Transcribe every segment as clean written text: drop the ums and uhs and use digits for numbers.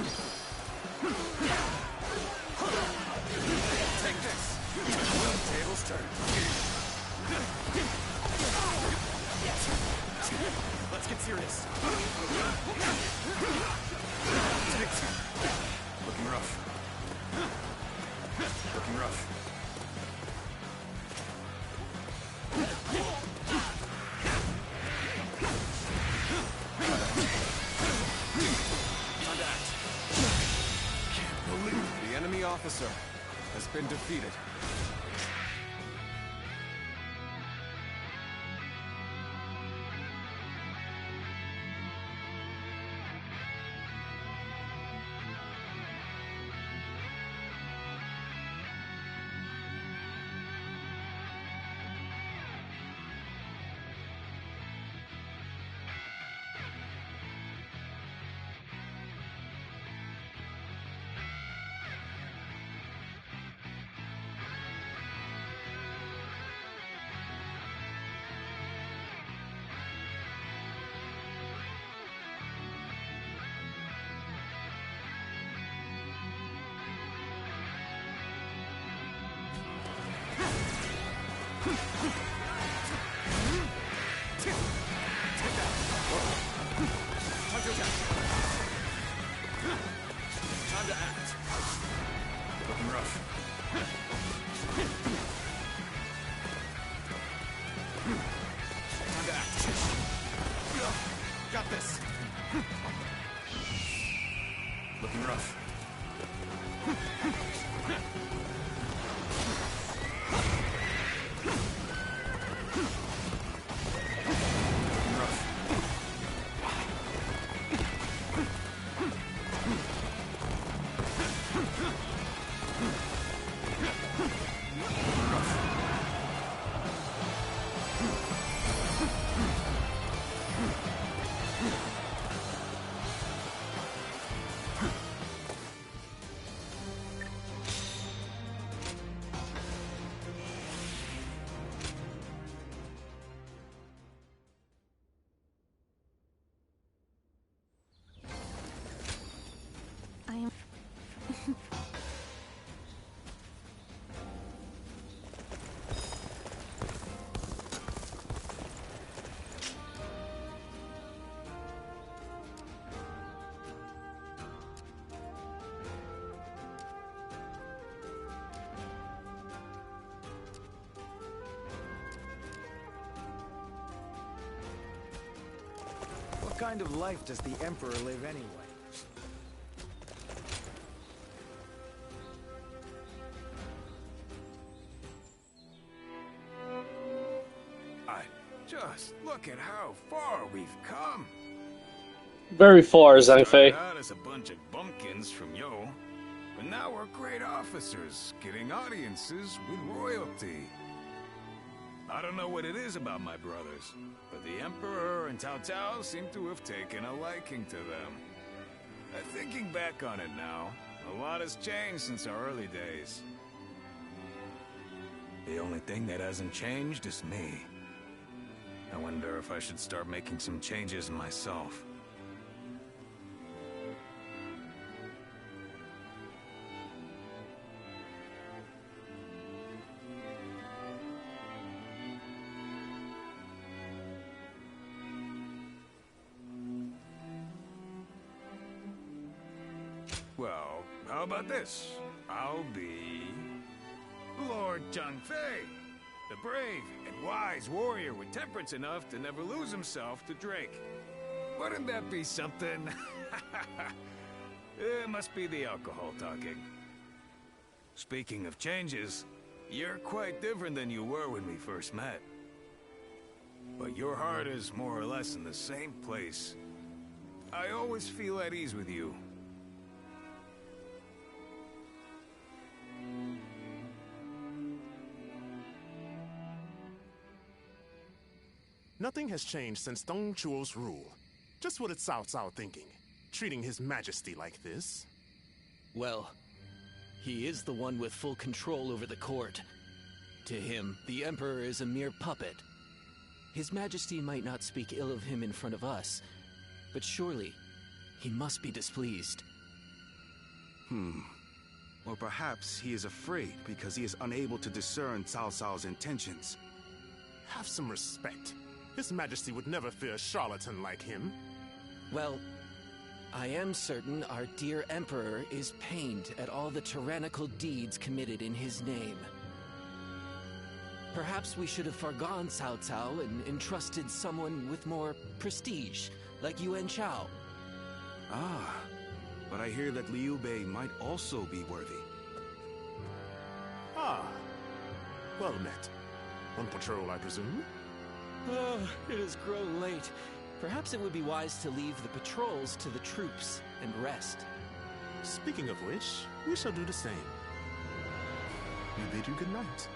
Take this! Tables turn. Let's get serious. Looking rough. Looking rough. Time to act. Can't believe the enemy officer has been defeated. Time to act. Looking rough. Time to act. Got this. Looking rough. What kind of life does the Emperor live anyway? Just look at how far we've come. Very far, Zhang Fei. Started out as a bunch of bumpkins from Yo, but now we're great officers, getting audiences with royalty. I don't know what it is about my brothers, but the Emperor and Cao Cao seem to have taken a liking to them. Thinking back on it now, a lot has changed since our early days. The only thing that hasn't changed is me. I wonder if I should start making some changes myself. Well, how about this? I'll be Lord Zhang Fei, the brave and wise warrior with temperance enough to never lose himself to drink. Wouldn't that be something? It must be the alcohol talking. Speaking of changes, you're quite different than you were when we first met. But your heart is more or less in the same place. I always feel at ease with you. Nothing has changed since Dong Zhuo's rule. Just what is Cao Cao thinking? Treating His Majesty like this? Well, he is the one with full control over the court. To him, the Emperor is a mere puppet. His Majesty might not speak ill of him in front of us, but surely he must be displeased. Or perhaps he is afraid because he is unable to discern Cao Cao's intentions. Have some respect. His Majesty would never fear a charlatan like him. Well, I am certain our dear Emperor is pained at all the tyrannical deeds committed in his name. Perhaps we should have forgone Cao Cao and entrusted someone with more prestige, like Yuan Shao. Ah, but I hear that Liu Bei might also be worthy. Ah, well met. On patrol, I presume? Oh, it has grown late. Perhaps it would be wise to leave the patrols to the troops and rest. Speaking of which, we shall do the same. We bid you good night.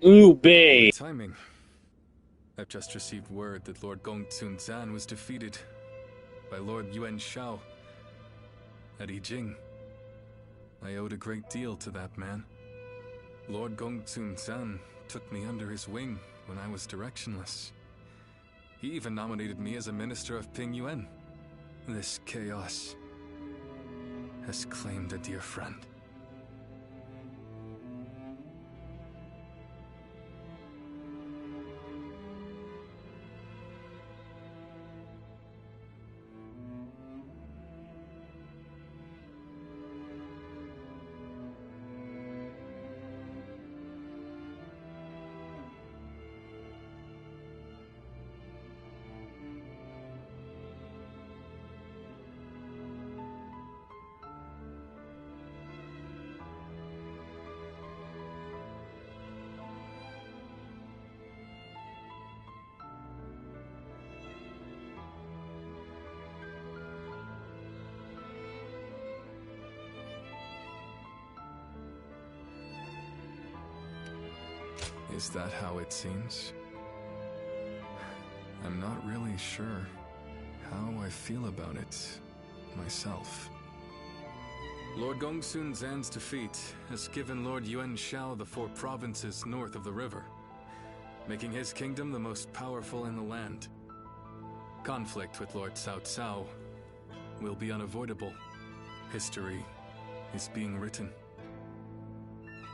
Liu Bei. Timing. I've just received word that Lord Gongsun Zan was defeated by Lord Yuan Shao at Yijing. I owed a great deal to that man. Lord Gongsun Zan took me under his wing when I was directionless. He even nominated me as a minister of Ping Yuan. This chaos has claimed a dear friend. Is that how it seems? I'm not really sure how I feel about it myself. Lord Gongsun Zan's defeat has given Lord Yuan Shao the 4 provinces north of the river, making his kingdom the most powerful in the land. Conflict with Lord Cao Cao will be unavoidable. History is being written.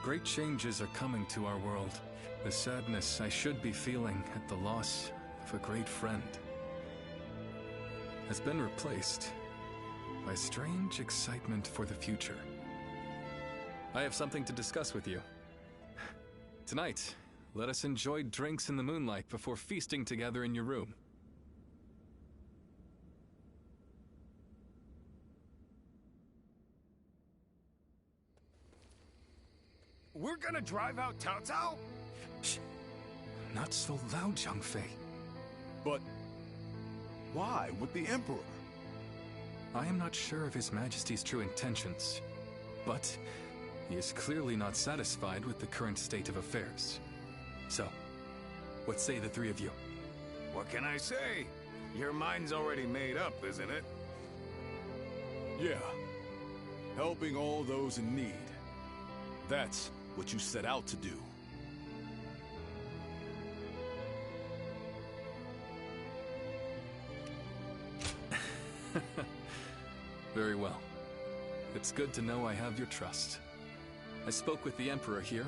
Great changes are coming to our world. The sadness I should be feeling at the loss of a great friend has been replaced by strange excitement for the future. I have something to discuss with you. Tonight, let us enjoy drinks in the moonlight before feasting together in your room. We're gonna drive out Cao Cao? Shh! Not so loud, Zhang Fei. But why with the Emperor? I am not sure of His Majesty's true intentions, but he is clearly not satisfied with the current state of affairs. So, what say the 3 of you? What can I say? Your mind's already made up, isn't it? Yeah. Helping all those in need. That's what you set out to do. Very well. It's good to know I have your trust. I spoke with the Emperor here,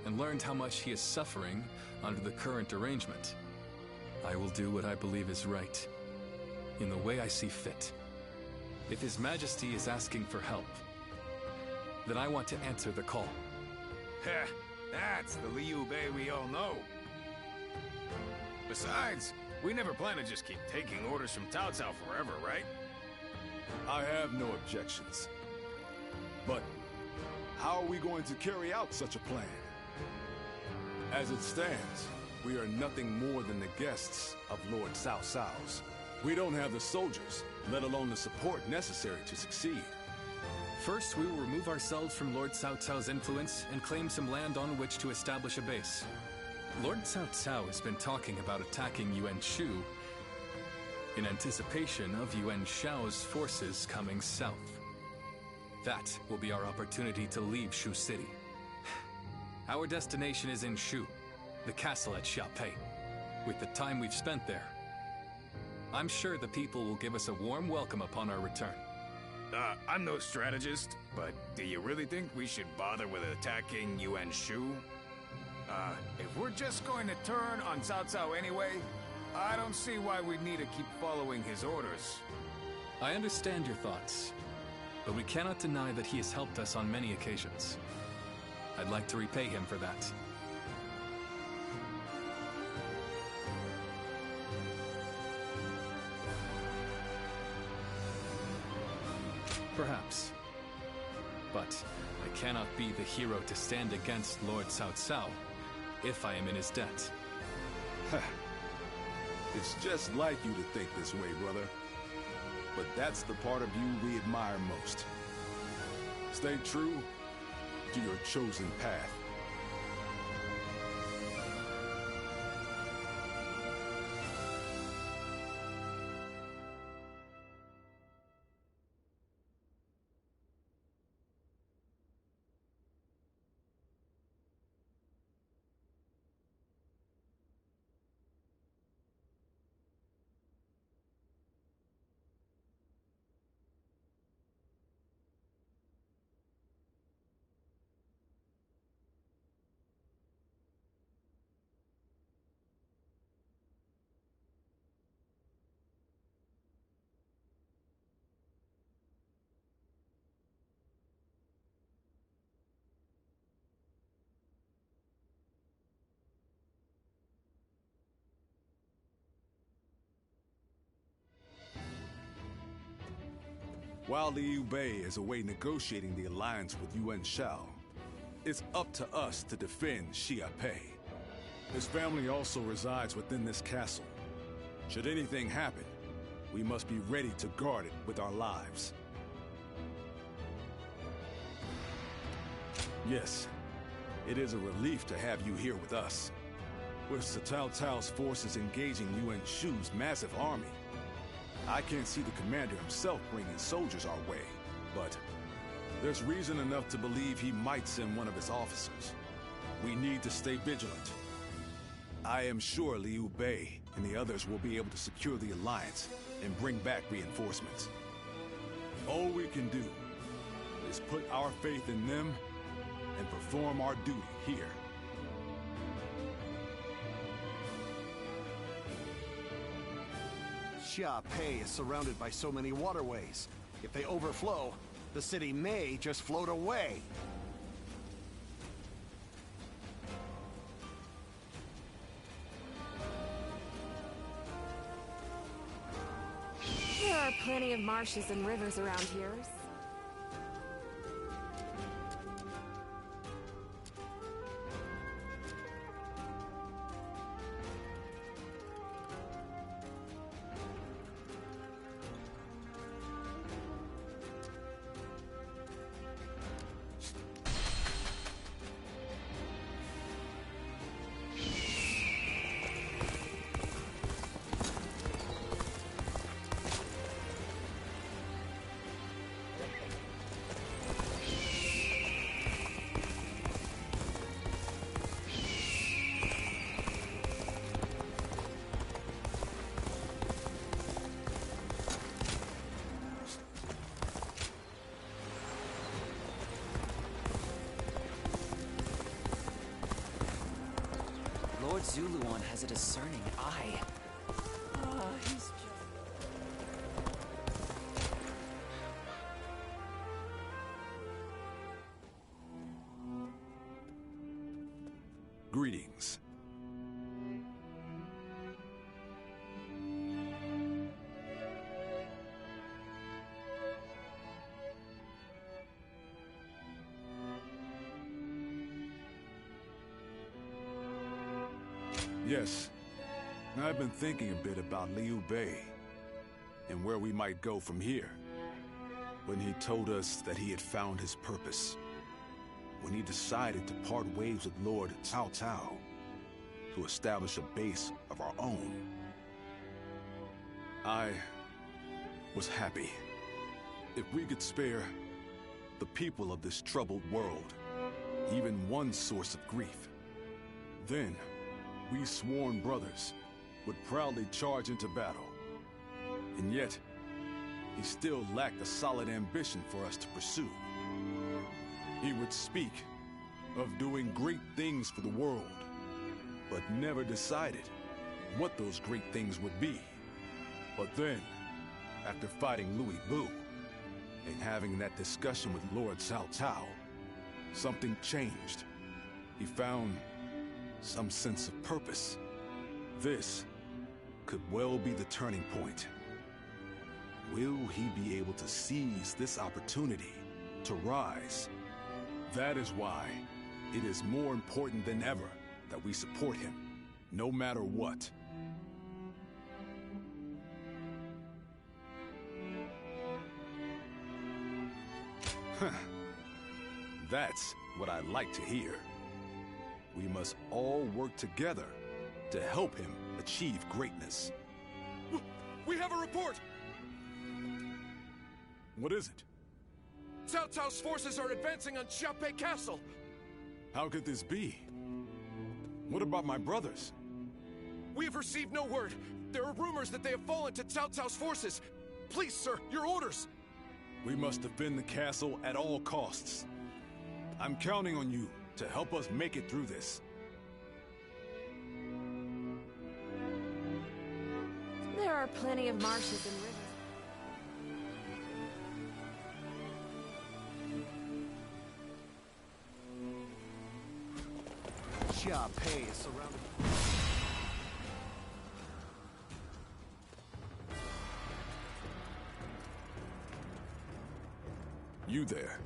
and learned how much he is suffering under the current arrangement. I will do what I believe is right, in the way I see fit. If His Majesty is asking for help, then I want to answer the call. Heh, that's the Liu Bei we all know. Besides, we never plan to just keep taking orders from Cao Cao forever, right? I have no objections. But how are we going to carry out such a plan? As it stands, we are nothing more than the guests of Lord Cao Cao's. We don't have the soldiers, let alone the support necessary to succeed. First, we will remove ourselves from Lord Cao Cao's influence and claim some land on which to establish a base. Lord Cao Cao has been talking about attacking Yuan Shu in anticipation of Yuan Shao's forces coming south. That will be our opportunity to leave Shu City. Our destination is in Shu, the castle at Xiaopei. With the time we've spent there, I'm sure the people will give us a warm welcome upon our return. I'm no strategist, but do you really think we should bother with attacking Yuan Shu? If we're just going to turn on Cao Cao anyway, I don't see why we need to keep following his orders. I understand your thoughts, but we cannot deny that he has helped us on many occasions. I'd like to repay him for that. Perhaps. But I cannot be the hero to stand against Lord Cao Cao if I am in his debt. It's just like you to think this way, brother. But that's the part of you we admire most. Stay true to your chosen path. While Liu Bei is away negotiating the alliance with Yuan Shao, it's up to us to defend Xiaopei. His family also resides within this castle. Should anything happen, we must be ready to guard it with our lives. Yes, it is a relief to have you here with us. With Cao Cao's forces engaging Yuan Shu's massive army, I can't see the commander himself bringing soldiers our way, but there's reason enough to believe he might send one of his officers. We need to stay vigilant. I am sure Liu Bei and the others will be able to secure the alliance and bring back reinforcements. All we can do is put our faith in them and perform our duty here. Xiaopei is surrounded by so many waterways. If they overflow, the city may just float away. There are plenty of marshes and rivers around here. Lord Zuluan has a discerning eye. He's just... Greetings. Yes, I've been thinking a bit about Liu Bei and where we might go from here. When he told us that he had found his purpose, when he decided to part ways with Lord Cao Cao to establish a base of our own, I was happy. If we could spare the people of this troubled world, even one source of grief. Then, we sworn brothers would proudly charge into battle. And yet, he still lacked a solid ambition for us to pursue. He would speak of doing great things for the world, but never decided what those great things would be. But then, after fighting Liu Bei and having that discussion with Lord Cao Cao, something changed. He found some sense of purpose. This could well be the turning point. Will he be able to seize this opportunity to rise? That is why it is more important than ever that we support him, no matter what. That's what I like to hear. We must all work together to help him achieve greatness. We have a report! What is it? Cao Cao's forces are advancing on Liu Bei Castle! How could this be? What about my brothers? We have received no word. There are rumors that they have fallen to Cao Cao's forces. Please, sir, your orders! We must defend the castle at all costs. I'm counting on you to help us make it through this. There are plenty of marshes and rivers. Liu Bei is surrounded. You there.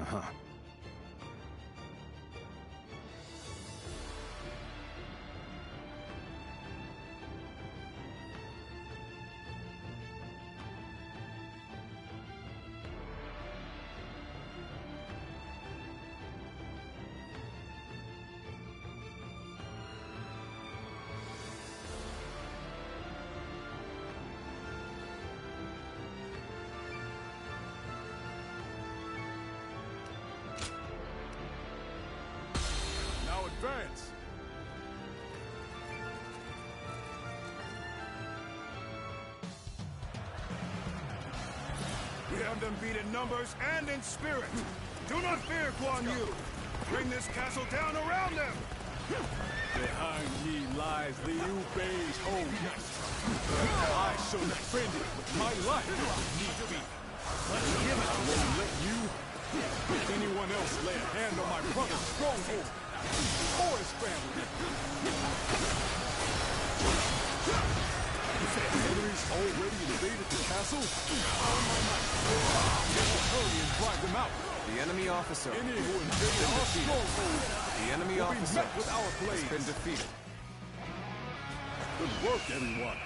Uh-huh. Advance! We have them beat in numbers and in spirit. Do not fear, Guan Yu. Bring this castle down around them. Behind me lies Liu Bei's home. I shall defend it with my life. Need to be. I won't let you or anyone else lay a hand on my brother's stronghold or his family. Enemies already invaded the castle? Hurry and drive them out. The enemy officer. Any who invaded our stronghold The enemy will be officer met with our has blades. been defeated. Good work, everyone.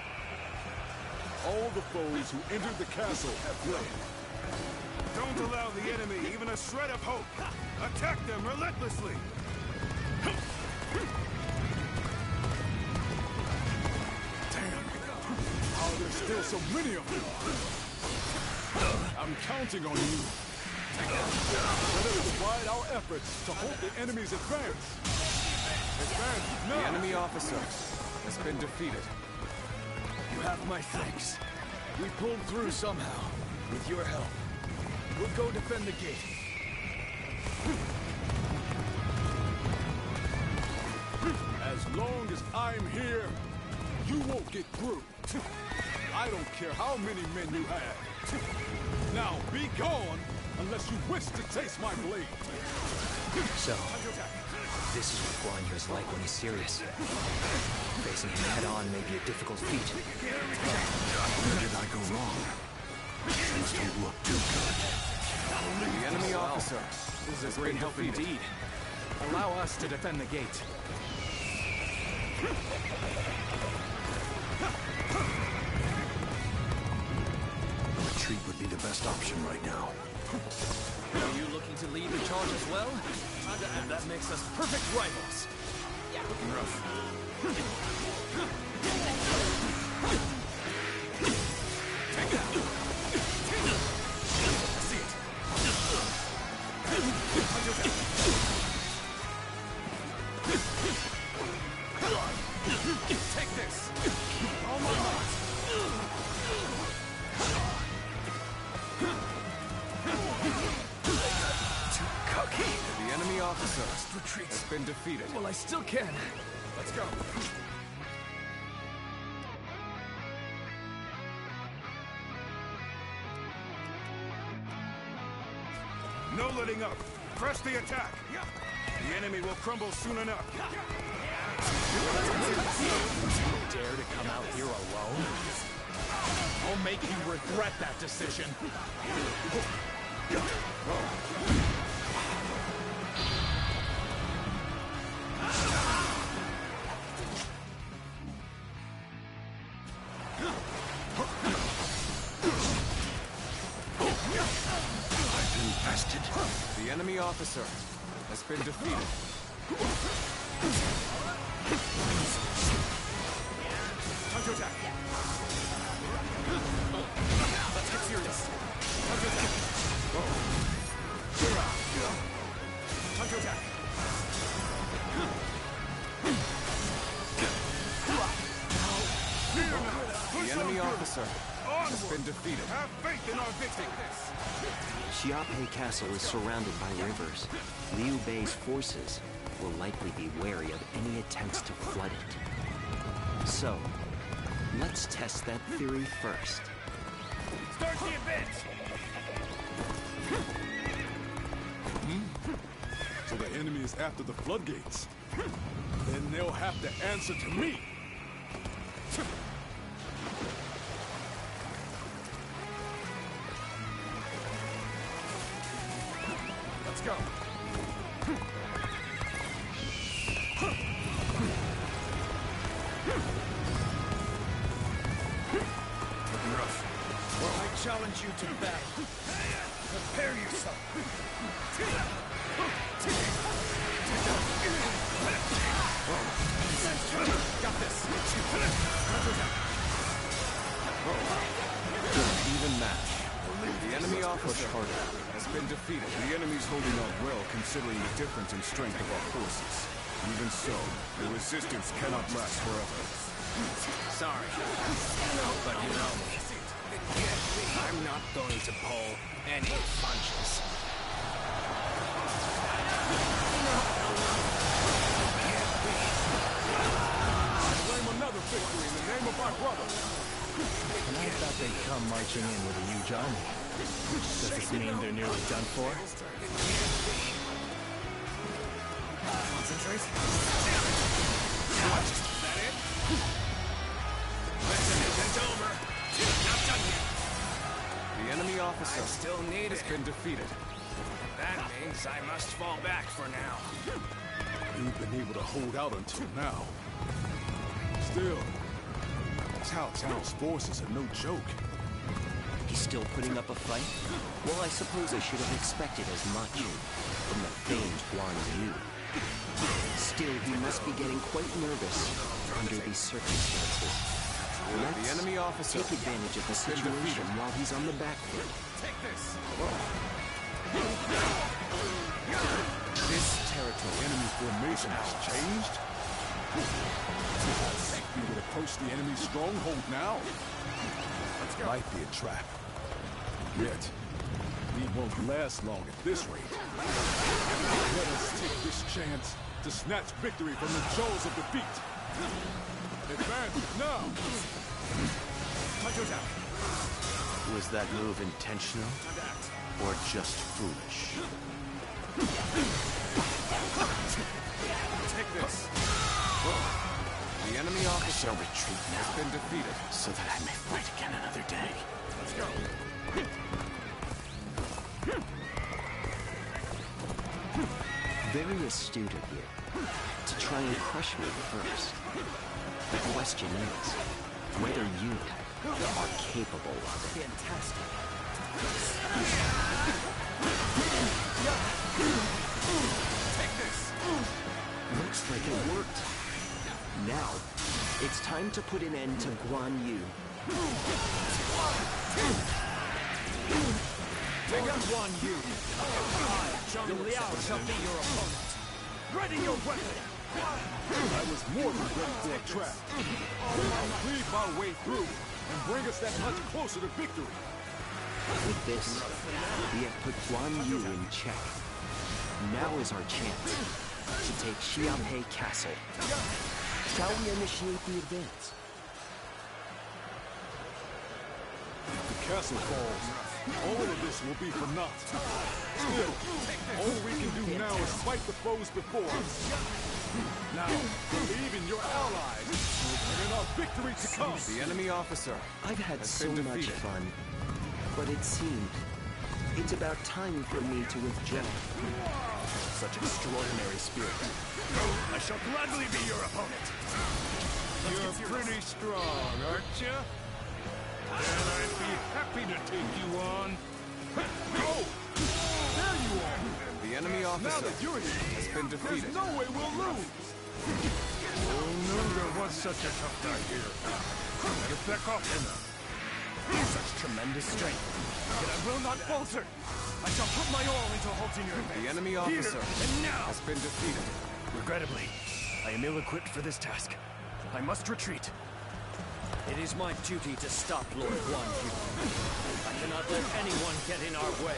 All the foes who entered the castle have fled. Don't allow the enemy even a shred of hope. Attack them relentlessly. Damn! How are there still so many of them? I'm counting on you. Let us divide our efforts to halt the enemy's advance. Advance now! The enemy officer has been defeated. You have my thanks. We pulled through somehow. With your help. We'll go defend the gate. As long as I'm here, you won't get through. I don't care how many men you have. Now be gone, unless you wish to taste my blade. So, this is what Guan Yu is like when he's serious. Facing him head-on may be a difficult feat. Where did I go wrong? Things don't look too good. The enemy officer. This is a great help indeed. Allow us to defend the gate. Retreat would be the best option right now. Are you looking to lead the charge as well? And that makes us perfect rivals. Looking rough. Take it out. I see it. Take this. All my might. Too cocky. The enemy officer has been defeated. Well, I still can. Let's go. No letting up. Press the attack. The enemy will crumble soon enough. Dare to come out here alone? I'll make you regret that decision. The enemy officer has been defeated. Counterattack. Let's get serious. Counterattack. Counterattack. The enemy officer has been defeated. Have faith in our victory. Xiaopei Castle is surrounded by rivers. Liu Bei's forces will likely be wary of any attempts to flood it. So, let's test that theory first. Start the advance. So the enemy is after the floodgates. Then they'll have to answer to me. Let's go. Looking rough. I challenge you to battle. Prepare yourself. Got this. Even match. The enemy officer has been defeated. The enemy's holding up well considering the difference in strength of our forces. Even so, the resistance cannot last forever. Sorry, but you know me. I'm not going to pull any punches. Claim another victory in the name of our brother. And I thought they'd come marching in with a huge army. Does this mean they're nearly done for? Concentrate. Is that it? Listen, it's over. Not done yet. The enemy officer Still need has been defeated. That means I must fall back for now. You've been able to hold out until now. Still, Cao Cao's forces are no joke. He's still putting up a fight? Well, I suppose I should have expected as much from the famed Guan Yu. Still, he must be getting quite nervous under these circumstances. The enemy officer Take advantage of the situation while he's on the back foot. Take this. This territory. Enemy formation has changed. We would approach the enemy's stronghold now. Might be a trap. Yet, we won't last long at this rate. Let us take this chance to snatch victory from the jaws of defeat. Advance now! Counterattack! Was that move intentional? Or just foolish? Take this. The enemy officer Shall retreat has now, been defeated. so that I may fight again another day. Let's go. Very astute of you to try and crush me first. The question is whether you are capable of it. Fantastic. Take this! Looks like it worked. Now, it's time to put an end to Guan Yu. Take out Guan Yu. I, Zhang Liao, shall be your opponent. Ready your weapon! I was more than ready for a trap. I'll cleave my way through and bring us that much closer to victory. With this, we have put Guan Yu in check. Now is our chance to take Xiaopei Castle. Shall we initiate the advance? If the castle falls, all of this will be for naught. Still, all we can do now is fight the foes before us. Now, believe in your allies and in our victory to come. The enemy officer. I've had so much fun, but it seemed it's about time for me to withdraw. Such extraordinary spirit. I shall gladly be your opponent. You're pretty strong, aren't you? Then I'd be happy to take you on. Go! There you are! The enemy Now officer that you're here, has been defeated. there's no way we'll lose! Who knew there was such a tough guy here? Better back off enough. Such tremendous strength. Yet I will not falter. I shall put my all into halting your advance. The enemy officer Here and now. has been defeated. Regrettably, I am ill-equipped for this task. I must retreat. It is my duty to stop Lord Guan Yu. I cannot let anyone get in our way.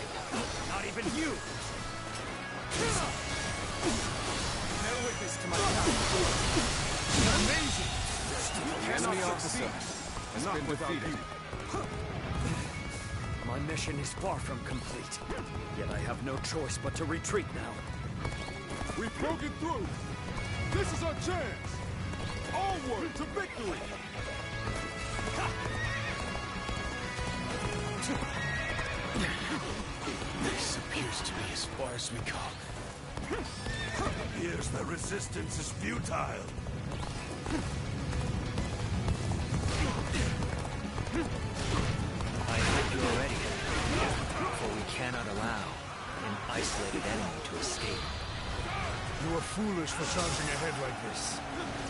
Not even you! Bear witness to my power. Amazing! The enemy officer has been defeated. My mission is far from complete. Yet I have no choice but to retreat now. We've broken through! This is our chance! Onward to victory! This appears to be as far as we go. Here's the resistance is futile. I hope you are ready, for we cannot allow an isolated enemy to escape. You are foolish for charging ahead like this.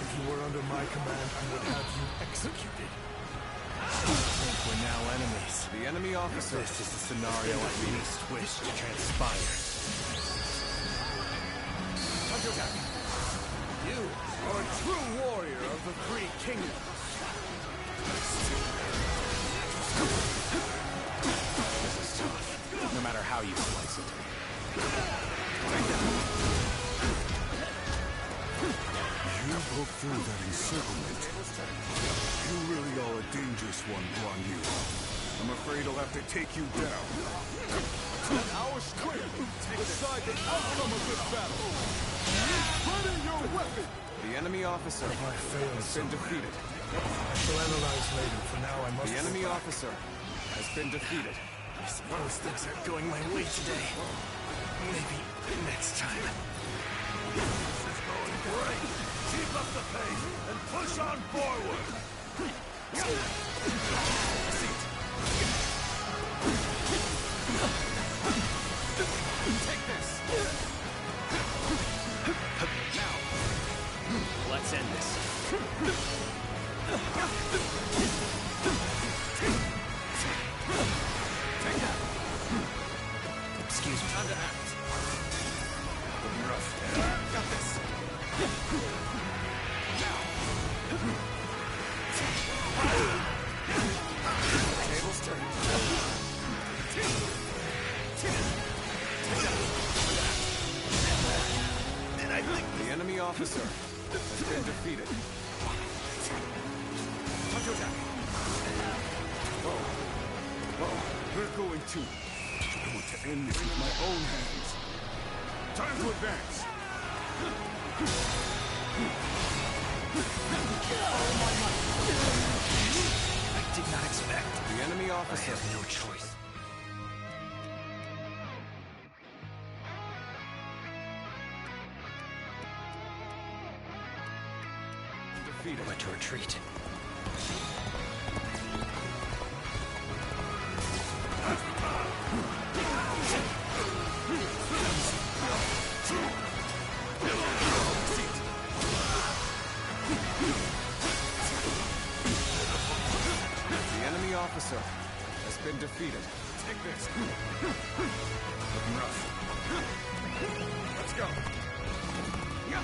If you were under my command, I would have you executed. We're now enemies. The enemy officer. This is the scenario I least wish to transpire. You are a true warrior of the Three Kingdoms. This is tough, no matter how you slice it. You broke through that encirclement. You really are a dangerous one, Guan Yu. I'm afraid I'll have to take you down. Let our strength decide the outcome of this battle. Ready your weapon! The enemy officer has been defeated. I shall analyze later. For now, I must... The enemy officer has been defeated. I suppose things aren't going my way today. Maybe next time. This is going great. Keep up the pace and push on forward. Take this! Now, let's end this. Take that! Excuse me. Time to act. Rough. Got this. Tables turned. And I think The enemy officer has been defeated. Time to attack. We're going to. I want to end this with my own hands. Time to advance. I did not expect. The enemy I officer have no choice. to retreat. The enemy officer has been defeated. Take this. Looking rough. Let's go. Yeah.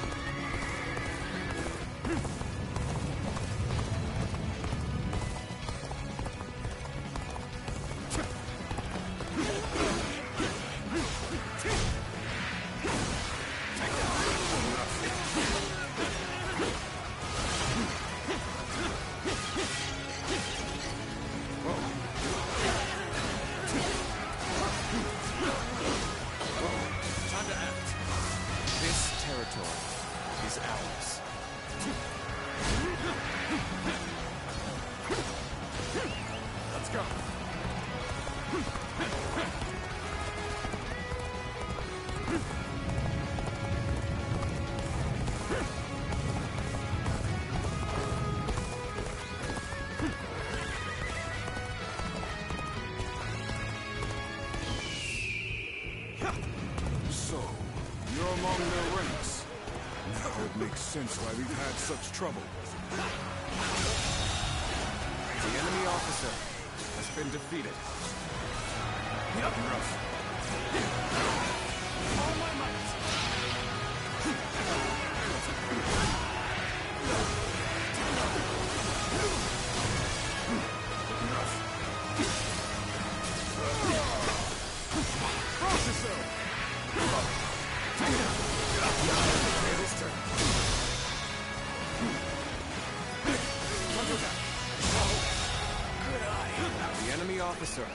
Is ours. Let's go. So, you're among their ranks. Now it makes sense why we've had such trouble. The enemy officer has been defeated. Looking rough. All my might. Looking rough. Cross yourself! Tables turn. Good eye. The enemy officer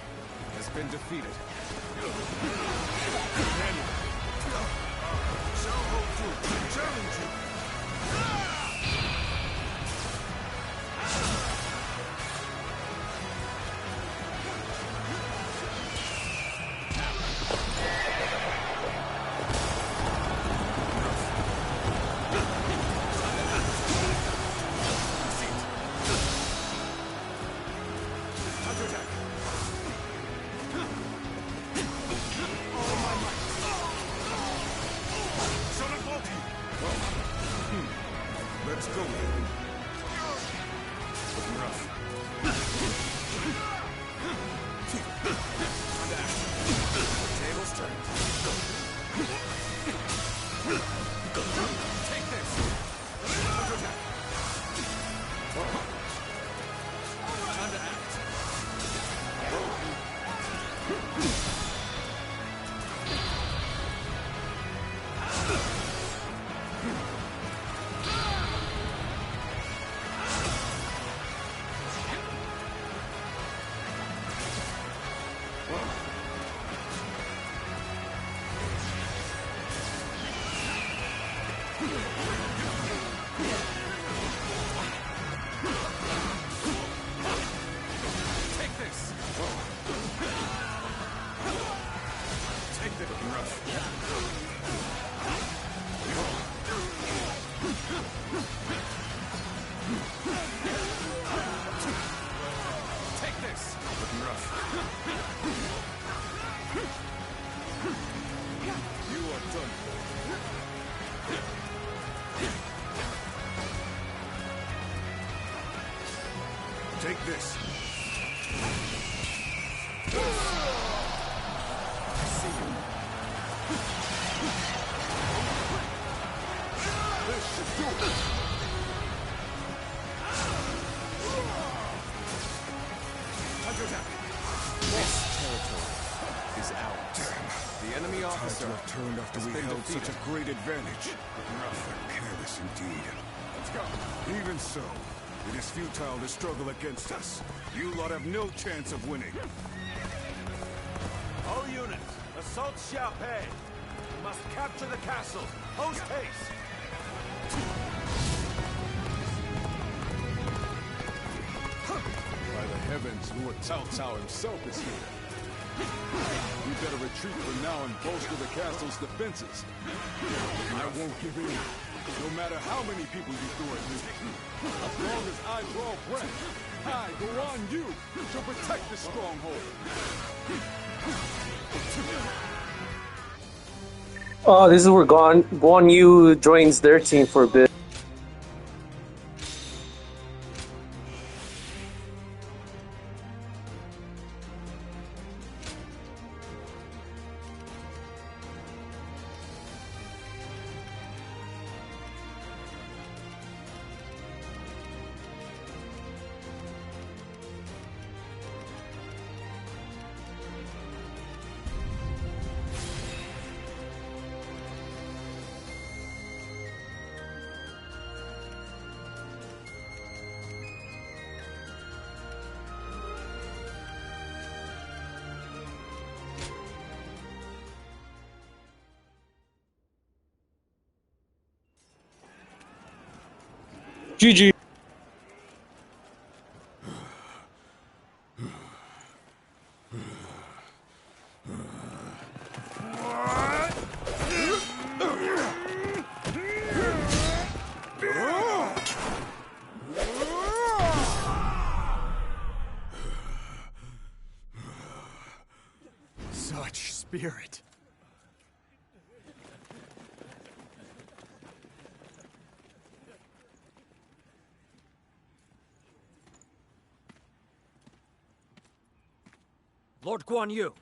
has been defeated. Challenge you! Let's go. Looking rough. Tables turned. Take this. Counterattack. Time to act. Take this. Take the looking rough. Take this. Looking rough. You are done. Take this. See you. This should do it. Counterattack. This territory is ours. The enemy officer Time to have turned after we held such a great advantage. rough. Careless indeed. Let's go. Even so, it is futile to struggle against us. You lot have no chance of winning. All units, assault Xiaopei. We must capture the castle. Post haste. By the heavens, Lord Cao Cao himself is here. We better retreat for now and bolster the castle's defenses. I won't give in. No matter how many people you throw at me, as long as I draw breath, I go on you to protect the stronghold. Oh, this is where Guan Yu joins their team for a bit. GG. Such spirit. Lord Guan Yu.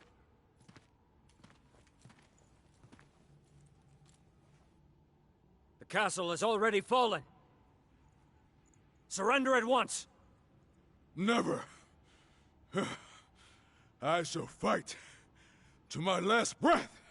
The castle has already fallen. Surrender at once. Never. I shall fight to my last breath.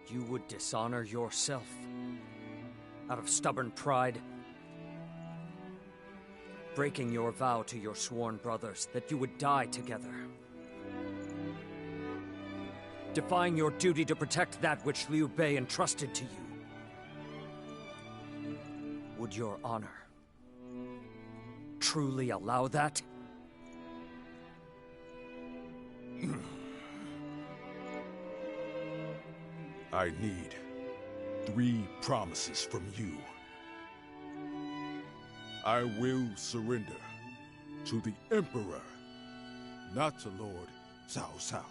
You would dishonor yourself out of stubborn pride, breaking your vow to your sworn brothers that you would die together, defying your duty to protect that which Liu Bei entrusted to you. Would your honor truly allow that? I need 3 promises from you. I will surrender to the Emperor, not to Lord Cao Cao.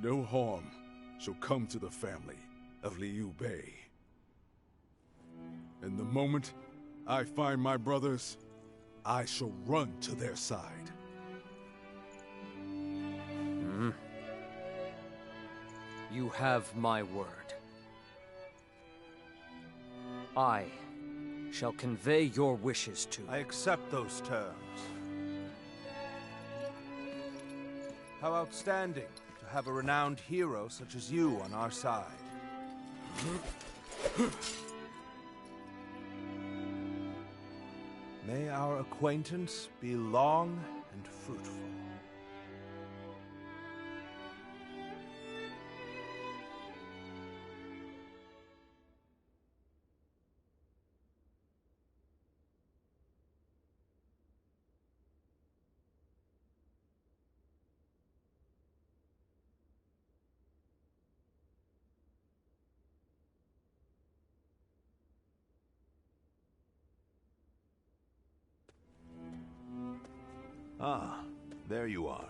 No harm shall come to the family of Liu Bei. And the moment I find my brothers, I shall run to their side. You have my word. I shall convey your wishes to... I accept those terms. How outstanding to have a renowned hero such as you on our side. May our acquaintance be long and fruitful. Ah, there you are.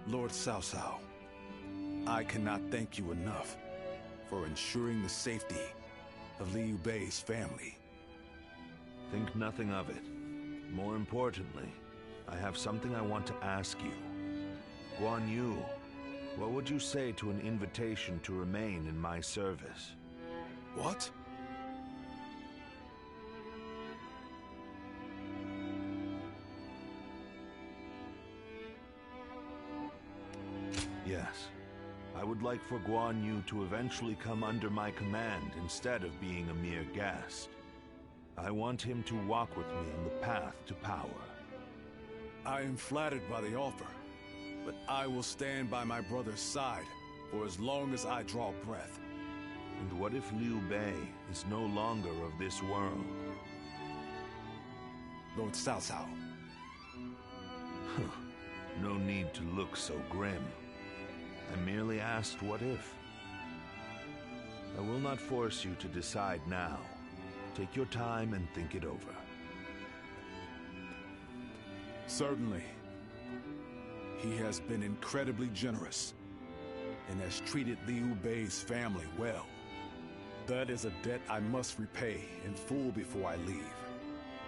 Lord Cao Cao, I cannot thank you enough for ensuring the safety of Liu Bei's family. Think nothing of it. More importantly, I have something I want to ask you. Guan Yu, what would you say to an invitation to remain in my service? What? Yes. I would like for Guan Yu to eventually come under my command instead of being a mere guest. I want him to walk with me on the path to power. I am flattered by the offer, but I will stand by my brother's side for as long as I draw breath. And what if Liu Bei is no longer of this world? Lord Cao Cao. No need to look so grim. I merely asked what if. I will not force you to decide now. Take your time and think it over. Certainly. He has been incredibly generous and has treated Liu Bei's family well. That is a debt I must repay in full before I leave.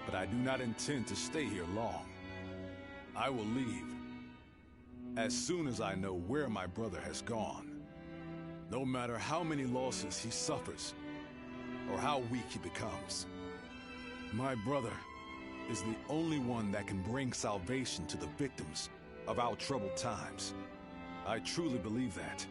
But I do not intend to stay here long. I will leave as soon as I know where my brother has gone. No matter how many losses he suffers or how weak he becomes. My brother is the only one that can bring salvation to the victims of our troubled times. I truly believe that.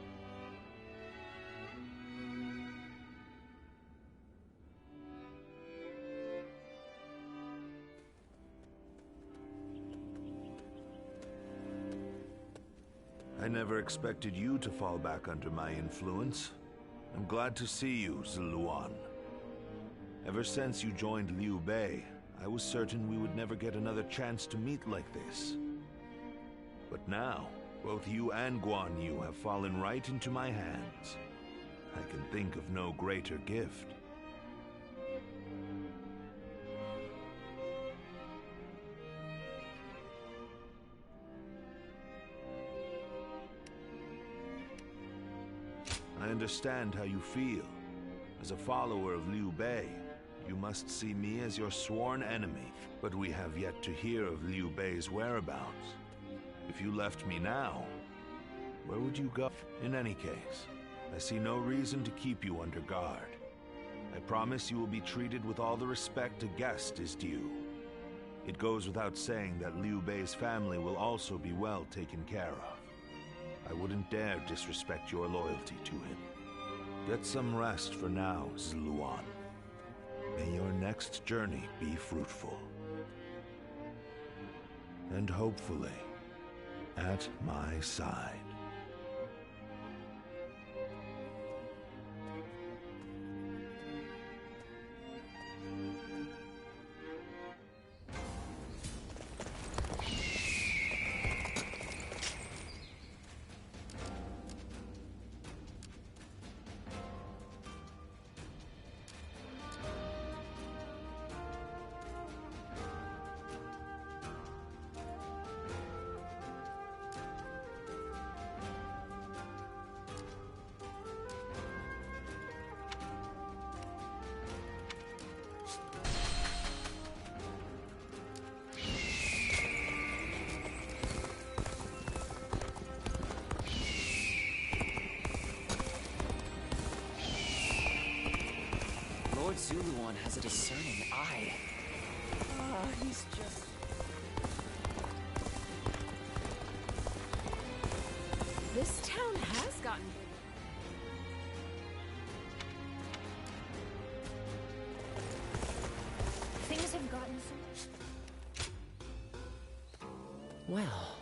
I never expected you to fall back under my influence. I'm glad to see you, Ziluan. Ever since you joined Liu Bei, I was certain we would never get another chance to meet like this. But now, both you and Guan Yu have fallen right into my hands. I can think of no greater gift. I understand how you feel. As a follower of Liu Bei, you must see me as your sworn enemy. But we have yet to hear of Liu Bei's whereabouts. If you left me now, where would you go? In any case, I see no reason to keep you under guard. I promise you will be treated with all the respect a guest is due. It goes without saying that Liu Bei's family will also be well taken care of. I wouldn't dare disrespect your loyalty to him. Get some rest for now, Ziluan. May your next journey be fruitful. And hopefully, at my side. Lord Zuluan has a discerning eye. Ah, he's just... This town has gotten bigger. Things have gotten so... Well...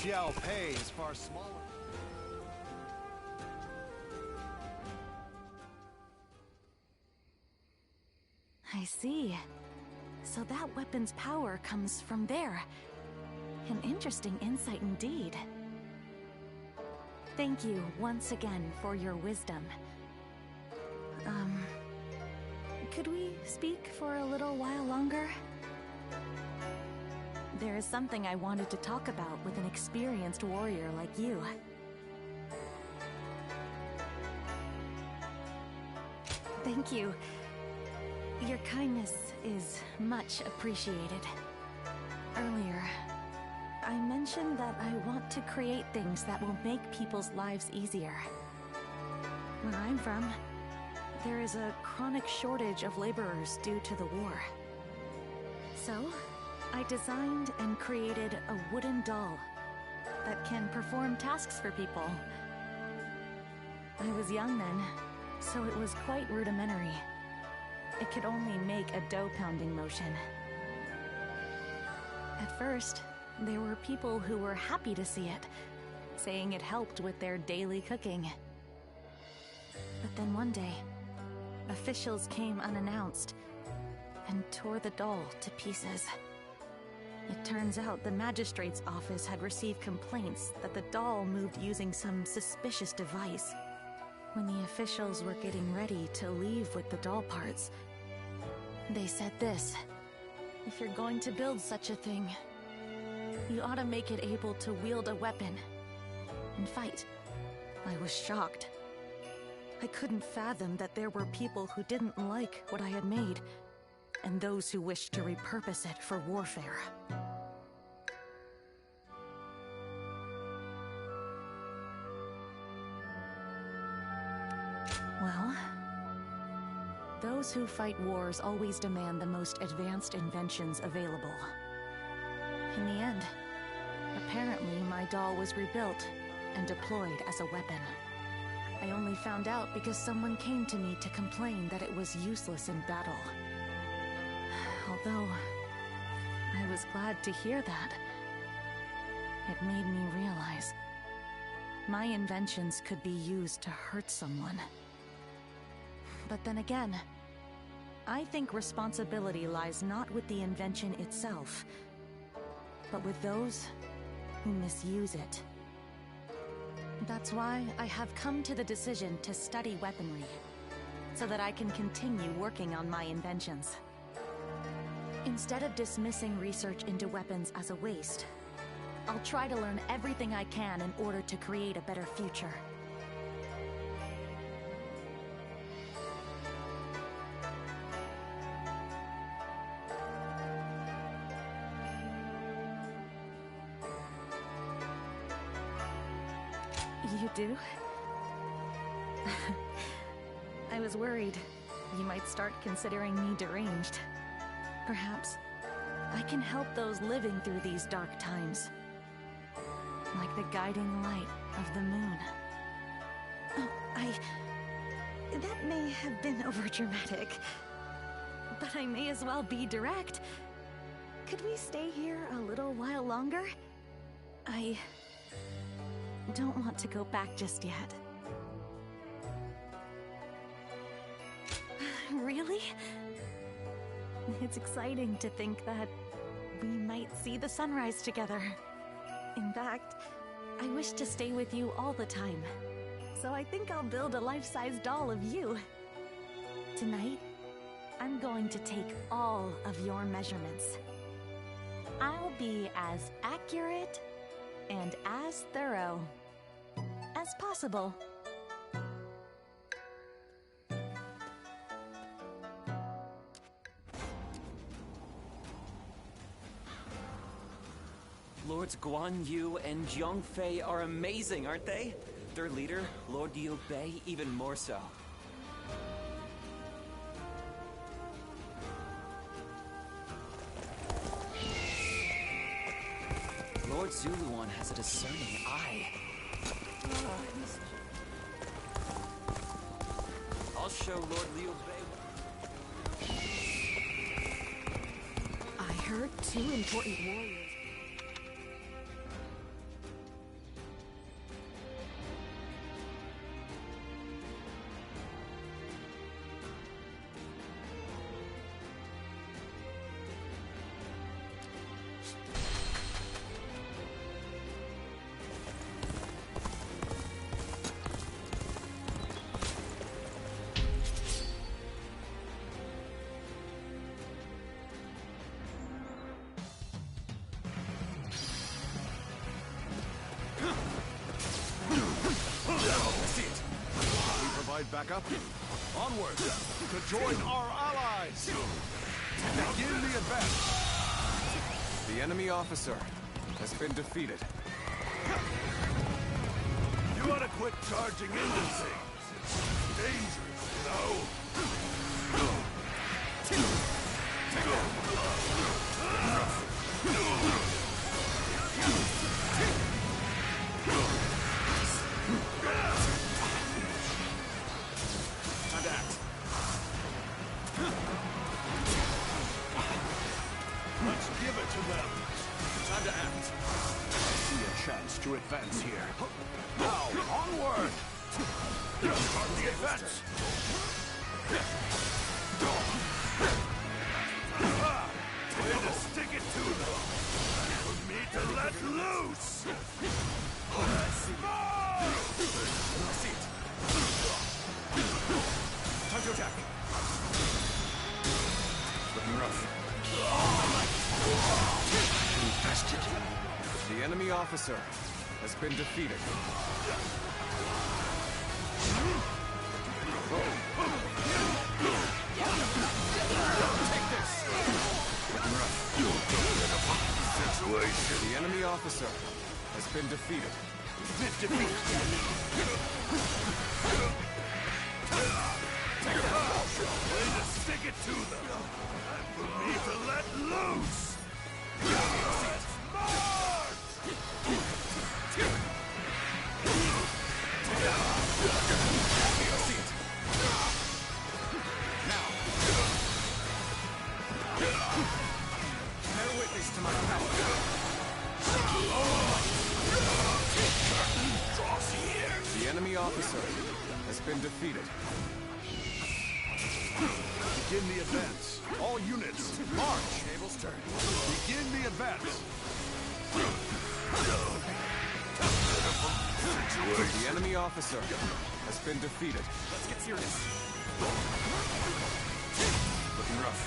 Liu Bei is far smaller. I see. So that weapon's power comes from there. An interesting insight indeed. Thank you once again for your wisdom. Could we speak for a little while longer? There is something I wanted to talk about with an experienced warrior like you. Thank you. Your kindness is much appreciated. Earlier, I mentioned that I want to create things that will make people's lives easier. Where I'm from, there is a chronic shortage of laborers due to the war. So, I designed and created a wooden doll that can perform tasks for people. I was young then, so it was quite rudimentary. It could only make a dough-pounding motion. At first, there were people who were happy to see it, saying it helped with their daily cooking. But then one day, officials came unannounced and tore the doll to pieces. It turns out the magistrate's office had received complaints that the doll moved using some suspicious device. When the officials were getting ready to leave with the doll parts, they said this: if you're going to build such a thing, you ought to make it able to wield a weapon and fight. I was shocked. I couldn't fathom that there were people who didn't like what I had made, and those who wished to repurpose it for warfare. Well, those who fight wars always demand the most advanced inventions available. In the end, apparently my doll was rebuilt and deployed as a weapon. I only found out because someone came to me to complain that it was useless in battle. Although, I was glad to hear that. It made me realize my inventions could be used to hurt someone. But then again, I think responsibility lies not with the invention itself, but with those who misuse it. That's why I have come to the decision to study weaponry, so that I can continue working on my inventions. Instead of dismissing research into weapons as a waste, I'll try to learn everything I can in order to create a better future. You do? I was worried you might start considering me deranged. Perhaps I can help those living through these dark times, like the guiding light of the moon. Oh, that may have been overdramatic, but I may as well be direct. Could we stay here a little while longer? I don't want to go back just yet. Really? It's exciting to think that we might see the sunrise together. In fact, I wish to stay with you all the time. So I think I'll build a life-size doll of you. Tonight, I'm going to take all of your measurements. I'll be as accurate and as thorough as possible. Lords Guan Yu and Jiang Fei are amazing, aren't they? Their leader, Lord Liu Bei, even more so. Lord Zuluan has a discerning eye. I'll show Lord Liu Bei. I heard two important warriors. Head back up. Onward to join our allies. Begin the advance. The enemy officer has been defeated. You ought to quit charging into things. It's dangerous, you know? Time to act. Let's give it to them. Time to act. I see a chance to advance here. Now, onward! Start the advance! Way to stick it to them. For me to let loose. I see it. Time to attack. Looking rough. Infested. The enemy officer has been defeated. Take this. Situation. The enemy officer has been defeated. Way to stick it to them. And for me to let loose. Bear witness to my power. The enemy officer has been defeated. Begin the advance. All units, march. Tables turn. Begin the advance. The enemy officer has been defeated. Let's get serious. Looking rough.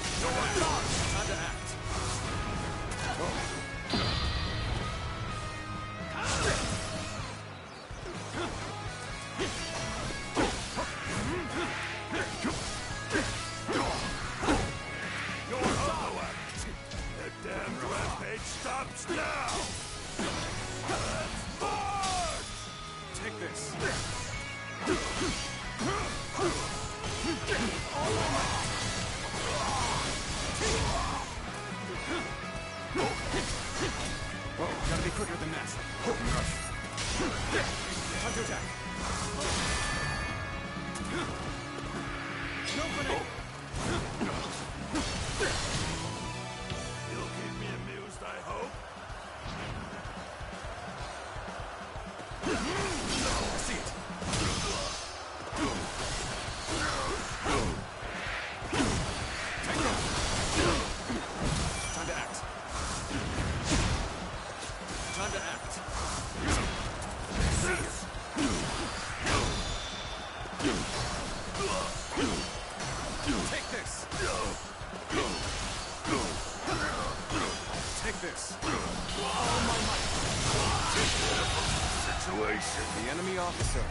Time to act. The damn rampage stops now. Let's march! Take this. Whoa, gotta be quicker than that. Time to attack. Company! You'll keep me amused, I hope. I see it. Time to act. Time to act. Seize. Take this. Take this. All my might. Situation. The enemy officer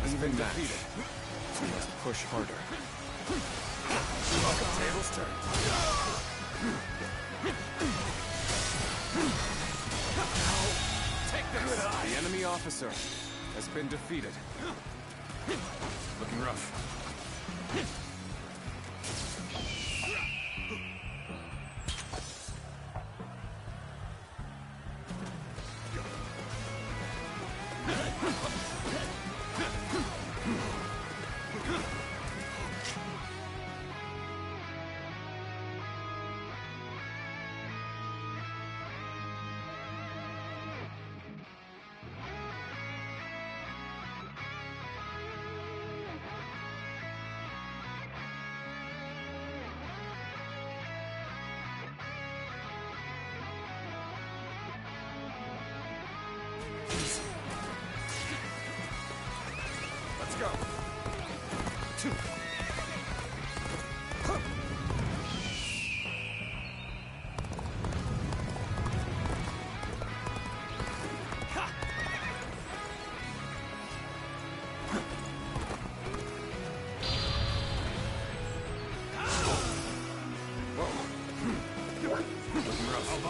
has been defeated. We must push harder. Tables turn. Take this. The enemy officer has been defeated. Looking rough. Let's go.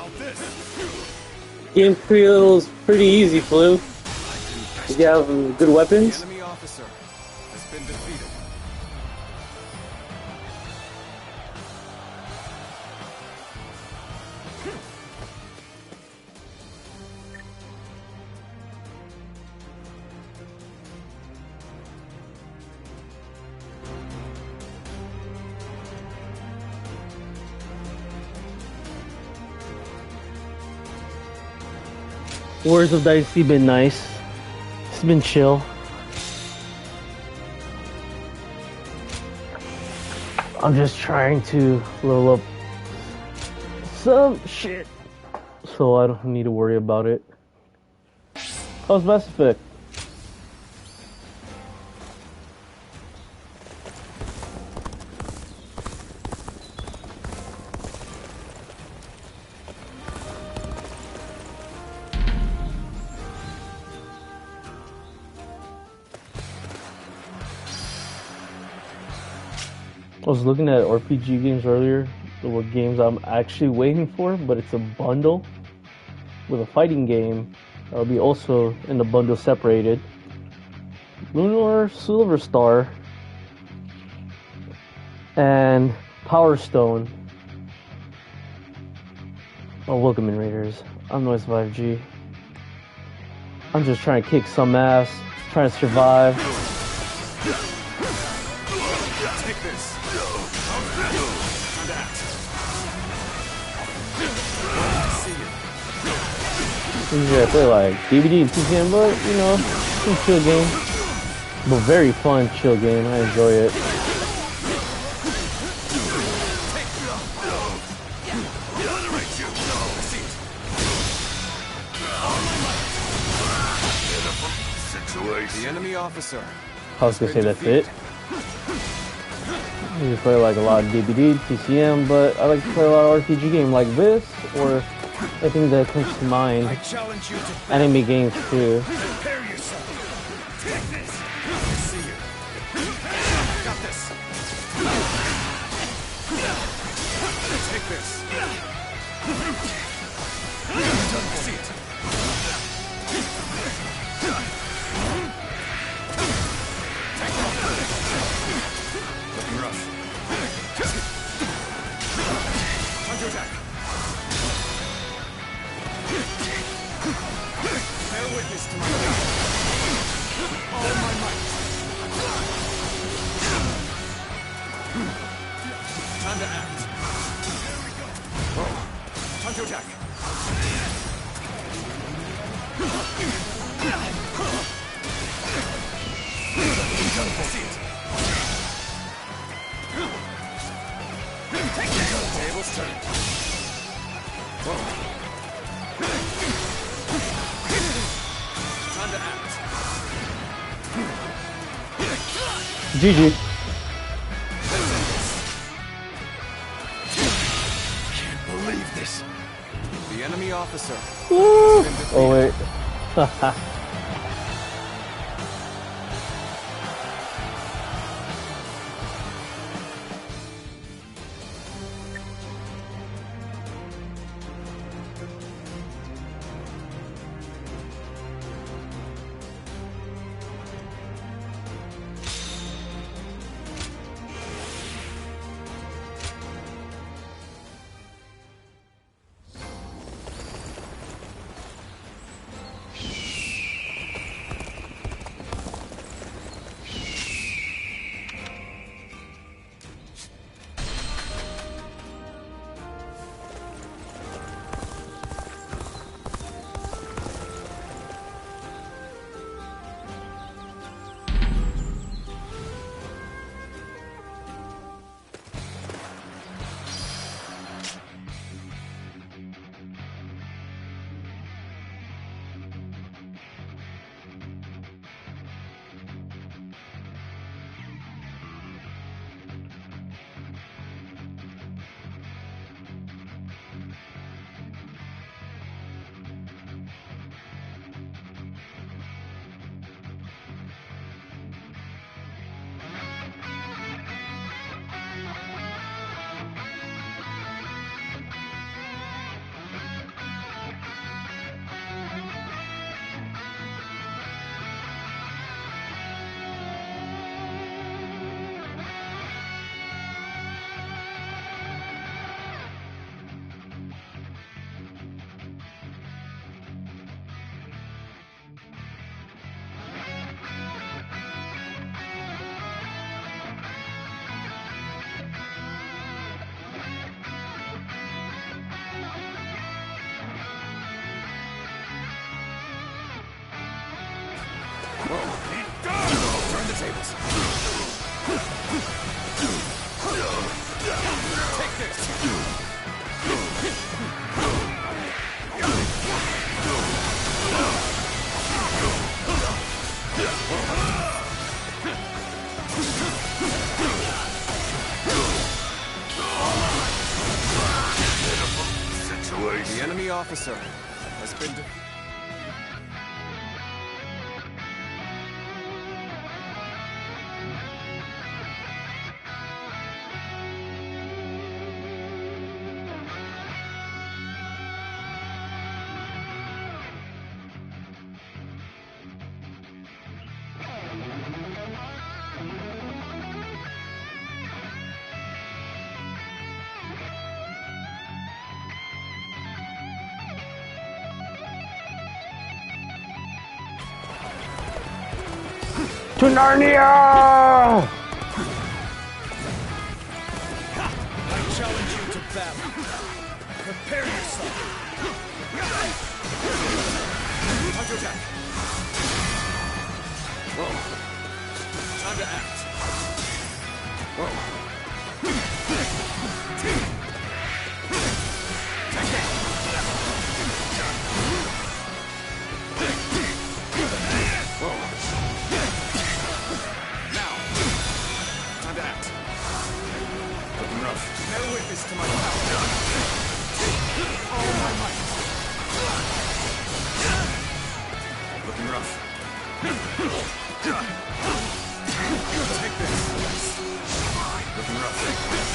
about this? Game feels pretty easy, Flu. You have good weapons. The enemy officer has been defeated. Words of Dicey been nice. It's been chill. I'm just trying to level up some shit, so I don't need to worry about it. How's Mass Effect? I was looking at RPG games earlier. There were games I'm actually waiting for, but it's a bundle with a fighting game that'll be also in the bundle separated. Lunar Silver Star and Power Stone. Oh, welcome in, Raiders. I'm Noise 5G. I'm just trying to kick some ass, trying to survive. Take this. Usually I play like DVD and TCM, but you know, some chill game. But very fun, chill game. I enjoy it. The enemy officer. I was gonna say that's it. I usually play like a lot of DVD, TCM, but I like to play a lot of RPG game like this, or anything that comes to mind. Anime games too. Prepare yourself. Take this. I see you. Got this. Take this. See it. Looking rough. Time to attack. Bear witness to my power. With all my might. Time to act. Time to attack. See it. Tables turn. Time to act. GG. Can't believe this. The enemy officer. Woo! Oh wait. the tables. Take this. The enemy officer has been To Narnia! I challenge you to battle. Prepare yourself. counterattack. Whoa. Time to act. Whoa. Take that. Whoa. Now. Time to act. Looking rough. Bear witness to my power. All my might. Looking rough. Take this. Looking rough. Take this!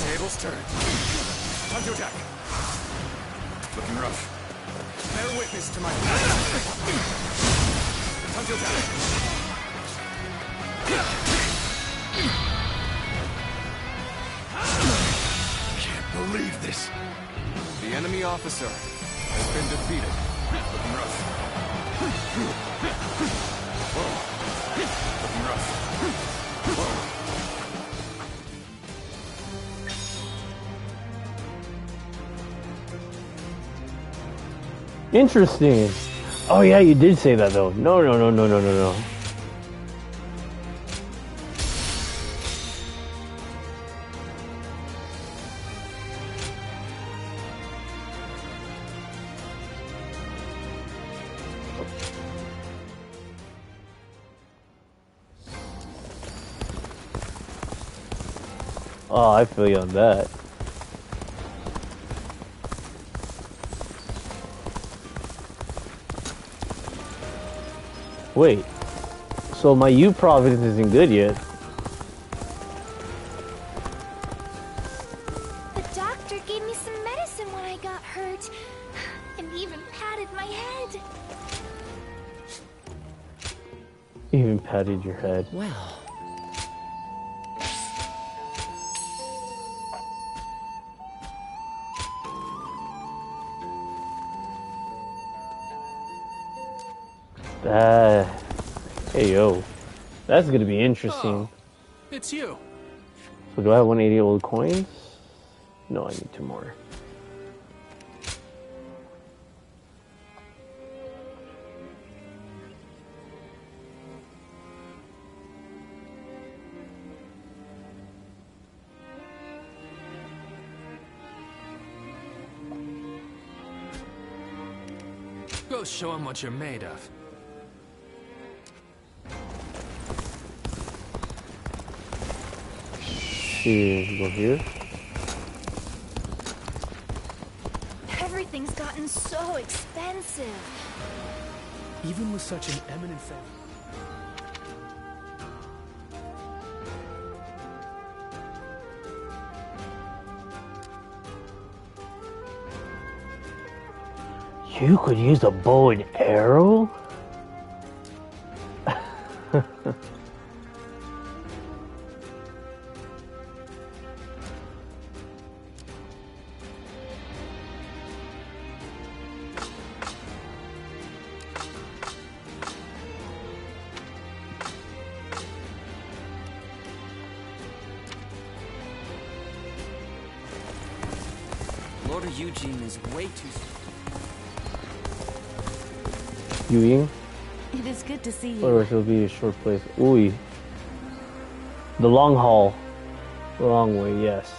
Tables turned. Time to attack. Looking rough. Bear witness to my power. Time to attack. Can't believe this. The enemy officer has been defeated. Looking rough. Whoa. Looking rough. Whoa. Interesting. Oh yeah, you did say that though. No. Oh, I feel you on that. Wait, so my U Providence isn't good yet. The doctor gave me some medicine when I got hurt, and even patted my head. Even patted your head. Well. Hey yo, that's gonna be interesting. Oh, it's you. So do I have 180 old coins? No, I need 2 more. Go show him what you're made of. See, go here. Everything's gotten so expensive. Even with such an eminent family. You could use a bow and arrow? Lord Eugene is way too... Yuying? It is good to see you. Otherwise it'll be a short place. Ooh. The long haul. The long way, yes.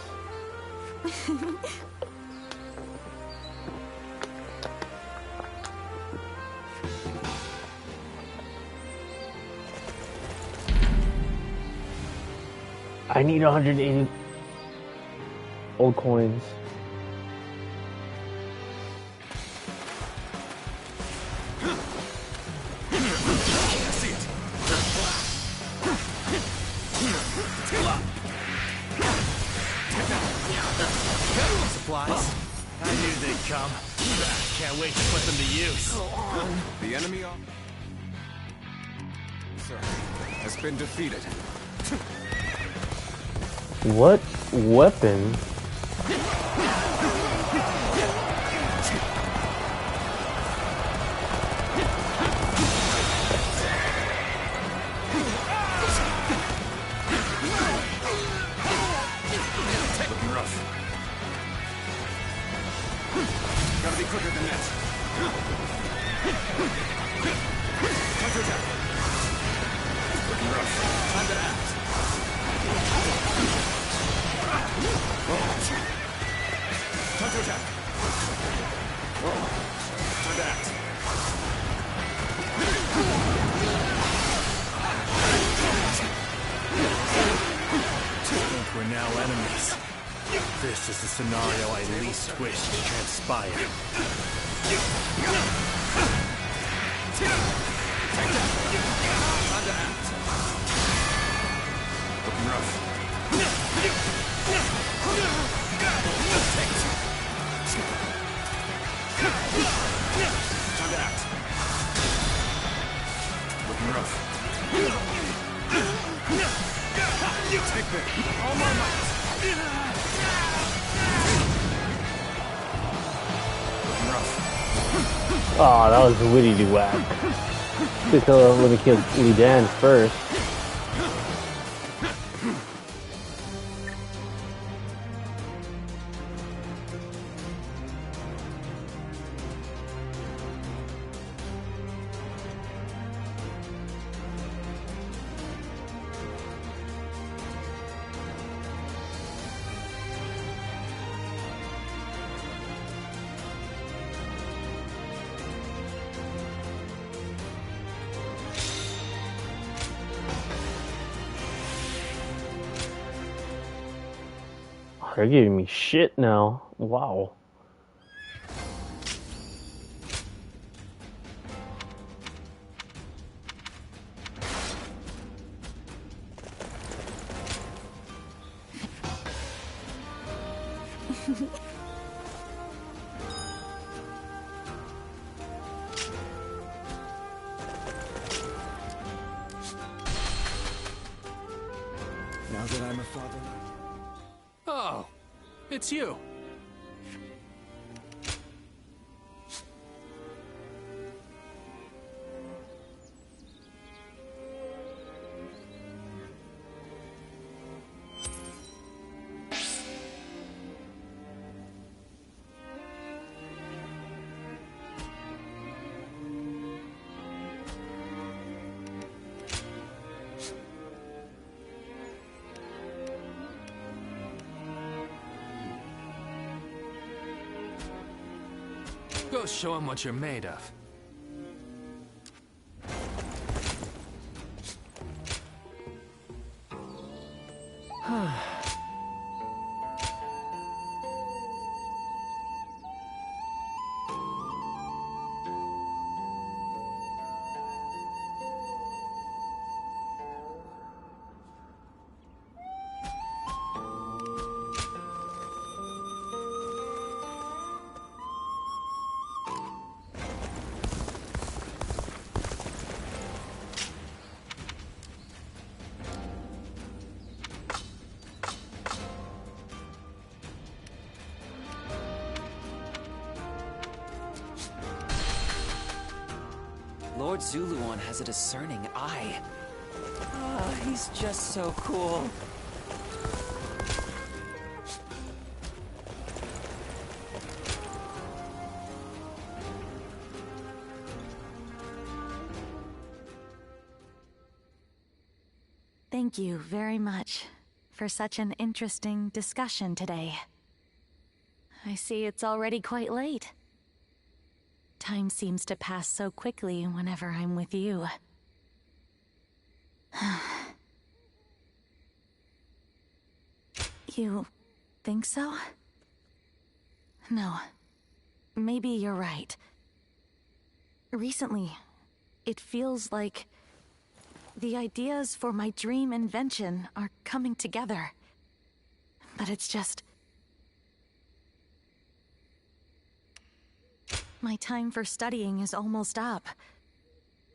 I need 180 old coins. Supplies. I knew they'd come. Can't wait to put them to use. The enemy sir, has been defeated. What weapon? Looking rough. Gotta be quicker than that. Counterattack. Looking rough. Time to act. Counterattack. Time to act. Think we're now enemies. This is the scenario I least wish to transpire. Time to act. Looking rough. Time to act. Looking rough. Take that. All my might. Looking rough. Oh, that was witty whack. Should have killed Li Dan first. They're giving me shit now. Wow. Now that I'm a father... Oh, it's you. Go show him what you're made of. Lord Zuluon has a discerning eye. Ah, he's just so cool. thank you very much for such an interesting discussion today. I see it's already quite late. Time seems to pass so quickly whenever I'm with you. You think so? No. Maybe you're right. Recently, it feels like the ideas for my dream invention are coming together. But it's just... my time for studying is almost up.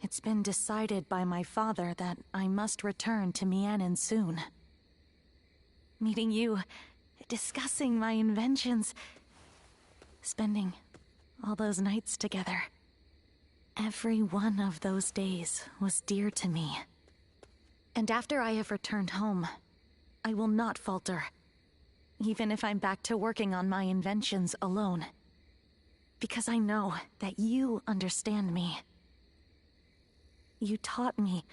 It's been decided by my father that I must return to Mianin soon. Meeting you, discussing my inventions, spending all those nights together. Every one of those days was dear to me. And after I have returned home, I will not falter, even if I'm back to working on my inventions alone. Because I know that you understand me. You taught me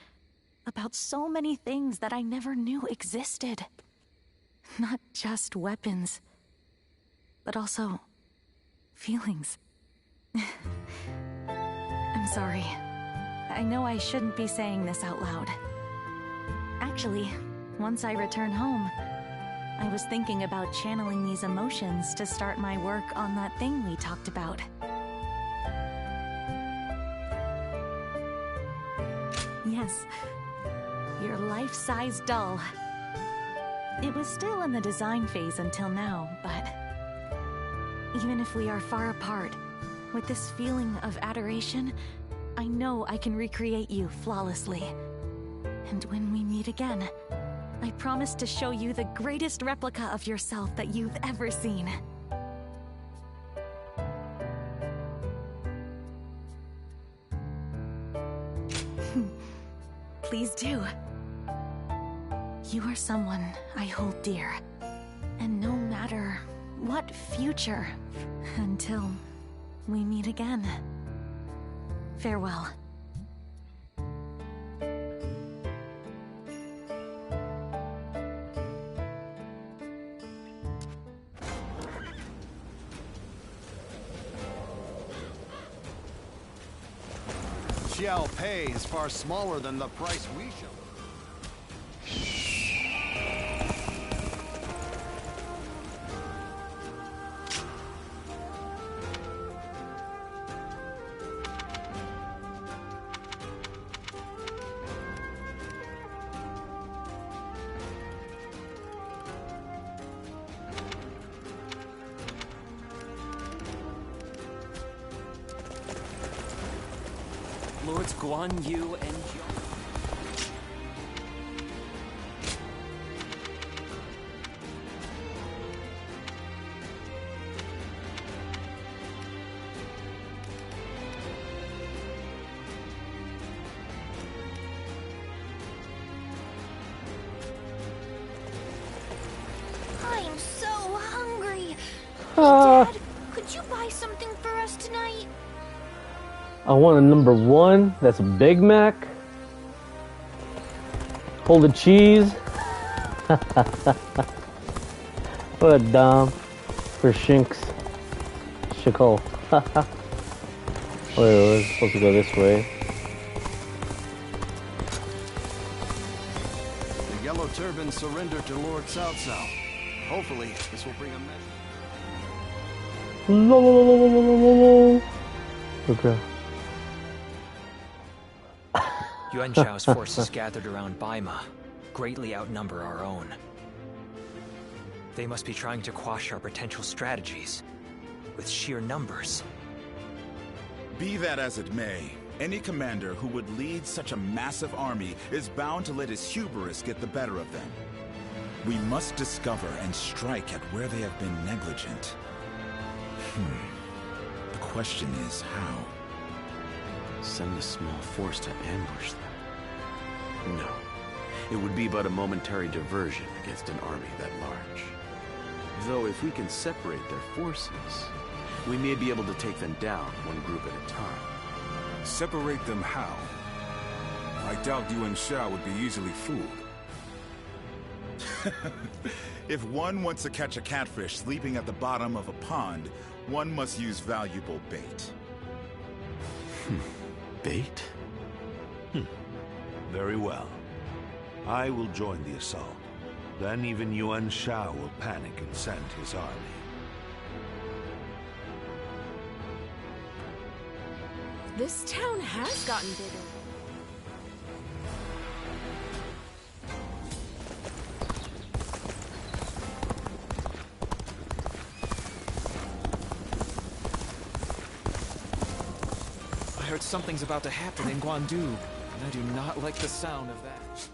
about so many things that I never knew existed. Not just weapons, but also feelings. I'm sorry. I know I shouldn't be saying this out loud. Actually, once I return home, I was thinking about channeling these emotions to start my work on that thing we talked about. Yes, your life-size doll. It was still in the design phase until now, but even if we are far apart, with this feeling of adoration, I know I can recreate you flawlessly. And when we meet again, I promise to show you the greatest replica of yourself that you've ever seen. Please do. You are someone I hold dear. And no matter what future, until we meet again. Farewell. Liu Bei is far smaller than the price we show. Lords Guan Yu and I'm so hungry. Dad, could you buy something for us tonight? I want a number 1. That's a Big Mac. Hold the cheese. What a dom for Shinks. Shikol. Wait, we're supposed to go this way. The Yellow Turban surrendered to Lord Cao Cao. Hopefully, this will bring a message. Okay. Yuan Shao's forces gathered around Baima greatly outnumber our own. They must be trying to quash our potential strategies with sheer numbers. Be that as it may, any commander who would lead such a massive army is bound to let his hubris get the better of them. We must discover and strike at where they have been negligent. The question is how? Send a small force to ambush them? No. It would be but a momentary diversion against an army that large. Though if we can separate their forces, we may be able to take them down one group at a time. Separate them how? I doubt Yuan Shao would be easily fooled. If one wants to catch a catfish sleeping at the bottom of a pond, one must use valuable bait. Bait? Very well. I will join the assault. Then even Yuan Shao will panic and send his army. This town has gotten bigger. I heard something's about to happen in Guandu, and I do not like the sound of that.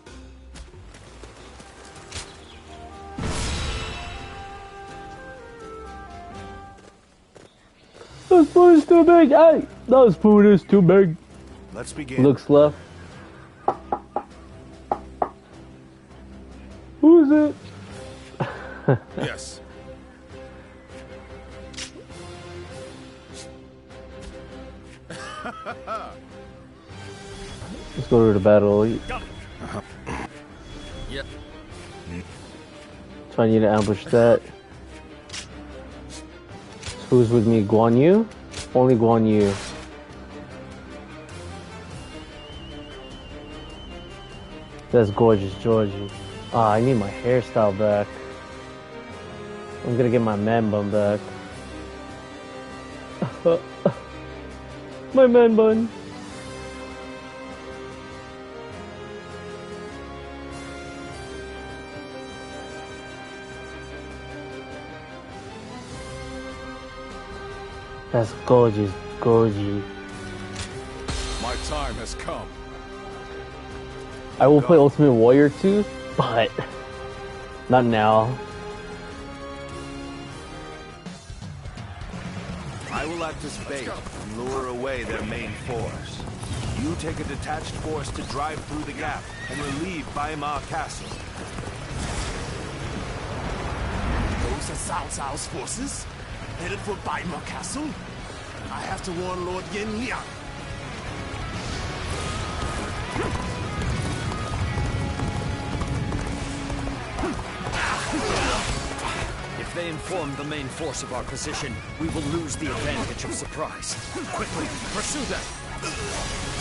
That spoon is too big! Hey! That spoon is too big! Let's begin. Looks left. Who is it? Yes. Let's go to the battle. Yep. So I need to ambush that. Who's with me? Guan Yu? Only Guan Yu. That's gorgeous, Georgie. Ah, I need my hairstyle back. I'm gonna get my man bun back. My man bun. That's gorgeous, gorgeous. My time has come. I will play Ultimate Warrior 2, but not now. I will act as bait and lure away their main force. You take a detached force to drive through the gap and relieve Baima Castle. Those are Cao Cao's forces? Headed for Baima Castle? I have to warn Lord Yen Liang. If they inform the main force of our position, we will lose the advantage of surprise. Quickly, pursue them!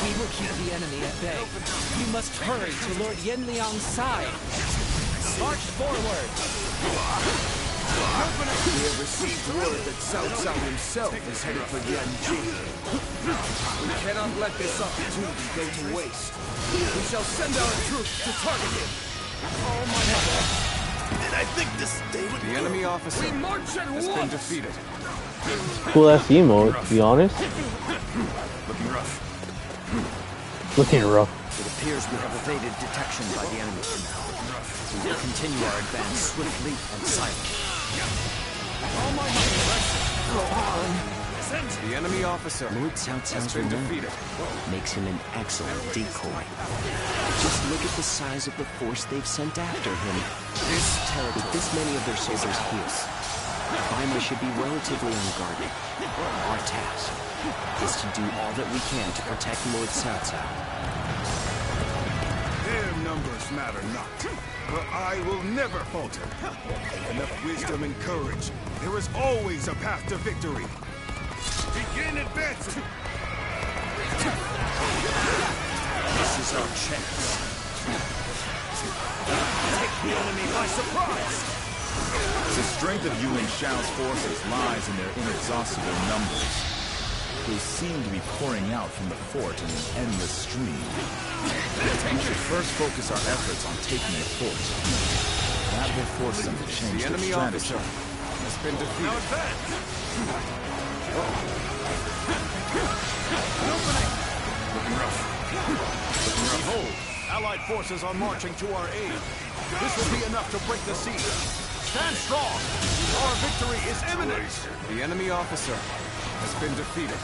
We will keep the enemy at bay. We must hurry to Lord Yenliang's side. March forward! We have received word that Cao Cao himself is headed for Yanji. We cannot let this opportunity go to waste. We shall send our troops to target him. Oh my God! Did I think this day would The enemy officer We march at has once. been defeated. Cool ass emote, to be honest. Looking rough. Looking rough. It appears we have evaded detection by the enemy for now. We will continue our advance swiftly and silently. All my might, Go on! The enemy officer Lord Cao has Cao's been renown defeated. makes him an excellent decoy. Just look at the size of the force they've sent after him. With this many of their soldiers here, Baima should be relatively unguarded. Our task is to do all that we can to protect Lord Cao Cao. Their numbers matter not, for I will never falter. Enough wisdom and courage. There is always a path to victory. Begin advancing! This is our chance. Take the enemy by surprise! The strength of Yuan Shao's forces lies in their inexhaustible numbers. They seem to be pouring out from the fort in an endless stream. We should first focus our efforts on taking the fort. That will force them to change The their enemy strategy. officer has been defeated. Behold, Allied forces are marching to our aid. This will be enough to break the siege. Stand strong. Our victory is imminent. The enemy officer has been defeated.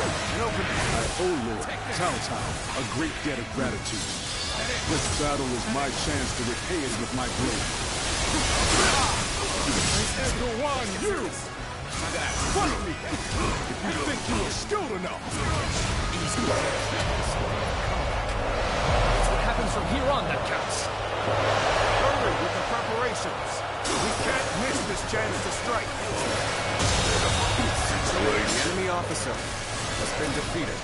An opening. I owe Lord Cao Cao a great debt of gratitude. This battle is my chance to repay it with my blade. Everyone, you! Fight me! If you think you are skilled enough! What happens from here on that counts. Hurry with the preparations. We can't miss this chance to strike. The enemy officer has been defeated.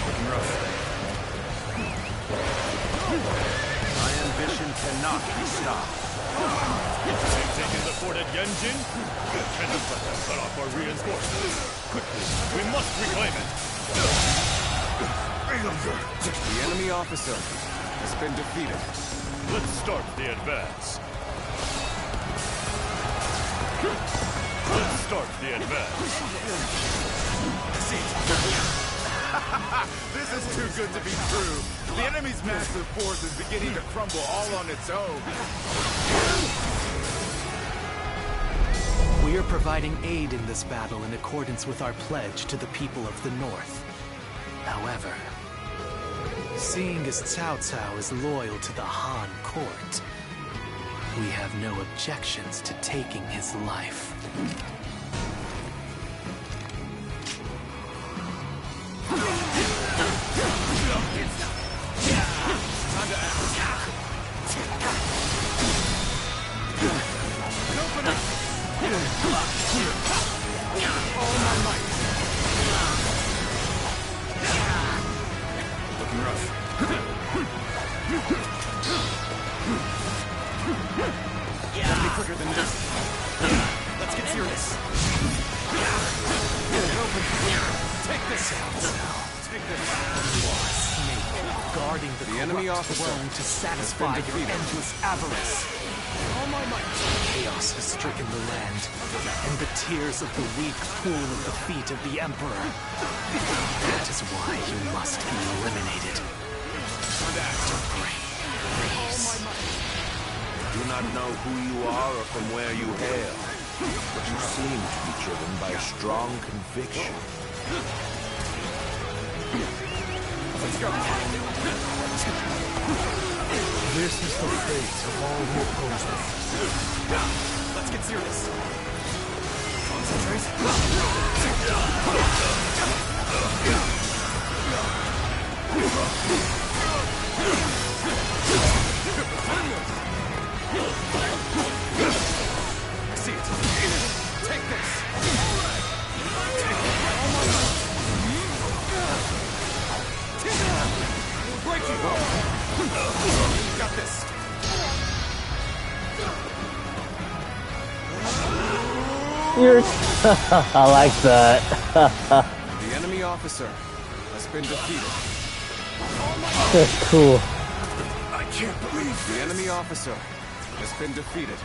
Looking rough. My ambition cannot be stopped. They've taken the fort at Yenjin? We cannot let them cut off our reinforcements. Quickly, we must reclaim it. The enemy officer has been defeated. Let's start the advance. Let's start the advance. This is too good to be true. The enemy's massive force is beginning to crumble all on its own. We are providing aid in this battle in accordance with our pledge to the people of the North. However, seeing as Cao Cao is loyal to the Han court, we have no objections to taking his life. Time to act. All my might. Looking rough. Gotta be quicker than this. Let's get serious. Get open. Take this out. Take this. Snake, guarding the enemy corrupt officer throne to satisfy your endless avarice. All my might. Chaos has stricken the land, and the tears of the weak pool at the feet of the Emperor. That is why you must be eliminated. To bring grace. Do not know who you are or from where you hail, but you seem to be driven by a strong conviction. Let's go. This is the fate of all who oppose me. Let's get serious. Concentrate. I see it. Take this. Break you. Got this. You're I like that. The enemy officer has been defeated. That's cool. I can't believe the enemy officer has been defeated.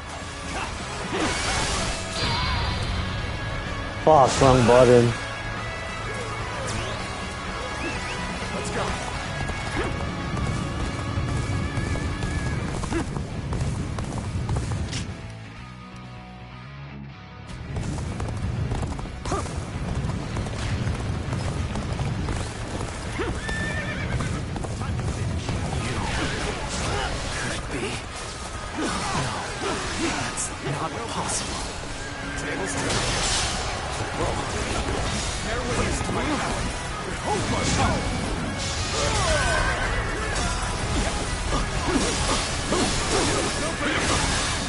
Fuck, wrong button. Let's go. Not possible. Tables turn. There was to my power. Behold my power.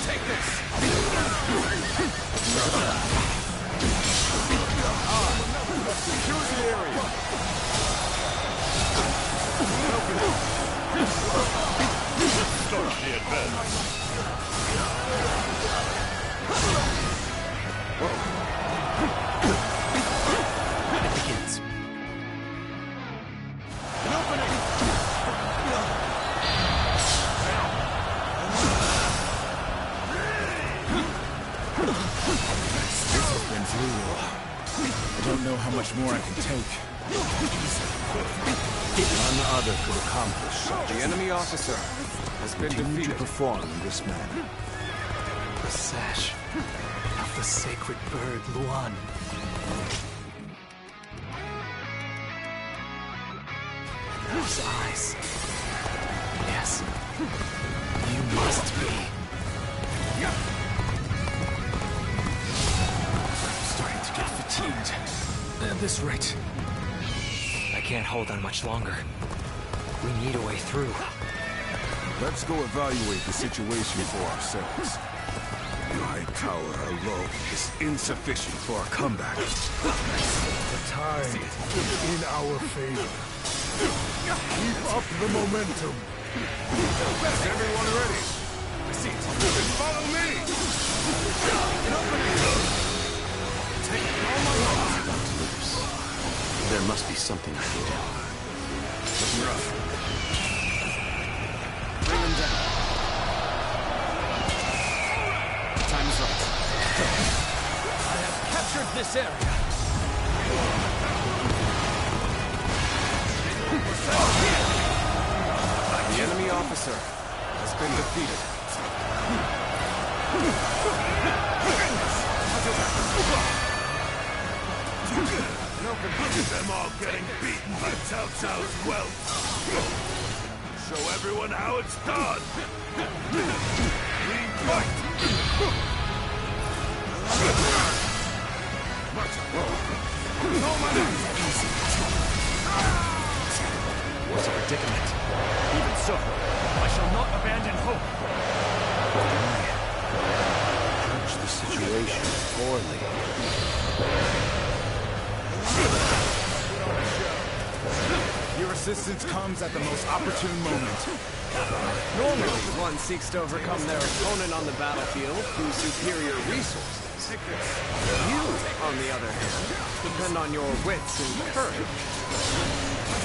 Take this. Secure the area. Start the advance. It begins. This has been brutal. I don't know how much more I can take. None other could accomplish such. The enemy officer has been Continue defeated. to perform in this manner. The sash of the sacred bird Luan. Those eyes. Yes. You must be. I'm starting to get fatigued. At this rate, I can't hold on much longer. We need a way through. Let's go evaluate the situation for ourselves. My power alone is insufficient for a comeback. The tide is in our favor. Keep up the momentum. Is everyone ready? Follow me! There must be something I can do. Looking rough. Bring him down. Time is right. I have captured this area. The enemy officer has been defeated. Them all getting beaten by Cao Cao's wealth. Show everyone how it's done. Clean fight. What's a predicament? Even so, I shall not abandon hope. Approach the situation poorly. Your assistance comes at the most opportune moment. Normally, one seeks to overcome their opponent on the battlefield through superior resources. You, on the other hand, depend on your wits and courage.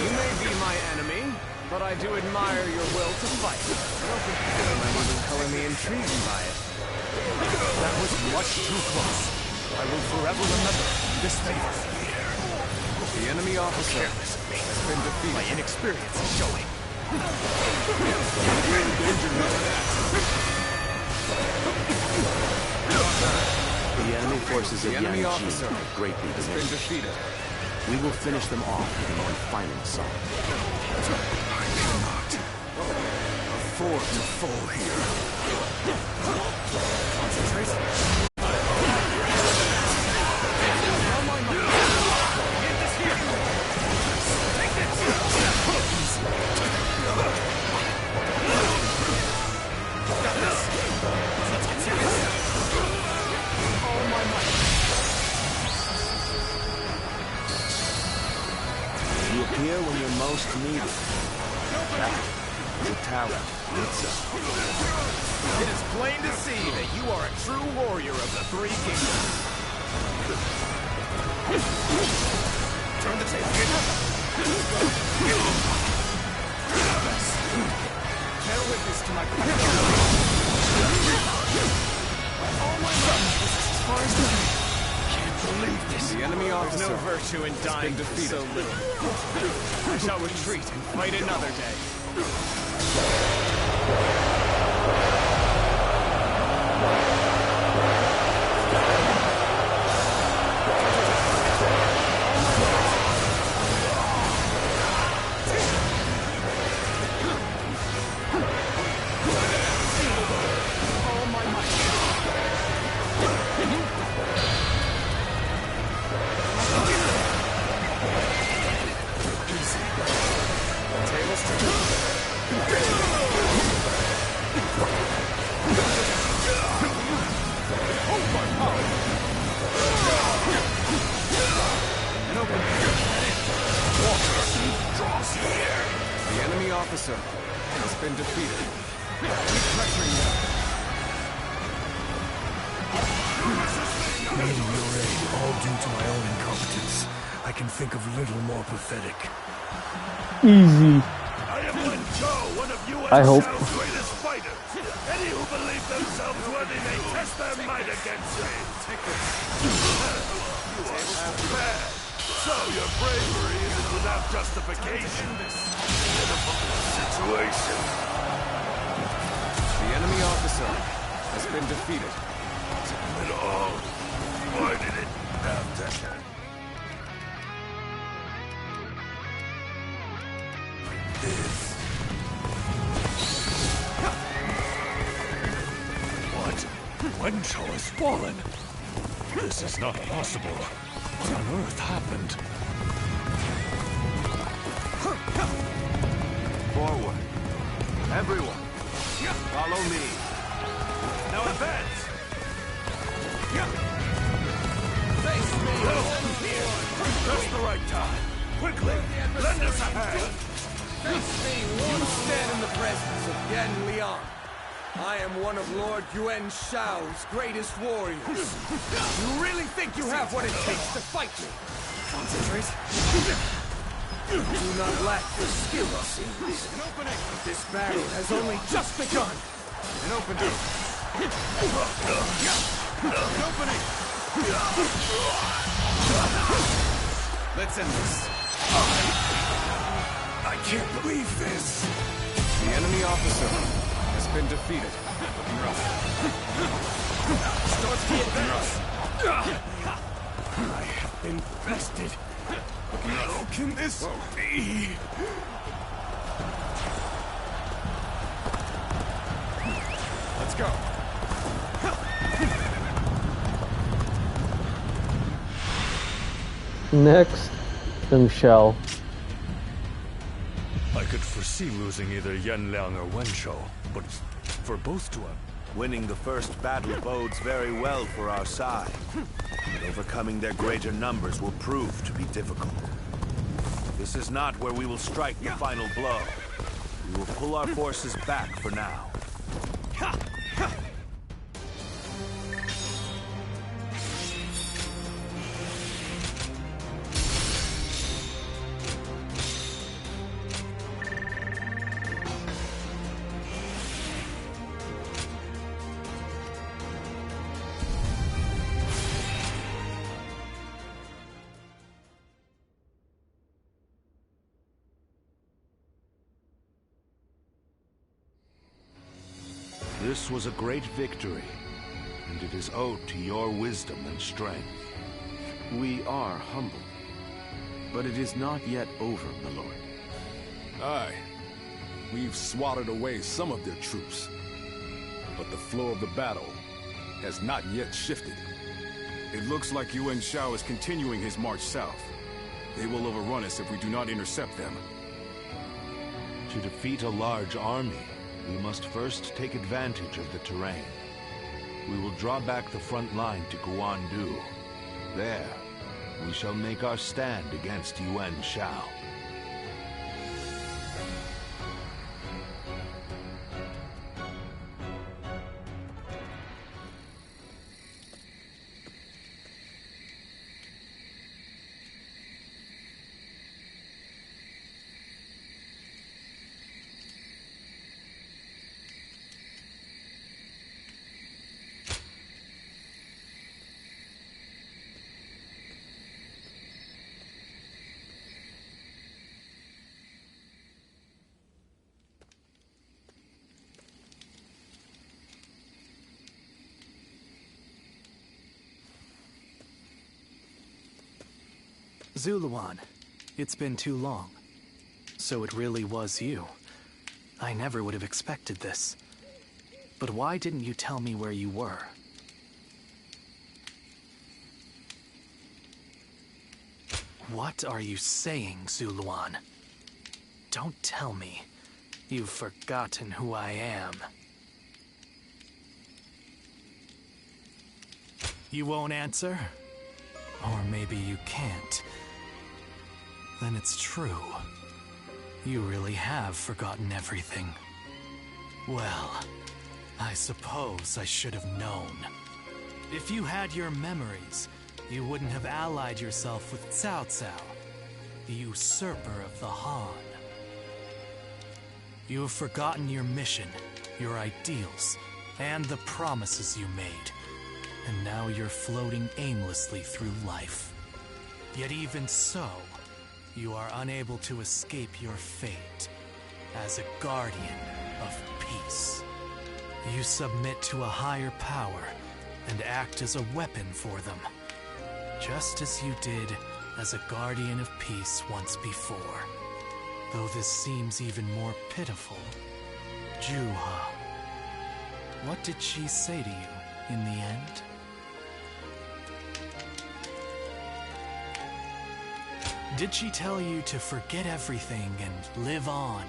You may be my enemy, but I do admire your will to fight. You might even color me intrigued by it. That was much too close. I will forever remember this favor. The enemy officer has been defeated. My inexperience is showing. The enemy forces of enemy Yang officer are greatly has been defeated. We will finish them off with one final assault. I cannot afford to fall here. Concentrate. You appear when you're most needed. That is a talent in itself. It is plain to see that you are a true warrior of the Three Kingdoms. Turn the table. Bear witness to my practice. All my love, this is as far as the believe this. The enemy officer. There's no virtue in dying so little. I shall retreat and fight another day. The enemy officer has been defeated. Keep pressuring them. Needing your aid, all due to my own incompetence. I can think of little more pathetic. Easy. I am Wen Chou, one of Yuan I hope. Shao's greatest fighters. Any who believe themselves worthy may test their might against me. You are half bad. So your bravery isn't without justification. Situation. The enemy officer has been defeated. It all. Why did it have to end? This. What? Wen Chou has fallen. This is not possible. What on earth happened? Forward. Everyone, follow me. Now advance! Face me! Just the right time. Quickly, lend us a hand! Face me, you stand in the presence of Yan Liang. I am one of Lord Yuan Shao's greatest warriors. You really think you have what it takes to fight me? Concentrate. You do not lack the skill, it seems. This battle has only just begun. An opening. An opening. Let's end this. I can't believe this. The enemy officer has been defeated. Looking rough. Start the advance. I have been bested. How can this be? Let's go. Next, Deng Xiao. I could foresee losing either Yan Liang or Wen Shou, but for both to have... Winning the first battle bodes very well for our side. But overcoming their greater numbers will prove to be difficult. This is not where we will strike the final blow. We will pull our forces back for now. This was a great victory, and it is owed to your wisdom and strength. We are humble, but it is not yet over, my lord. Aye. We've swatted away some of their troops, but the flow of the battle has not yet shifted. It looks like Yuan Shao is continuing his march south. They will overrun us if we do not intercept them. To defeat a large army, we must first take advantage of the terrain. We will draw back the front line to Guandu. There, we shall make our stand against Yuan Shao. Zuluan, it's been too long. So it really was you. I never would have expected this. But why didn't you tell me where you were? What are you saying, Zuluan? Don't tell me you've forgotten who I am. You won't answer? Or maybe you can't. Then it's true. You really have forgotten everything. Well, I suppose I should have known. If you had your memories, you wouldn't have allied yourself with Cao Cao, the usurper of the Han. You have forgotten your mission, your ideals, and the promises you made. And now you're floating aimlessly through life. Yet even so, you are unable to escape your fate as a guardian of peace. You submit to a higher power and act as a weapon for them, just as you did as a guardian of peace once before. Though this seems even more pitiful, Juha. What did she say to you in the end? Did she tell you to forget everything and live on,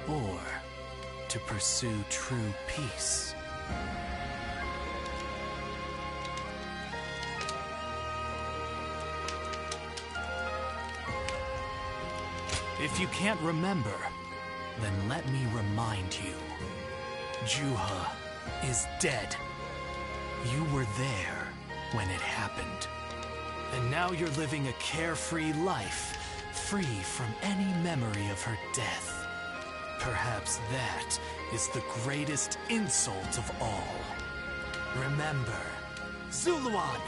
or to pursue true peace? If you can't remember, then let me remind you. Juha is dead. You were there when it happened. And now you're living a carefree life, free from any memory of her death. Perhaps that is the greatest insult of all. Remember, Zuluan!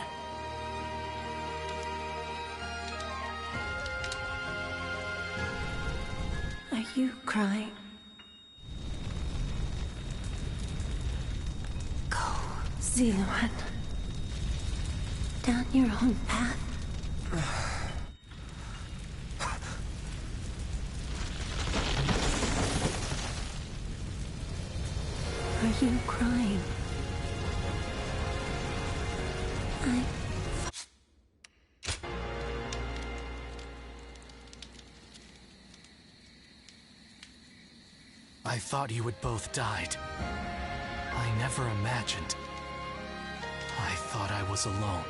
Are you crying? Go, Zuluan. Down your own path. Are you crying? I thought you had both died. I never imagined. I thought I was alone.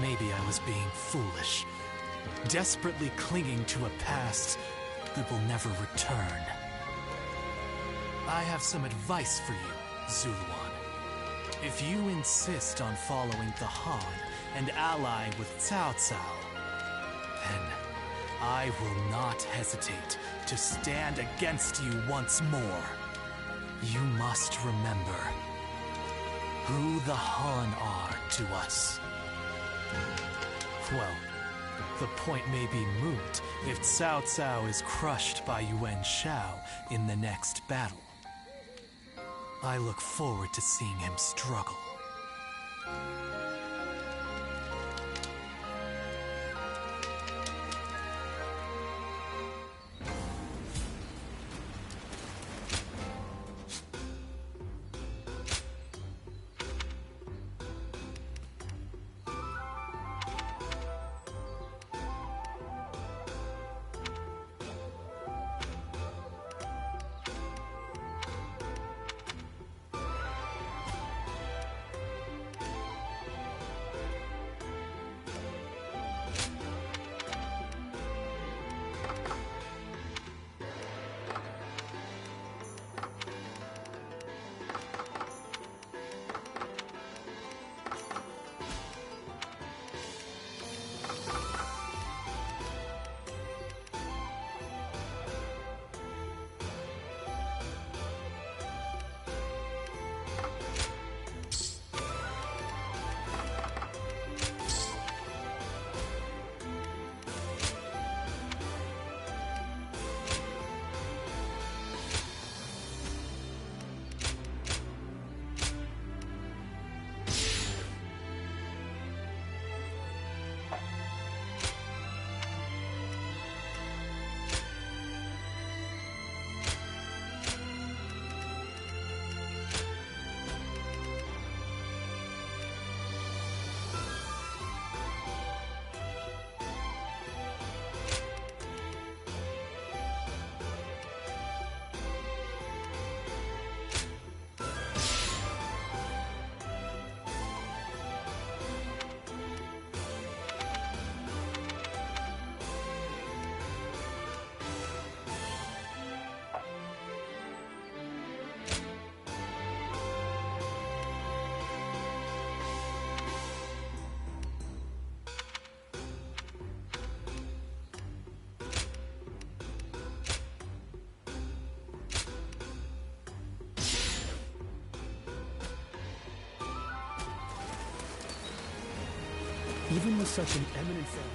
Maybe I was being foolish, desperately clinging to a past that will never return. I have some advice for you, Zuluan. If you insist on following the Han and ally with Cao Cao, then I will not hesitate to stand against you once more. You must remember who the Han are to us. Well, the point may be moot if Cao Cao is crushed by Yuan Shao in the next battle. I look forward to seeing him struggle. Even with such an eminent friend.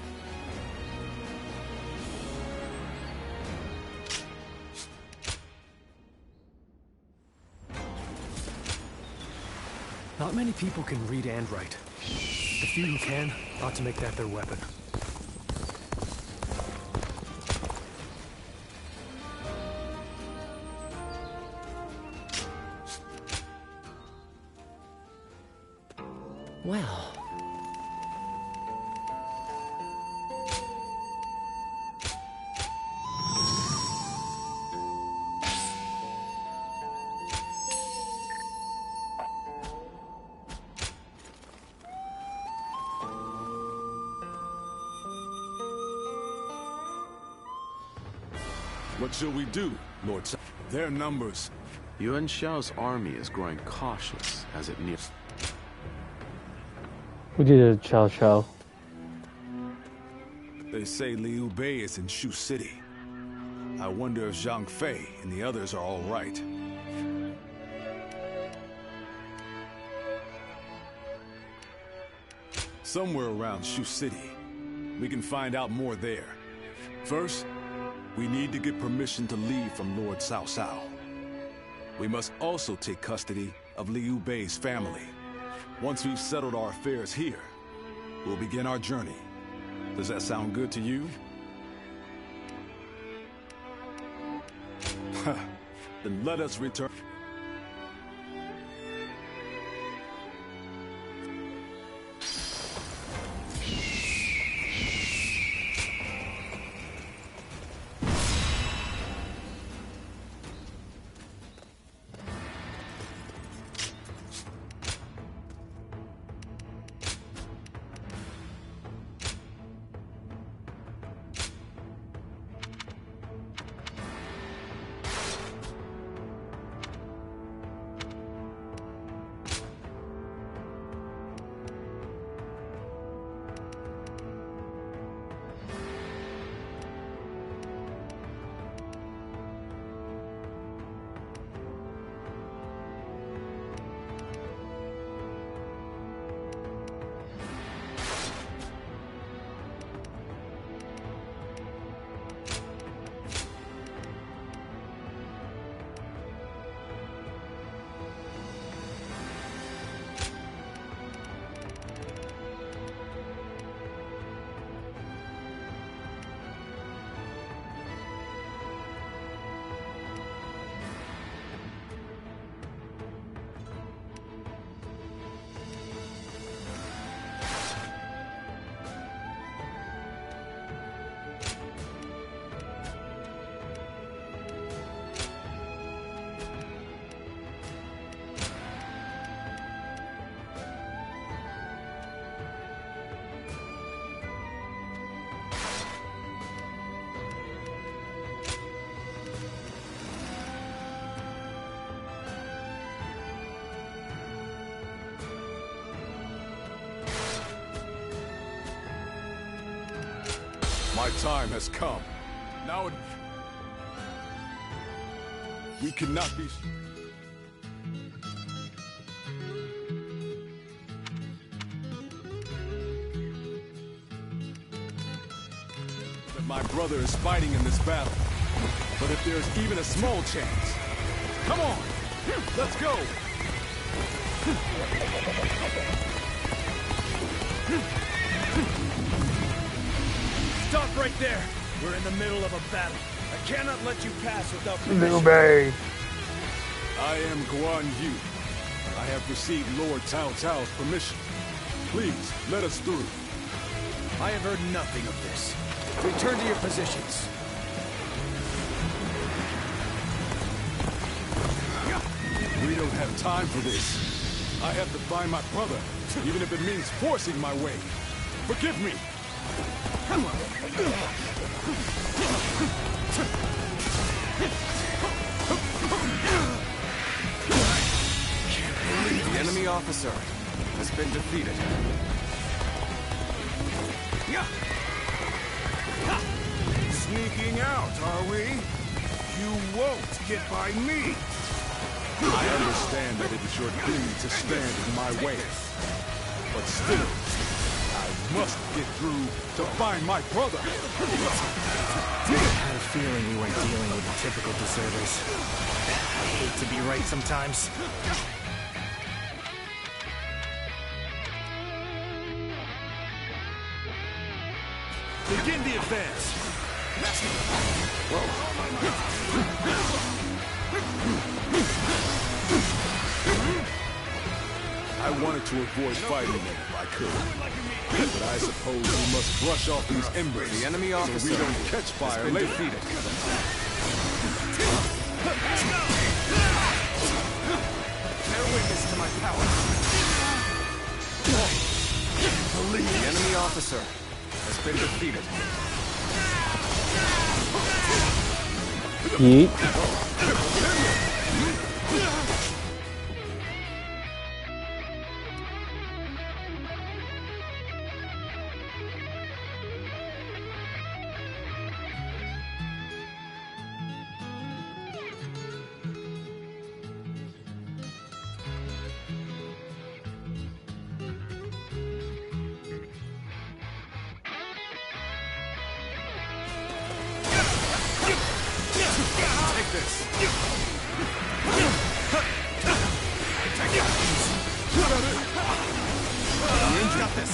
Not many people can read and write. The few who can ought to make that their weapon. Well... What shall we do, Lord? Their numbers. Yuan Shao's army is growing cautious as it nears. We did a Cao Cao. They say Liu Bei is in Shu City. I wonder if Zhang Fei and the others are all right. Somewhere around Shu City. We can find out more there. First, we need to get permission to leave from Lord Cao Cao. We must also take custody of Liu Bei's family. Once we've settled our affairs here, we'll begin our journey. Does that sound good to you? Then let us return. My time has come. Now we cannot be... that my brother is fighting in this battle. But if there's even a small chance... Come on! Let's go! Stop right there! We're in the middle of a battle. I cannot let you pass without permission. Liu Bei. I am Guan Yu. I have received Lord Cao Cao's permission. Please, let us through. I have heard nothing of this. Return to your positions. We don't have time for this. I have to find my brother, even if it means forcing my way. Forgive me. Come on. The enemy officer has been defeated. Sneaking out, are we? You won't get by me. I understand that it is your duty to stand in my way. But still, I must get through to find my brother. I had a feeling we weren't dealing with the typical deserters. I hate to be right sometimes. Begin the advance. I wanted to avoid fighting them if I could. But I suppose we must brush off these embers The enemy officer so we don't catch fire has been later. defeated. Bear witness to my power. The enemy officer has been defeated. Yeet. Take this. Got this.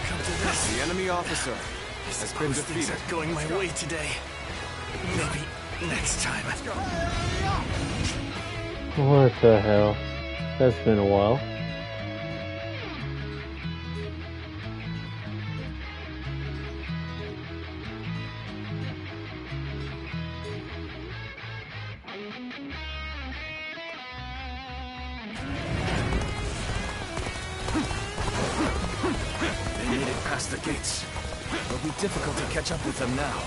Come to this. The enemy officer has been defeated. Things are going my way today. Maybe next time. What the hell? That's been a while. They made it past the gates. It'll be difficult to catch up with them now.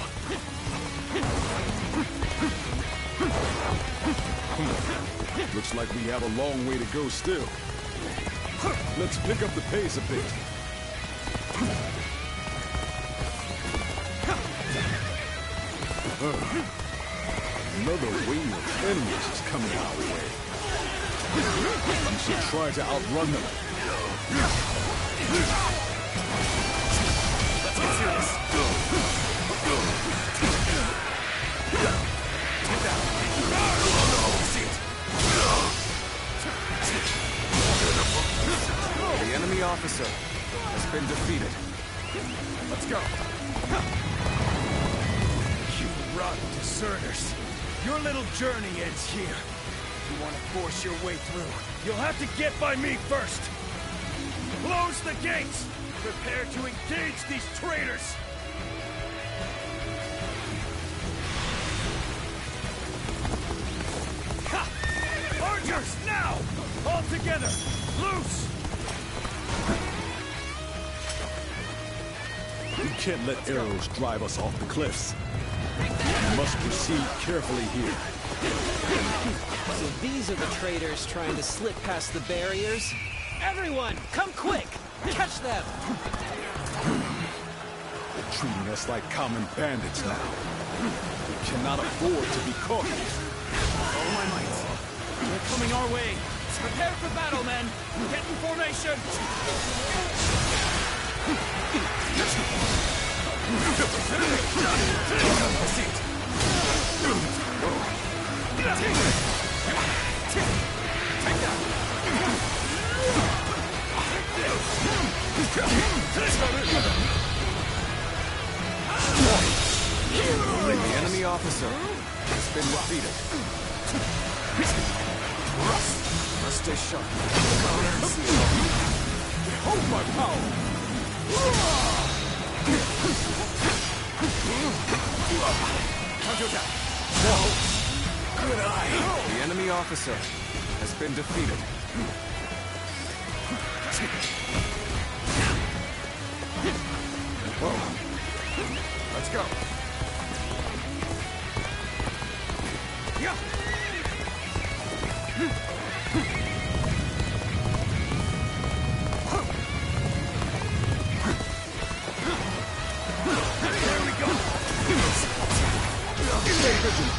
Looks like we have a long way to go still. Let's pick up the pace a bit. Another wave of enemies is coming our way. We should try to outrun them. Let's get serious. Take that. See it. The enemy officer has been defeated. Let's go. You rotten deserters. Your little journey ends here. If you want to force your way through, you'll have to get by me first. Close the gates! Prepare to engage these traitors! Ha! Archers, now! All together! Loose! We can't let arrows drive us off the cliffs. We must proceed carefully here. So these are the traitors trying to slip past the barriers? Everyone, come quick! Catch them! They're treating us like common bandits now. We cannot afford to be caught. All my might. They're coming our way. Prepare for battle, men! Get in formation! The enemy officer has been defeated. Must stay sharp. Hold my power! Counterattack. Good eye. The enemy officer has been defeated. Whoa. Let's go. Yeah. There we go. Stay vigilant.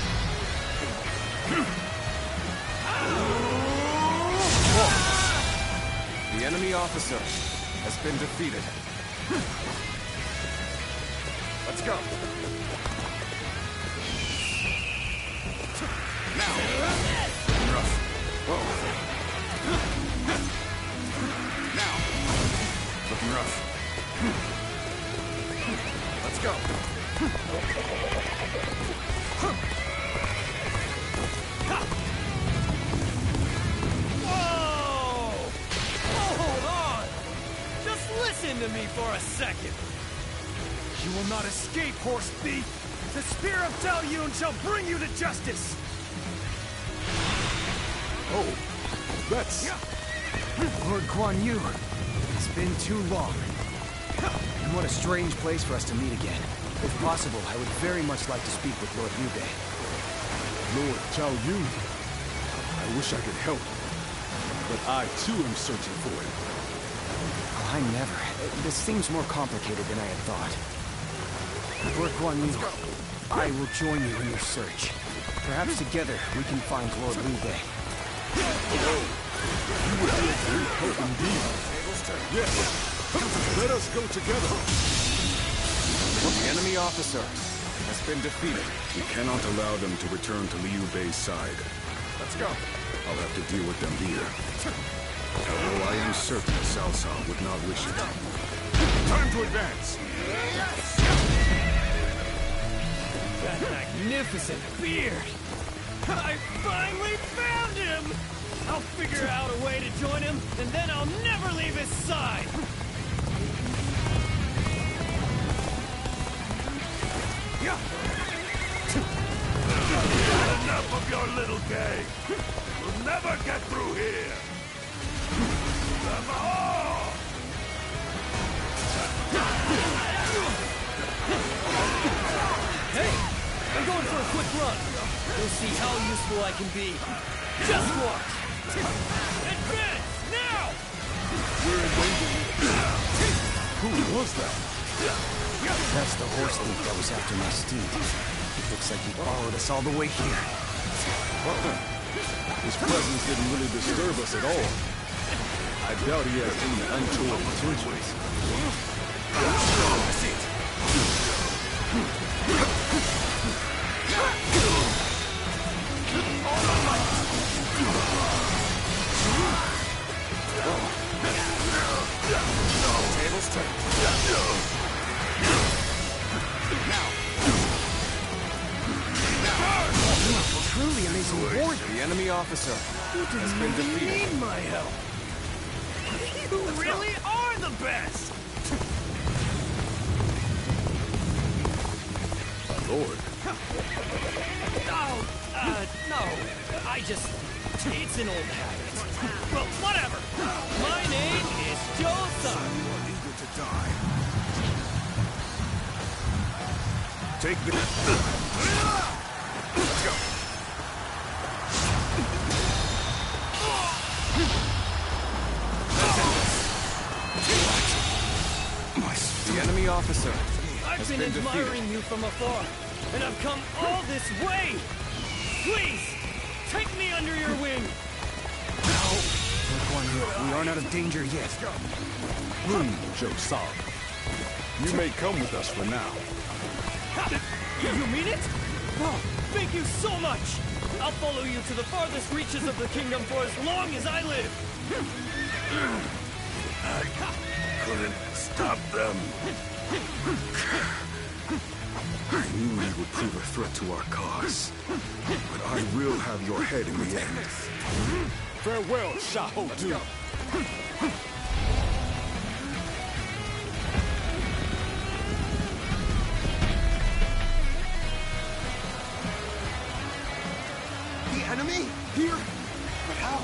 The enemy officer has been defeated. Let's go. Now. Rough. Whoa. Now. Looking rough. Let's go. Whoa! Hold on! Just listen to me for a second. You will not escape, horse thief! The spear of Cao Yun shall bring you to justice! Oh, that's... Lord Guan Yu, it's been too long. And what a strange place for us to meet again. If possible, I would very much like to speak with Lord Liu Bei. Lord Cao Yu. I wish I could help, but I too am searching for him. Oh, I never. This seems more complicated than I had thought. Lord Guan Yu, I will join you in your search. Perhaps together we can find Lord Liu Bei. You would be a great help indeed. Yes, let us go together. The enemy officer has been defeated. We cannot allow them to return to Liu Bei's side. Let's go. I'll have to deal with them here. Although I am certain Cao Cao would not wish it. Time to advance. That magnificent beard! I finally found him! I'll figure out a way to join him, and then I'll never leave his side! Enough of your little gang! We'll never get through here! Them all! Hey! I'm going for a quick run! You'll see how useful I can be. Just watch! Advance! Now! We're in danger. Who was that? That's the horse thief that was after my steed. It looks like he followed us all the way here. His presence didn't really disturb us at all. I doubt he has any untoward intentions. That's it! Tables turned. Truly amazing warrior. The enemy officer has been defeated. Need my help! You really are the best! My lord. Oh, no. It's an old habit. Well, whatever. My name is Joe-san. You are eager to die. Take the... Let's go. The enemy officer I've been admiring you from afar, and I've come all this way! Please, take me under your wing! We aren't out of danger yet. Joe-san. You may come with us for now. You mean it? Oh, thank you so much! I'll follow you to the farthest reaches of the kingdom for as long as I live! I couldn't stop them. I knew you would prove a threat to our cause. But I will have your head in the end. Farewell, Xiahou-Du. The enemy? Here? But how?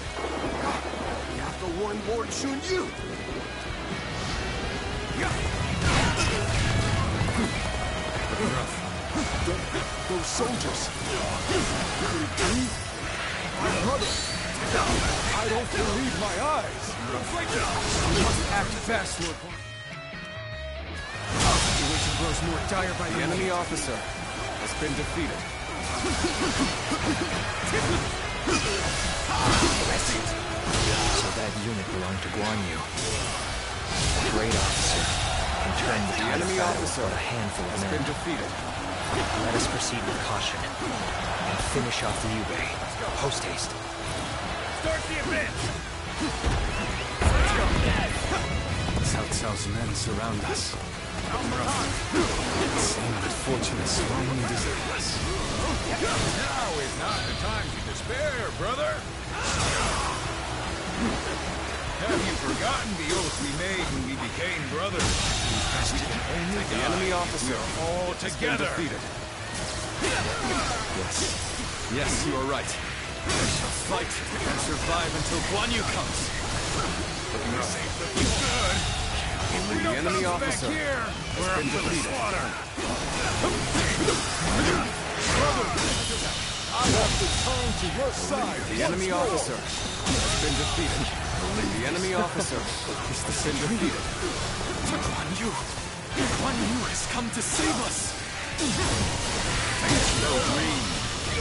We have to warn Lord Xun Yu. Those soldiers. My brother. I don't believe my eyes. We must act fast, Lord. The situation grows more dire by The enemy officer has been defeated. So that unit belonged to Guan Yu. A great officer, and turned the tide of battle for a handful of men. Defeated. Let us proceed with caution, and finish off Liu Bei. Post haste. Start the advance! Cao Cao's men surround us. It seems that fortune has strongly deserted us. Now is not the time to despair, brother. Have you forgotten the oath we made when we became brothers? The enemy officer all together. Defeated. Yes, you are right. I shall fight and survive until Guan Yu comes. You're safe looking good. The enemy officer has been defeated. I have to turn to your side. The enemy officer has been defeated. The enemy officer has been defeated. Guan Yu! Guan Yu has come to save us! No dream.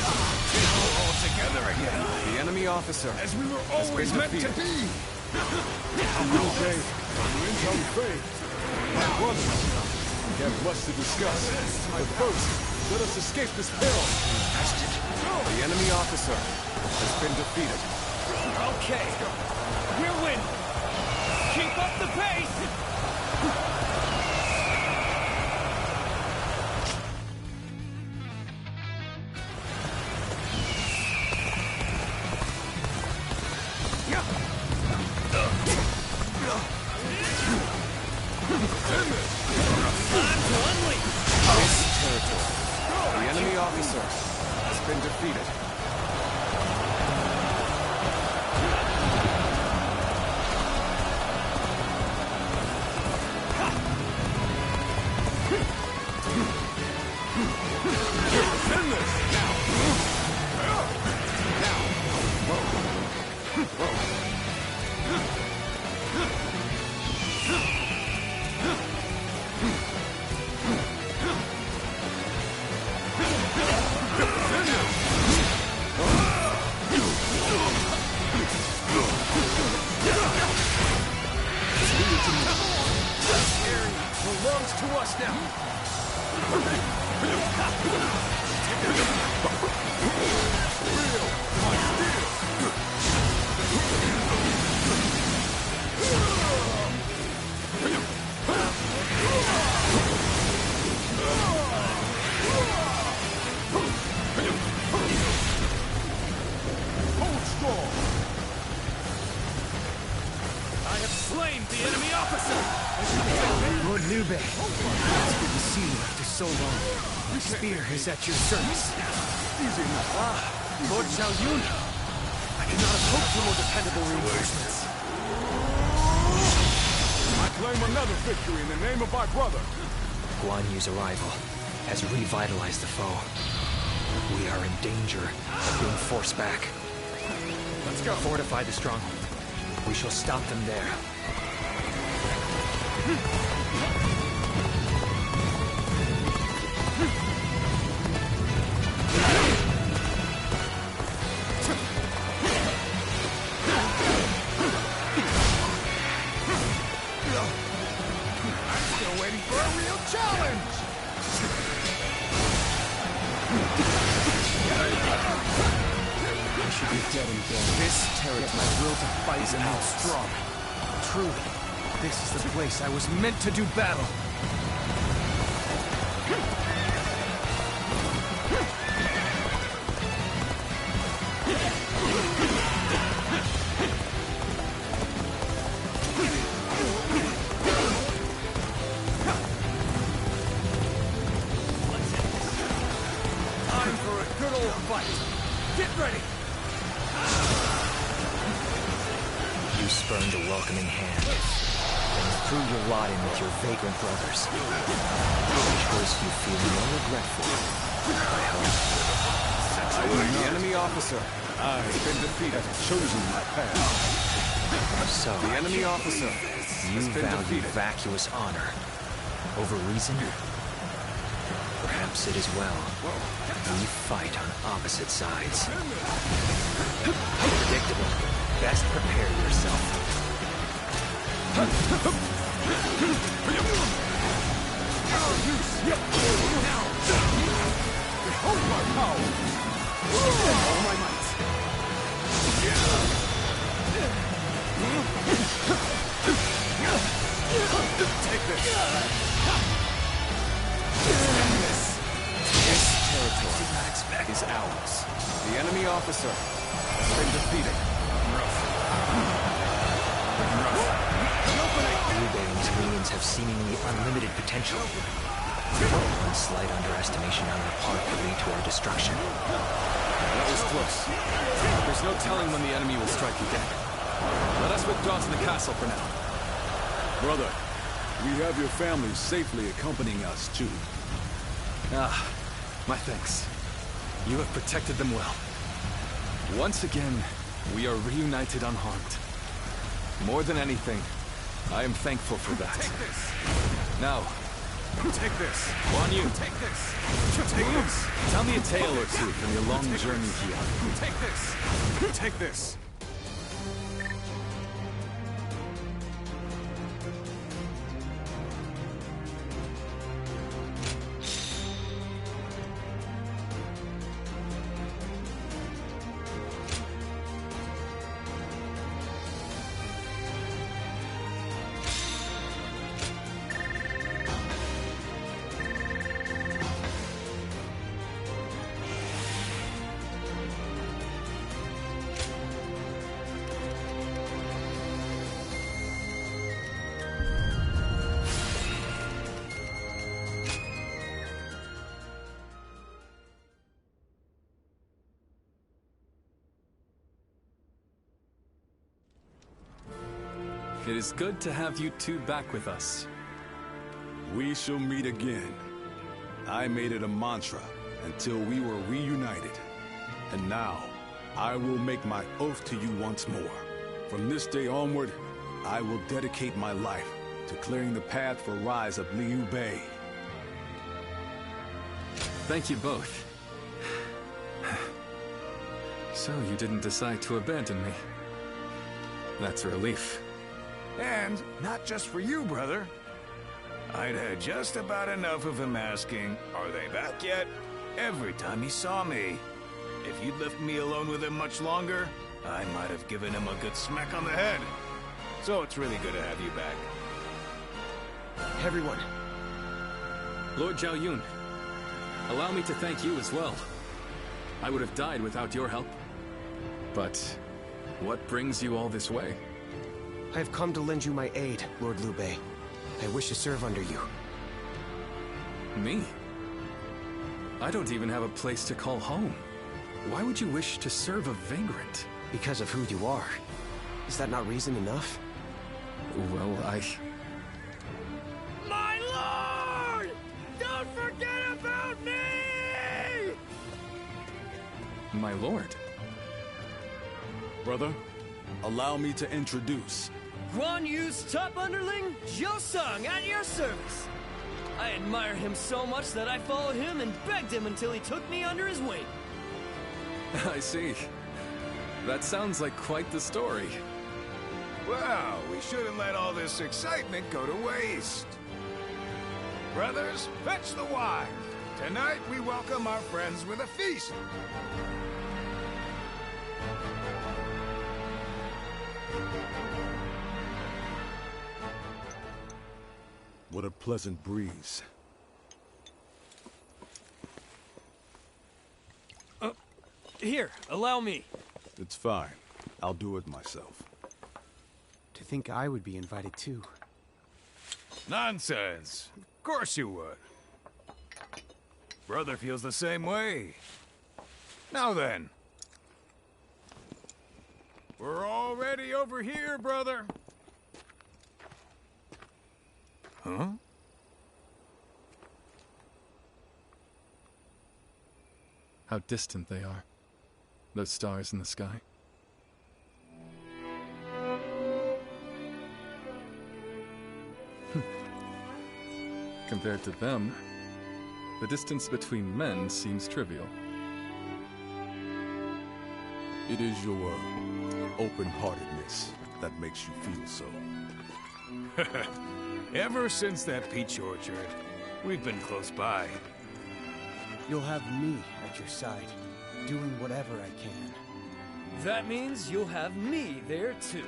All together again. The enemy officer, as we were always meant to be. Liu Bei, Cao Cao, my brothers, we have much to discuss. But first, let us escape this peril. The enemy officer has been defeated. Okay, we're winning. Keep up the pace. The enemy officer has been defeated. Belongs to us now. Hold strong. I have slain the enemy officer. Lord Liu Bei, it's good to see you after so long. The spear is at your service. Lord Zhao Yun. I cannot have hoped for more dependable reinforcements. I claim another victory in the name of my brother. Guan Yu's arrival has revitalized the foe. We are in danger of being forced back. Let's go. Fortify the stronghold. We shall stop them there. Still waiting for a real challenge. I should be dead and gone. This territory, my will to fight is made strong. Truly, this is the place I was meant to do battle. Time for a good old fight. Get ready. You spurned a welcoming hand, and threw your lot in with your vagrant brothers. A choice you feel no regret for, I hope. The enemy officer has been defeated. Chosen my path. So, The enemy officer you has been value defeated. vacuous honor over reason? Perhaps it is well we fight on opposite sides. Predictable. Best prepare yourself. Behold my power. All my might. Take this. This territory is ours. The enemy officer has been defeated. Liu Bei and his minions have seemingly unlimited potential. One slight underestimation on their part could lead to our destruction. That was close. There's no telling when the enemy will strike again. Let us withdraw to the castle for now. Brother, We have your family safely accompanying us, too. Ah, my thanks. You have protected them well. Once again, we are reunited unharmed. More than anything, I am thankful for that. Take this! Now, Take this! Guan Yu, Take this! tell me a tale or two from your long journey here. Take this! Take this! It is good to have you two back with us. We shall meet again. I made it a mantra until we were reunited. And now, I will make my oath to you once more. From this day onward, I will dedicate my life to clearing the path for rise of Liu Bei. Thank you both. So you didn't decide to abandon me. That's a relief. And not just for you, brother. I'd had just about enough of him asking, "Are they back yet?" every time he saw me. If you'd left me alone with him much longer, I might have given him a good smack on the head. So it's really good to have you back. Everyone. Lord Zhao Yun, allow me to thank you as well. I would have died without your help. But what brings you all this way? I have come to lend you my aid, Lord Liu Bei. I wish to serve under you. Me? I don't even have a place to call home. Why would you wish to serve a vagrant? Because of who you are. Is that not reason enough? Well, My lord! Don't forget about me! My lord. Brother, allow me to introduce. Guan Yu's top underling, Zhou Song, at your service. I admire him so much that I followed him and begged him until he took me under his wing. I see. That sounds like quite the story. Well, we shouldn't let all this excitement go to waste. Brothers, fetch the wine. Tonight we welcome our friends with a feast. What a pleasant breeze. Here, allow me. It's fine. I'll do it myself. To think I would be invited too. Nonsense. Of course you would. Brother feels the same way. Now then. We're already over here, brother. Huh? How distant they are. Those stars in the sky. Compared to them, the distance between men seems trivial. It is your open-heartedness that makes you feel so. Ever since that peach orchard, we've been close by. You'll have me at your side, doing whatever I can. That means you'll have me there too.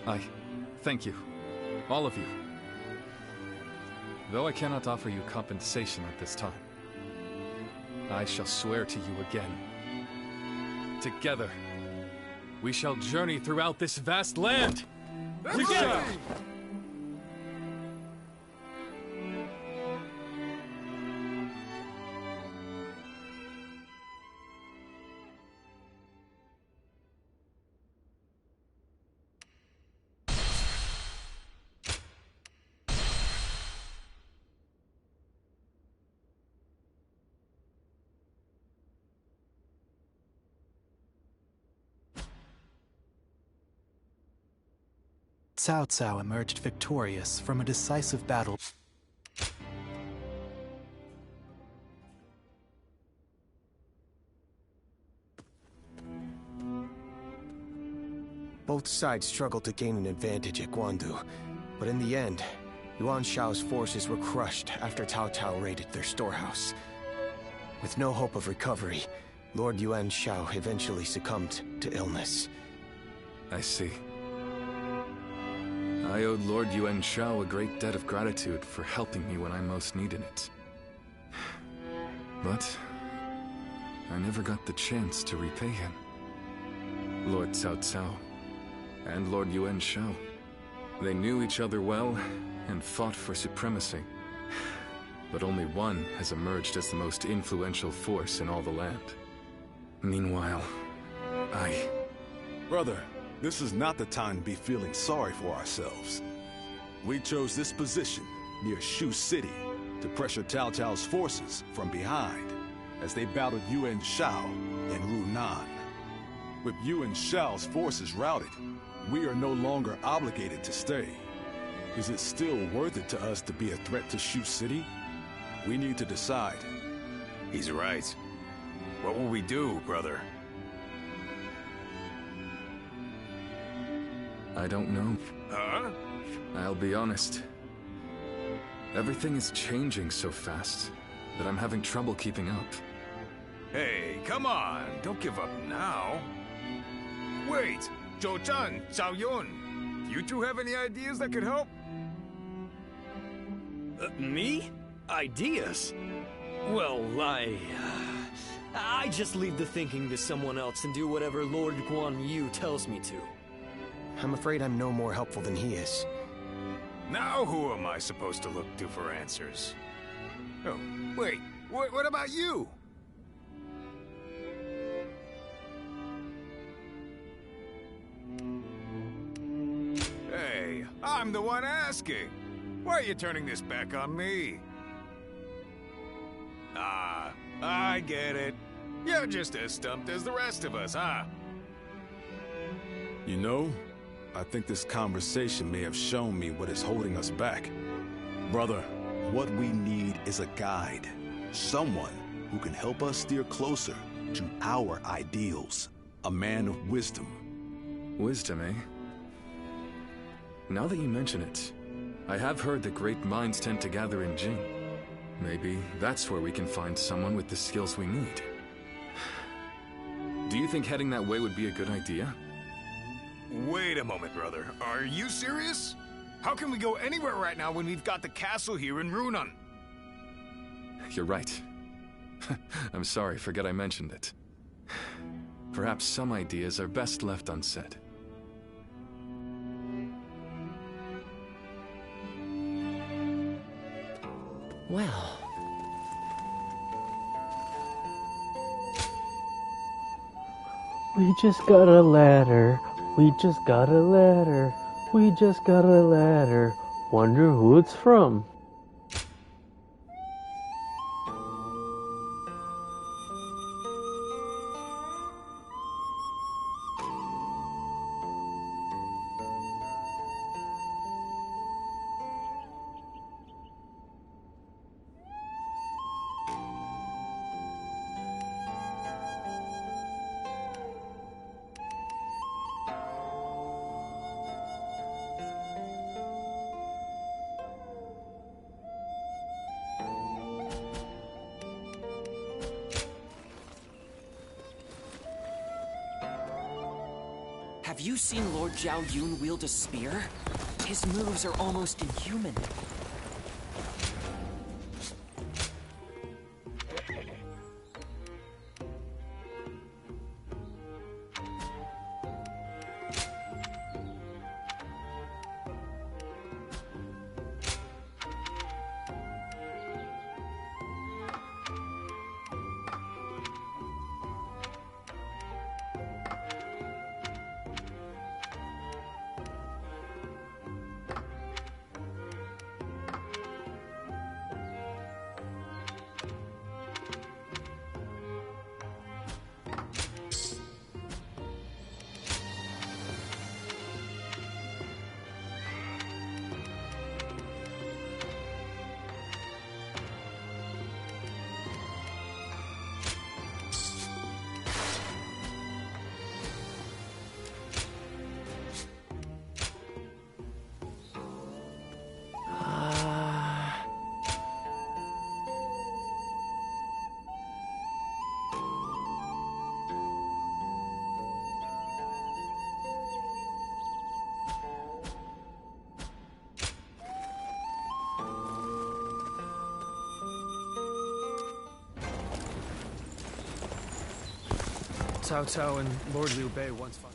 I thank you, all of you. Though I cannot offer you compensation at this time, I shall swear to you again. Together, we shall journey throughout this vast land! Together! Cao Cao emerged victorious from a decisive battle. Both sides struggled to gain an advantage at Guandu, but in the end, Yuan Shao's forces were crushed after Cao Cao raided their storehouse. With no hope of recovery, Lord Yuan Shao eventually succumbed to illness. I see. I owed Lord Yuan Shao a great debt of gratitude for helping me when I most needed it. But I never got the chance to repay him. Lord Cao Cao and Lord Yuan Shao, they knew each other well and fought for supremacy. But only one has emerged as the most influential force in all the land. Meanwhile, Brother, this is not the time to be feeling sorry for ourselves. We chose this position near Shu City to pressure Cao Cao's forces from behind as they battled Yuan Shao in Runan. With Yuan Shao's forces routed, we are no longer obligated to stay. Is it still worth it to us to be a threat to Shu City? We need to decide. He's right. What will we do, brother? I don't know. Huh? I'll be honest. Everything is changing so fast that I'm having trouble keeping up. Hey, come on! Don't give up now! Wait! Zhou Zhan, Zhao Yun! Do you two have any ideas that could help? Me? Ideas? Well, I just leave the thinking to someone else and do whatever Lord Guan Yu tells me to. I'm afraid I'm no more helpful than he is. Now who am I supposed to look to for answers? Oh, wait, what about you? Hey, I'm the one asking. Why are you turning this back on me? Ah, I get it. You're just as stumped as the rest of us, huh? You know, I think this conversation may have shown me what is holding us back. Brother, what we need is a guide. Someone who can help us steer closer to our ideals. A man of wisdom. Wisdom, eh? Now that you mention it, I have heard that great minds tend to gather in Jing. Maybe that's where we can find someone with the skills we need. Do you think heading that way would be a good idea? Wait a moment, brother. Are you serious? How can we go anywhere right now when we've got the castle here in Runan? You're right. I'm sorry, forget I mentioned it. Perhaps some ideas are best left unsaid. Well... We just got a ladder. We just got a ladder. We just got a ladder. Wonder who it's from. Have you seen Lord Zhao Yun wield a spear? His moves are almost inhuman. Cao Cao and Lord Liu Bei once fought.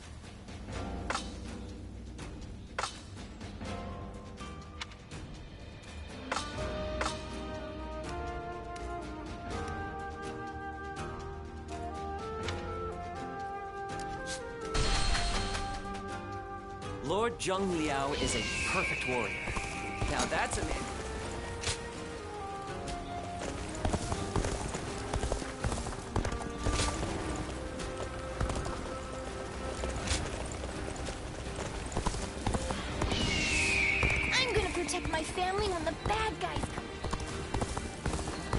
Lord Zheng Liao is a perfect warrior. Now that's a man. I'm gonna protect my family when the bad guys come.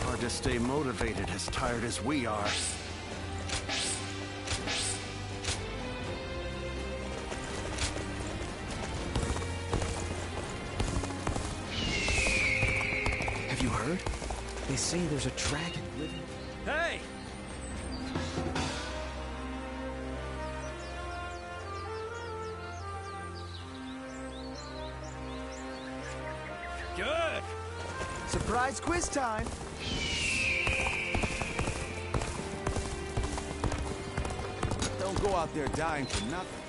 Hard to stay motivated as tired as we are. Have you heard? They say there's a dragon living. Hey! Good! Surprise quiz time! Don't go out there dying for nothing.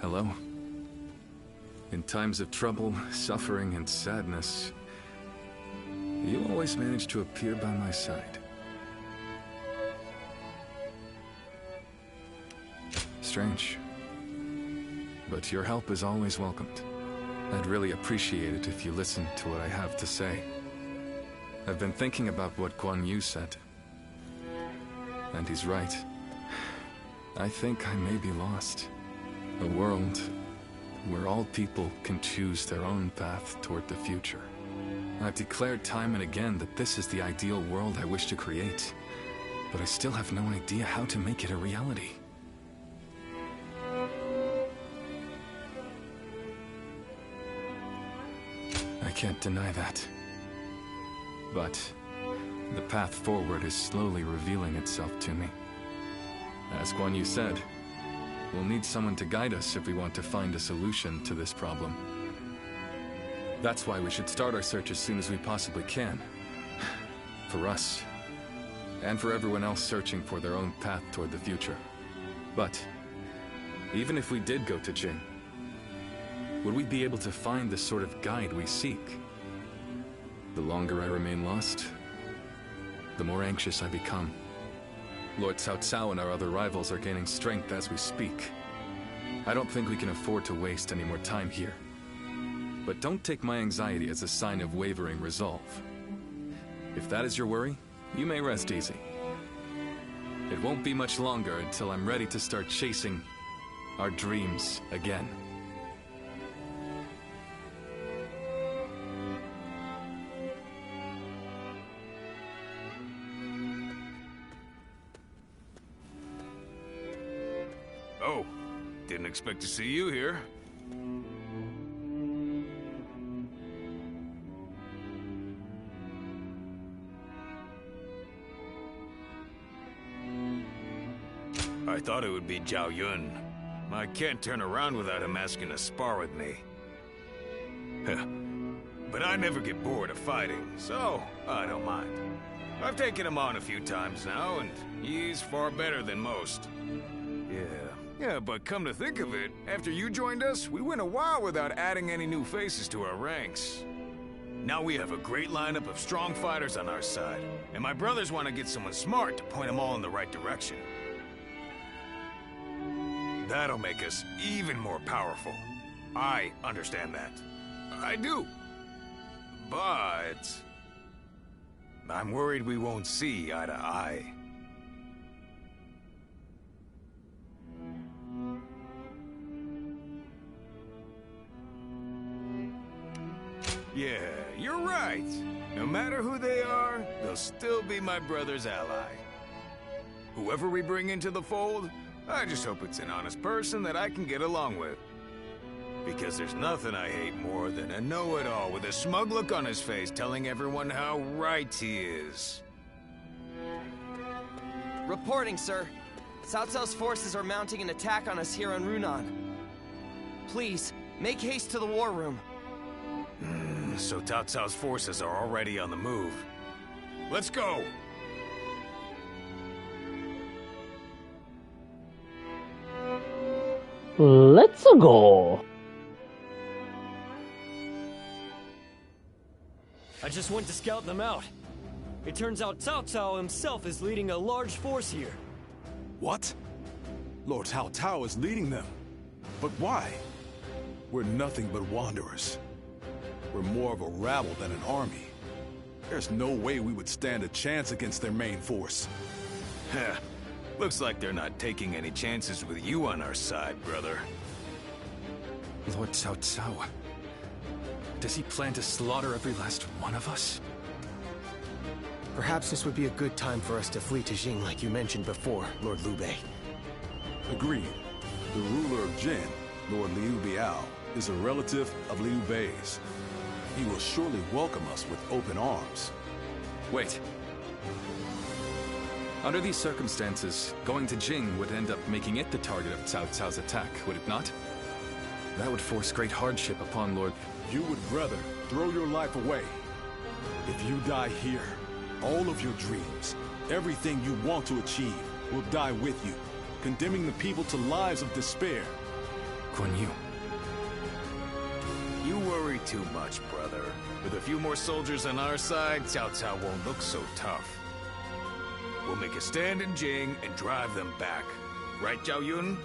Hello. In times of trouble, suffering, and sadness, you always manage to appear by my side. Strange. But your help is always welcomed. I'd really appreciate it if you listened to what I have to say. I've been thinking about what Guan Yu said. And he's right. I think I may be lost. A world where all people can choose their own path toward the future. I've declared time and again that this is the ideal world I wish to create, but I still have no idea how to make it a reality. I can't deny that. But the path forward is slowly revealing itself to me. As Guan Yu said, we'll need someone to guide us if we want to find a solution to this problem. That's why we should start our search as soon as we possibly can. For us, and for everyone else searching for their own path toward the future. But, even if we did go to Jing, would we be able to find the sort of guide we seek? The longer I remain lost, the more anxious I become. Lord Cao Cao and our other rivals are gaining strength as we speak. I don't think we can afford to waste any more time here. But don't take my anxiety as a sign of wavering resolve. If that is your worry, you may rest easy. It won't be much longer until I'm ready to start chasing our dreams again. Oh, didn't expect to see you here. I thought it would be Zhao Yun. I can't turn around without him asking to spar with me. But I never get bored of fighting, so I don't mind. I've taken him on a few times now, and he's far better than most. Yeah, but come to think of it, after you joined us, we went a while without adding any new faces to our ranks. Now we have a great lineup of strong fighters on our side, and my brothers want to get someone smart to point them all in the right direction. That'll make us even more powerful. I understand that. I do. But I'm worried we won't see eye to eye. Yeah, you're right. No matter who they are, they'll still be my brother's ally. Whoever we bring into the fold, I just hope it's an honest person that I can get along with. Because there's nothing I hate more than a know-it-all with a smug look on his face telling everyone how right he is. Reporting, sir. Cao Cao's forces are mounting an attack on us here on Runan. Please, make haste to the war room. So Cao Cao's forces are already on the move. Let's go! Let's go! I just went to scout them out. It turns out Cao Cao himself is leading a large force here. What? Lord Cao Cao is leading them. But why? We're nothing but wanderers. We're more of a rabble than an army. There's no way we would stand a chance against their main force. Heh. Looks like they're not taking any chances with you on our side, brother. Lord Cao Cao. Does he plan to slaughter every last one of us? Perhaps this would be a good time for us to flee to Jing like you mentioned before, Lord Liu Bei. Agreed. The ruler of Jin, Lord Liu Bei, is a relative of Liu Bei's. He will surely welcome us with open arms. Wait. Under these circumstances, going to Jing would end up making it the target of Cao Cao's attack, would it not? That would force great hardship upon Lord... You would rather throw your life away. If you die here, all of your dreams, everything you want to achieve, will die with you, condemning the people to lives of despair. Guan Yu. You worry too much, brother. With a few more soldiers on our side, Cao Cao won't look so tough. We'll make a stand in Jing and drive them back. Right, Zhao Yun?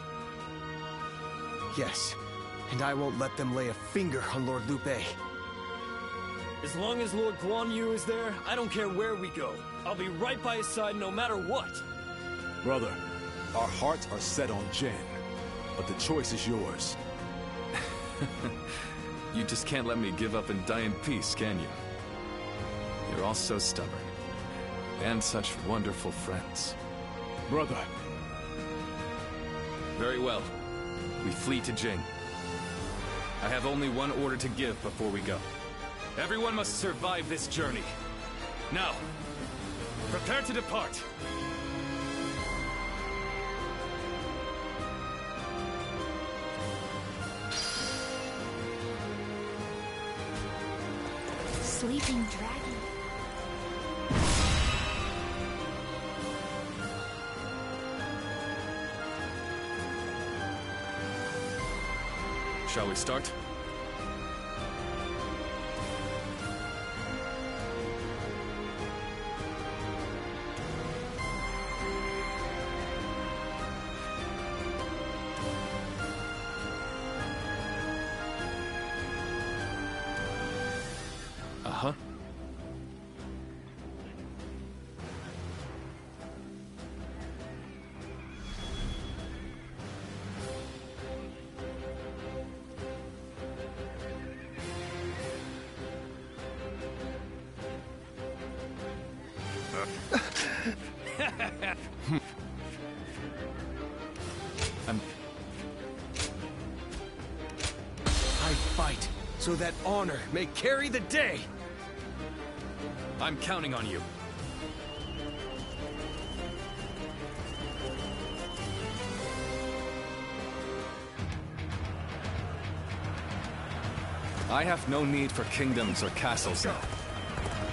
Yes, and I won't let them lay a finger on Lord Liu Bei. As long as Lord Guan Yu is there, I don't care where we go. I'll be right by his side no matter what. Brother, our hearts are set on Jin, but the choice is yours. You just can't let me give up and die in peace, can you? You're all so stubborn. And such wonderful friends. Brother. Very well. We flee to Jing. I have only one order to give before we go. Everyone must survive this journey. Now, prepare to depart. Sleeping dragon. Shall we start? Uh-huh. I fight so that honor may carry the day. I'm counting on you. I have no need for kingdoms or castles now.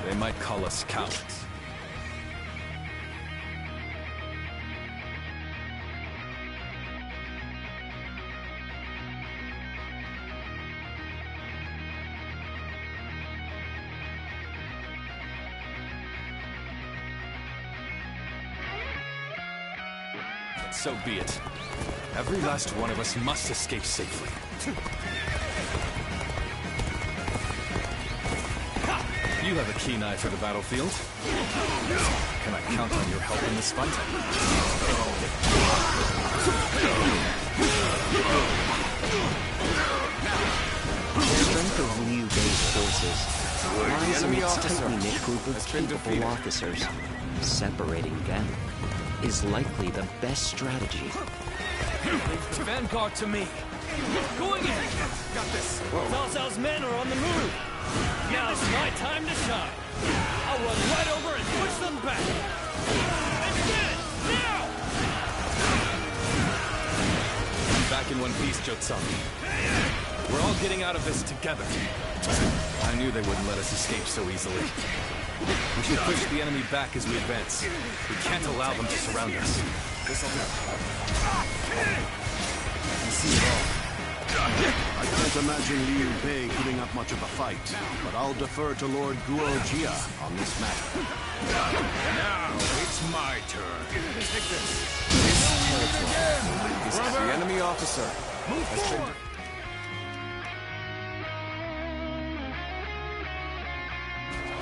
They might call us cowards. So be it. Every last one of us must escape safely. You have a keen eye for the battlefield. Can I count on your help in this fight? The strength of Liu Bei's forces lies in its tightly knit group of capable officers. Separating them is likely the best strategy. Leave the vanguard to me. Going in. Got this. Cao Cao's men are on the move. Now's my time to shine. I'll run right over and push them back. And get it now. I'm back in one piece, Jotsung. We're all getting out of this together. I knew they wouldn't let us escape so easily. We should push the enemy back as we advance. We can't allow them to surround us. This'll do. You see it all. I can't imagine Liu Bei putting up much of a fight, but I'll defer to Lord Guojia on this matter. Now it's my turn. Take this. This is the enemy officer. Move forward.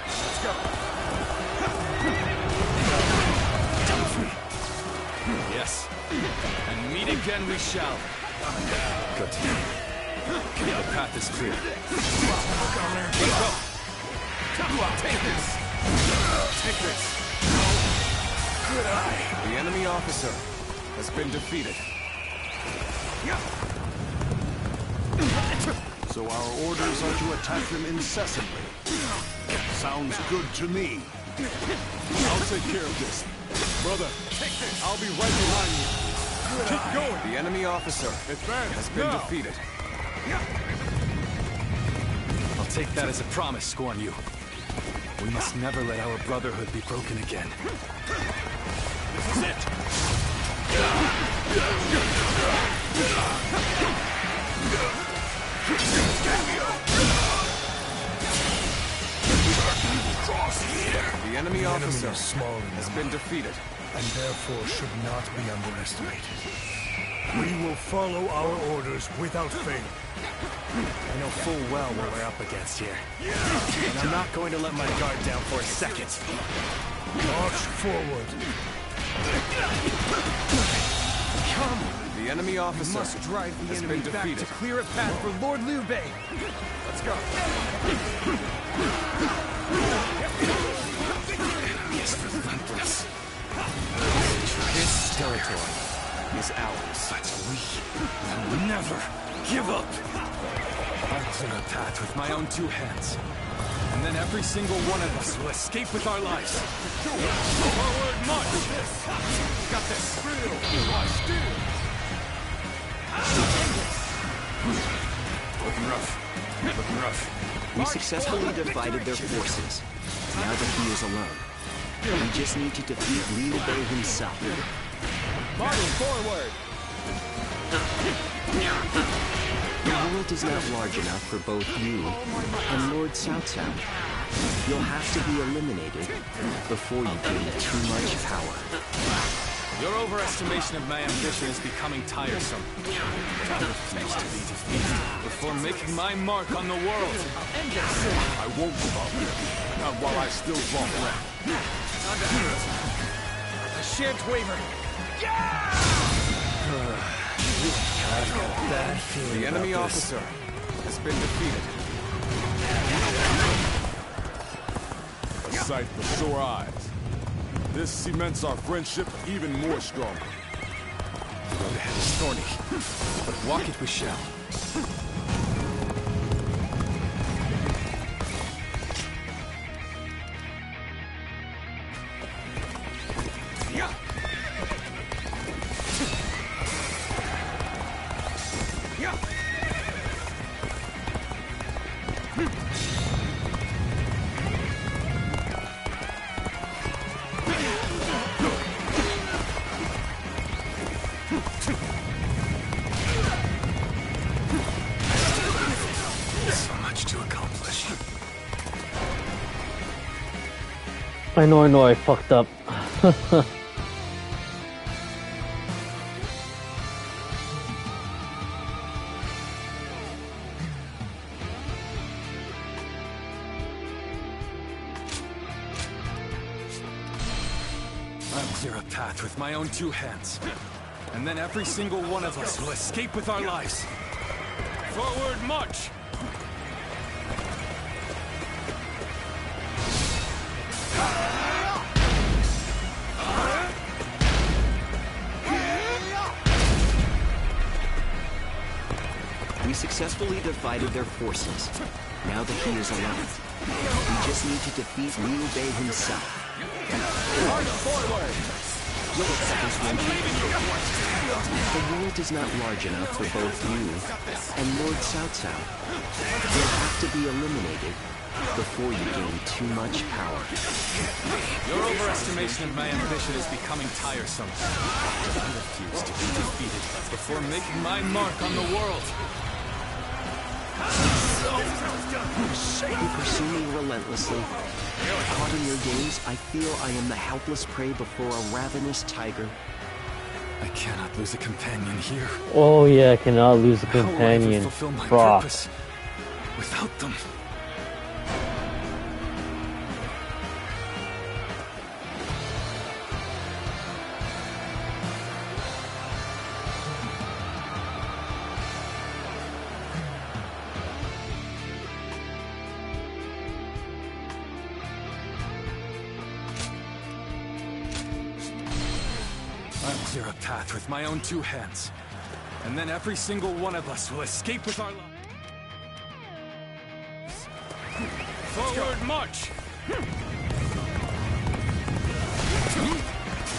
Let's go. Yes. And meet again we shall. Good. The path is clear. Go. Take this. Take this. Good eye. The enemy officer has been defeated. So our orders are to attack them incessantly. Sounds good to me. I'll take care of this. Brother, I'll be right behind you. Keep going. The enemy officer has been defeated. I'll take that as a promise, Guan Yu. We must never let our brotherhood be broken again. This is it. The enemy officer has been defeated. And therefore should not be underestimated. We will follow our orders without fail. I know full well what we're up against here. And I'm not going to let my guard down for a second. March forward. Come! The enemy officer must drive the has enemy been back defeated. to clear a path for Lord Liu Bei. Let's go. Is relentless. This territory is ours. But we will never give up. I'll clear a path with my own two hands. And then every single one of us will escape with our lives. Forward march! Got this. Looking rough. Looking rough. We successfully divided their forces. Now that he is alone, we just need to defeat Liu Bei himself. Marching forward! The world is not large enough for both you and Lord Cao Cao. You'll have to be eliminated before you gain too much power. Your overestimation of my ambition is becoming tiresome. I refuse to be defeated before making my mark on the world. I won't give up. Not while I still walk around. I shan't waver. I've got a bad feeling The enemy about this. officer has been defeated. A sight for sore eyes. This cements our friendship even more strongly. The road ahead is thorny, but walk it we shall. I know, I fucked up. I'll clear a path with my own two hands. And then every single one of us will escape with our lives. Forward march! We successfully divided their forces. Now that he is alone, we just need to defeat Liu Bei himself. March forward! Look at this one. The world is not large enough for both you and Lord Cao Cao. You'll have to be eliminated before you gain too much power. Your overestimation of my ambition is becoming tiresome. I refuse to be defeated before making my mark on the world. You pursue me relentlessly. Caught in your gaze, I feel I am the helpless prey before a ravenous tiger. I cannot lose a companion here. Oh yeah, I cannot lose a How will I ever companion. fulfill my Fuck. purpose without them? I'll clear a path with my own two hands. And then every single one of us will escape with our lives. Forward march!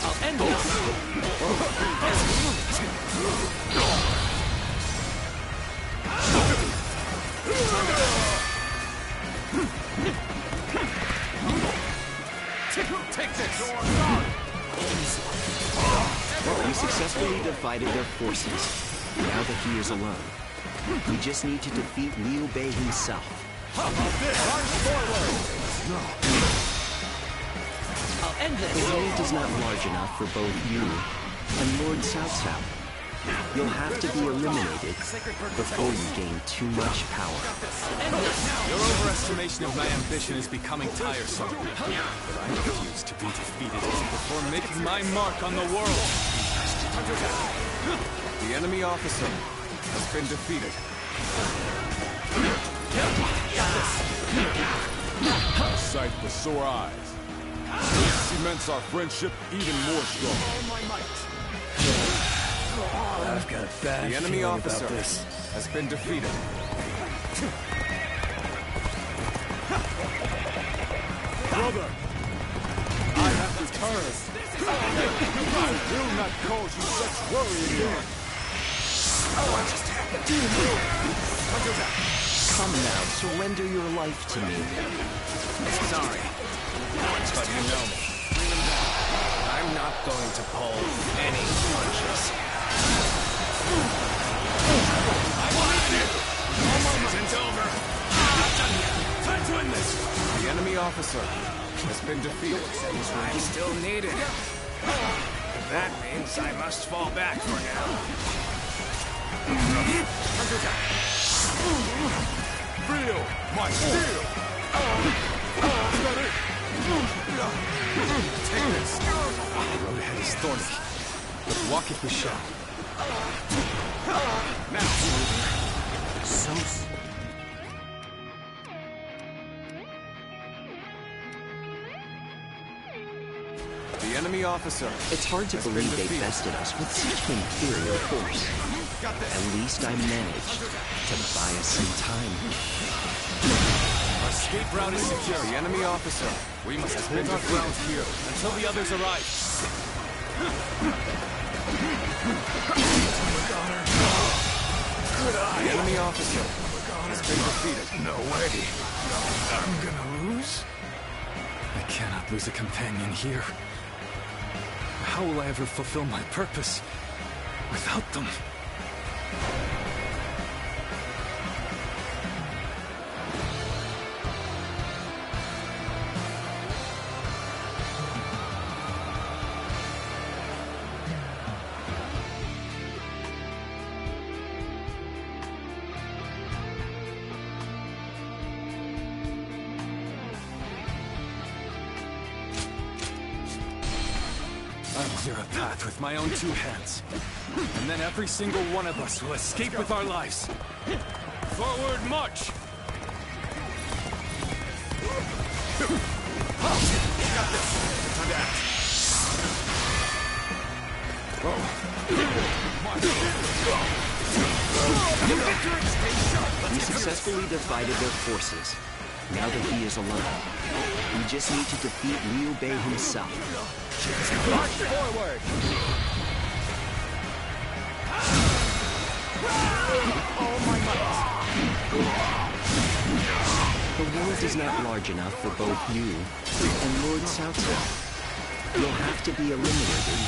I'll end Take this! You successfully divided their forces. Now that he is alone, we just need to defeat Liu Bei himself. I'll end this! The world is not large enough for both you and Lord Cao Cao. You'll have to be eliminated before you gain too much power. Your overestimation of my ambition is becoming tiresome. But I refuse to be defeated before making my mark on the world. The enemy officer has been defeated. A sight for sore eyes. This cements our friendship even more strong. I've got a bad The enemy feeling officer about this. has been defeated. Brother, I have returned. I will not cause you such worry again. Come now, surrender your life to me. Sorry, but you know me. I'm not going to pull any punches. Season's over. Not done yet. Time to end this. The enemy officer has been defeated. I'm still needed. That means I must fall back for now. Feel my steel. Take this. The road ahead is thorny, but walk it we shall. Now, so the enemy officer. It's hard to believe they bested us with such inferior force. At least I managed to buy us some time. Our escape route is secure. The enemy officer. We must hold our ground here until the others arrive. The enemy officer has been defeated. No way. I'm gonna lose? I cannot lose a companion here. How will I ever fulfill my purpose without them? I'll clear a path with my own two hands. And then every single one of us will escape with our lives. Forward march! Time to act. We successfully divided their forces. Now that he is alone, we just need to defeat Liu Bei himself. March forward! The world is not large enough for both you and Lord Cao Cao. You'll have to be eliminated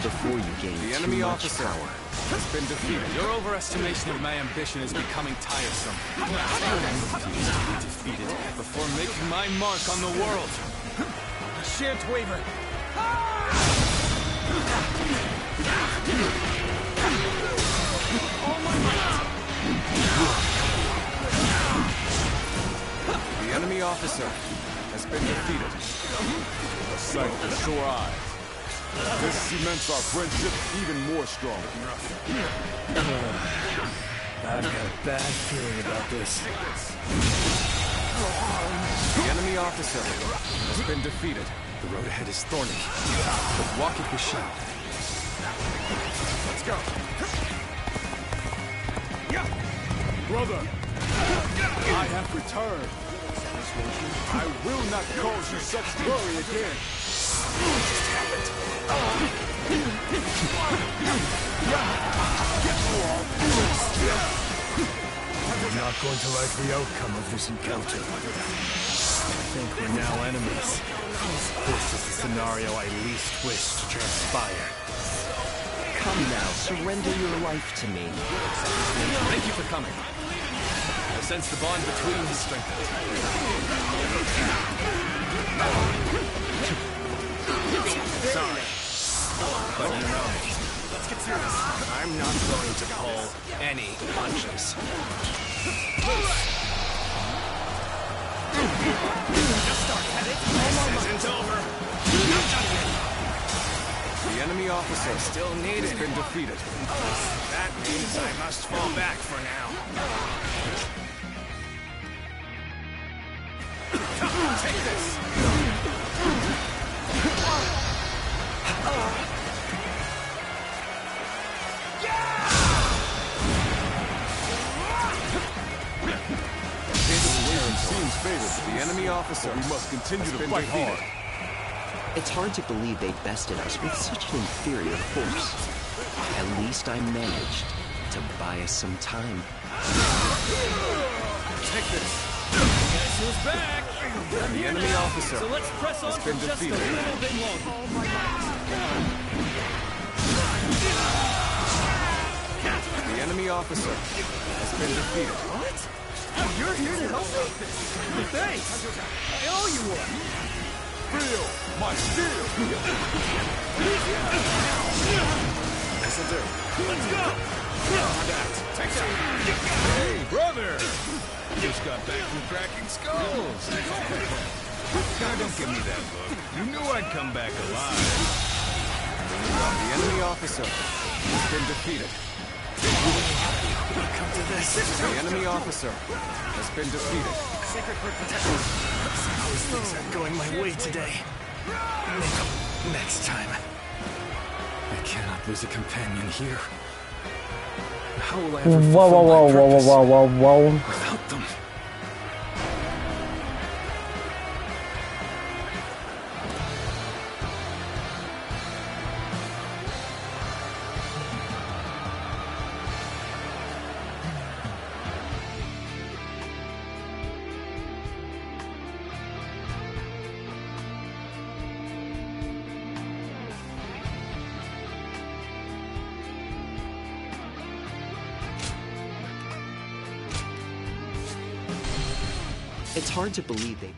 before you gain The too enemy much officer power. has been defeated. Your overestimation of my ambition is becoming tiresome. I refuse to be defeated before making my mark on the world. I shan't waver. The enemy officer has been defeated. A sight for sore eyes. This cements our friendship even more strong. I've got a bad feeling about this. The enemy officer has been defeated. The road ahead is thorny, but walk it with shame. Let's go. Brother, I have returned. I will not cause you such worry again. I'm not going to like the outcome of this encounter. I think we're now enemies. This is the scenario I least wish to transpire. Come now, surrender your life to me. Thank you for coming. I sense the bond between us strengthened. Sorry, but you know me. Let's get serious. I'm not going to pull any punches. Just start, headed. This isn't over. The enemy officer Still needed. has been defeated. That means I must fall back for now. Take this. Seems favorable. The enemy officer We must continue to been fight defeated. hard. It's hard to believe they bested us with such an inferior force. At least I managed to buy us some time. Take this. Guess who's back? The enemy officer So let's press on has for been just a defeated. little bit longer. The enemy officer has been defeated. What? You're here to help me? Thanks. I owe you one. Feel my steel. This'll do. Let's go. Take that. Hey, brother! Just got back from cracking skulls. Now don't give me that look. You knew I'd come back alive. The enemy officer has been defeated. Come to this. The enemy officer has been defeated. Sacred Bird protection. Suppose things aren't going my way today. Next time. I cannot lose a companion here. How will I ever fulfill my purpose without them? It's hard to believe they...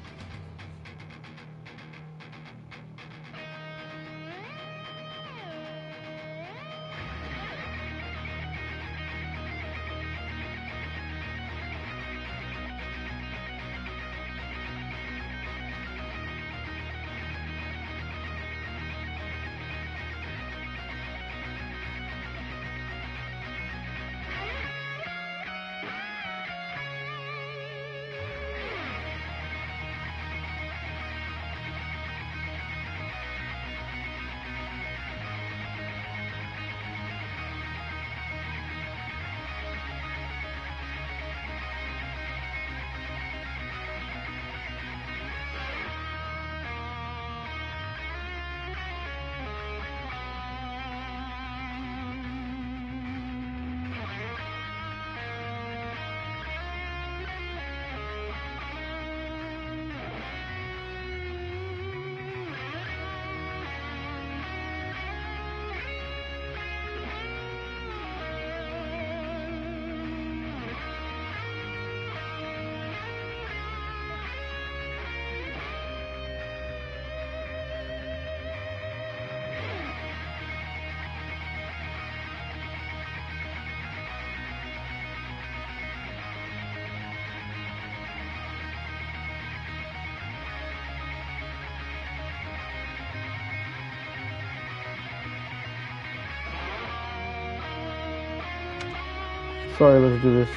Sorry, let's do this.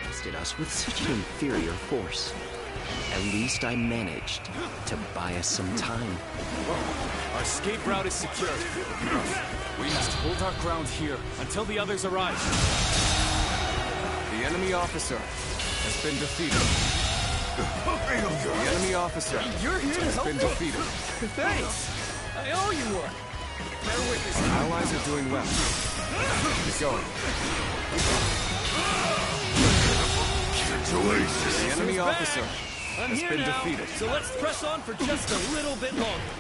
Bested us with such an inferior force. At least I managed to buy us some time. Our escape route is secured. We must hold our ground here until the others arrive. The enemy officer has been defeated. The enemy officer You're here to has help been me? defeated. Thanks. I owe you one. Bear witness. Our allies are doing well. Keep going. The enemy officer I'm has here been now, defeated. so let's press on for just a little bit longer.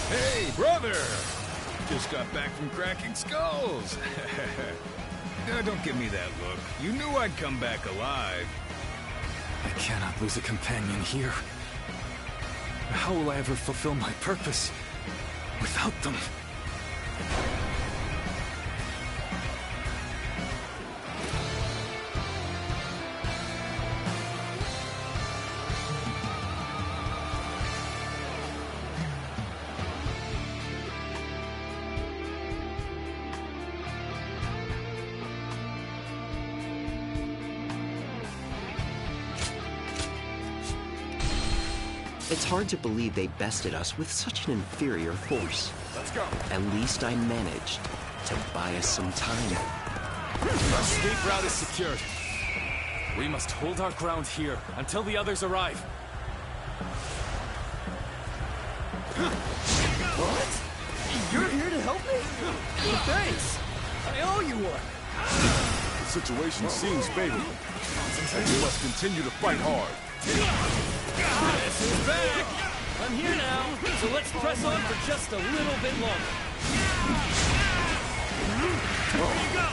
Hey, brother! Just got back from cracking skulls. Don't give me that look. You knew I'd come back alive. I cannot lose a companion here. How will I ever fulfill my purpose without them? It's hard to believe they bested us with such an inferior force. Let's go. At least I managed to buy us some time. Our escape route is secured. We must hold our ground here until the others arrive. What? You're here to help me? Thanks. I owe you one. The situation seems favorable, and we must continue to fight hard. This is back. I'm here now, so let's press on for just a little bit longer. Here you go.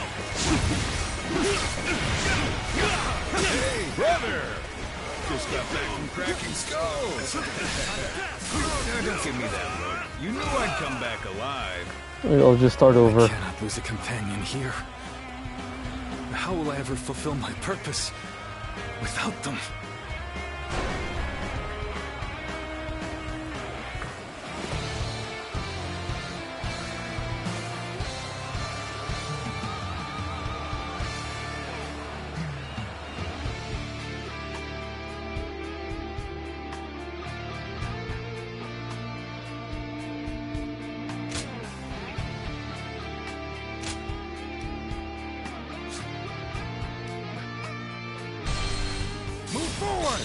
Hey, brother! Just got back from cracking skulls. Don't give me that look. You knew I'd come back alive. I'll just start over. I cannot lose a companion here. How will I ever fulfill my purpose without them? Move forward.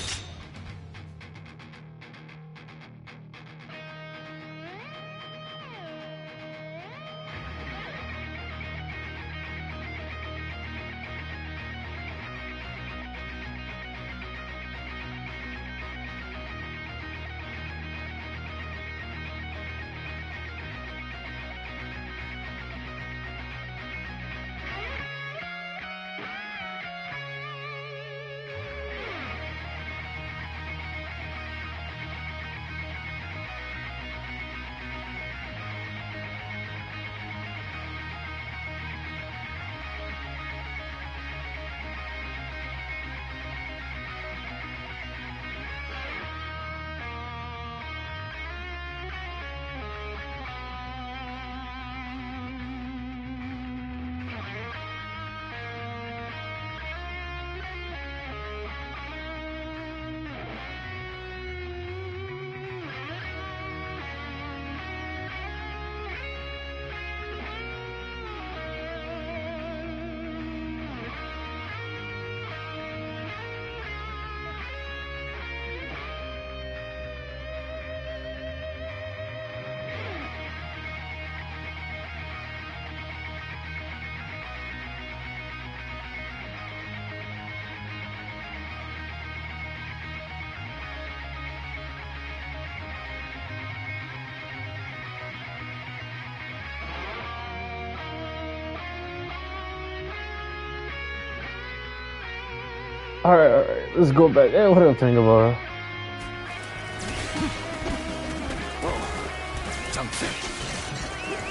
Alright, let's go back. What am I thinking about?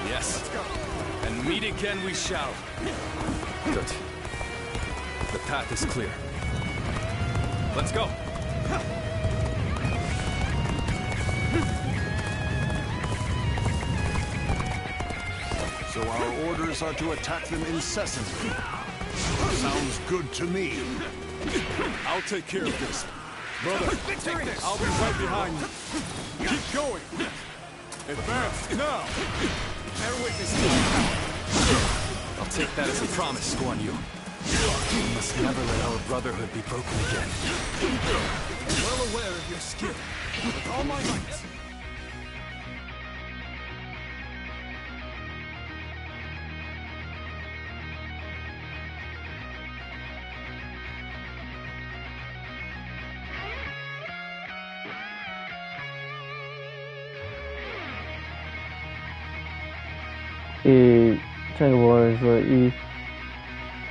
Yes. And meet again we shall. Good. The path is clear. Let's go. So our orders are to attack them incessantly. Sounds good to me. I'll take care of this. Brother, Victory! I'll be right behind you. Keep going. Advance now. Bear witness to our power. I'll take that as a promise, Guan Yu. We must never let our brotherhood be broken again. I'm well aware of your skill. With all my might. Triangle Wars, or E.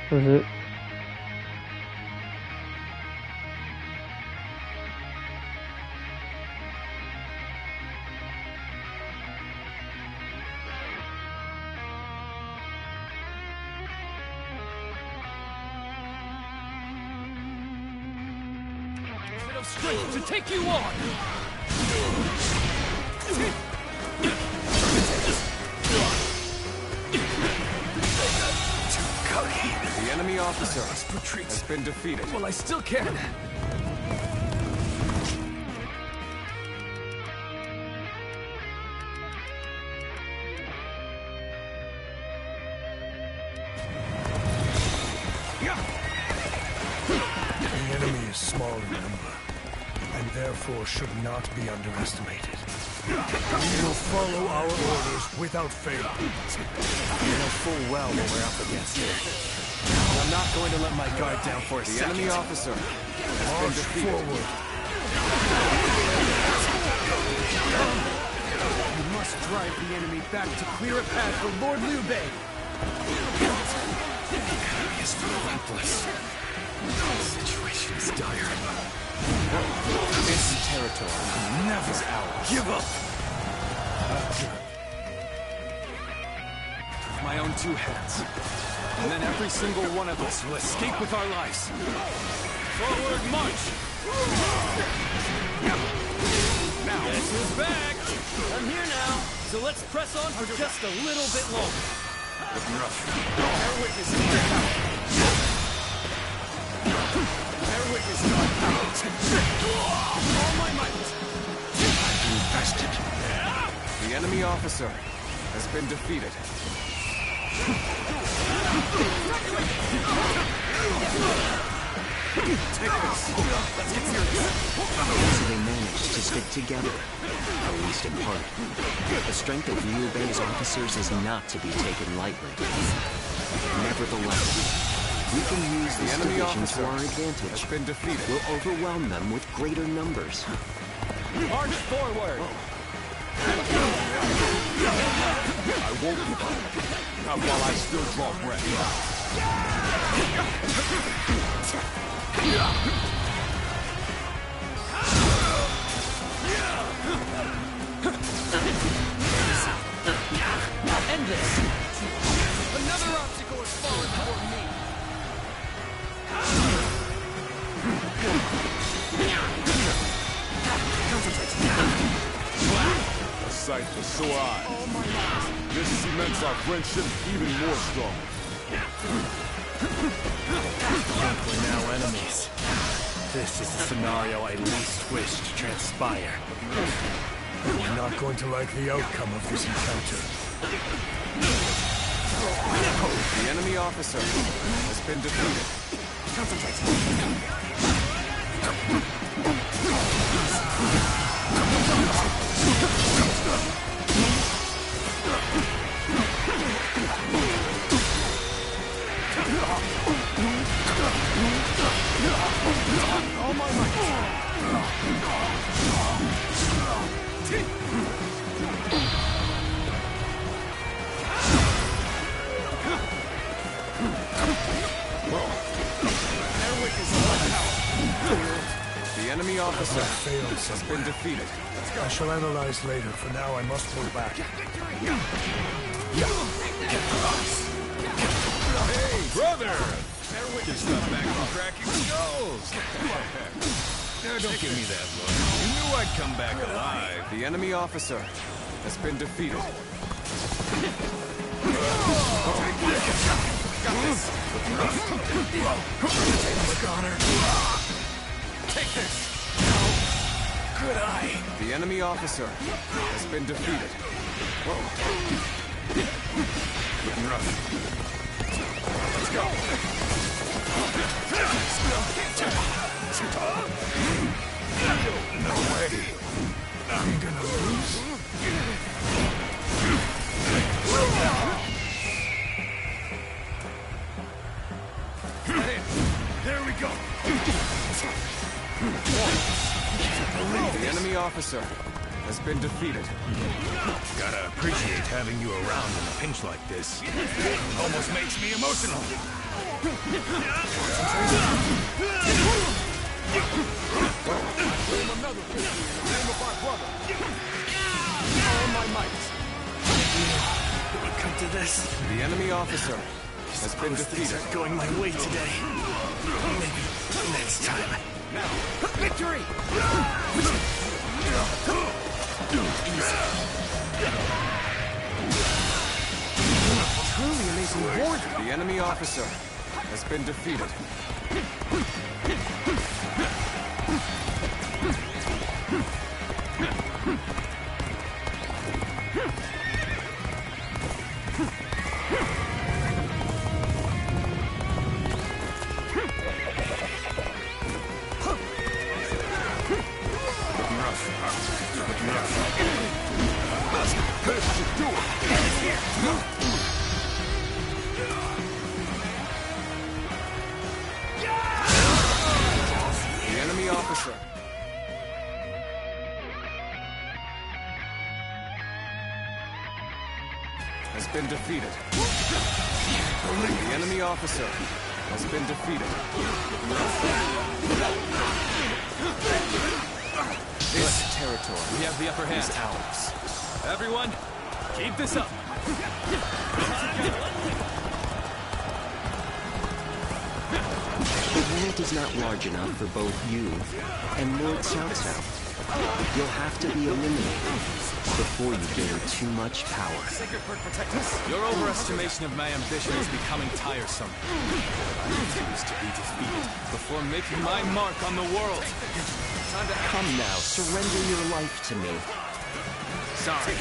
What is it? Bit of strength to take you on! The enemy officer has been defeated. Well, I still can. The enemy is small in number, and therefore should not be underestimated. We will follow our orders without fail. We know full well what we're up against. I'm not going to let my guard down for a second. The enemy officer has been defeated. Forward. You must drive the enemy back to clear a path for Lord Liu Bei. He is relentless. The situation is dire. This territory never is ours. Give up! With my own two hands. And then every single one of us will escape with our lives. Forward march! Now, guess who's back? I'm here now, so let's press on for just a little bit longer. Bear witness to our power. Bear witness to our power. All my might. I've been bested. The enemy officer has been defeated. Take this. Let's get serious. So they managed to stick together, at least in part. The strength of Liu Bei's officers is not to be taken lightly. Nevertheless, we can use this division to our advantage. Has been defeated. We'll overwhelm them with greater numbers. March forward. I won't give up. Not while I still draw breath. End this. Another obstacle has fallen before me. A sight for sore eyes. This cements our friendship even more strong. We're now enemies. This is the scenario I least wish to transpire. You're not going to like the outcome of this encounter. The enemy officer has been defeated. All my might. The enemy officer has been defeated. I shall analyze later. For now, I must pull back. Hey, brother! Get stuff back from cracking skulls! Don't give me that look. You knew I'd come back alive. The enemy officer has been defeated. got this. Take this. Good eye. The enemy officer has been defeated. Whoa. Looking rough. Let's go. No way. I'm gonna lose. There we go. The enemy officer has been defeated. Gotta appreciate having you around in a pinch like this. Almost makes me emotional. All my might. Would come to this. The enemy officer has been defeated. Things are going my way today. Maybe next time. Now, victory! Truly amazing warrior. The enemy officer has been defeated. The enemy officer has been defeated. The enemy officer has been defeated. This territory. We have the upper hand. These towers. Everyone, keep this up. The world is not large enough for both you and Lord Cao Cao. You'll have to be eliminated before you gain too much power. Your overestimation of my ambition is becoming tiresome. I refuse to be defeated before making my mark on the world. Come now, surrender your life to me. Sorry.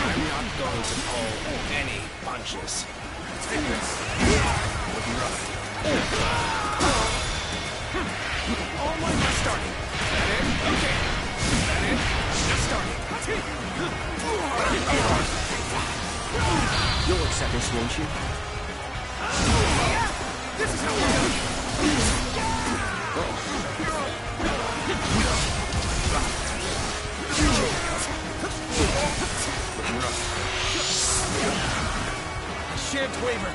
I'm not going to pull any punches. Take this. Looking rough. All my might starting. That it? Okay. That it? Just starting. You'll accept this, won't you? This is how we're doing it. I shan't waver.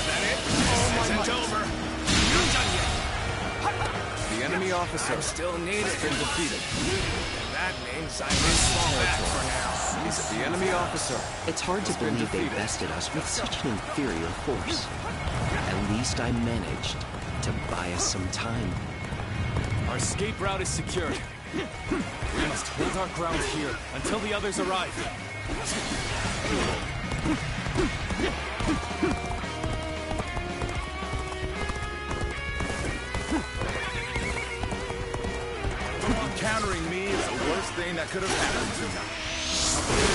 That it? This isn't over. Not done yet. The enemy officer Still needed. has been defeated. That means I must fall back for now. The enemy officer. It's hard to believe they bested us with such an inferior force. At least I managed to buy us some time. Our escape route is secured. We must hold our ground here until the others arrive. Countering me is the worst thing that could have happened tonight.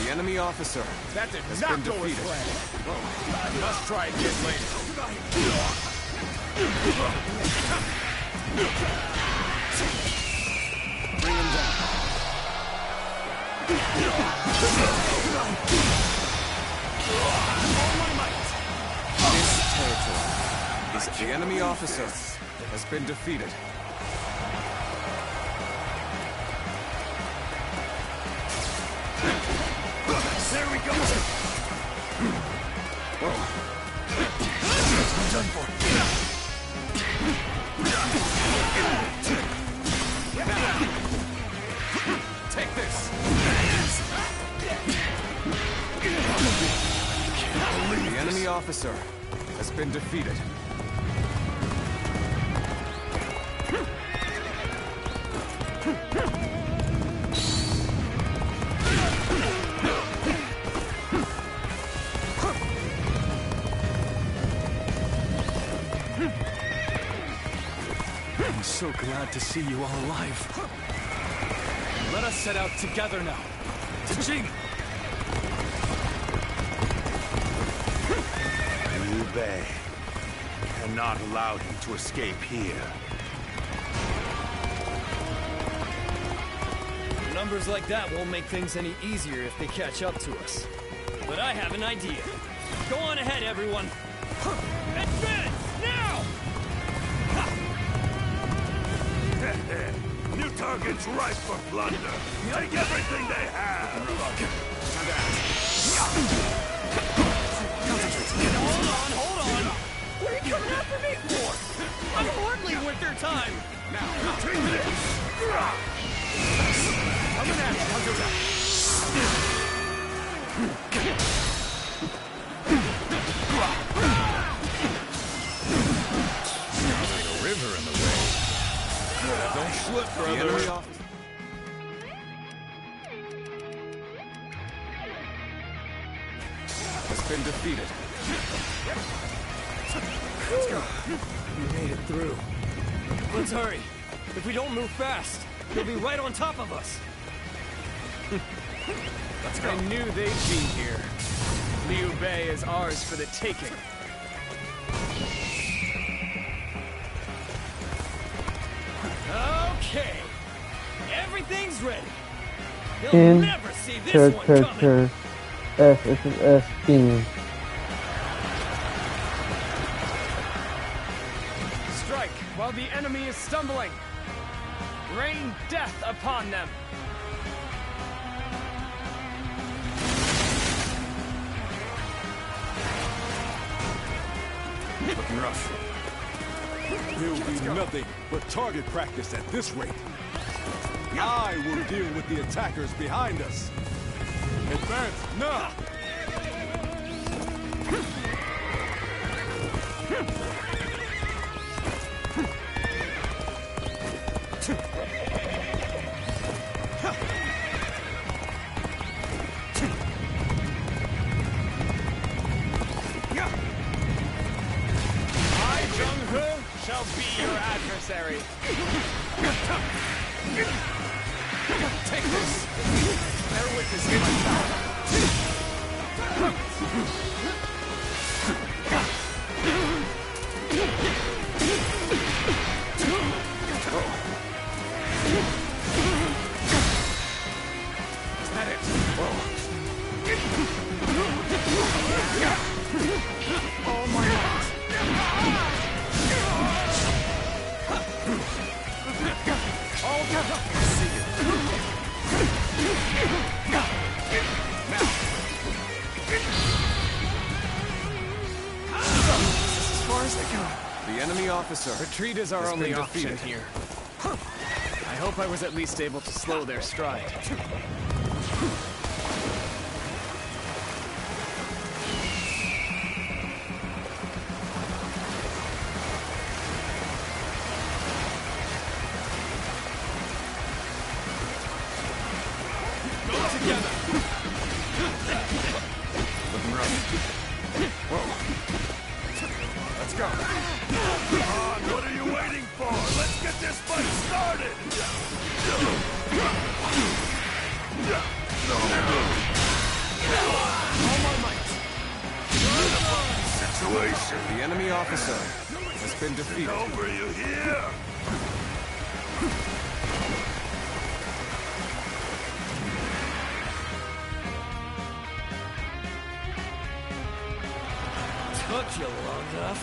The enemy officer That did has not been go as defeated. planned. I must try again later. Bring him down. The enemy officer has been defeated. There we go! Whoa. I'm done for. Take this! The enemy officer has been defeated. I'm so glad to see you all alive. Let us set out together now. To Jing! Liu Bei. Cannot allow him to escape here. Numbers like that won't make things any easier if they catch up to us. But I have an idea. Go on ahead, everyone. Advance! Now! New targets ripe for plunder. Take everything they have. Hold on! What are you coming after me for? I'm hardly worth their time! Now, take this! Coming at you, Cao Cao. Like a river in the way. Don't slip, brother. Has been defeated. Let's go. We made it through. Let's hurry. If we don't move fast, they'll be right on top of us. Let's go. I knew they'd be here. Liu Bei is ours for the taking. Okay. Everything's ready. They'll never see this one coming. S theme. Strike while the enemy is stumbling. Rain death upon them. Looking rough. There'll be nothing but target practice at this rate. I will deal with the attackers behind us. Advance now! Shall be your adversary. Take this. Bear witness to my power. Is that it? Whoa. Oh my God. As far as they go. The enemy officer. Retreat is our only option here. I hope I was at least able to slow their stride. The enemy officer has been defeated. Over you here! Took you long enough.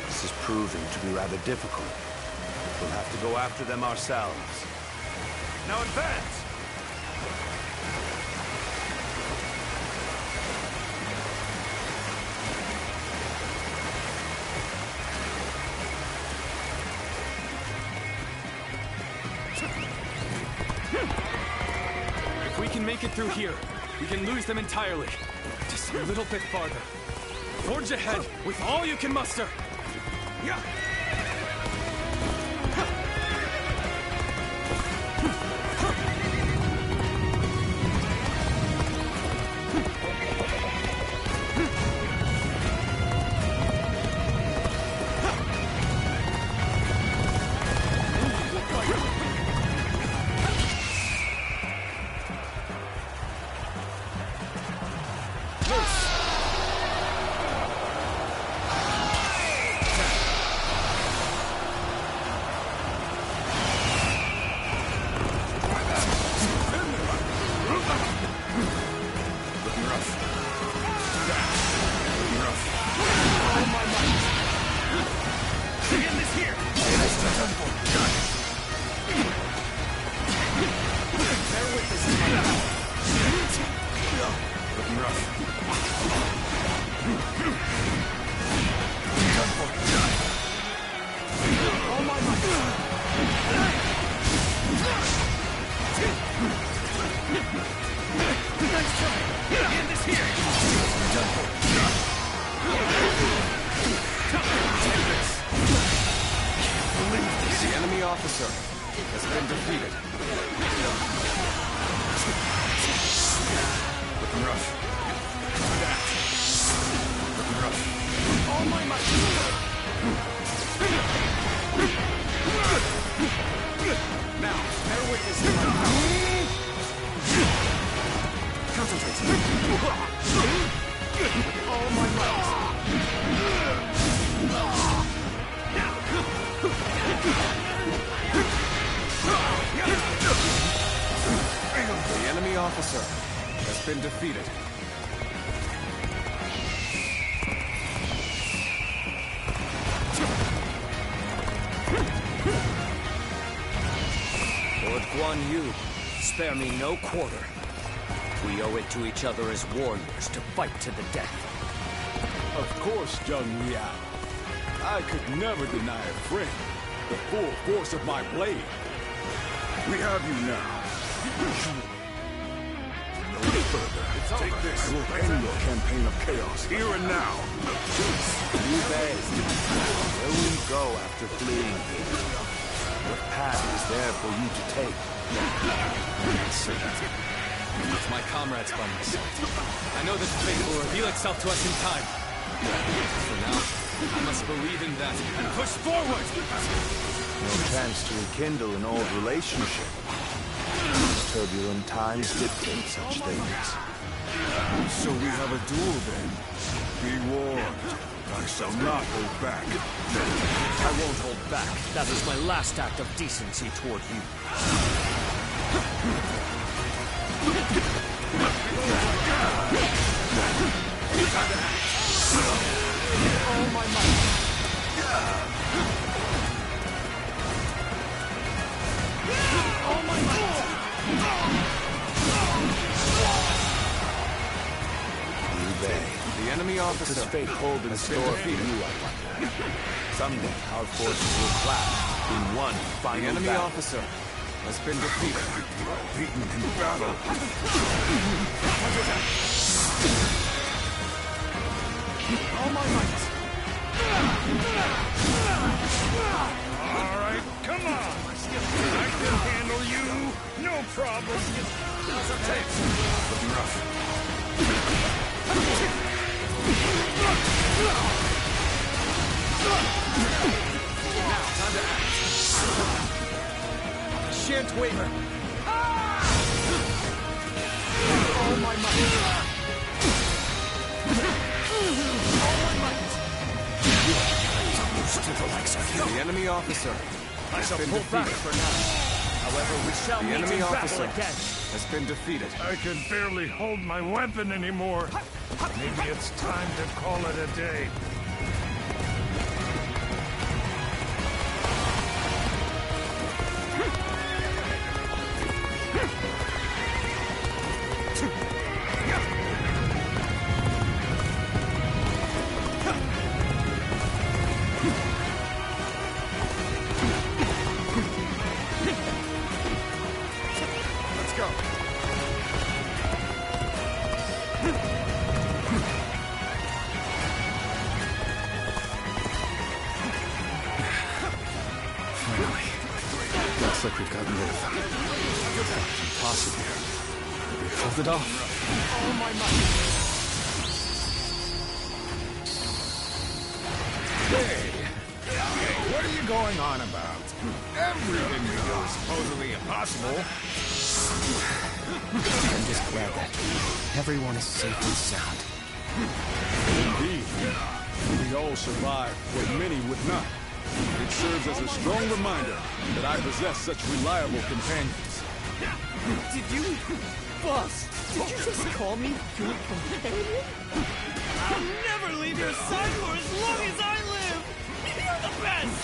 This is proving to be rather difficult. We'll have to go after them ourselves. Now advance! If we can make it through here, we can lose them entirely. Just a little bit farther. Forge ahead with all you can muster. Yeah. Defeated. Lord Guan Yu, spare me no quarter. We owe it to each other as warriors to fight to the death. Of course, Zheng Liao. I could never deny a friend the full force of my blade. We have you now. Further. Take this. I will end your campaign of chaos here and now. Liu Bei, where will you go after fleeing here? What path is there for you to take? With my comrades by my side, I know that fate will reveal itself to us in time. For now, I must believe in that and push forward! No chance to rekindle an old relationship. Turbulent times dictate such things. So we have a duel then. Be warned. I shall not hold back. I won't hold back. That is my last act of decency toward you. All my might. All my might. Liu Bei, the enemy officer. does fate hold in store for you, I wonder? Someday our forces will clash in one final The enemy battle. officer has been defeated. Beaten in battle. All my might. All right, come on. I can handle you. No problem. Looking rough. Now, time to act. Shan't waver. All my might. All my might. to the likes of you. The enemy officer I shall pull back for now. However, we shall meet in battle again. has been defeated. I can barely hold my weapon anymore. Maybe it's time to call it a day. Looks like we've gotten rid of them. Impossible. We pulled it off. All my might. Hey, what are you going on about? Everything we do is supposedly impossible. I'm just glad that everyone is safe and sound. Indeed. We all survived what many would not. It serves as a strong reminder that I possess such reliable companions. Did you... Boss, did you just call me your companion? I'll never leave your side for as long as I live! You're the best!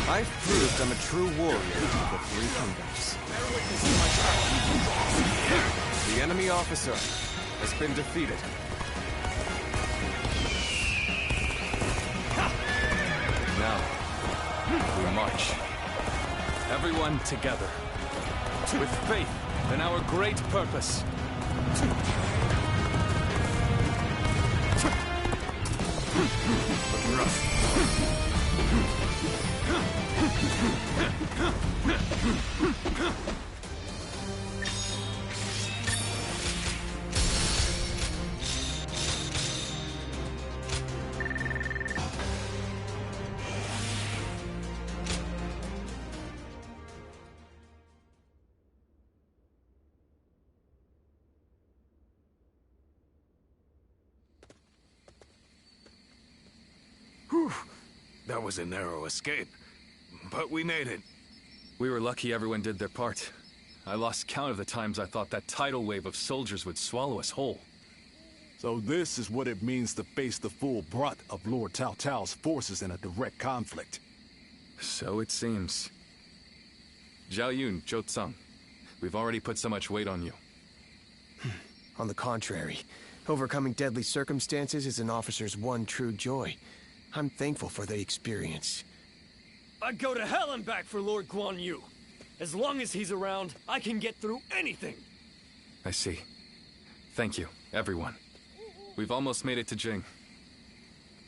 I've proved I'm a true warrior of the Three Kingdoms. The enemy officer has been defeated. Now, we march. Everyone together. With faith in our great purpose. Looking rough. That was a narrow escape, but we made it. We were lucky everyone did their part. I lost count of the times I thought that tidal wave of soldiers would swallow us whole. So this is what it means to face the full brunt of Lord Cao Cao's forces in a direct conflict. So it seems. Zhao Yun, Zhou Tsang, we've already put so much weight on you. On the contrary, overcoming deadly circumstances is an officer's one true joy. I'm thankful for the experience. I'd go to hell and back for Lord Guan Yu. As long as he's around, I can get through anything. I see. Thank you, everyone. We've almost made it to Jing.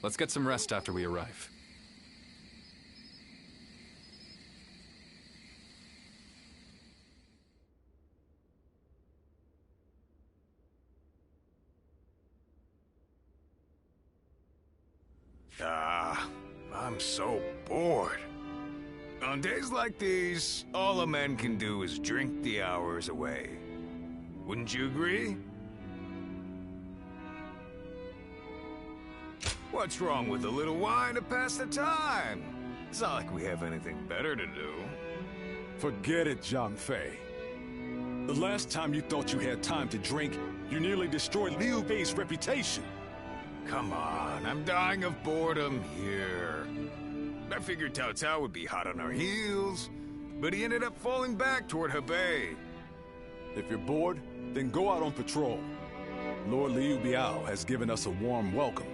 Let's get some rest after we arrive. I'm so bored. On days like these, all a man can do is drink the hours away. Wouldn't you agree? What's wrong with a little wine to pass the time? It's not like we have anything better to do. Forget it, Zhang Fei. The last time you thought you had time to drink, you nearly destroyed Liu Bei's reputation. Come on, I'm dying of boredom here. I figured Cao Cao would be hot on our heels, but he ended up falling back toward Hebei. If you're bored, then go out on patrol. Lord Liu Biao has given us a warm welcome,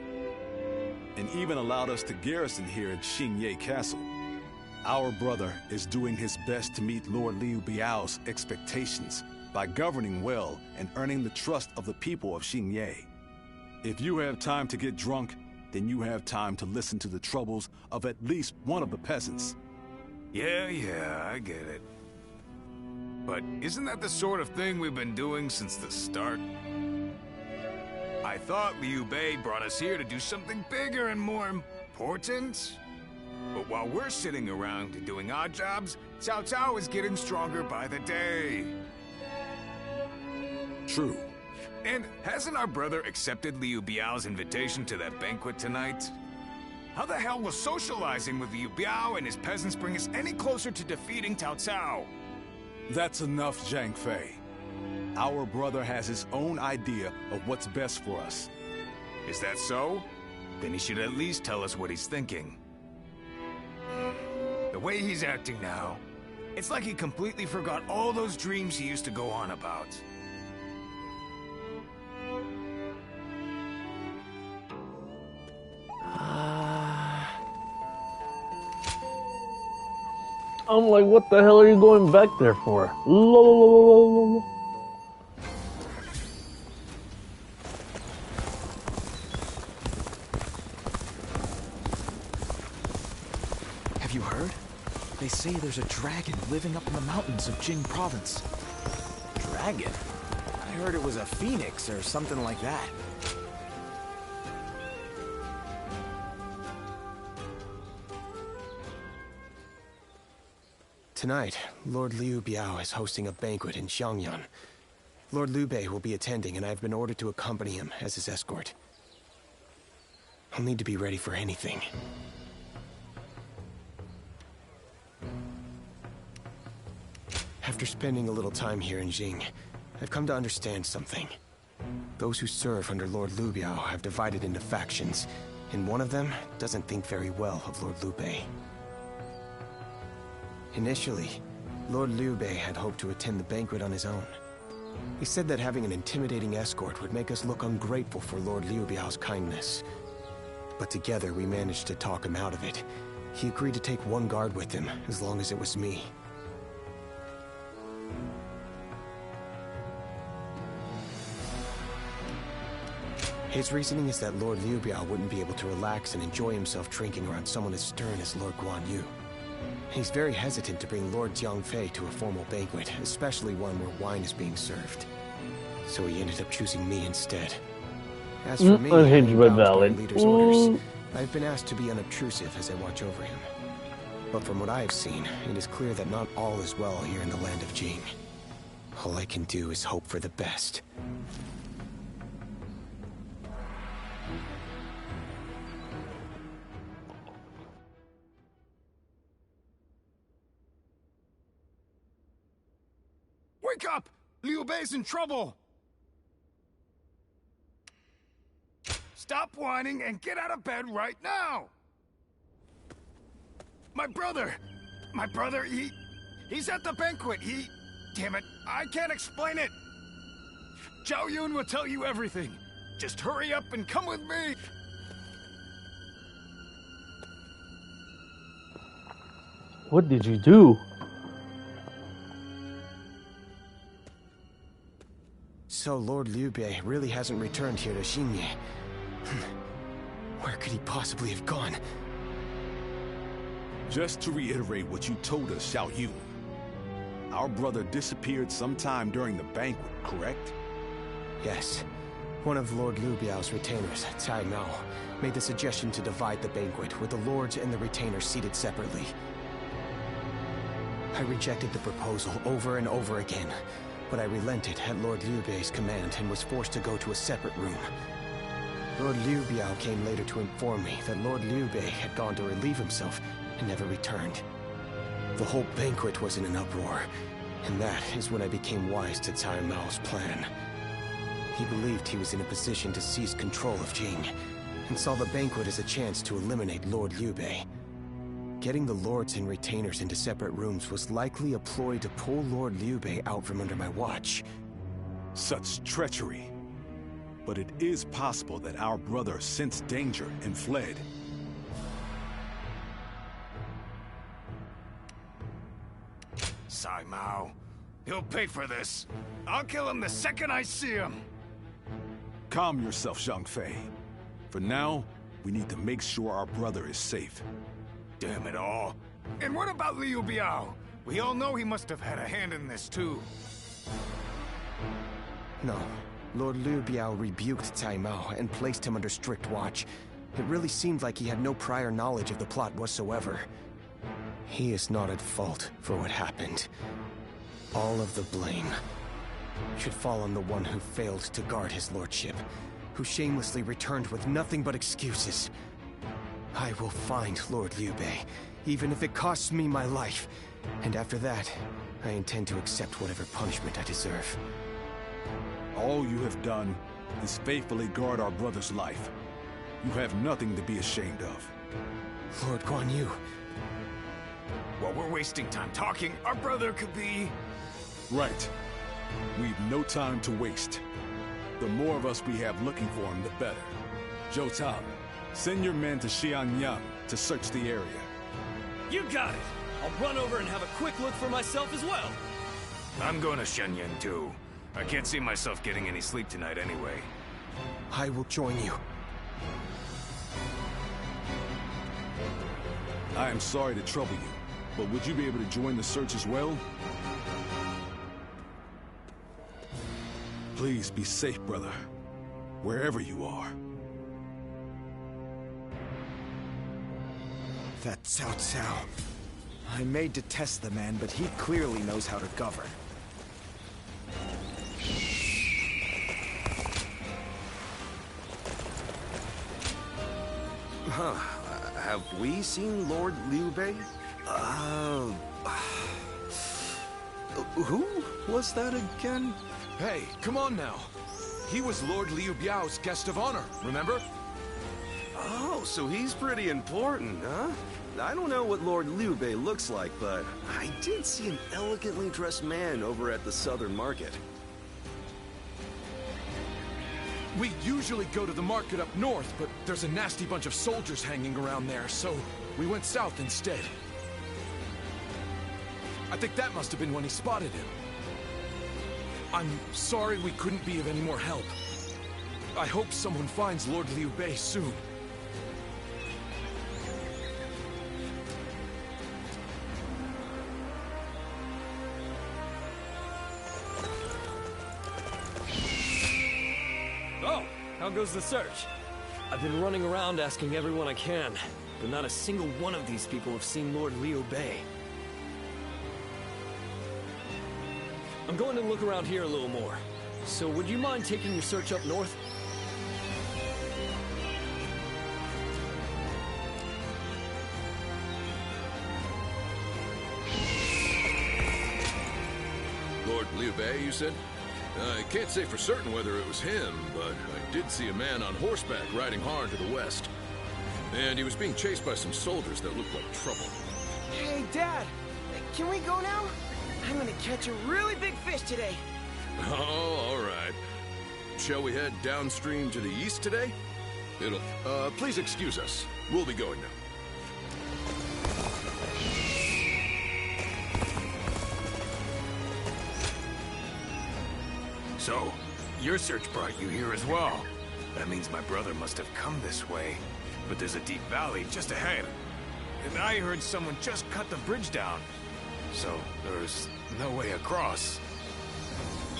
and even allowed us to garrison here at Xingye Castle. Our brother is doing his best to meet Lord Liu Biao's expectations by governing well and earning the trust of the people of Xingye. If you have time to get drunk, then you have time to listen to the troubles of at least one of the peasants. Yeah, I get it. But isn't that the sort of thing we've been doing since the start? I thought Liu Bei brought us here to do something bigger and more important. But while we're sitting around and doing odd jobs, Cao Cao is getting stronger by the day. True. And hasn't our brother accepted Liu Biao's invitation to that banquet tonight? How the hell will socializing with Liu Bei and his peasants bring us any closer to defeating Cao Cao? That's enough, Zhang Fei. Our brother has his own idea of what's best for us. Is that so? Then he should at least tell us what he's thinking. The way he's acting now, it's like he completely forgot all those dreams he used to go on about. I'm like, what the hell are you going back there for? Have you heard? They say there's a dragon living up in the mountains of Jing province. Dragon? I heard it was a phoenix or something like that. Tonight, Lord Liu Bei is hosting a banquet in Xiangyan. Lord Liu Bei will be attending, and I've been ordered to accompany him as his escort. I'll need to be ready for anything. After spending a little time here in Jing, I've come to understand something. Those who serve under Lord Liu Bei have divided into factions, and one of them doesn't think very well of Lord Liu Bei. Initially, Lord Liu Bei had hoped to attend the banquet on his own. He said that having an intimidating escort would make us look ungrateful for Lord Liu Bei's kindness. But together we managed to talk him out of it. He agreed to take one guard with him, as long as it was me. His reasoning is that Lord Liu Bei wouldn't be able to relax and enjoy himself drinking around someone as stern as Lord Guan Yu. He's very hesitant to bring Lord Zhang Fei to a formal banquet, especially one where wine is being served. So he ended up choosing me instead. As for me, unhinged but valid. Leader's orders. I've been asked to be unobtrusive as I watch over him. But from what I have seen, it is clear that not all is well here in the land of Jing. All I can do is hope for the best. Wake up! Liu Bei's in trouble! Stop whining and get out of bed right now! My brother, he's at the banquet. Damn it, I can't explain it. Zhao Yun will tell you everything. Just hurry up and come with me. What did you do? So Lord Liu Bei really hasn't returned here to Xingye. Where could he possibly have gone? Just to reiterate what you told us, Xiao Yu. Our brother disappeared sometime during the banquet, correct? Yes. One of Lord Liu Bei's retainers, Cai Mao, made the suggestion to divide the banquet with the lords and the retainers seated separately. I rejected the proposal over and over again, but I relented at Lord Liu Bei's command and was forced to go to a separate room. Lord Liu Bei came later to inform me that Lord Liu Bei had gone to relieve himself and never returned. The whole banquet was in an uproar, and that is when I became wise to Cai Mao's plan. He believed he was in a position to seize control of Jing, and saw the banquet as a chance to eliminate Lord Liu Bei. Getting the lords and retainers into separate rooms was likely a ploy to pull Lord Liu Bei out from under my watch. Such treachery. But it is possible that our brother sensed danger and fled. Cai Mao. He'll pay for this. I'll kill him the second I see him. Calm yourself, Zhang Fei. For now, we need to make sure our brother is safe. Damn it all. And what about Liu Bei? We all know he must have had a hand in this too. No. Lord Liu Bei rebuked Cai Mao and placed him under strict watch. It really seemed like he had no prior knowledge of the plot whatsoever. He is not at fault for what happened. All of the blame should fall on the one who failed to guard his lordship, who shamelessly returned with nothing but excuses. I will find Lord Liu Bei, even if it costs me my life. And after that, I intend to accept whatever punishment I deserve. All you have done is faithfully guard our brother's life. You have nothing to be ashamed of. Lord Guan Yu. While we're wasting time talking, our brother could be... Right. We've no time to waste. The more of us we have looking for him, the better. Zhou Tao, send your men to Xianyang to search the area. You got it! I'll run over and have a quick look for myself as well. I'm going to Shenyang too. I can't see myself getting any sleep tonight anyway. I will join you. I am sorry to trouble you, but would you be able to join the search as well? Please be safe, brother. Wherever you are. That Cao Cao. I may detest the man, but he clearly knows how to govern. Huh. Have we seen Lord Liu Bei? Who was that again? Hey, come on now. He was Lord Liu Biao's guest of honor, remember? Oh, so he's pretty important, huh? I don't know what Lord Liu Bei looks like, but I did see an elegantly dressed man over at the southern market. We usually go to the market up north, but there's a nasty bunch of soldiers hanging around there, so we went south instead. I think that must have been when he spotted him. I'm sorry we couldn't be of any more help. I hope someone finds Lord Liu Bei soon. Oh, how goes the search? I've been running around asking everyone I can, but not a single one of these people have seen Lord Liu Bei. I'm going to look around here a little more. So would you mind taking your search up north? Lord Liu Bei, you said? I can't say for certain whether it was him, but I did see a man on horseback riding hard to the west. And he was being chased by some soldiers that looked like trouble. Hey, Dad! Can we go now? I'm gonna catch a really big fish today. Oh, all right. Shall we head downstream to the east today? Please excuse us. We'll be going now. So, your search brought you here as well. That means my brother must have come this way. But there's a deep valley just ahead. And I heard someone just cut the bridge down. So, there's no way across.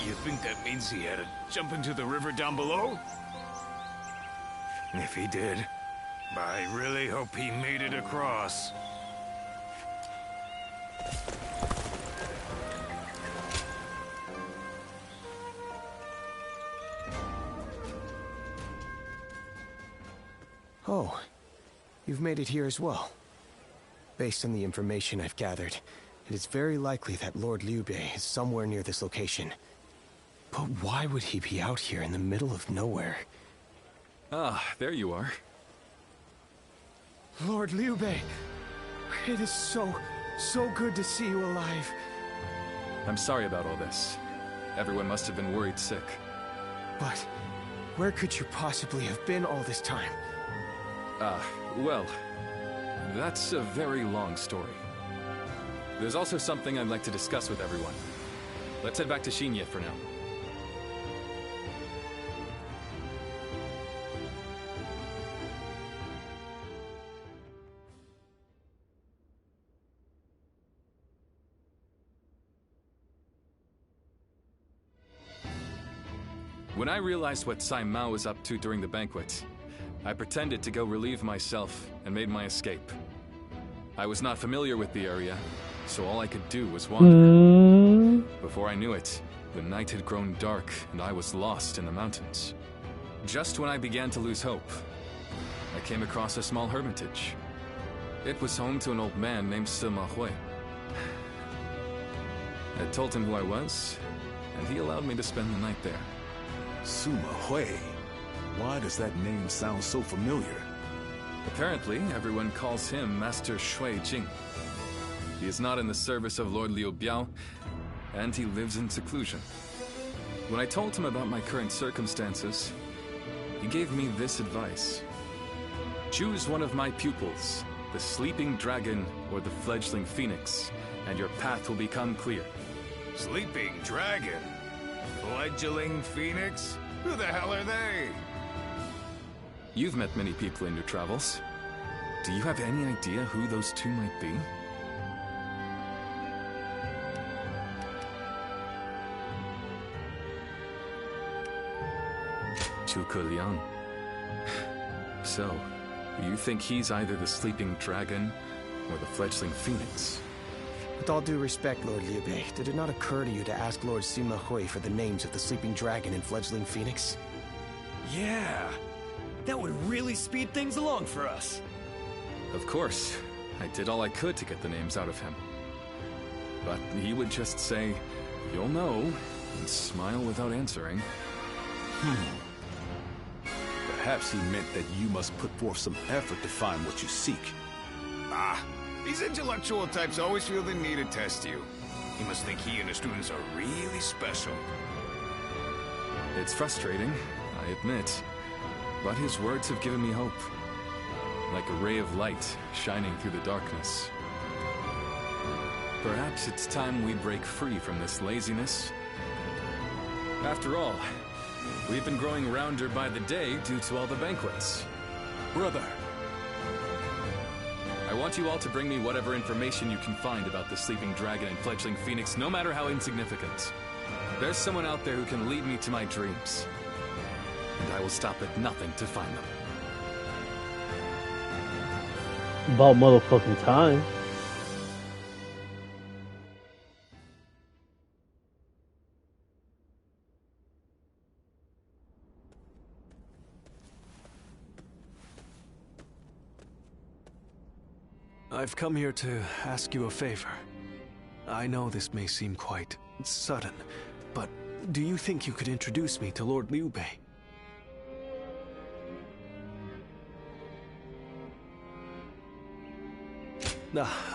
You think that means he had to jump into the river down below? If he did, I really hope he made it across. Oh, you've made it here as well. Based on the information I've gathered, it is very likely that Lord Liu Bei is somewhere near this location. But why would he be out here in the middle of nowhere? Ah, there you are. Lord Liu Bei, it is so good to see you alive. I'm sorry about all this. Everyone must have been worried sick. But where could you possibly have been all this time? Well, that's a very long story. There's also something I'd like to discuss with everyone. Let's head back to Xinye for now. When I realized what Sai Mao was up to during the banquet, I pretended to go relieve myself and made my escape. I was not familiar with the area, so all I could do was wander. Before I knew it, the night had grown dark and I was lost in the mountains. Just when I began to lose hope, I came across a small hermitage. It was home to an old man named Sima Hui. I told him who I was, and he allowed me to spend the night there. Sima Hui? Why does that name sound so familiar? Apparently, everyone calls him Master Shui Jing. He is not in the service of Lord Liu Bei, and he lives in seclusion. When I told him about my current circumstances, he gave me this advice. Choose one of my pupils, the Sleeping Dragon or the Fledgling Phoenix, and your path will become clear. Sleeping Dragon? Fledgling Phoenix? Who the hell are they? You've met many people in your travels. Do you have any idea who those two might be? Zhuge Liang. So, you think he's either the Sleeping Dragon or the Fledgling Phoenix? With all due respect, Lord Liu Bei, did it not occur to you to ask Lord Sima Hui for the names of the Sleeping Dragon and Fledgling Phoenix? Yeah! That would really speed things along for us. Of course. I did all I could to get the names out of him. But he would just say, "You'll know," and smile without answering. Perhaps he meant that you must put forth some effort to find what you seek. Ah, these intellectual types always feel the need to test you. He must think he and his students are really special. It's frustrating, I admit. But his words have given me hope. Like a ray of light shining through the darkness. Perhaps it's time we break free from this laziness. After all, we've been growing rounder by the day due to all the banquets. Brother! I want you all to bring me whatever information you can find about the Sleeping Dragon and Fledgling Phoenix, no matter how insignificant. There's someone out there who can lead me to my dreams. And I will stop at nothing to find them. About motherfucking time. I've come here to ask you a favor. I know this may seem quite sudden, but do you think you could introduce me to Lord Liu Bei?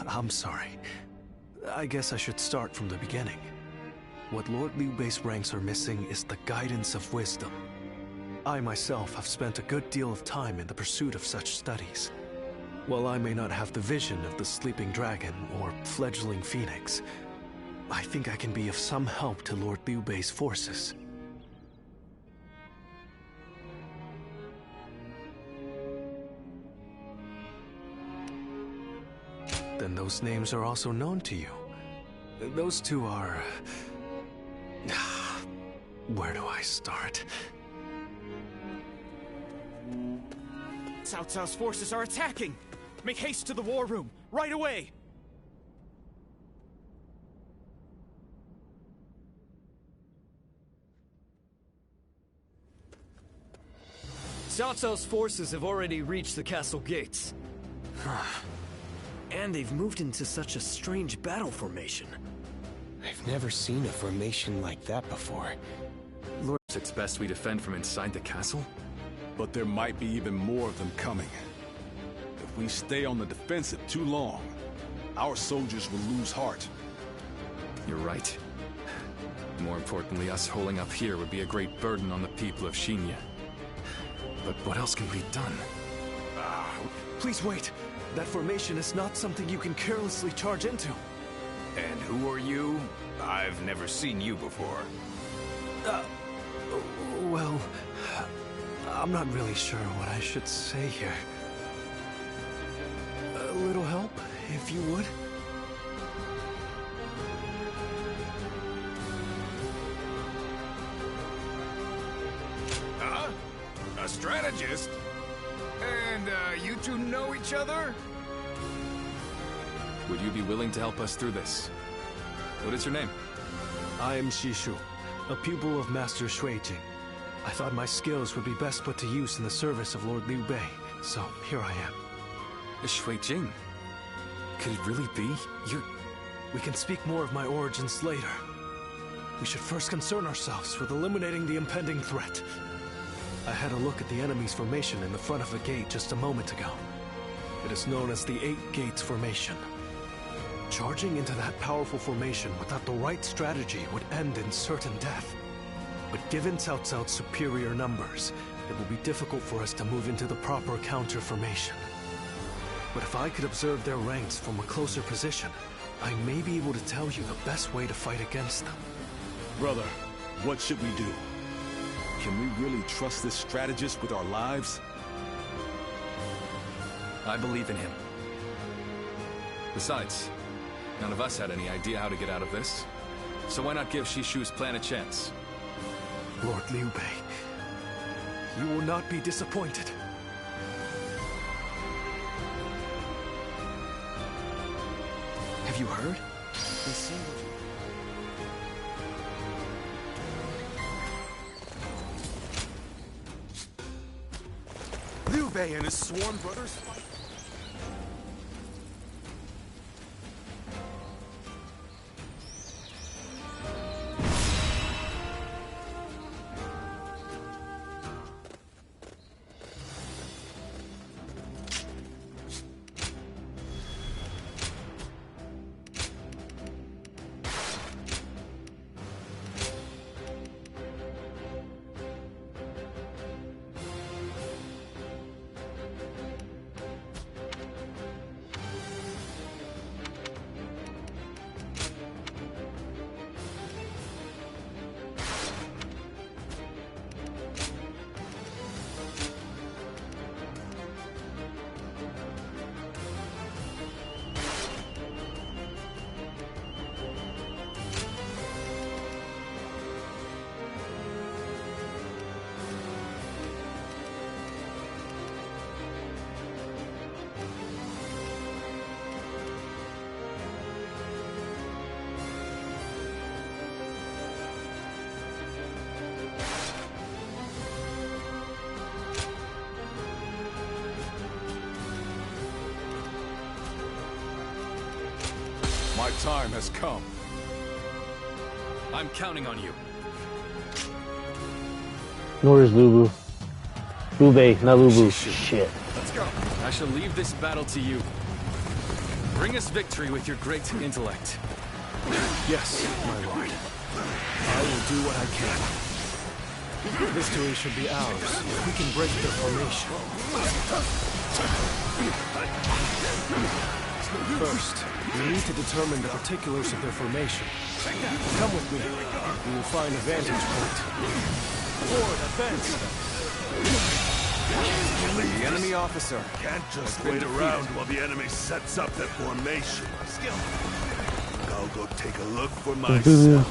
I'm sorry. I guess I should start from the beginning. What Lord Liu Bei's ranks are missing is the guidance of wisdom. I myself have spent a good deal of time in the pursuit of such studies. While I may not have the vision of the Sleeping Dragon or Fledgling Phoenix, I think I can be of some help to Lord Liu Bei's forces. Then those names are also known to you. Those two are... Where do I start? Cao Cao's forces are attacking! Make haste to the war room, right away! Cao Cao's forces have already reached the castle gates. And they've moved into such a strange battle formation. I've never seen a formation like that before. Lord, it's best we defend from inside the castle? But there might be even more of them coming. If we stay on the defensive too long, our soldiers will lose heart. You're right. More importantly, us holding up here would be a great burden on the people of Xinya. But what else can be done? Please wait. That formation is not something you can carelessly charge into. And who are you? I've never seen you before. Well, I'm not really sure what I should say here. A little help, if you would? Huh? A strategist? And, you two know each other? Would you be willing to help us through this? What is your name? I am Shishu, a pupil of Master Shui Jing. I thought my skills would be best put to use in the service of Lord Liu Bei. So, here I am. Shui Jing. Could it really be? We can speak more of my origins later. We should first concern ourselves with eliminating the impending threat. I had a look at the enemy's formation in the front of the gate just a moment ago. It is known as the Eight Gates Formation. Charging into that powerful formation without the right strategy would end in certain death. But given Cao Cao's superior numbers, it will be difficult for us to move into the proper counter formation. But if I could observe their ranks from a closer position, I may be able to tell you the best way to fight against them. Brother, what should we do? Can we really trust this strategist with our lives? I believe in him. Besides, none of us had any idea how to get out of this. So why not give Shishu's plan a chance? Lord Liu Bei, you will not be disappointed. Have you heard? They seem... Liu Bei and his sworn brothers fight. My time has come. I'm counting on you. Nor is Lubu. Liu Bei, not Lubu. Shit. Let's go. I shall leave this battle to you. Bring us victory with your great intellect. Yes, my lord. I will do what I can. Victory should be ours if we can break their formation. First, we need to determine the particulars of their formation. Come with me. We will find a vantage point. Forward, advance! The enemy officer can't just wait around while the enemy sets up their formation. I'll go take a look for myself.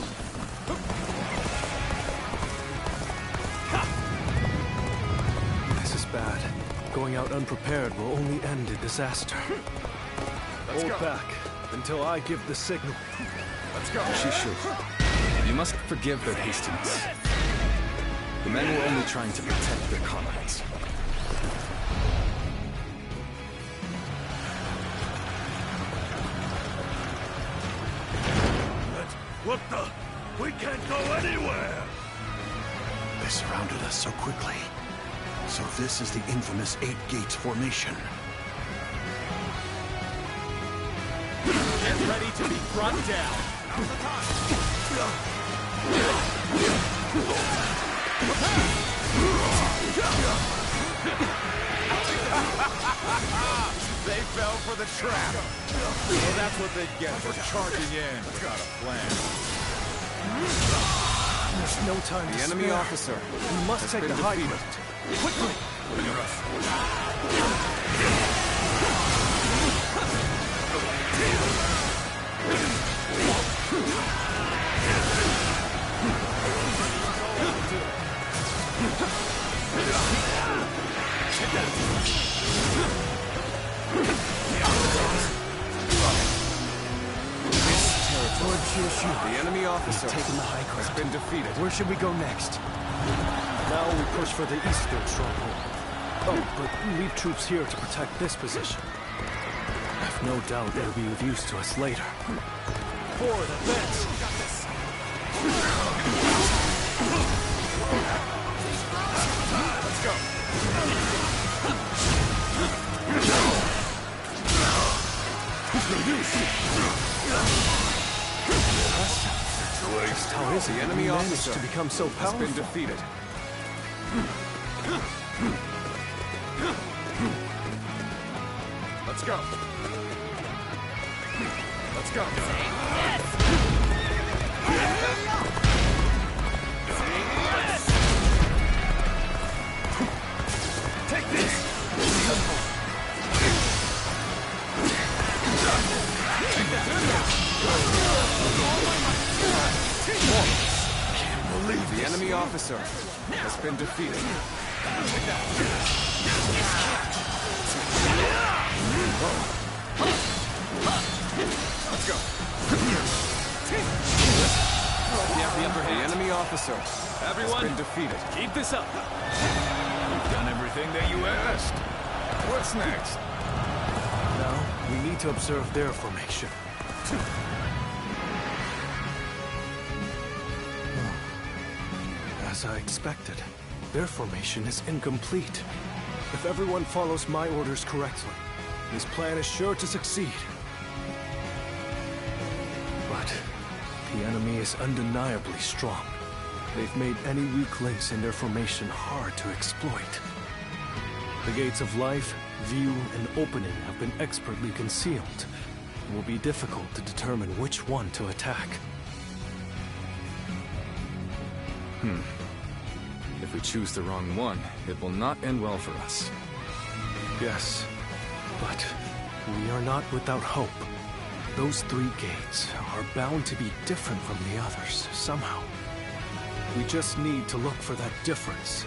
This is bad. Going out unprepared will only end in disaster. Hold back until I give the signal. Let's go. Shishu, you must forgive their hastiness. The men were only trying to protect their comrades. What the? We can't go anywhere! They surrounded us so quickly. So this is the infamous Eight Gates Formation. Get ready to be brought down. They fell for the trap. Well, that's what they get for charging in without a plan. There's no time to The enemy spare. officer We must take the high ground. Quickly! The enemy officer We've taken the high has ground. been defeated. Where should we go next? Now we push for the eastern stronghold. Oh, but leave troops here to protect this position. I've no doubt they'll be of use to us later. Forward, advance! Got this! Let's go! How is the enemy officer to become so powerful? Has been defeated. Let's go. Let's go. Take this. Can't believe the enemy officer has been defeated. Let's go. We have the upper hand. The enemy officer Everyone, has been defeated. Keep this up. You've done everything that you asked. What's next? Now, we need to observe their formation. As I expected, their formation is incomplete. If everyone follows my orders correctly, this plan is sure to succeed. But the enemy is undeniably strong. They've made any weak links in their formation hard to exploit. The gates of life, view, and opening have been expertly concealed. It will be difficult to determine which one to attack. If we choose the wrong one, it will not end well for us. Yes, but we are not without hope. Those three gates are bound to be different from the others, somehow. We just need to look for that difference.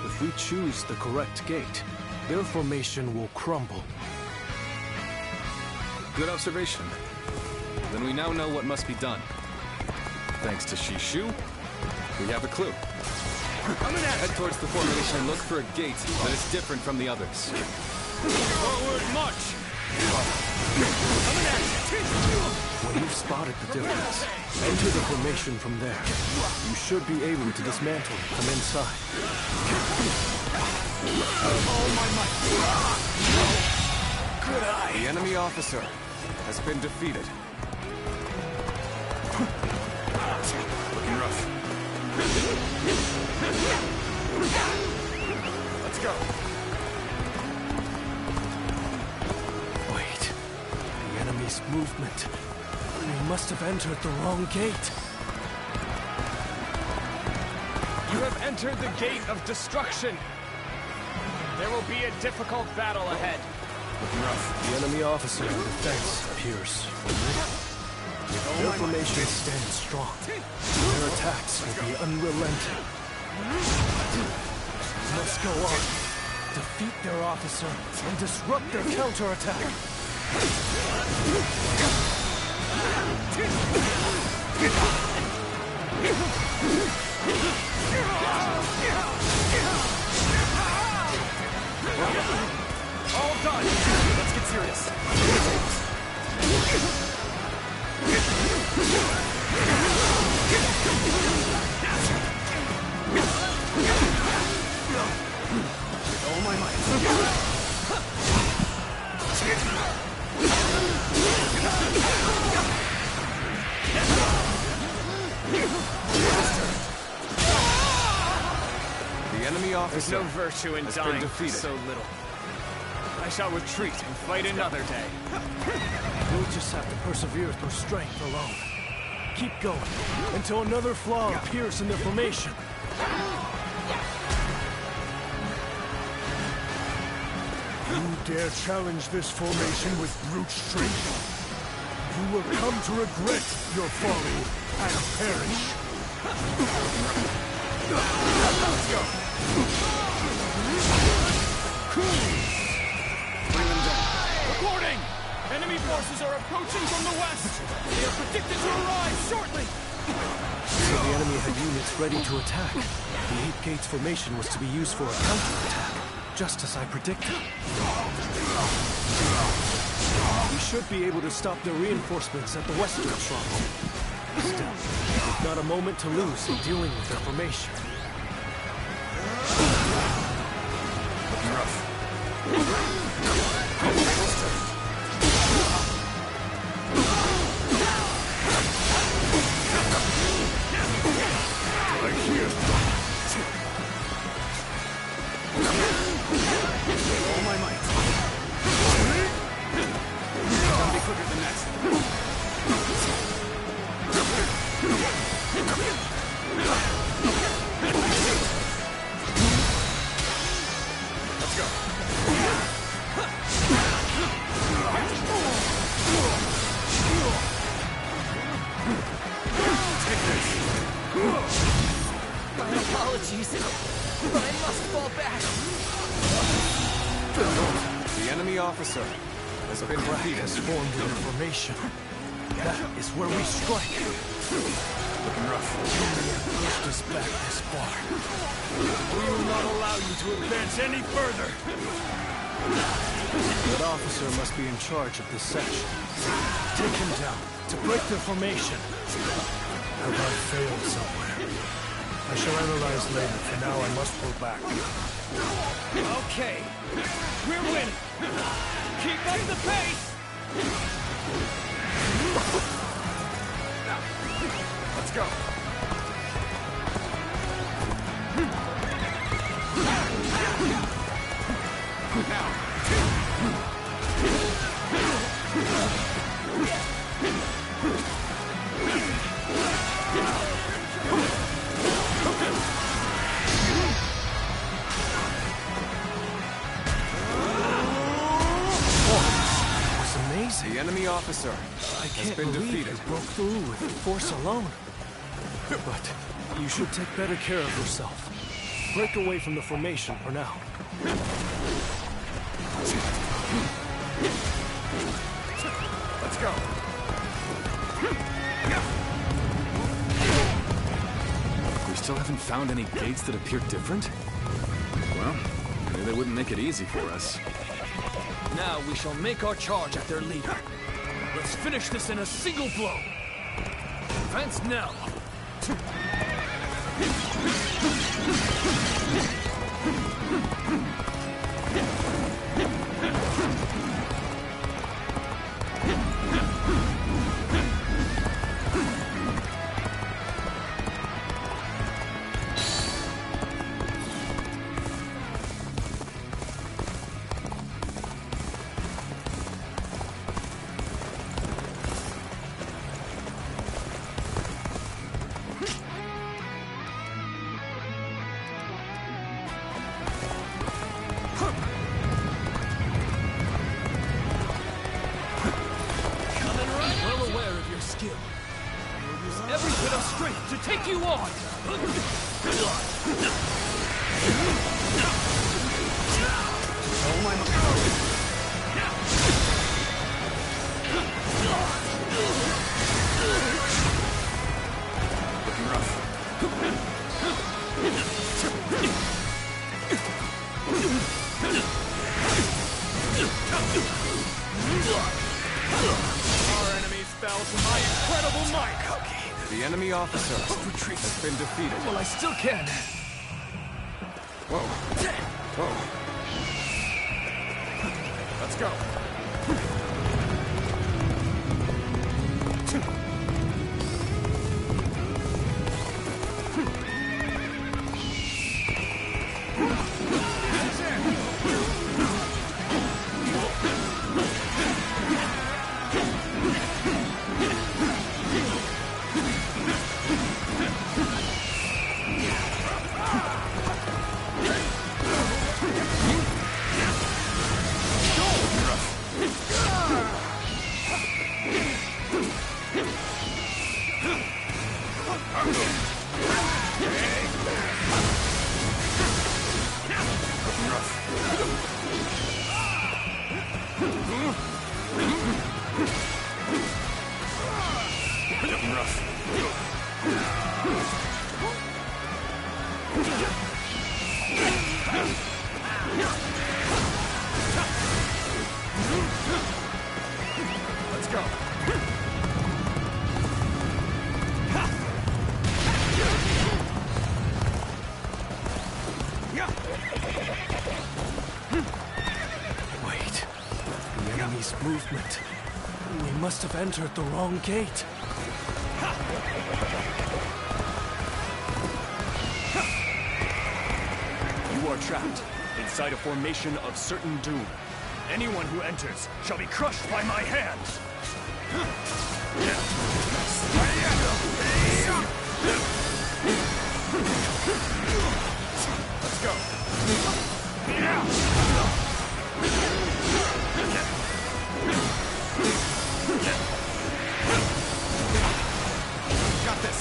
If we choose the correct gate, their formation will crumble. Good observation. Then we now know what must be done. Thanks to Shishu, we have a clue. Head towards the formation and look for a gate that is different from the others. Forward march! When you've spotted the difference, enter the formation from there. You should be able to dismantle it from inside. All my might! Good eye! The enemy officer has been defeated. Looking rough. Let's go. Wait. The enemy's movement. We must have entered the wrong gate. You have entered the gate of destruction. There will be a difficult battle ahead. Looking rough. The enemy officer in defense appears formidable. Their formation stands strong. Their attacks will be unrelenting. Must go on. Defeat their officer and disrupt their counterattack. All done. Let's get serious. With all my might. The enemy officer There's no virtue in has dying been defeated. so little. I shall retreat and fight another day. We'll just have to persevere through strength alone. Keep going until another flaw appears in their formation. You dare challenge this formation with brute strength? You will come to regret your folly and perish. Let's go. Bring them down. Reporting! Enemy forces are approaching from the west. They are predicted to arrive shortly. So the enemy had units ready to attack. The 8 gates formation was to be used for a counterattack. just as I predicted. We should be able to stop the reinforcements at the western stronghold. Still, there's not a moment to lose in dealing with their formation. Looking rough. Right here. All my might. Gotta be quicker than that. Let's go. Take this. My apologies, but I must fall back. The enemy officer has been defeated. Has formed in formation. That is where we strike. Looking rough. Pushed us back this far. We will not allow you to advance any further. That officer must be in charge of this section. Take him down to break their formation. Have I failed somewhere? I shall analyze later. For now, I must pull back. Okay, we're winning. Keep up the pace. Let's go. Now. The enemy officer has been defeated. You broke through with force alone. But you should take better care of yourself. Break away from the formation for now. Let's go. We still haven't found any gates that appear different? Well, maybe they wouldn't make it easy for us. Now we shall make our charge at their leader. Let's finish this in a single blow. Advance now. Every bit of strength to take you on! Oh my Looking rough. Our enemies fell to my incredible might. The enemy officer has been defeated. Well, I still can. Whoa. Whoa. Let's go. movement. We must have entered the wrong gate. You are trapped inside a formation of certain doom. Anyone who enters shall be crushed by my hands. Let's go. Got this.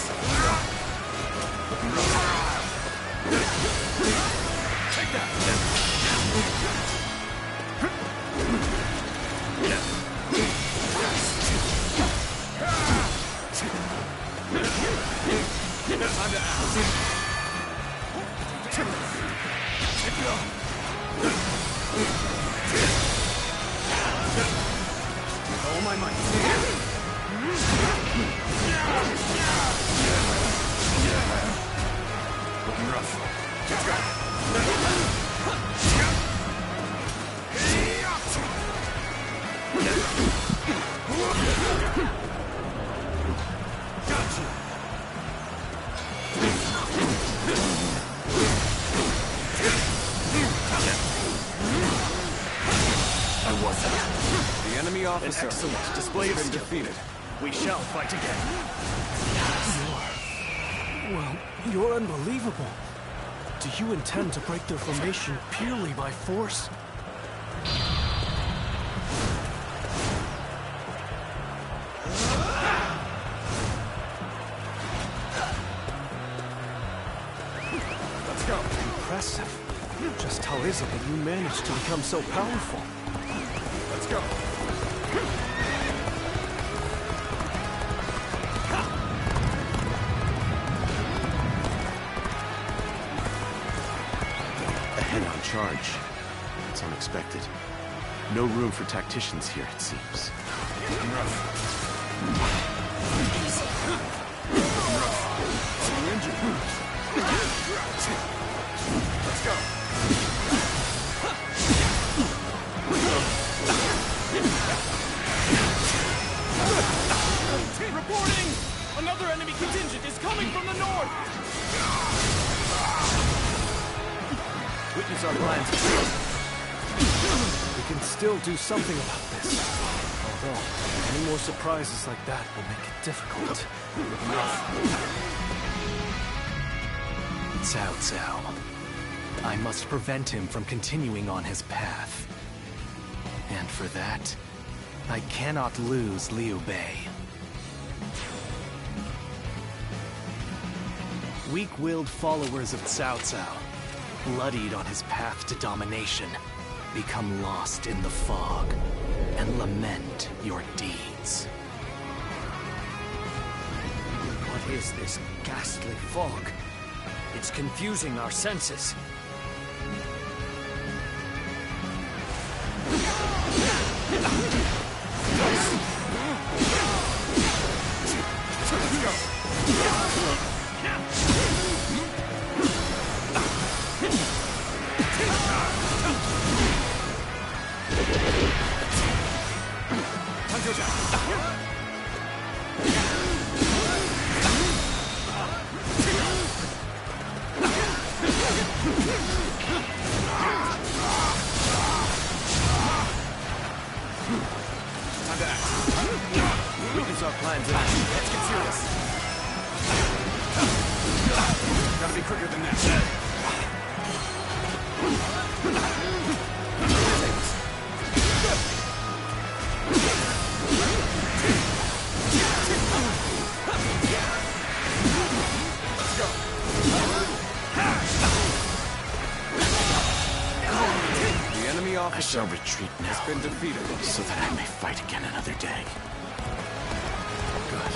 Take that. Time to act. All my might. Looking rough. Let's go. Gotcha. I wasn't. The enemy officer. An excellent display of skill. Defeated. We shall fight again. Well, you're unbelievable. Do you intend to break their formation purely by force? Let's go. Impressive. Just how is it that you managed to become so powerful? Let's go. A head-on charge. It's unexpected. No room for tacticians here, it seems. Looking rough. Let's go. Reporting! Another enemy contingent is coming from the north! Witness our plans. We can still do something about this. Although, any more surprises like that will make it difficult. Cao Cao. I must prevent him from continuing on his path. And for that, I cannot lose Liu Bei. Weak-willed followers of Cao Cao, bloodied on his path to domination, become lost in the fog and lament your deeds. What is this ghastly fog? It's confusing our senses. Let's go. Weakens our plans. Let's get serious. Gotta be quicker than that. Let's go. The enemy officer I shall retreat now, has been defeated, so that I may fight again another day. Good.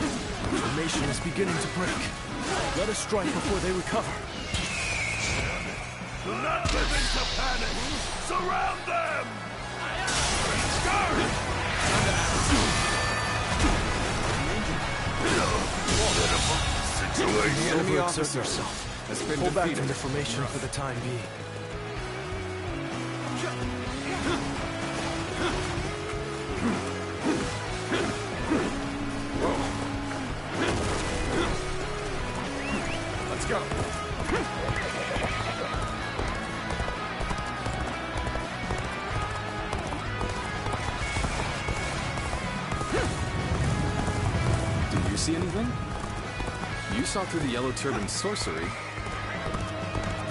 Formation is beginning to break. Let us strike before they recover. Do not give in to panic! Surround them! Overexert yourself. has been Pull back defeated. from the formation for the time being. see anything? You saw through the Yellow Turban's sorcery.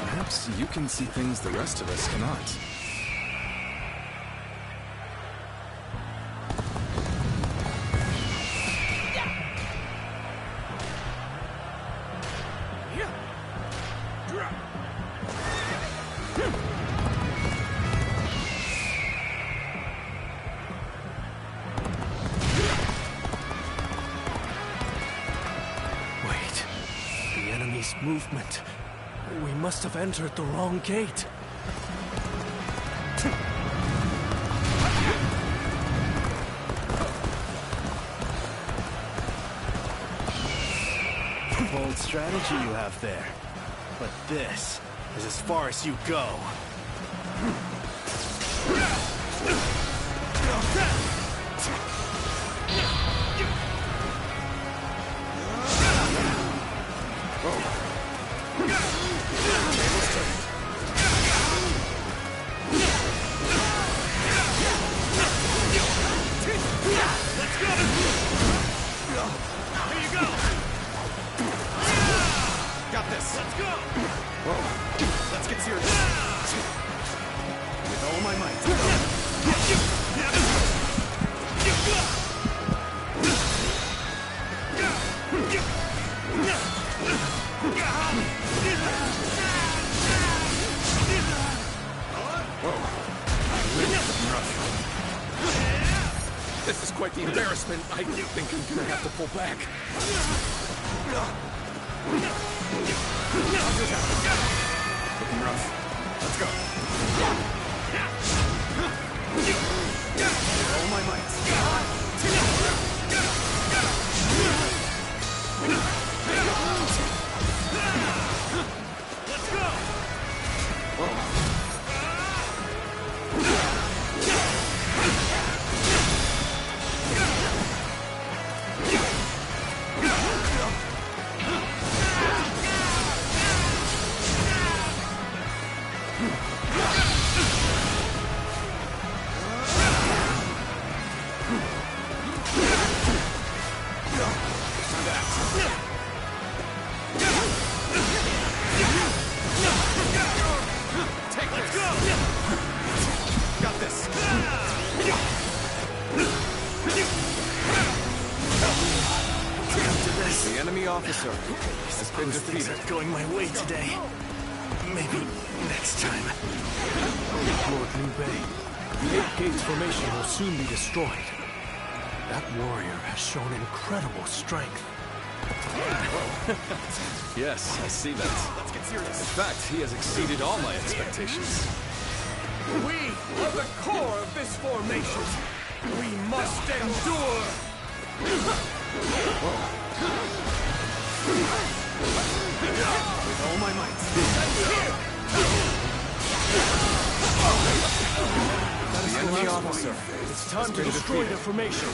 Perhaps you can see things the rest of us cannot. Movement. We must have entered the wrong gate. Bold strategy you have there. But this is as far as you go. This is quite the embarrassment. I think I'm gonna have to pull back. Looking rough. Let's go. All my might. Let's go. Whoa. Officer has been defeated. Things are going my way today. Maybe next time. Lord Liu Bei, the 8 Gates formation will soon be destroyed. That warrior has shown incredible strength. Yes, I see that. Let's get serious. In fact, he has exceeded all my expectations. We are the core of this formation. We must endure. With all my might. That is the enemy officer. It's time to destroy the formation.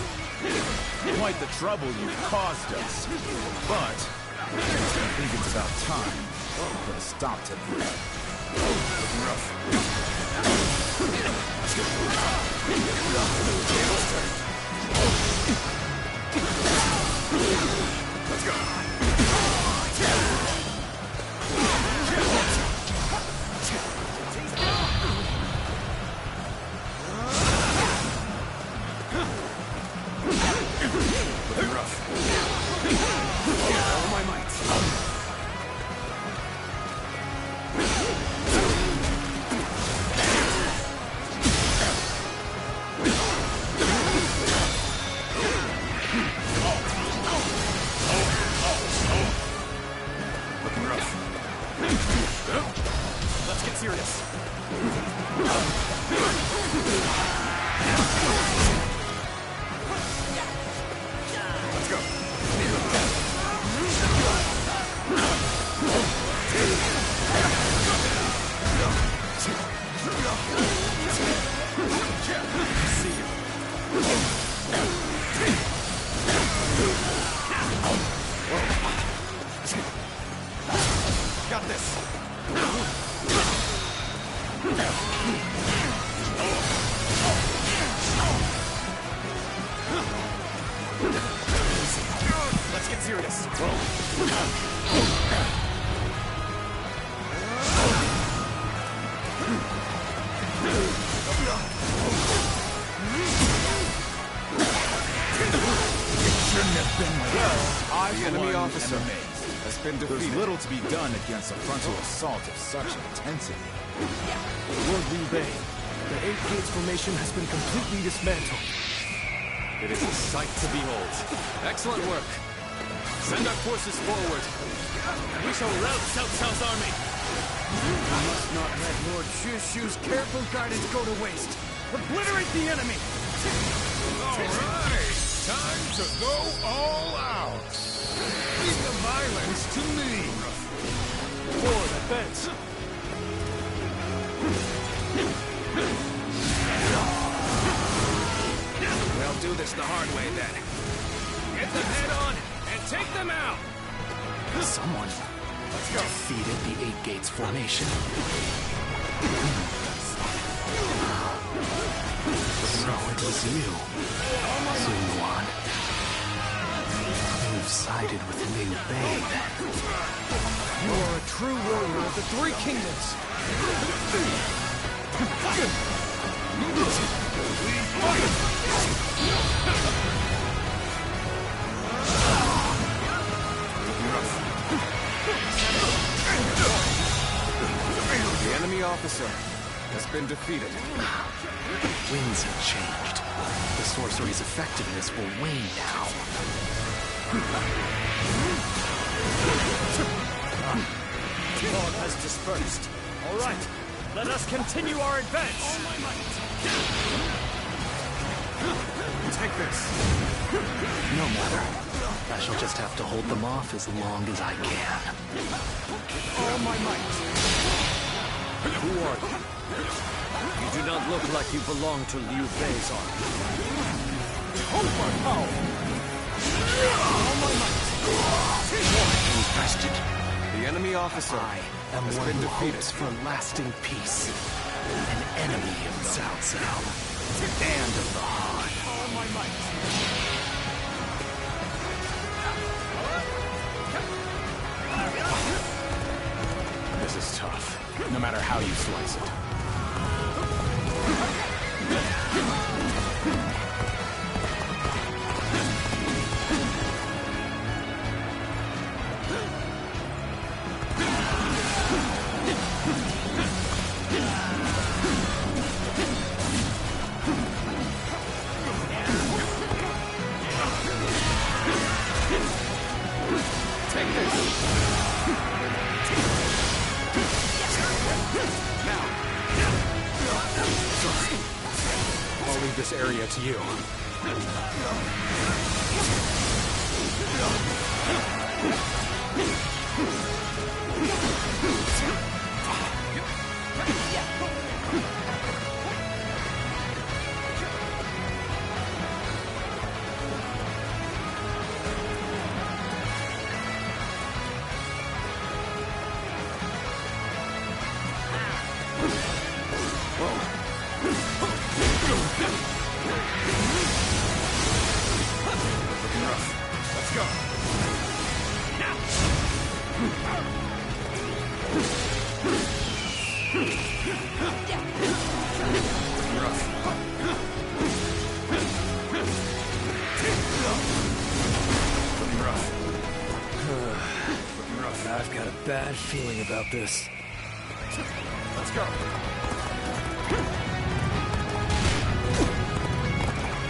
Quite the trouble you've caused us. But I think it's about time to put a stop to this. Looking rough. Let's go. Looking rough. All my might. serious. Shouldn't have been like The enemy officer has been defeated. There's little to be done against a frontal assault of such intensity. Lord Liu Bei, the 8 Gates formation has been completely dismantled. It is a sight to behold. Excellent work. Send our forces forward. We shall rout Cao Cao's army. We must not let Lord Shushu's careful guidance go to waste. Obliterate the enemy! All right, time to go all out. Leave the violence to me. Forward, advance! We'll do this the hard way then. Get them head on and take them out! Someone defeated the 8 Gates formation. So it was you, Sun. You've sided with Liu Bei then. You are a true warrior of the 3 kingdoms! The enemy officer has been defeated. Winds have changed. The sorcery's effectiveness will wane now. Fog has dispersed. All right, let us continue our advance. Take this. No matter. I shall just have to hold them off as long as I can. All my might. Who are you? You do not look like you belong to Liu Bei's army. All my might. Contested. The enemy officer I am has one been who defeated. hopes for lasting peace. An enemy of Cao Cao. And of the Han. All my might. This is tough, no matter how you slice it. Take this. I'll leave this area to you. Let's go. I've got a bad feeling about this. Let's go.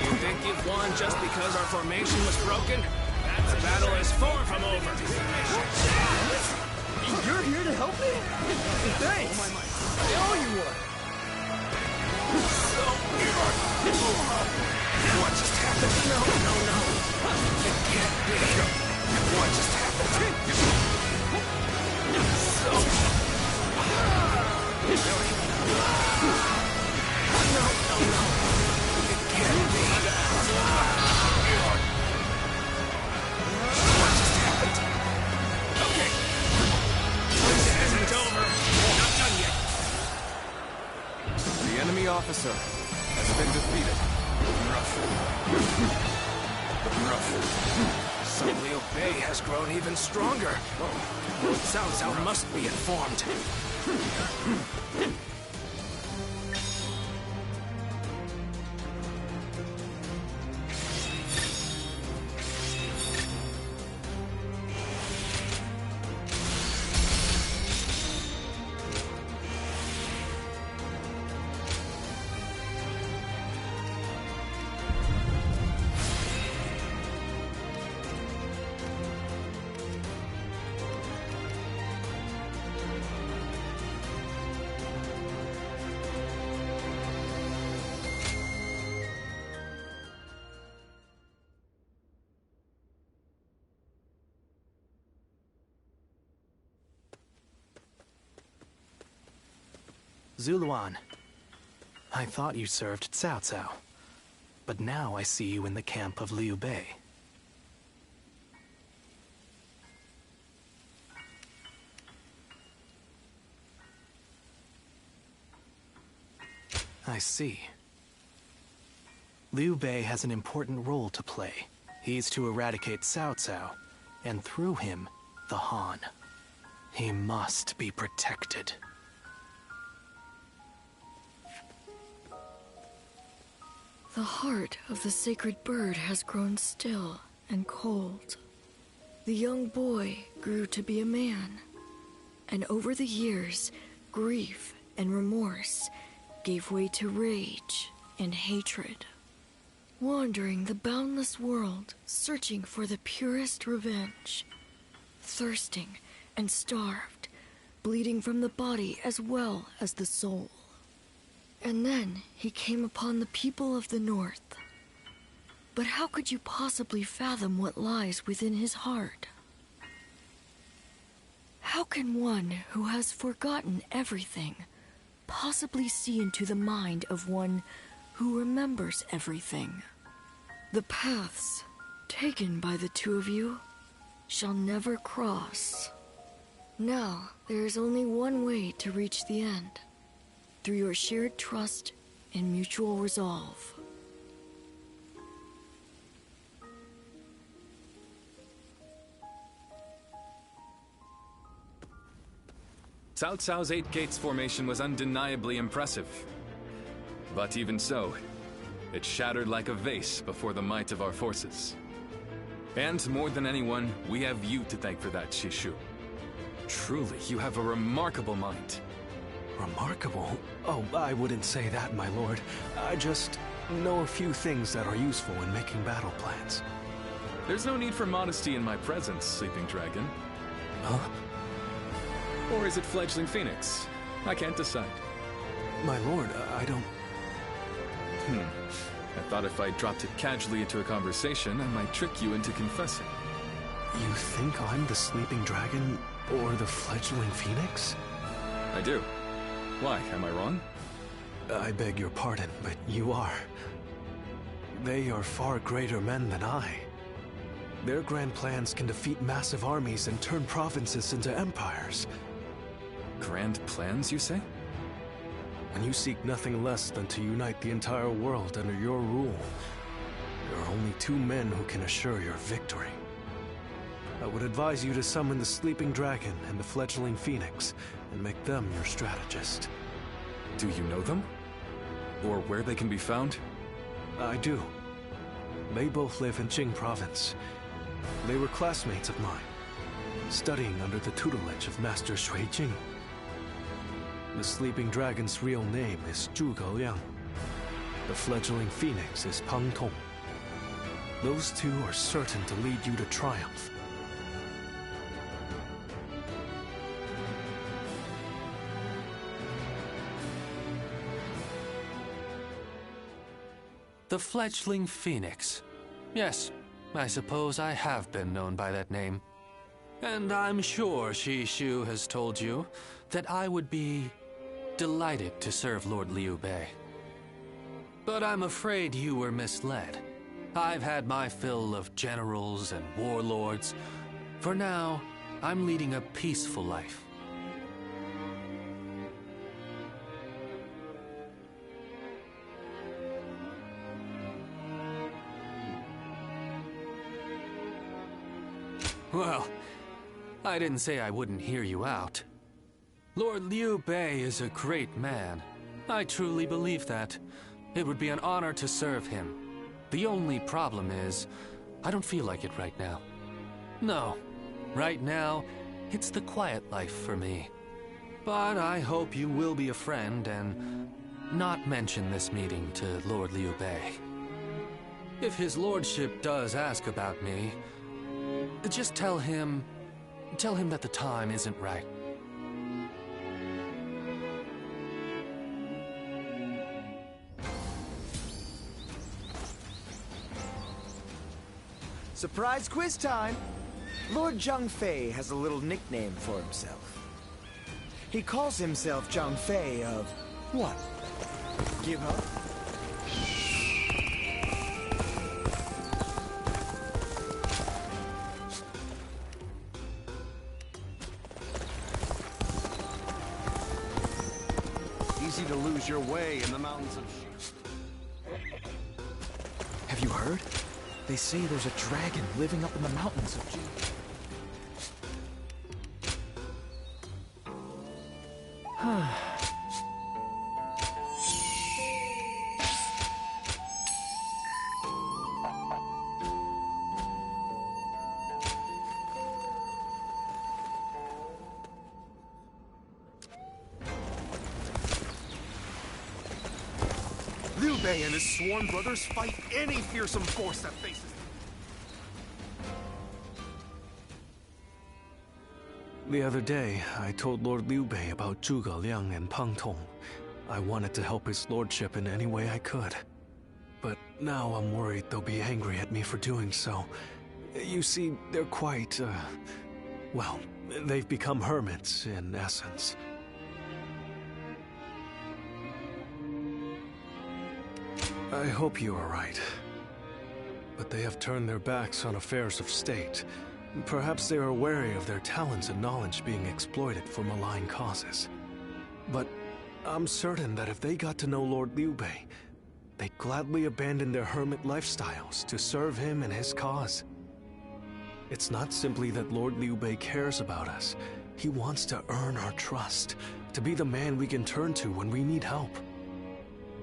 You think you've won just because our formation was broken? The battle is far from over. You're here to help me? Thanks. I owe you one. What just happened? No. It can't be. What just happened? No. It can't be. What just happened? Okay. This isn't over. Not done yet. The enemy officer has been defeated. Son Liu Bei has grown even stronger. Lord Cao Cao must be informed. Zuluan, I thought you served Cao Cao, but now I see you in the camp of Liu Bei. I see. Liu Bei has an important role to play. He's to eradicate Cao Cao, and through him, the Han. He must be protected. The heart of the sacred bird has grown still and cold. The young boy grew to be a man, and over the years, grief and remorse gave way to rage and hatred. Wandering the boundless world, searching for the purest revenge, thirsting and starved, bleeding from the body as well as the soul. And then he came upon the people of the North. But how could you possibly fathom what lies within his heart? How can one who has forgotten everything possibly see into the mind of one who remembers everything? The paths taken by the two of you shall never cross. Now, there is only one way to reach the end. Through your shared trust and mutual resolve. Cao Cao's Eight Gates formation was undeniably impressive. But even so, it shattered like a vase before the might of our forces. And more than anyone, we have you to thank for that, Shishu. Truly, you have a remarkable mind. Remarkable? Oh, I wouldn't say that, my lord. I just know a few things that are useful in making battle plans. There's no need for modesty in my presence, Sleeping Dragon. Huh? Or is it Fledgling Phoenix? I can't decide. My lord, I don't... I thought if I dropped it casually into a conversation, I might trick you into confessing. You think I'm the Sleeping Dragon or the Fledgling Phoenix? I do. Why, am I wrong? I beg your pardon, but you are. They are far greater men than I. Their grand plans can defeat massive armies and turn provinces into empires. Grand plans, you say? When you seek nothing less than to unite the entire world under your rule, there are only two men who can assure your victory. I would advise you to summon the Sleeping Dragon and the Fledgling Phoenix, and make them your strategist. Do you know them? Or where they can be found? I do. They both live in Jing Province. They were classmates of mine, studying under the tutelage of Master Shui Jing. The Sleeping Dragon's real name is Zhuge Liang. The Fledgling Phoenix is Peng Tong. Those two are certain to lead you to triumph. The Fledgling Phoenix. Yes, I suppose I have been known by that name. And I'm sure Shishu has told you that I would be delighted to serve Lord Liu Bei. But I'm afraid you were misled. I've had my fill of generals and warlords. For now, I'm leading a peaceful life. Well, I didn't say I wouldn't hear you out. Lord Liu Bei is a great man. I truly believe that. It would be an honor to serve him. The only problem is, I don't feel like it right now. No, right now, it's the quiet life for me. But I hope you will be a friend and not mention this meeting to Lord Liu Bei. If his lordship does ask about me, just tell him that the time isn't right. Surprise quiz time! Lord Zhang Fei has a little nickname for himself. He calls himself Zhang Fei of what? Give up? Easy to lose your way in the mountains of... Have you heard? They say there's a dragon living up in the mountains of Jin. Liu Bei and his sworn brothers fight any fearsome force that faces them. The other day, I told Lord Liu Bei about Zhuge Liang and Pang Tong. I wanted to help his lordship in any way I could. But now I'm worried they'll be angry at me for doing so. You see, they're quite, well, they've become hermits, in essence. I hope you are right. But they have turned their backs on affairs of state. Perhaps they are wary of their talents and knowledge being exploited for malign causes. But I'm certain that if they got to know Lord Liu Bei, they'd gladly abandon their hermit lifestyles to serve him and his cause. It's not simply that Lord Liu Bei cares about us. He wants to earn our trust, to be the man we can turn to when we need help.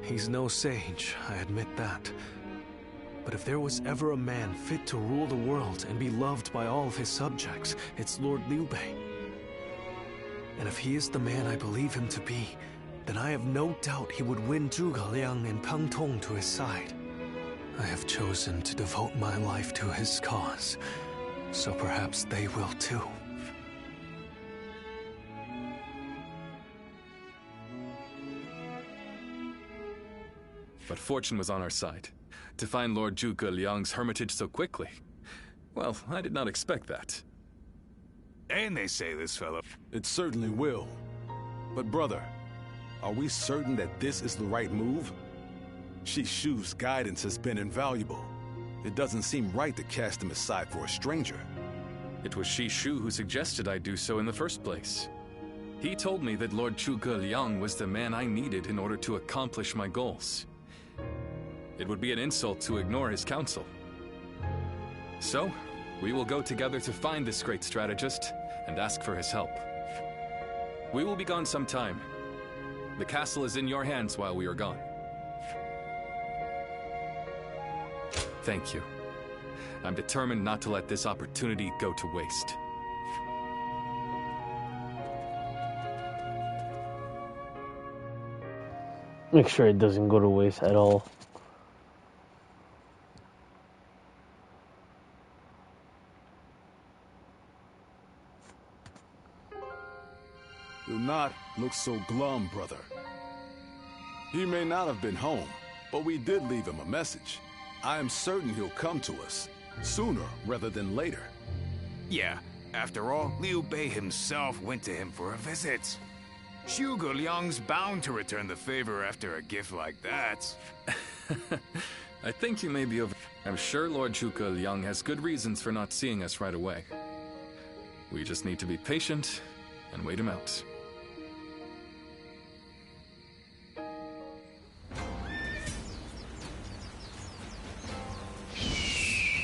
He's no sage, I admit that. But if there was ever a man fit to rule the world and be loved by all of his subjects, it's Lord Liu Bei. And if he is the man I believe him to be, then I have no doubt he would win Zhuge Liang and Pang Tong to his side. I have chosen to devote my life to his cause, so perhaps they will too. But fortune was on our side. To find Lord Zhuge Liang's hermitage so quickly. Well, I did not expect that. And they say this fellow... It certainly will. But brother, are we certain that this is the right move? Shishu's guidance has been invaluable. It doesn't seem right to cast him aside for a stranger. It was Shishu who suggested I do so in the first place. He told me that Lord Zhuge Liang was the man I needed in order to accomplish my goals. It would be an insult to ignore his counsel. So, we will go together to find this great strategist and ask for his help. We will be gone some time. The castle is in your hands while we are gone. Thank you. I'm determined not to let this opportunity go to waste. Make sure it doesn't go to waste at all. Do not look so glum, brother. He may not have been home, but we did leave him a message. I am certain he'll come to us, sooner rather than later. Yeah, after all, Liu Bei himself went to him for a visit. Zhuge Liang's bound to return the favor after a gift like that. I think you may be over... I'm sure Lord Zhuge Liang has good reasons for not seeing us right away. We just need to be patient and wait him out.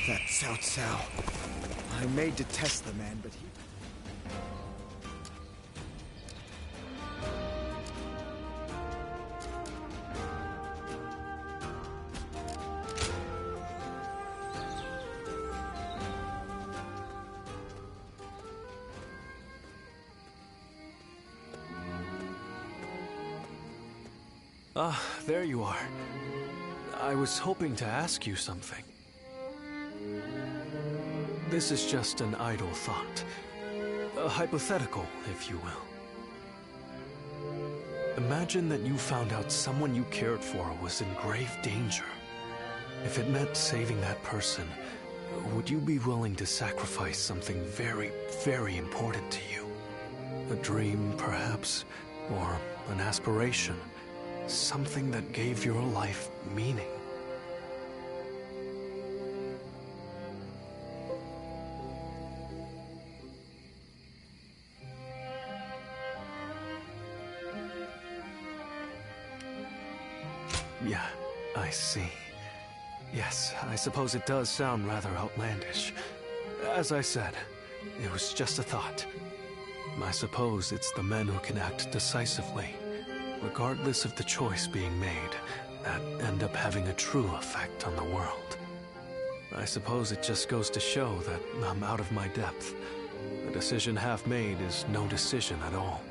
That Cao Cao. I may detest the man, but he... Ah, there you are. I was hoping to ask you something. This is just an idle thought. A hypothetical, if you will. Imagine that you found out someone you cared for was in grave danger. If it meant saving that person, would you be willing to sacrifice something very, very important to you? A dream, perhaps, or an aspiration. Something that gave your life meaning. Yeah, I see. Yes, I suppose it does sound rather outlandish. As I said, it was just a thought. I suppose it's the men who can act decisively, regardless of the choice being made, that end up having a true effect on the world. I suppose it just goes to show that I'm out of my depth. A decision half made is no decision at all,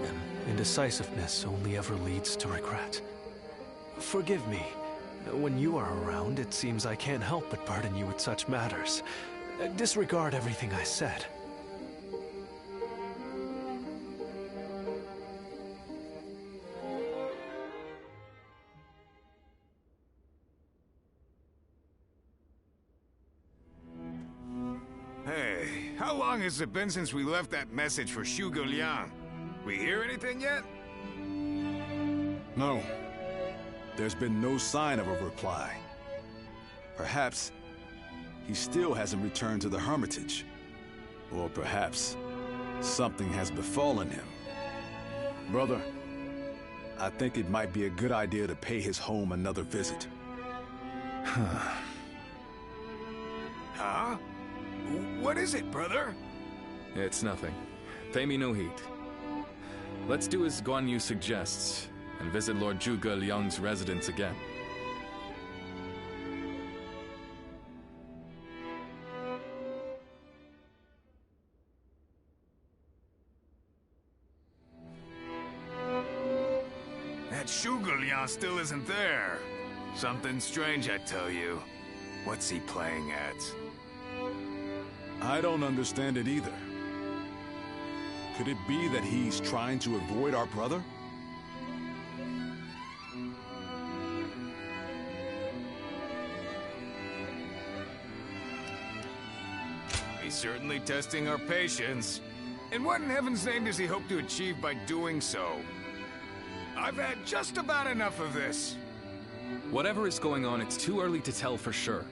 and indecisiveness only ever leads to regret. Forgive me. When you are around, it seems I can't help but burden you with such matters. Disregard everything I said. How long has it been since we left that message for Zhuge Liang? We hear anything yet? No. There's been no sign of a reply. Perhaps he still hasn't returned to the Hermitage. Or perhaps something has befallen him. Brother, I think it might be a good idea to pay his home another visit. Huh? What is it, brother? It's nothing. Pay me no heed. Let's do as Guan Yu suggests, and visit Lord Zhuge Liang's residence again. That Zhuge Liang still isn't there. Something strange, I tell you. What's he playing at? I don't understand it either. Could it be that he's trying to avoid our brother? He's certainly testing our patience. And what in heaven's name does he hope to achieve by doing so? I've had just about enough of this. Whatever is going on, it's too early to tell for sure.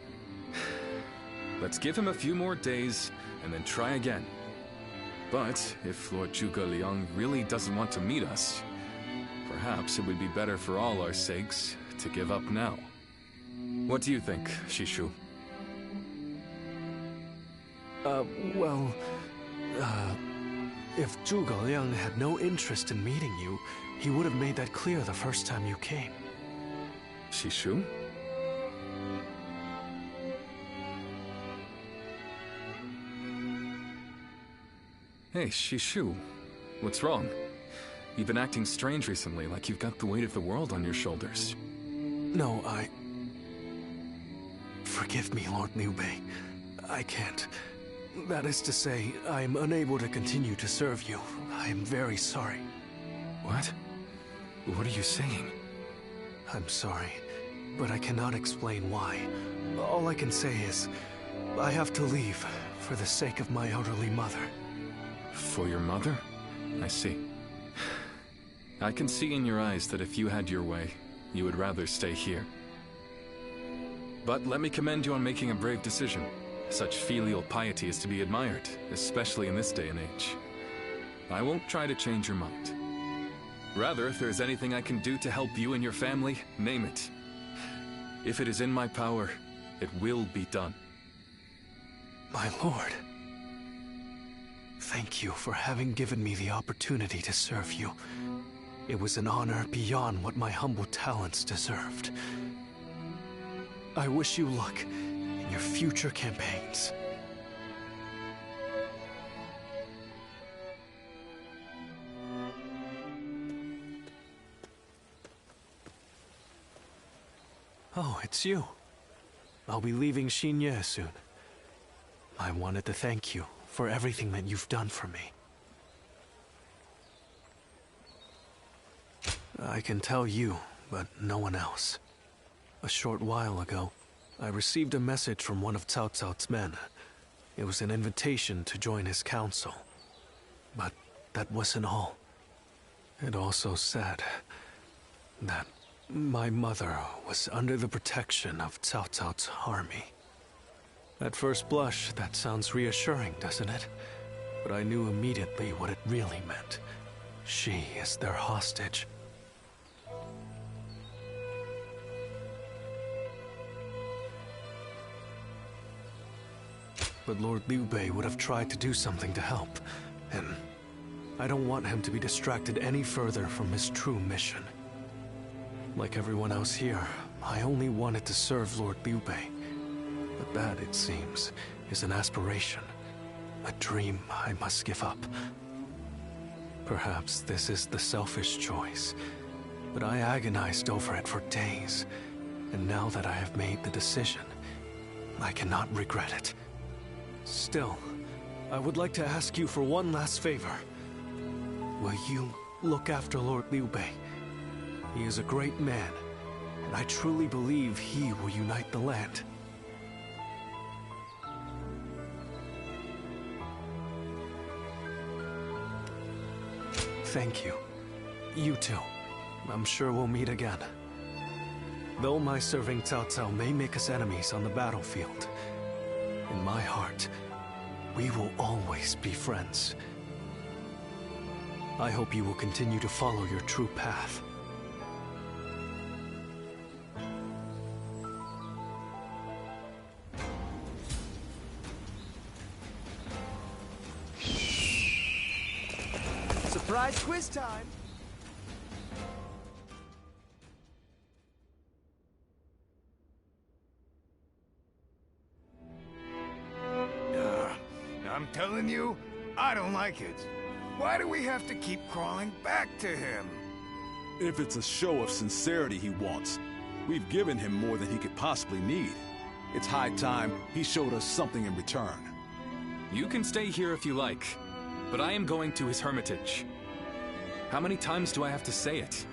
Let's give him a few more days, and then try again. But if Lord Zhuge Liang really doesn't want to meet us, perhaps it would be better for all our sakes to give up now. What do you think, Shishu? If Zhuge Liang had no interest in meeting you, he would have made that clear the first time you came. Shishu? Hey, Shishu. What's wrong? You've been acting strange recently, like you've got the weight of the world on your shoulders. No, Forgive me, Lord Liu Bei. I can't. That is to say, I'm unable to continue to serve you. I am very sorry. What? What are you saying? I'm sorry, but I cannot explain why. All I can say is, I have to leave for the sake of my elderly mother. For your mother? I see. I can see in your eyes that if you had your way, you would rather stay here. But let me commend you on making a brave decision. Such filial piety is to be admired, especially in this day and age. I won't try to change your mind. Rather, if there's anything I can do to help you and your family, name it. If it is in my power, it will be done. My lord. thank you for having given me the opportunity to serve you. It was an honor beyond what my humble talents deserved. I wish you luck in your future campaigns. Oh, it's you. I'll be leaving Xinye soon. I wanted to thank you for everything that you've done for me. I can tell you, but no one else. A short while ago, I received a message from one of Cao Cao's men. It was an invitation to join his council. But that wasn't all. It also said that my mother was under the protection of Cao Cao's army. At first blush, that sounds reassuring, doesn't it? But I knew immediately what it really meant. She is their hostage. But Lord Liu Bei would have tried to do something to help, and I don't want him to be distracted any further from his true mission. Like everyone else here, I only wanted to serve Lord Liu Bei. But that, it seems, is an aspiration. A dream I must give up. Perhaps this is the selfish choice, but I agonized over it for days. And now that I have made the decision, I cannot regret it. Still, I would like to ask you for one last favor. Will you look after Lord Liu Bei? He is a great man, and I truly believe he will unite the land. Thank you. You too. I'm sure we'll meet again. Though my serving Cao Cao may make us enemies on the battlefield, in my heart, we will always be friends. I hope you will continue to follow your true path. Surprise quiz time! I'm telling you, I don't like it. Why do we have to keep crawling back to him? If it's a show of sincerity he wants, we've given him more than he could possibly need. It's high time he showed us something in return. You can stay here if you like, but I am going to his hermitage. How many times do I have to say it?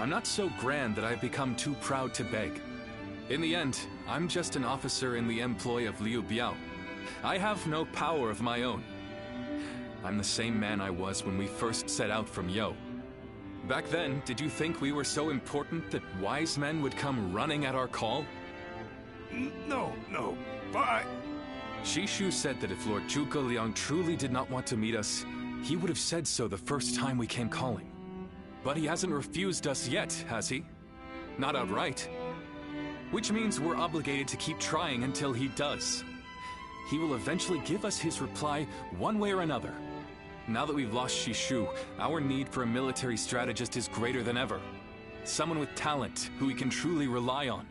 I'm not so grand that I've become too proud to beg. In the end, I'm just an officer in the employ of Liu Bei. I have no power of my own. I'm the same man I was when we first set out from Yo. Back then, did you think we were so important that wise men would come running at our call? No, but... Shishu said that if Lord Zhuge Liang truly did not want to meet us, he would have said so the first time we came calling. But he hasn't refused us yet, has he? Not outright. Which means we're obligated to keep trying until he does. He will eventually give us his reply one way or another. Now that we've lost Shishu, our need for a military strategist is greater than ever. Someone with talent who we can truly rely on.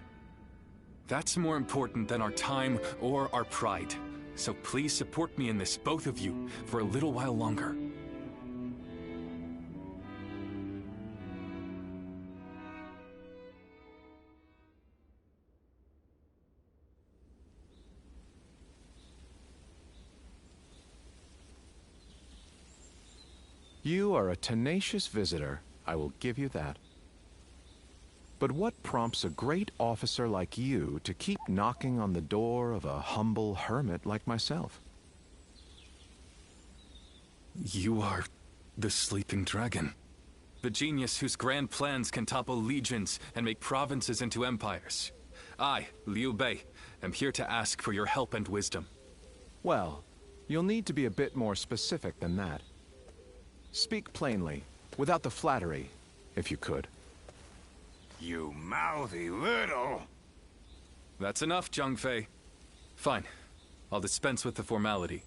That's more important than our time or our pride. So please support me in this, both of you, for a little while longer. You are a tenacious visitor, I will give you that. But what prompts a great officer like you to keep knocking on the door of a humble hermit like myself? You are the sleeping dragon. The genius whose grand plans can topple legions and make provinces into empires. I, Liu Bei, am here to ask for your help and wisdom. Well, you'll need to be a bit more specific than that. Speak plainly, without the flattery, if you could. You mouthy little... That's enough, Zhang Fei. Fine. I'll dispense with the formality.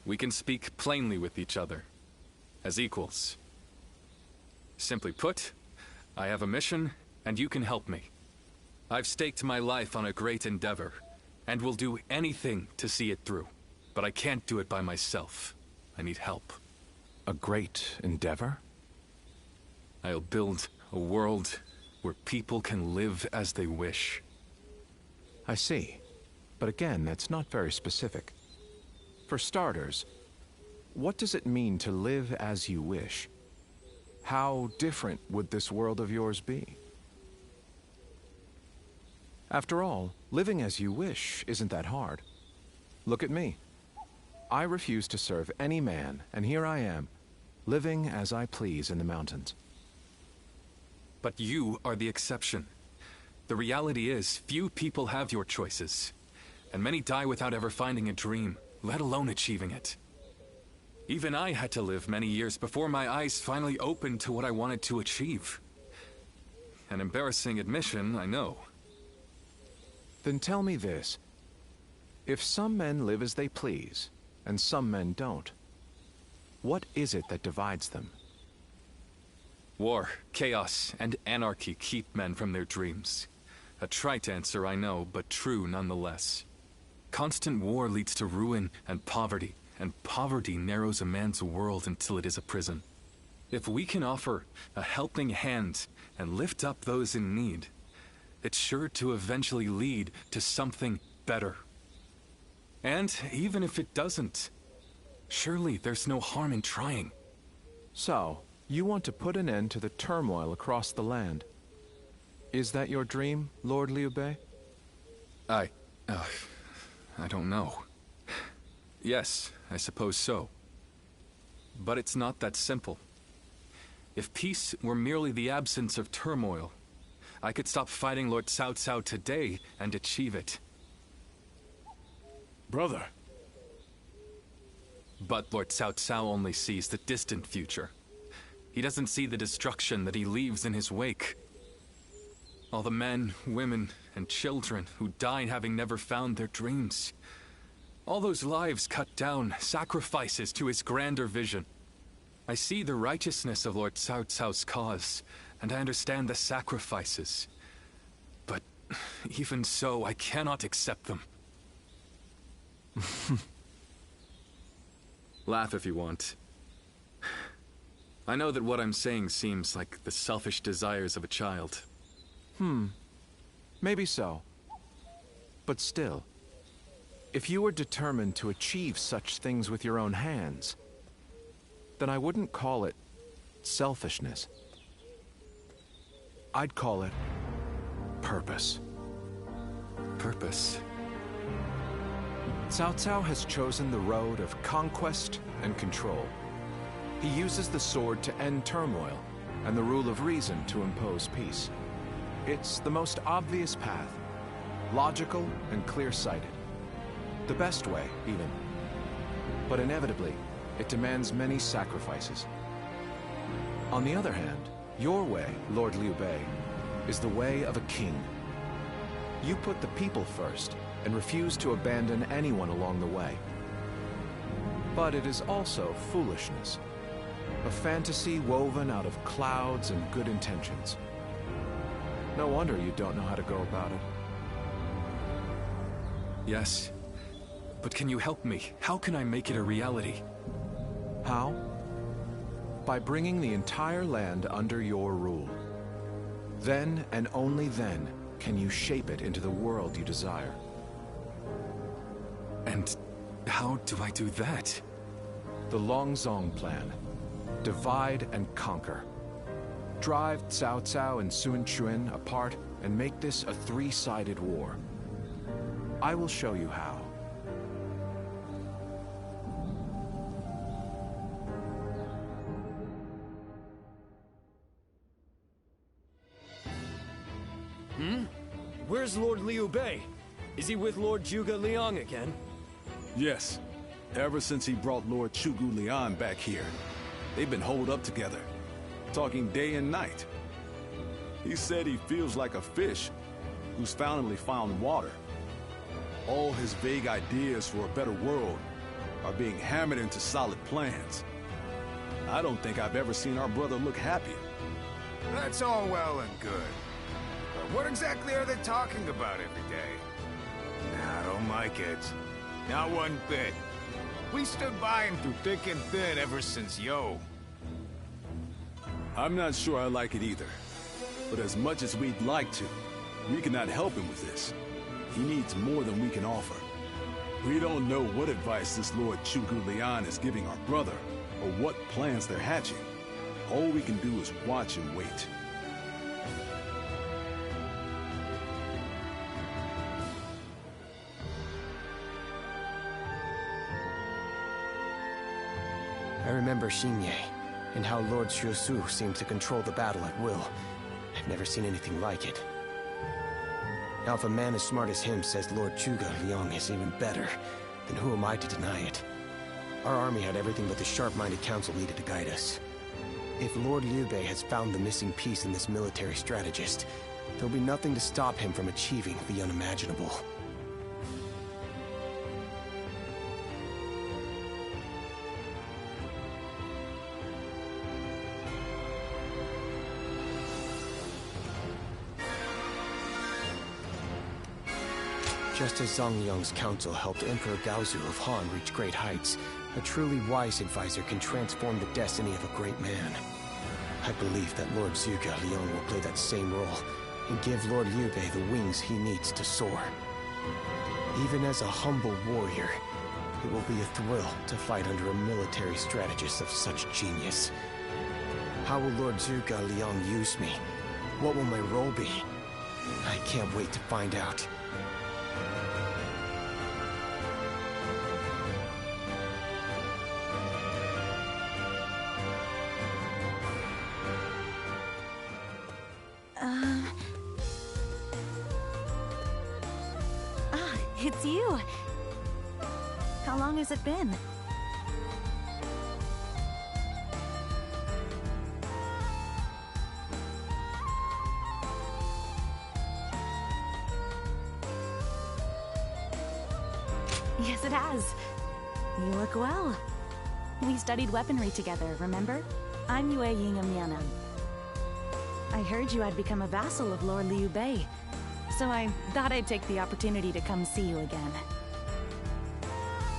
We can speak plainly with each other, as equals. Simply put, I have a mission, and you can help me. I've staked my life on a great endeavor, and will do anything to see it through. But I can't do it by myself. I need help. A great endeavor? I'll build a world where people can live as they wish. I see. But again, that's not very specific. For starters, what does it mean to live as you wish? How different would this world of yours be? After all, living as you wish isn't that hard. Look at me. I refuse to serve any man, and here I am, living as I please in the mountains. But you are the exception. The reality is, few people have your choices, and many die without ever finding a dream, let alone achieving it. Even I had to live many years before my eyes finally opened to what I wanted to achieve. An embarrassing admission, I know. Then tell me this. If some men live as they please, and some men don't, what is it that divides them? War, chaos, and anarchy keep men from their dreams. A trite answer, I know, but true nonetheless. Constant war leads to ruin and poverty narrows a man's world until it is a prison. If we can offer a helping hand and lift up those in need, it's sure to eventually lead to something better. And even if it doesn't, surely there's no harm in trying. So, you want to put an end to the turmoil across the land. Is that your dream, Lord Liu Bei? I don't know. Yes, I suppose so. But it's not that simple. If peace were merely the absence of turmoil, I could stop fighting Lord Cao Cao today and achieve it. Brother. But Lord Cao Cao only sees the distant future. He doesn't see the destruction that he leaves in his wake. All the men, women, and children who died having never found their dreams. All those lives cut down, sacrifices to his grander vision. I see the righteousness of Lord Cao Cao's cause, and I understand the sacrifices. But even so, I cannot accept them. Laugh if you want. I know that what I'm saying seems like the selfish desires of a child. Maybe so. But still, if you were determined to achieve such things with your own hands, then I wouldn't call it selfishness. I'd call it purpose. Purpose? Cao Cao has chosen the road of conquest and control. He uses the sword to end turmoil, and the rule of reason to impose peace. It's the most obvious path, logical and clear-sighted. The best way, even. But inevitably, it demands many sacrifices. On the other hand, your way, Lord Liu Bei, is the way of a king. You put the people first, and refuse to abandon anyone along the way. But it is also foolishness. A fantasy woven out of clouds and good intentions. No wonder you don't know how to go about it. Yes. But can you help me? How can I make it a reality? How? By bringing the entire land under your rule. Then, and only then, can you shape it into the world you desire. And how do I do that? The Longzong plan. Divide and conquer. Drive Cao Cao and Sun Quan apart and make this a three-sided war. I will show you how. Where's Lord Liu Bei? Is he with Lord Zhuge Liang again? Yes. Ever since he brought Lord Zhuge Liang back here. They've been holed up together, talking day and night. He said he feels like a fish who's finally found water. All his vague ideas for a better world are being hammered into solid plans. I don't think I've ever seen our brother look happier. That's all well and good. But what exactly are they talking about every day? I don't like it. Not one bit. We stood by him through thick and thin ever since Yo. I'm not sure I like it either. But as much as we'd like to, we cannot help him with this. He needs more than we can offer. We don't know what advice this Lord Chugu Liang is giving our brother, or what plans they're hatching. All we can do is watch and wait. I remember Xinye, and how Lord Xuesu seemed to control the battle at will. I've never seen anything like it. Now if a man as smart as him says Lord Chuga Liang is even better, then who am I to deny it? Our army had everything but the sharp-minded council needed to guide us. If Lord Liu Bei has found the missing piece in this military strategist, there'll be nothing to stop him from achieving the unimaginable. Just as Zhang Yang's council helped Emperor Gaozu of Han reach great heights, a truly wise advisor can transform the destiny of a great man. I believe that Lord Zhuge Liang will play that same role, and give Lord Liu Bei the wings he needs to soar. Even as a humble warrior, it will be a thrill to fight under a military strategist of such genius. How will Lord Zhuge Liang use me? What will my role be? I can't wait to find out. It's you. How long has it been? Yes, it has. You look well. We studied weaponry together, remember? I'm Yue Ying of Mianan. I heard you had become a vassal of Lord Liu Bei, so I thought I'd take the opportunity to come see you again.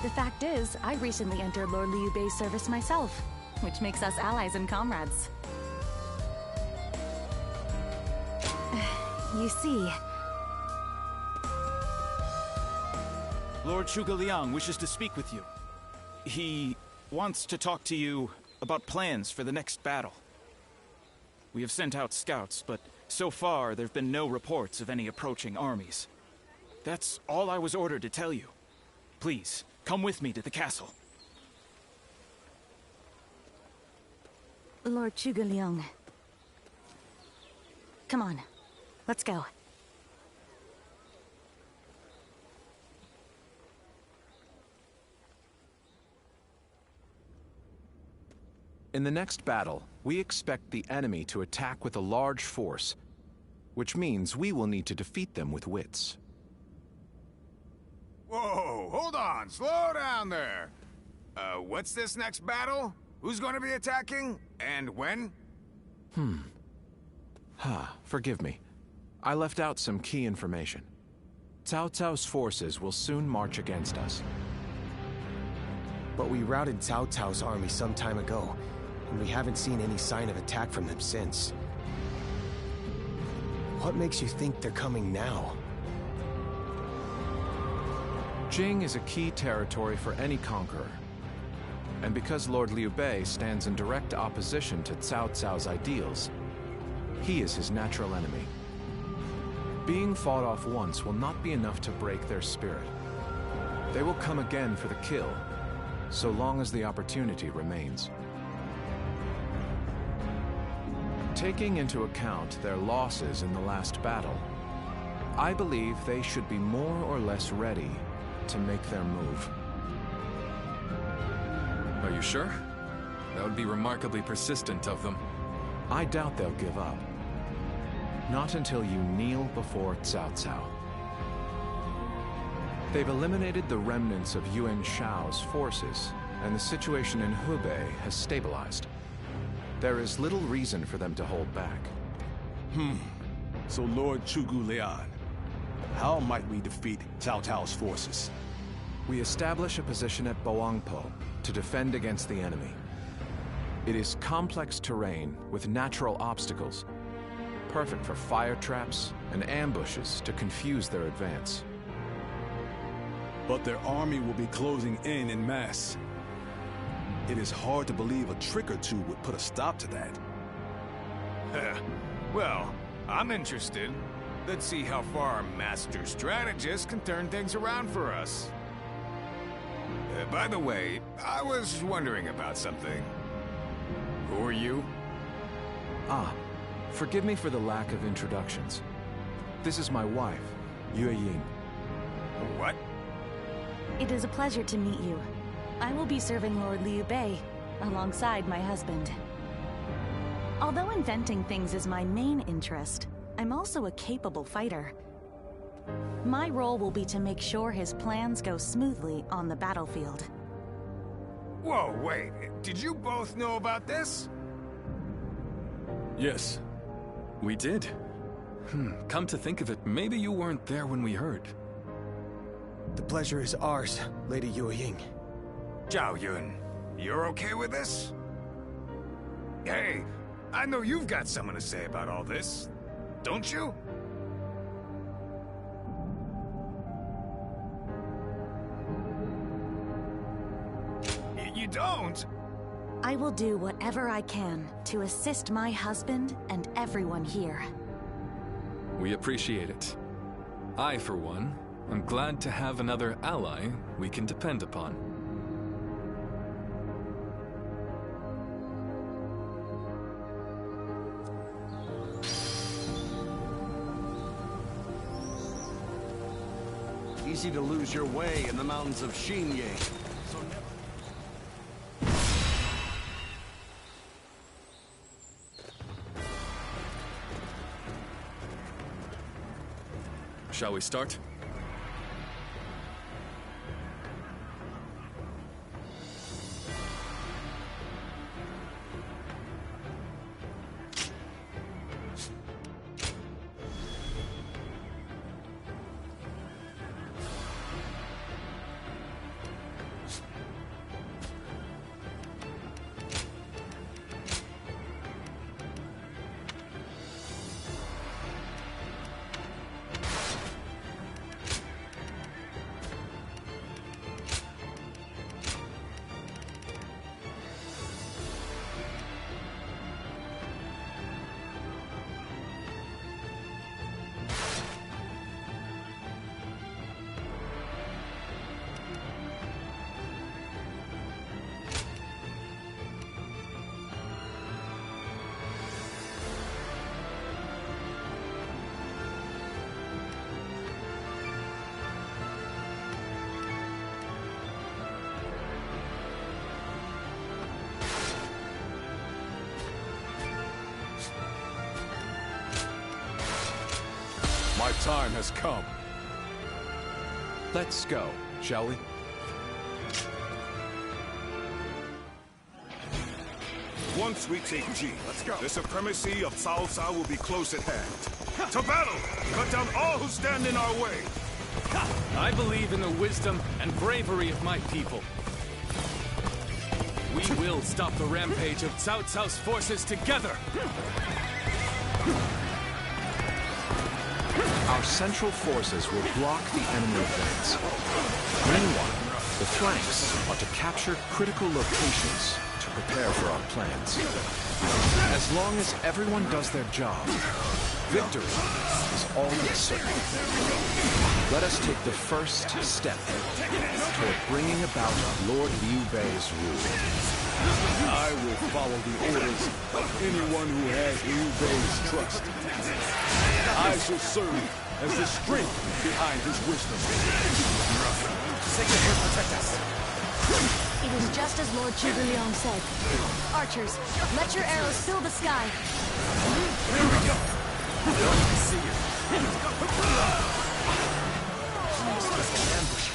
The fact is, I recently entered Lord Liu Bei's service myself, which makes us allies and comrades. You see... Lord Zhuge Liang wishes to speak with you. He wants to talk to you about plans for the next battle. We have sent out scouts, but so far there have been no reports of any approaching armies. That's all I was ordered to tell you. Please, come with me to the castle. Lord Zhuge Liang. Come on, let's go. In the next battle, we expect the enemy to attack with a large force, which means we will need to defeat them with wits. Whoa, hold on, slow down there. What's this next battle? Who's gonna be attacking? And when? Forgive me. I left out some key information. Cao Cao's forces will soon march against us. But we routed Cao Cao's army some time ago, and we haven't seen any sign of attack from them since. What makes you think they're coming now? Jing is a key territory for any conqueror. And because Lord Liu Bei stands in direct opposition to Cao Cao's ideals, he is his natural enemy. Being fought off once will not be enough to break their spirit. They will come again for the kill, so long as the opportunity remains. Taking into account their losses in the last battle, I believe they should be more or less ready to make their move. Are you sure? That would be remarkably persistent of them. I doubt they'll give up. Not until you kneel before Cao Cao. They've eliminated the remnants of Yuan Shao's forces, and the situation in Hubei has stabilized. There is little reason for them to hold back. So Lord Zhuge Liang, how might we defeat Cao Cao's forces? We establish a position at Boangpo to defend against the enemy. It is complex terrain with natural obstacles, perfect for fire traps and ambushes to confuse their advance. But their army will be closing in mass. It is hard to believe a trick or two would put a stop to that. Well, I'm interested. Let's see how far our master strategist can turn things around for us. By the way, I was wondering about something. Who are you? Forgive me for the lack of introductions. This is my wife, Yue Ying. What? It is a pleasure to meet you. I will be serving Lord Liu Bei, alongside my husband. Although inventing things is my main interest, I'm also a capable fighter. My role will be to make sure his plans go smoothly on the battlefield. Whoa, wait. Did you both know about this? Yes, we did. Come to think of it, maybe you weren't there when we heard. The pleasure is ours, Lady Yue Ying. Zhao Yun, you're okay with this? Hey, I know you've got something to say about all this, don't you? You don't? I will do whatever I can to assist my husband and everyone here. We appreciate it. I, for one, am glad to have another ally we can depend upon. Easy to lose your way in the mountains of Xinye. So never... Shall we start? My time has come. Let's go, shall we? Once we take Ji, the supremacy of Cao Cao will be close at hand. To battle! Cut down all who stand in our way! I believe in the wisdom and bravery of my people. We will stop the rampage of Cao Cao's forces together! Our central forces will block the enemy advance. Meanwhile, the flanks are to capture critical locations to prepare for our plans. As long as everyone does their job, victory is always certain. Let us take the first step toward bringing about Lord Liu Bei's rule. I will follow the orders of anyone who has Liu Bei's trust. I shall serve as the strength behind his wisdom. Sacred Earth protect us. It is just as Lord Zhuge Liang said. Archers, let your arrows fill the sky. Here we go. I see you. Ambush.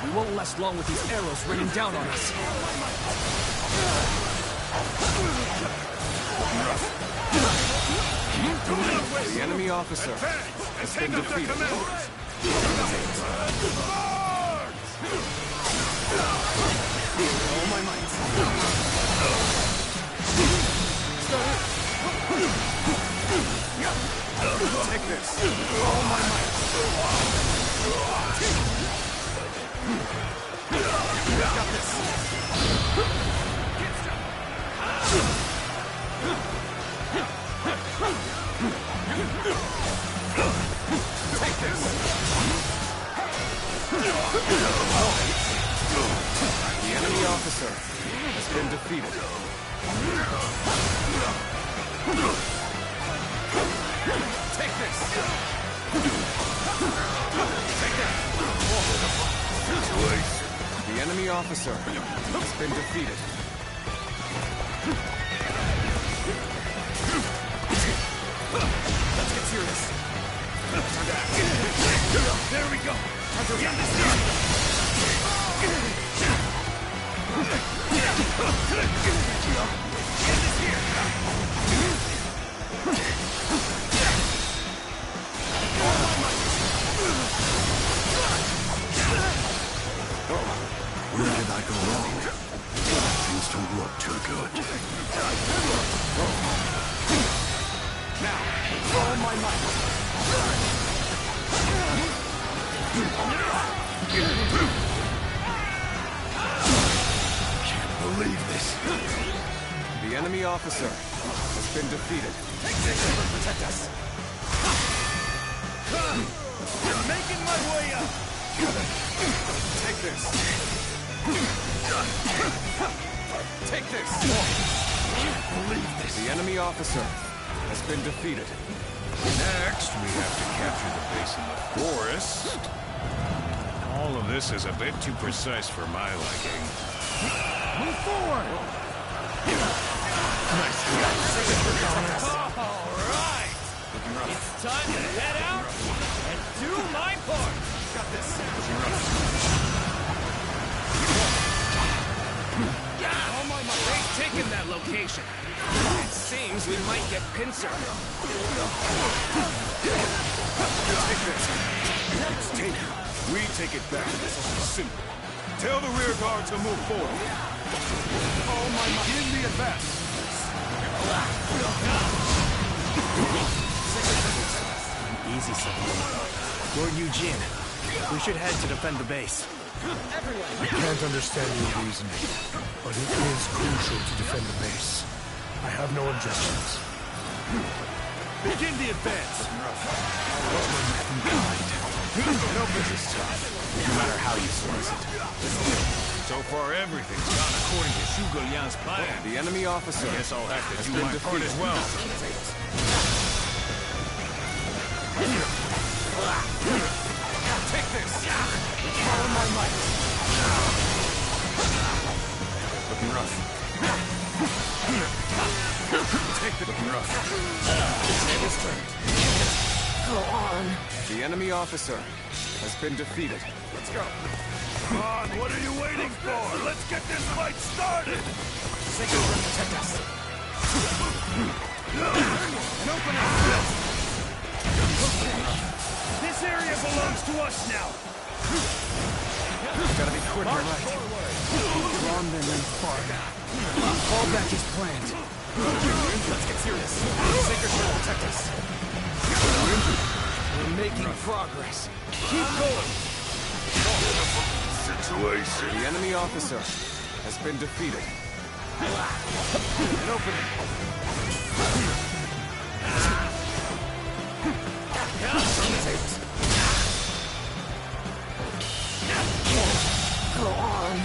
We won't last long with these arrows raining down on us. The enemy officer has been defeated. All my might. Take this. All my might. Got this. Take this. The enemy officer has been defeated. Take this. Take that. The enemy officer has been defeated. Let's get serious. There we go. Time to end this here. End this here. Where did I go wrong? Things don't look too good. Now, all my might. Can't believe this. The enemy officer has been defeated. Protect us. I'm making my way up. Take this. Take this. Can't believe this. The enemy officer has been defeated. Next, we have to capture the base in the forest. All of this is a bit too precise for my liking. Move forward. Nice. All right. It's time to head out and do my part. Got this. They've taken that location. It seems we might get pincer. Take this. It's taken. We take it back. This is simple. Tell the rear guard to move forward. Oh my! Give the advance. Easy, son. Lord Eugene, we should head to defend the base. I can't understand your reasoning, but it is crucial to defend the base. I have no objections. Begin the advance! No business tough, no matter how you slice it. So far, everything's gone according to Zhuge Liang's plan. The enemy officer I guess I'll have to has do been my part defeated. as well. Take this. All my might. Looking rough. Take the looking rough. Tables turned. Go on. The enemy officer has been defeated. Let's go. Come on, what are you waiting for? Let's get this fight started! Sacred will protect us. An opening. This area belongs to us now. Gotta be quick and right. Drawn them in far. Fall back as planned. Let's get serious. Sacred will protect us. We're making progress. Keep going. Situation. The enemy officer has been defeated. An opening. Go on.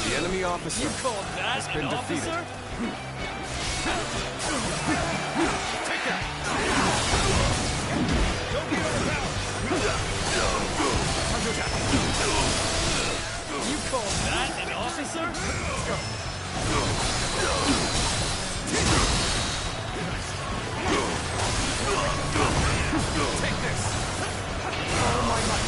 The enemy officer You called that has been an defeated. officer? Take that. Don't get overpowered. You called that an officer? Let's go. Take this. All my might.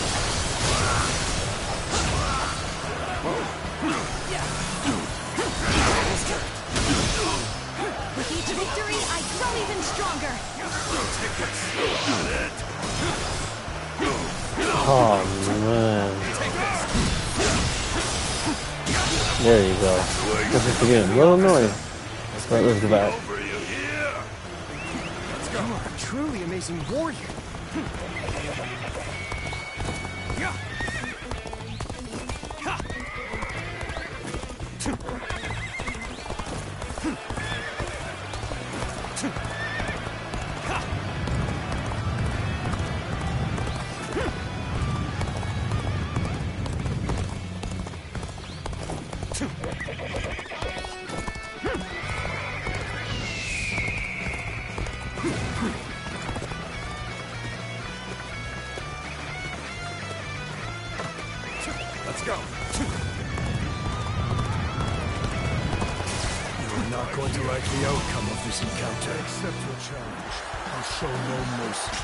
There you go. This is again a little annoying. But let's go back. You are a truly amazing warrior. Let's go. You're not going to like the outcome of this encounter. Accept your challenge. I'll show no mercy.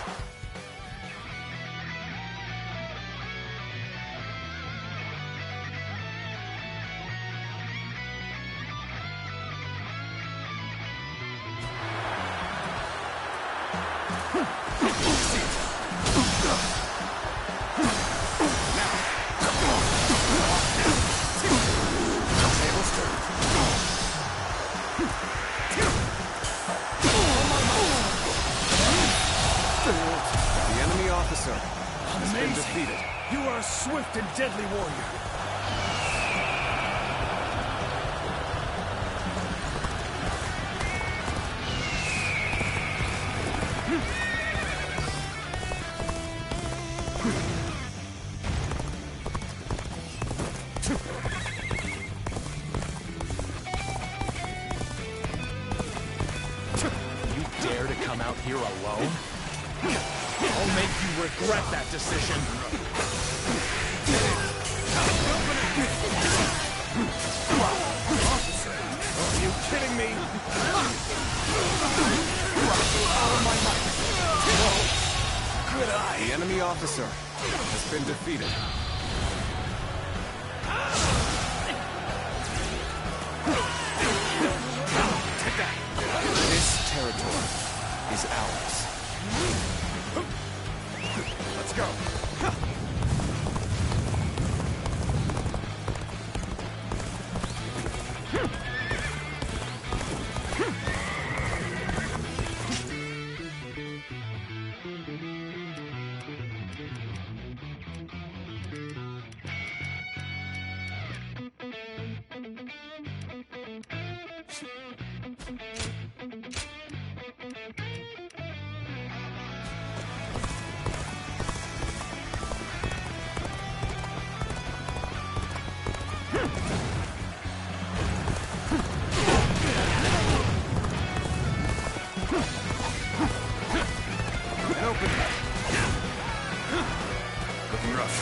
The enemy officer has been Amazing. defeated. You are a swift and deadly warrior. You dare to come out here alone? I'll make you regret that decision. Officer, are you kidding me? All my might. Good eye. The enemy officer has been defeated. Take that. This territory is ours. Let's go. Looking rough.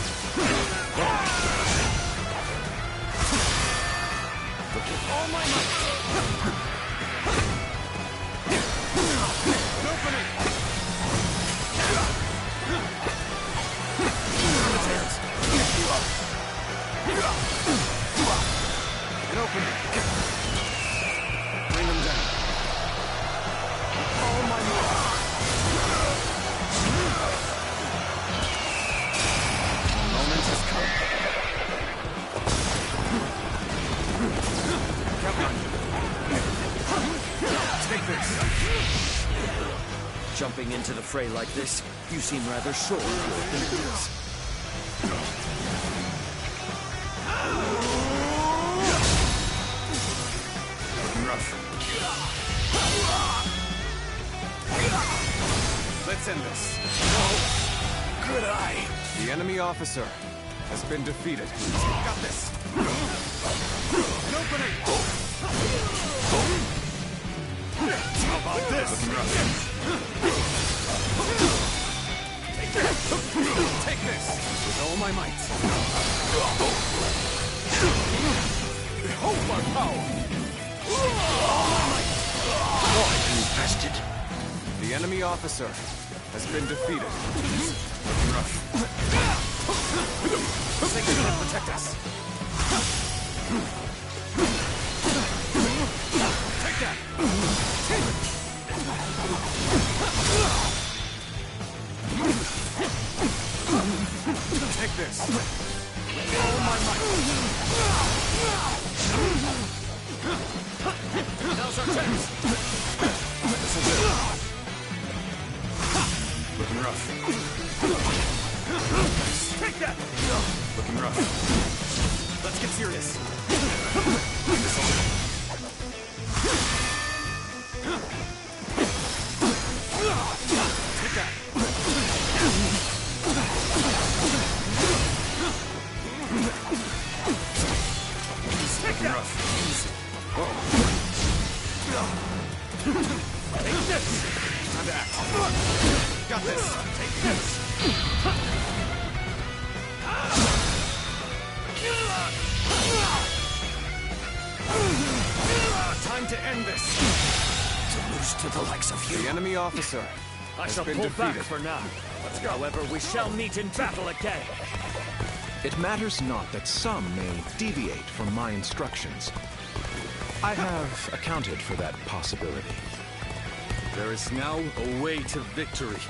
With all my might. Opening. His hands. You up. An opening. Bring them down. All my might. The moment has come. Count on you. Take this. Jumping into the fray like this, you seem rather sure of your abilities. Looking rough. Let's end this. Good eye. The enemy officer has been defeated. Got this. An opening. How about this? Looking rough. Take this. With all my might. Behold my power. You bastard. The enemy officer has been defeated. Looking rough. Think you can protect us. Take that. Take this. With all my might. Take this! Time to act. Got this! Take this! Time to end this! To lose to the likes of you. The enemy officer I has shall been pull back defeated. for now. Let's go. However, we shall meet in battle again. It matters not that some may deviate from my instructions. I have accounted for that possibility. There is now a way to victory.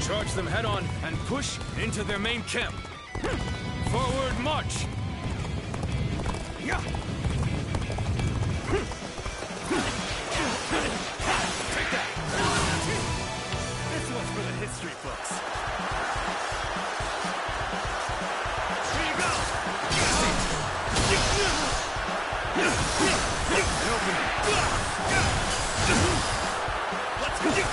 Charge them head on and push into their main camp. Forward march! Yeah. Take that! This one's for the history books. Here you go! Let's go!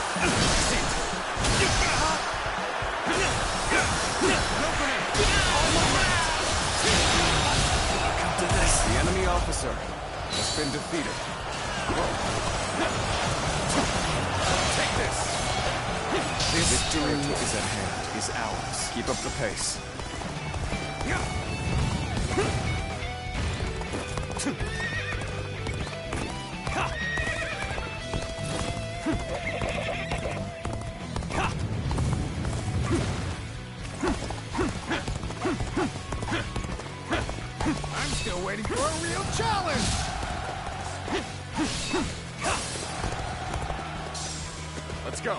The enemy officer has been defeated. Take this! This victory is at hand, is ours. Keep up the pace. I'm still waiting for a real challenge! Let's go.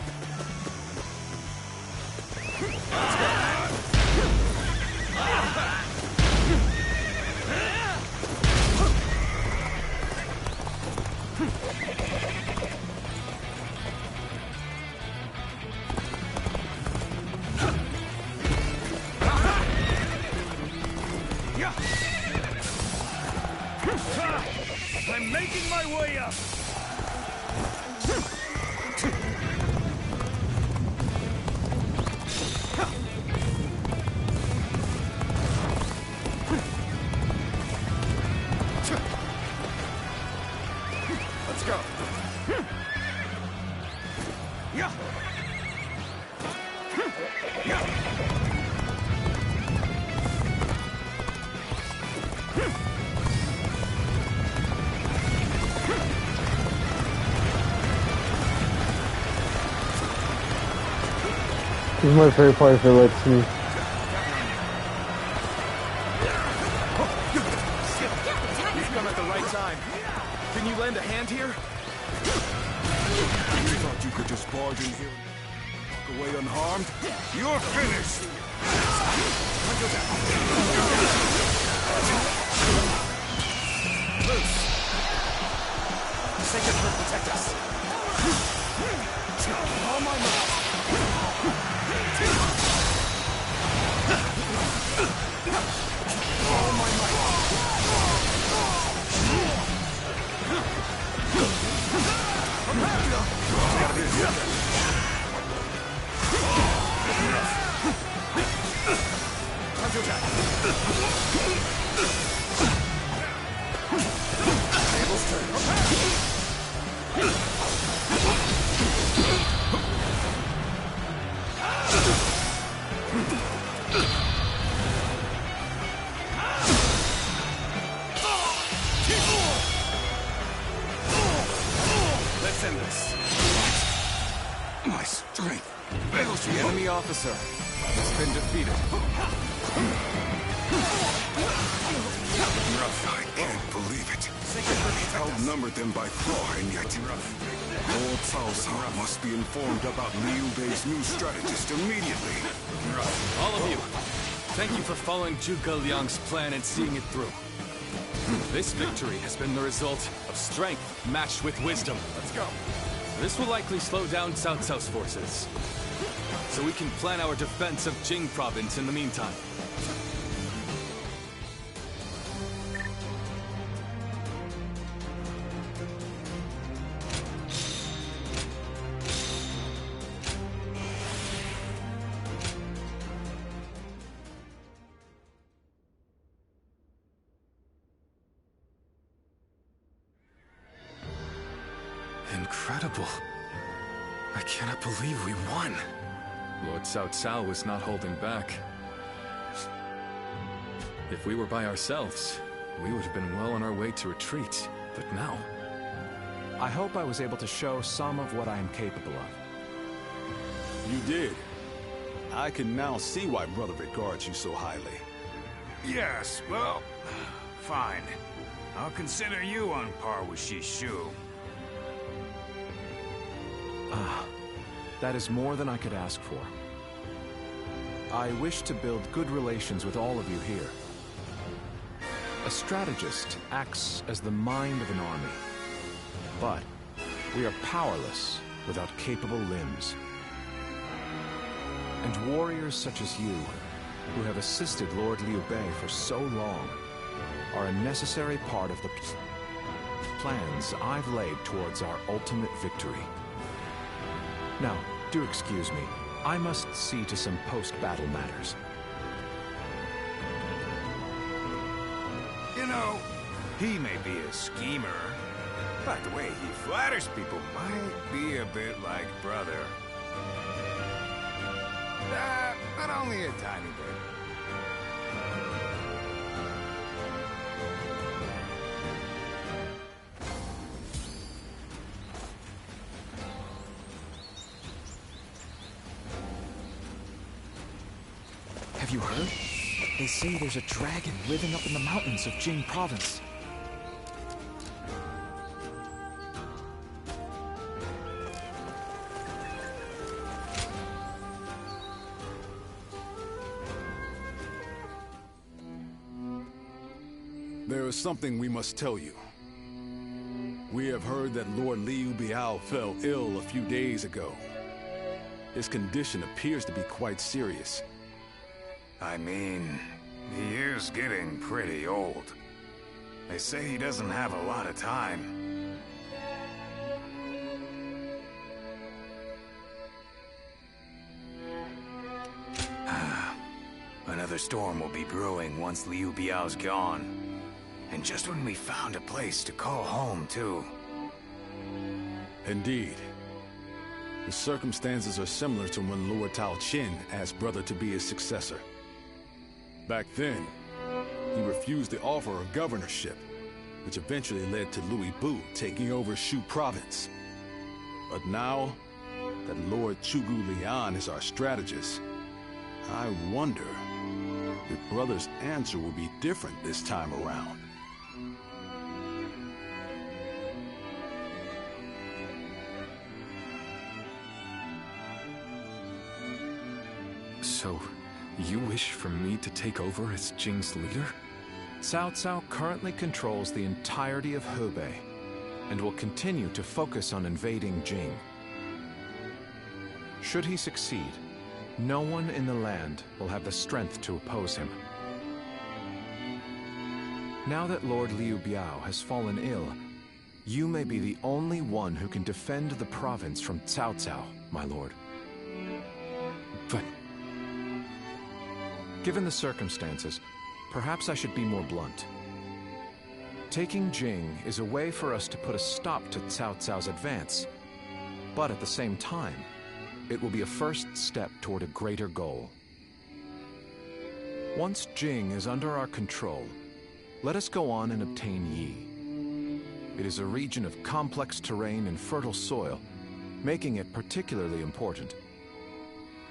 Let's go. I'm making my way up! Let's go. Yeah. This is my favorite part if it lets me. You've come at the right time. Can you lend a hand here? You thought you could just barge in here and walk away unharmed? You're finished! Loose! Sacred will protect us. All my might! All my Gotta be together. Time to attack. Tables turn. Let's end this. My strength fails you. The enemy officer has been defeated. I can't believe it. We've outnumbered them by far, and yet Lord Cao Cao must be informed about Liu Bei's new strategist immediately. All of you, thank you for following Zhuge Liang's plan and seeing it through. This victory has been the result of strength matched with wisdom. Let's go. This will likely slow down Cao Cao's forces, so we can plan our defense of Jing province in the meantime. Incredible. I cannot believe we won. Lord Cao Cao was not holding back. If we were by ourselves, we would have been well on our way to retreat. But now... I hope I was able to show some of what I am capable of. You did. I can now see why Brother regards you so highly. Yes, well, fine. I'll consider you on par with Shishu. Ah, that is more than I could ask for. I wish to build good relations with all of you here. A strategist acts as the mind of an army. But we are powerless without capable limbs. And warriors such as you, who have assisted Lord Liu Bei for so long, are a necessary part of the plans I've laid towards our ultimate victory. Now, do excuse me. I must see to some post-battle matters. You know, he may be a schemer, but the way he flatters people might be a bit like brother. But only a tiny bit. Have you heard? They say there's a dragon living up in the mountains of Jing Province. There is something we must tell you. We have heard that Lord Liu Bei fell ill a few days ago. His condition appears to be quite serious. I mean, he is getting pretty old. They say he doesn't have a lot of time. Another storm will be brewing once Liu Biao's gone. And just when we found a place to call home, too. Indeed. The circumstances are similar to when Lord Tao Qin asked Brother to be his successor. Back then, he refused the offer of governorship, which eventually led to Louis Bu taking over Shu Province. But now that Lord Chugu Lian is our strategist, I wonder if Brother's answer will be different this time around. So, you wish for me to take over as Jing's leader? Cao Cao currently controls the entirety of Hebei, and will continue to focus on invading Jing. Should he succeed, no one in the land will have the strength to oppose him. Now that Lord Liu Biao has fallen ill, you may be the only one who can defend the province from Cao Cao, my lord. But... given the circumstances, perhaps I should be more blunt. Taking Jing is a way for us to put a stop to Cao Cao's advance, but at the same time, it will be a first step toward a greater goal. Once Jing is under our control, let us go on and obtain Yi. It is a region of complex terrain and fertile soil, making it particularly important.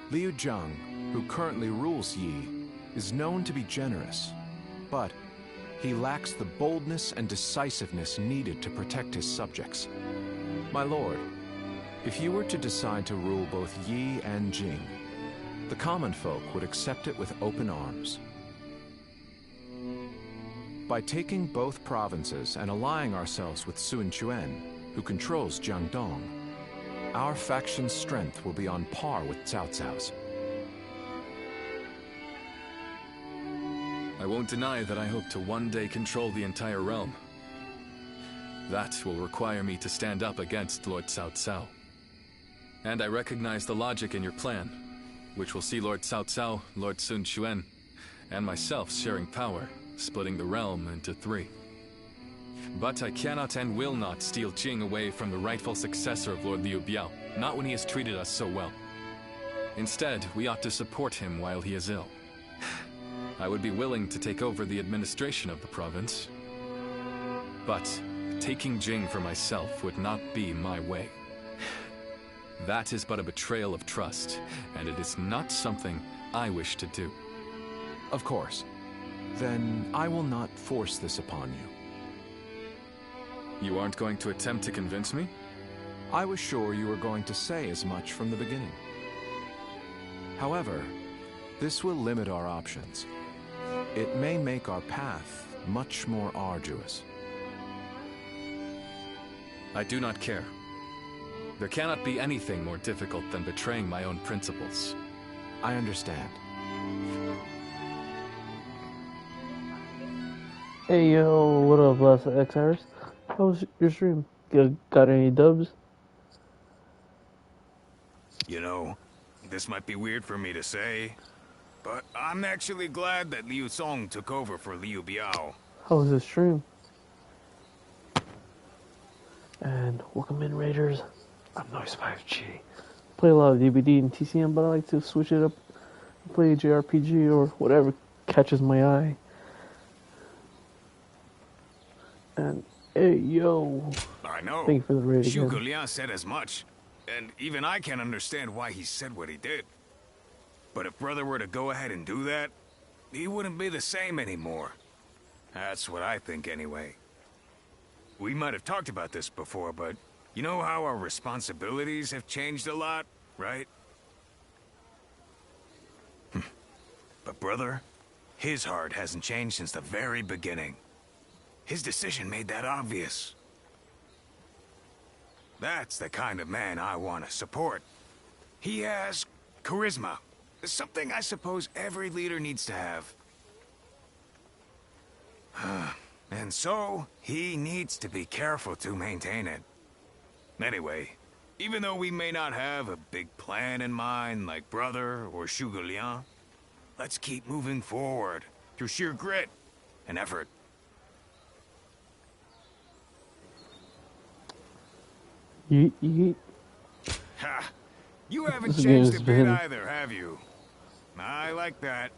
Liu Zhang, who currently rules Yi, is known to be generous, but he lacks the boldness and decisiveness needed to protect his subjects. My lord, if you were to decide to rule both Yi and Jing, the common folk would accept it with open arms. By taking both provinces and allying ourselves with Sun Quan, who controls Jiangdong, our faction's strength will be on par with Cao Cao's. I won't deny that I hope to one day control the entire realm. That will require me to stand up against Lord Cao Cao. And I recognize the logic in your plan, which will see Lord Cao Cao, Lord Sun Quan, and myself sharing power, splitting the realm into 3. But I cannot and will not steal Jing away from the rightful successor of Lord Liu Biao, not when he has treated us so well. Instead, we ought to support him while he is ill. I would be willing to take over the administration of the province, but taking Jing for myself would not be my way. That is but a betrayal of trust, and it is not something I wish to do. Of course. Then I will not force this upon you. You aren't going to attempt to convince me? I was sure you were going to say as much from the beginning. However, this will limit our options. It may make our path much more arduous. I do not care. There cannot be anything more difficult than betraying my own principles. I understand. Hey yo, what up, Last X Iris? How was your stream? Got any dubs? You know, this might be weird for me to say, but I'm actually glad that Liu Song took over for Liu Biao. How was the stream? And welcome in, Raiders. I'm Noise 5G. Play a lot of DBD and TCM, but I like to switch it up and play a JRPG or whatever catches my eye. And hey, yo. I know. Thank you for the raid again. Zhuge Liang said as much, and even I can't understand why he said what he did. But if Brother were to go ahead and do that, he wouldn't be the same anymore. That's what I think anyway. We might have talked about this before, but you know how our responsibilities have changed a lot, right? But Brother, his heart hasn't changed since the very beginning. His decision made that obvious. That's the kind of man I want to support. He has charisma. Something I suppose every leader needs to have. And so, he needs to be careful to maintain it. Anyway, even though we may not have a big plan in mind like Brother or Zhuge Liang, let's keep moving forward through sheer grit and effort. Yeet, yeet. Ha! You haven't This changed game's a bit been- either, have you? I like that.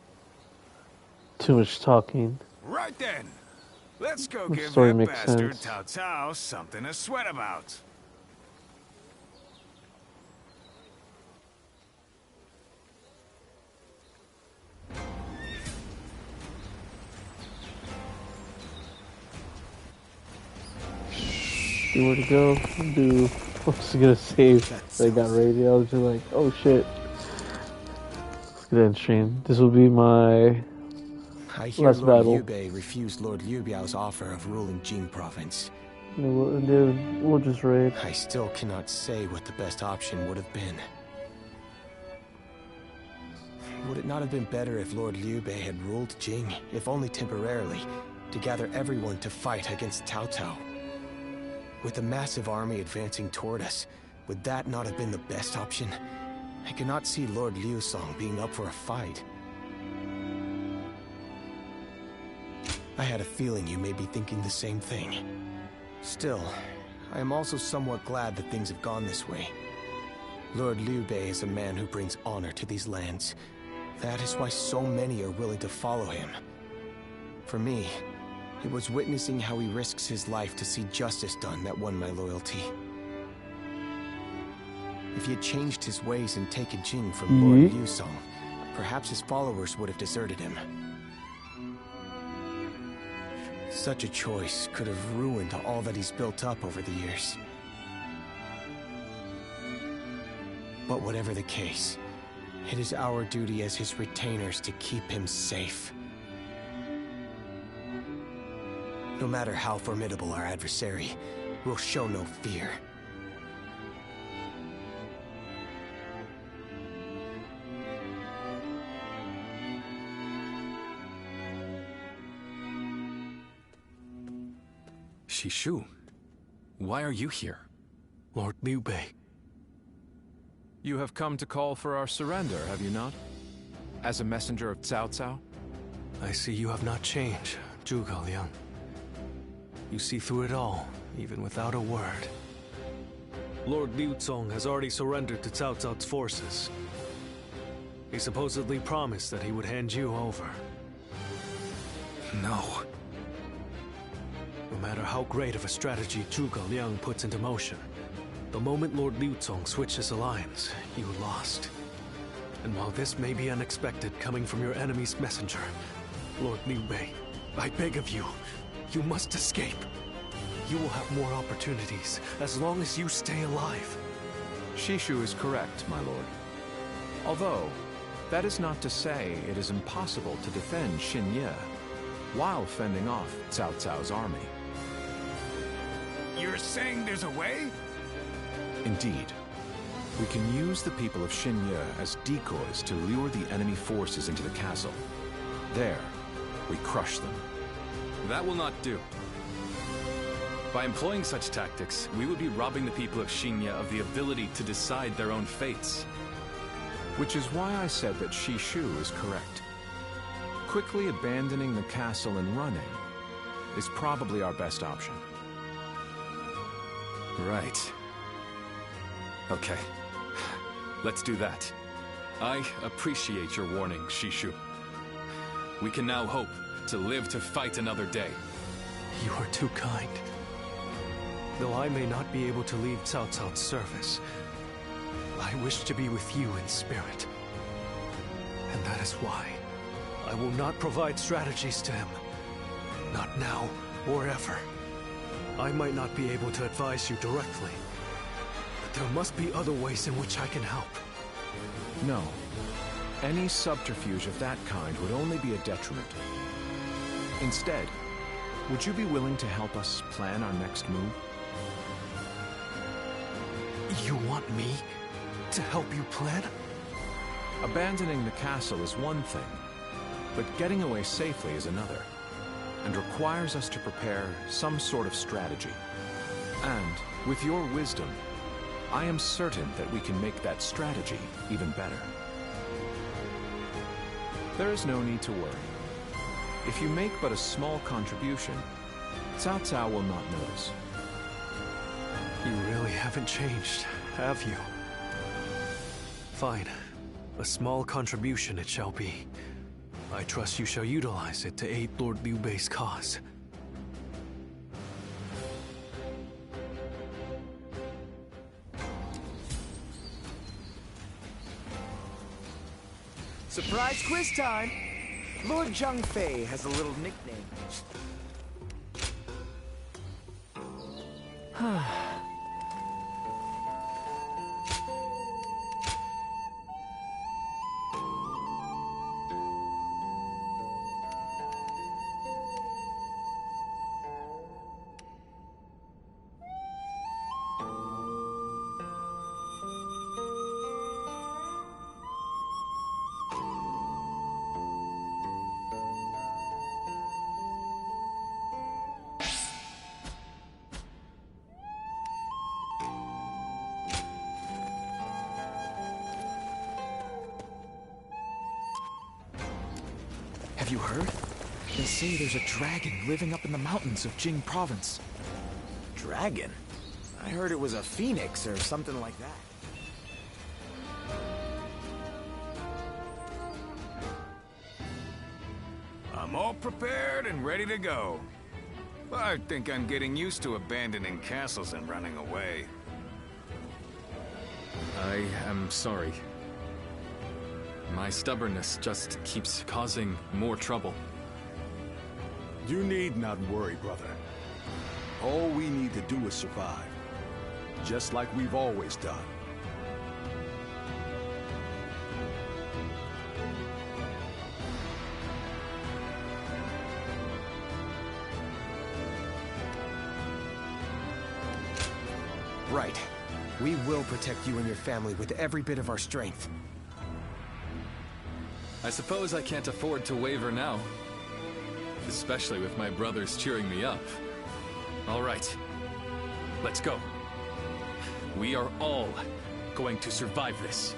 Too much talking. Right then. Let's go The give story that makes bastard sense. Cao Cao something to sweat about. See where to go. Do. I was gonna save. They got raided. I was just like, oh shit. Let's get in stream. This will be my I hear last Lord battle. Liu Bei refused Lord Liu Biao's offer of ruling Jing province. Dude, we'll just raid. I still cannot say what the best option would have been. Would it not have been better if Lord Liu Bei had ruled Jing, if only temporarily, to gather everyone to fight against Cao Cao? With a massive army advancing toward us, would that not have been the best option? I cannot see Lord Liu Song being up for a fight. I had a feeling you may be thinking the same thing. Still, I am also somewhat glad that things have gone this way. Lord Liu Bei is a man who brings honor to these lands. That is why so many are willing to follow him. For me, it was witnessing how he risks his life to see justice done that won my loyalty. If he had changed his ways and taken Jing from Lord Liu Song, perhaps his followers would have deserted him. Such a choice could have ruined all that he's built up over the years. But whatever the case, it is our duty as his retainers to keep him safe. No matter how formidable our adversary, we'll show no fear. Shishu, why are you here? Lord Liu Bei. You have come to call for our surrender, have you not? As a messenger of Cao Cao? I see you have not changed, Zhuge Liang. You see through it all, even without a word. Lord Liu has already surrendered to Cao Cao's forces. He supposedly promised that he would hand you over. No. No matter how great of a strategy Zhuge Liang puts into motion, the moment Lord Liu switches alliance, you lost. And while this may be unexpected coming from your enemy's messenger, Lord Liu Bei, I beg of you, you must escape. You will have more opportunities as long as you stay alive. Shishu is correct, my lord. Although, that is not to say it is impossible to defend Xinye while fending off Cao Cao's army. You're saying there's a way? Indeed. We can use the people of Xinye as decoys to lure the enemy forces into the castle. There, we crush them. That will not do. By employing such tactics, we would be robbing the people of Xinye of the ability to decide their own fates. Which is why I said that Shishu is correct. Quickly abandoning the castle and running is probably our best option. Right. Okay. Let's do that. I appreciate your warning, Shishu. We can now hope to live to fight another day. You are too kind. Though I may not be able to leave Cao Cao's service, I wish to be with you in spirit. And that is why I will not provide strategies to him. Not now or ever. I might not be able to advise you directly, but there must be other ways in which I can help. No. Any subterfuge of that kind would only be a detriment. Instead, would you be willing to help us plan our next move? You want me to help you plan? Abandoning the castle is one thing, but getting away safely is another, and requires us to prepare some sort of strategy. And, with your wisdom, I am certain that we can make that strategy even better. There is no need to worry. If you make but a small contribution, Cao Cao will not notice. You really haven't changed, have you? Fine. A small contribution it shall be. I trust you shall utilize it to aid Lord Liu Bei's cause. Surprise quiz time! Lord Zhang Fei has a little nickname. Have you heard? They say there's a dragon living up in the mountains of Jing province. Dragon? I heard it was a phoenix or something like that. I'm all prepared and ready to go. I think I'm getting used to abandoning castles and running away. I am sorry. My stubbornness just keeps causing more trouble. You need not worry, brother. All we need to do is survive. Just like we've always done. Right. We will protect you and your family with every bit of our strength. I suppose I can't afford to waver now. Especially with my brothers cheering me up. All right. Let's go. We are all going to survive this.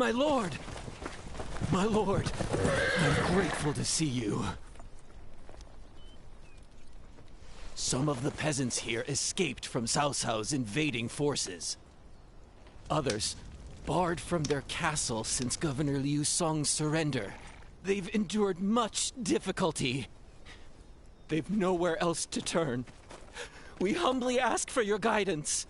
My lord! My lord, I'm grateful to see you. Some of the peasants here escaped from Cao Cao's invading forces. Others barred from their castle since Governor Liu Song's surrender. They've endured much difficulty. They've nowhere else to turn. We humbly ask for your guidance.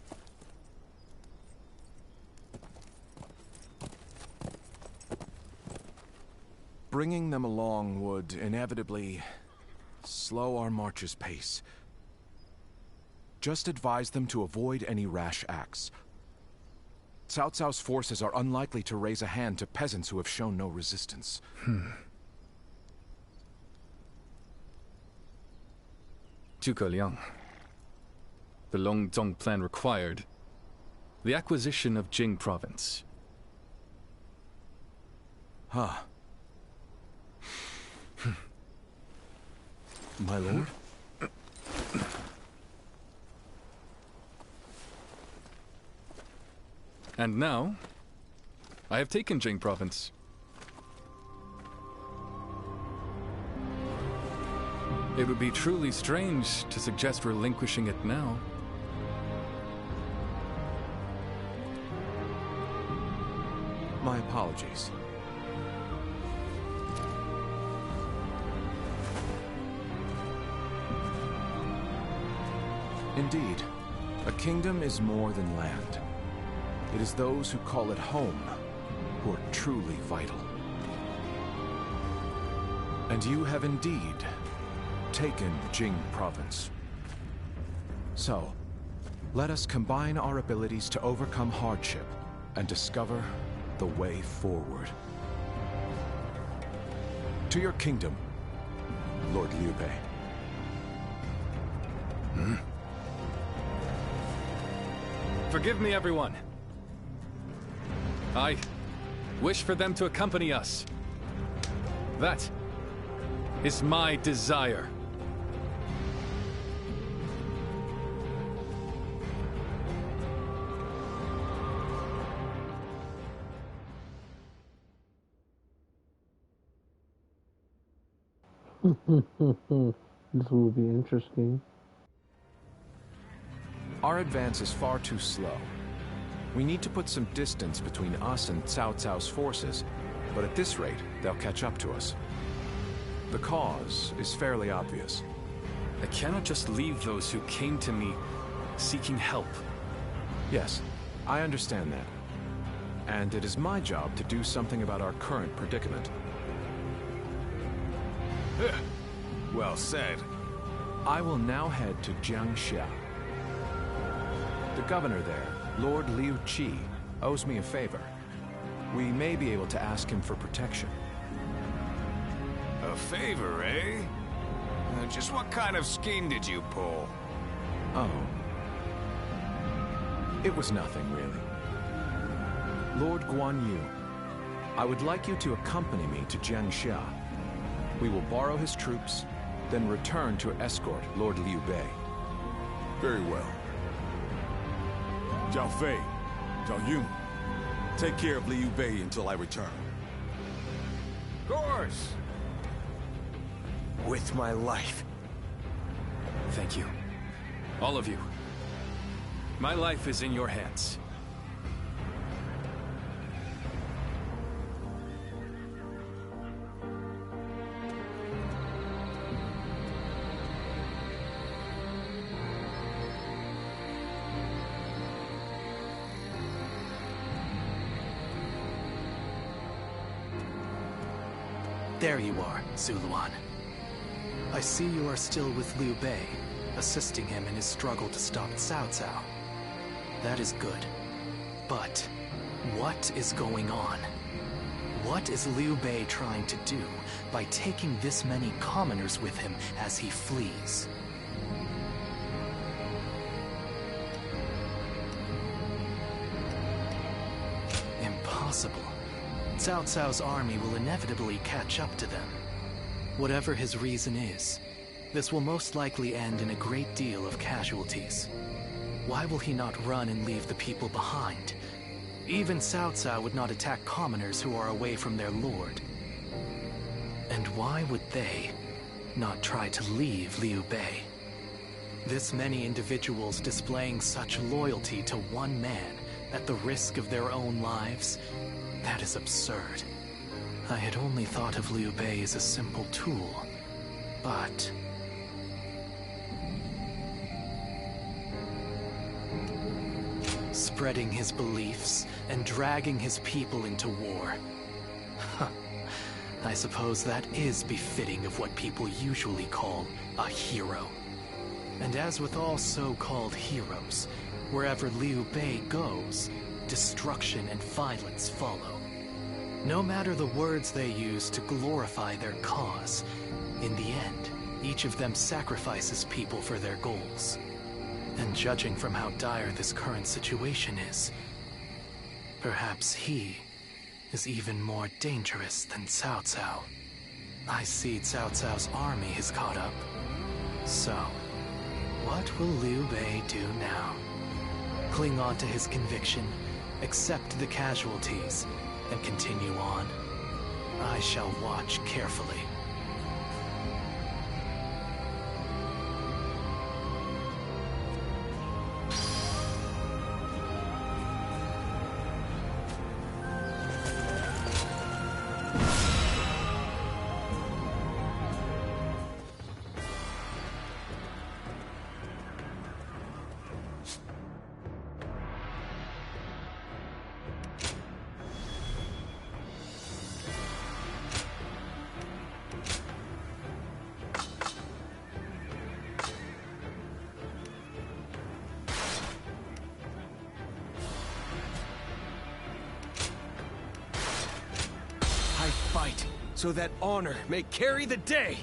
Bringing them along would inevitably slow our march's pace. Just advise them to avoid any rash acts. Cao Cao's forces are unlikely to raise a hand to peasants who have shown no resistance. Zhuge Liang. The Longzong plan required the acquisition of Jing province. Huh. My lord? And now, I have taken Jing province. It would be truly strange to suggest relinquishing it now. My apologies. Indeed, a kingdom is more than land. It is those who call it home who are truly vital. And you have indeed taken Jing province. So, let us combine our abilities to overcome hardship and discover the way forward. To your kingdom, Lord Liu Bei. Forgive me, everyone. I wish for them to accompany us. That is my desire. This will be interesting. Our advance is far too slow. We need to put some distance between us and Cao Cao's forces, but at this rate, they'll catch up to us. The cause is fairly obvious. I cannot just leave those who came to me seeking help. Yes, I understand that. And it is my job to do something about our current predicament. Well said. I will now head to Jiangxia. The governor there, Lord Liu Qi, owes me a favor. We may be able to ask him for protection. A favor, eh? Just what kind of scheme did you pull? Oh. It was nothing, really. Lord Guan Yu, I would like you to accompany me to Jiangxia. We will borrow his troops, then return to escort Lord Liu Bei. Very well. Zhao Fei, Zhao Yun, take care of Liu Bei until I return. Of course. With my life. Thank you. All of you. My life is in your hands. There you are, Zuluan. I see you are still with Liu Bei, assisting him in his struggle to stop Cao Cao. That is good. But what is going on? What is Liu Bei trying to do by taking this many commoners with him as he flees? Impossible. Cao Cao's army will inevitably catch up to them. Whatever his reason is, this will most likely end in a great deal of casualties. Why will he not run and leave the people behind? Even Cao Cao would not attack commoners who are away from their lord. And why would they not try to leave Liu Bei? This many individuals displaying such loyalty to one man at the risk of their own lives, that is absurd. I had only thought of Liu Bei as a simple tool, but... spreading his beliefs and dragging his people into war. I suppose that is befitting of what people usually call a hero. And as with all so-called heroes, wherever Liu Bei goes, destruction and violence follow. No matter the words they use to glorify their cause, in the end, each of them sacrifices people for their goals. And judging from how dire this current situation is, perhaps he is even more dangerous than Cao Cao. I see Cao Cao's army has caught up. So, what will Liu Bei do now? Cling on to his conviction, accept the casualties, and continue on? I shall watch carefully. Fight, so that honor may carry the day!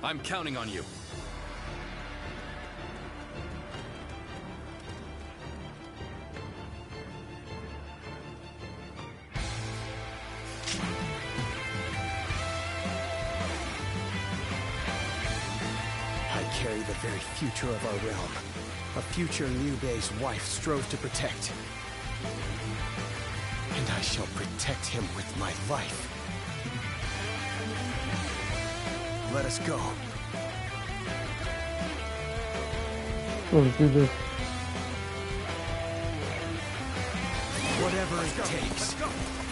I'm counting on you. I carry the very future of our realm. A future Liu Bei's wife strove to protect. And I shall protect him with my life. Let us go. Let's do this. Whatever it takes.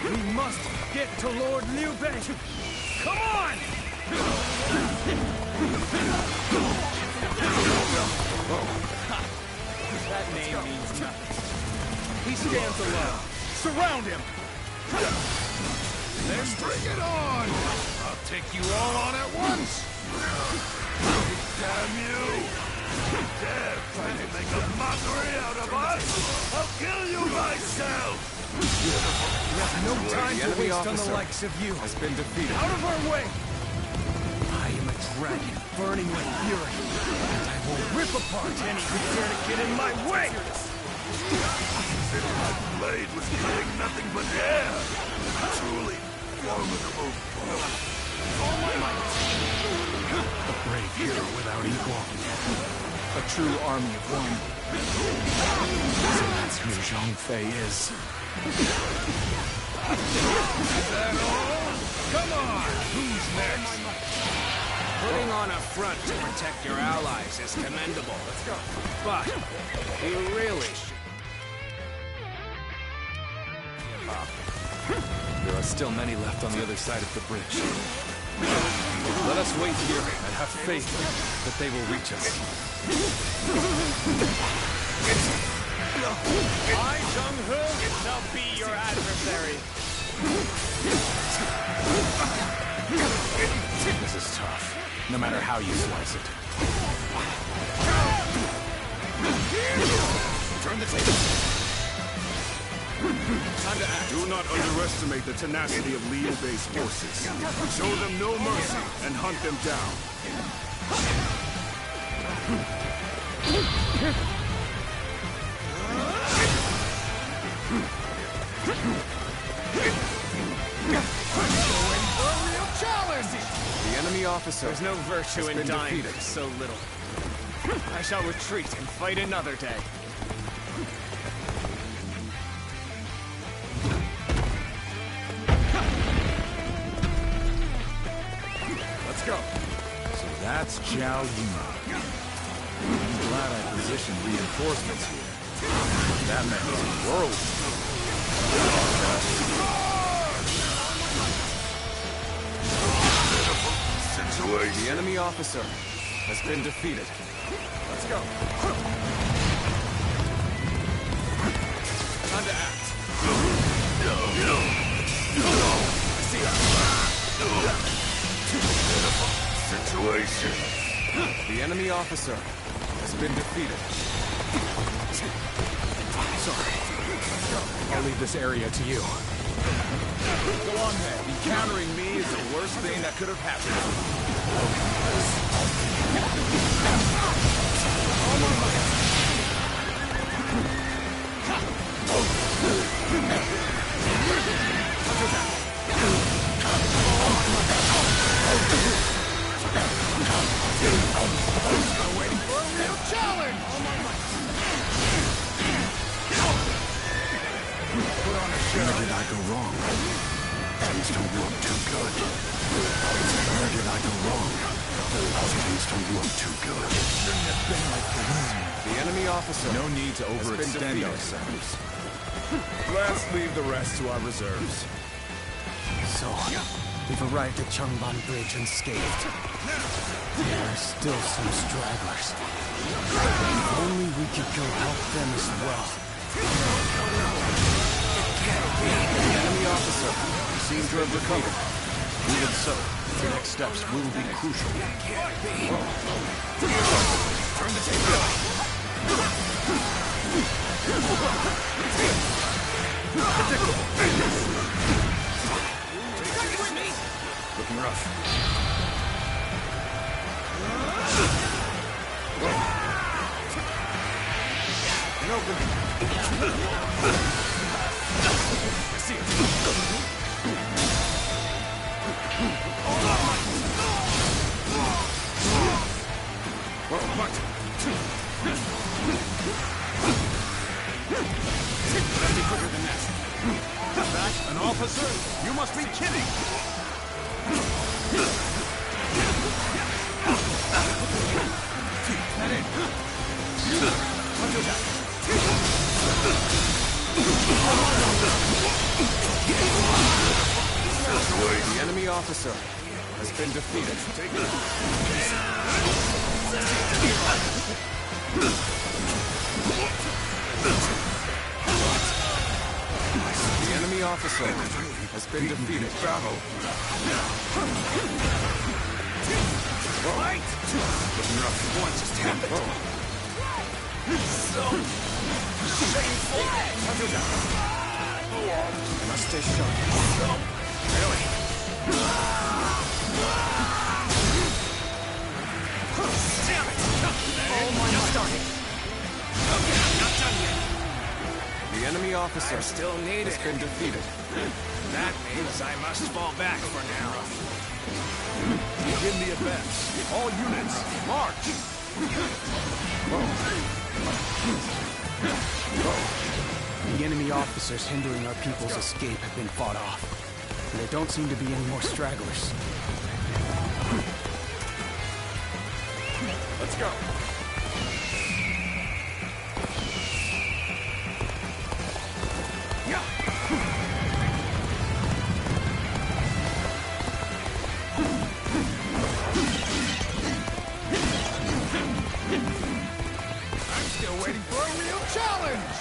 We must get to Lord Liu Bei. Come on! That name means nothing. He stands alone. Surround him! Then bring it on! I'll take you all on at once! Damn you! You dare try to make a mockery out of us? I'll kill you myself! We have no time to waste on the likes of you. Has been defeated. Out of our way! I am a dragon burning with fury, and I will rip apart any who dare to get in my way! My blade was cutting nothing but air! Truly formidable foe. All my might! A brave hero without equal. A true army of one. So that's who Zhang Fei is. Is that all? Come on! Who's next? Putting on a front to protect your allies is commendable. But you really should. There are still many left on the other side of the bridge. Let us wait here and have faith that they will reach us. I, Zheng He, shall be your adversary. This is tough, no matter how you slice it. Turn the table. Time to act. Do not underestimate the tenacity of Liu Bei's forces. Show them no mercy and hunt them down. The enemy officer. There's no virtue in dying for so little. I shall retreat and fight another day. go. So that's Zhao Yun. I'm glad I positioned reinforcements here. That man is a world. The enemy officer has been defeated. Let's go. Time to act. Situation. The enemy officer has been defeated. Sorry. I'll leave this area to you. Go on then. Encountering me is the worst thing that could have happened. Waiting for a real challenge! Put on a show. Where did I go wrong? Things don't look too good. Where did I go wrong? Things don't look too good. Shouldn't have been like this. The enemy officer. No need to overextend ourselves. Let's leave the rest to our reserves. So, we've arrived at Changban Bridge unscathed. There are still some stragglers. If only we could go help them as well. The enemy officer seems to have recovered. Even so, the next steps will be crucial. Turn the table. Looking rough. An opening. I see it. What? That'd be quicker than that. That, an officer? You must be kidding! That in. The enemy officer has been defeated. The enemy officer has been defeated. Battle. Right! Looking rough. What just happened? So shameful. I must stay sharp. Really? Damn it! Oh my God! Okay, not done yet. The enemy officer still needed. has been defeated. That means I must fall back for now. Begin the advance. All units, march! The enemy officers hindering our people's escape have been fought off. And there don't seem to be any more stragglers. Let's go. I'm still waiting for a real challenge!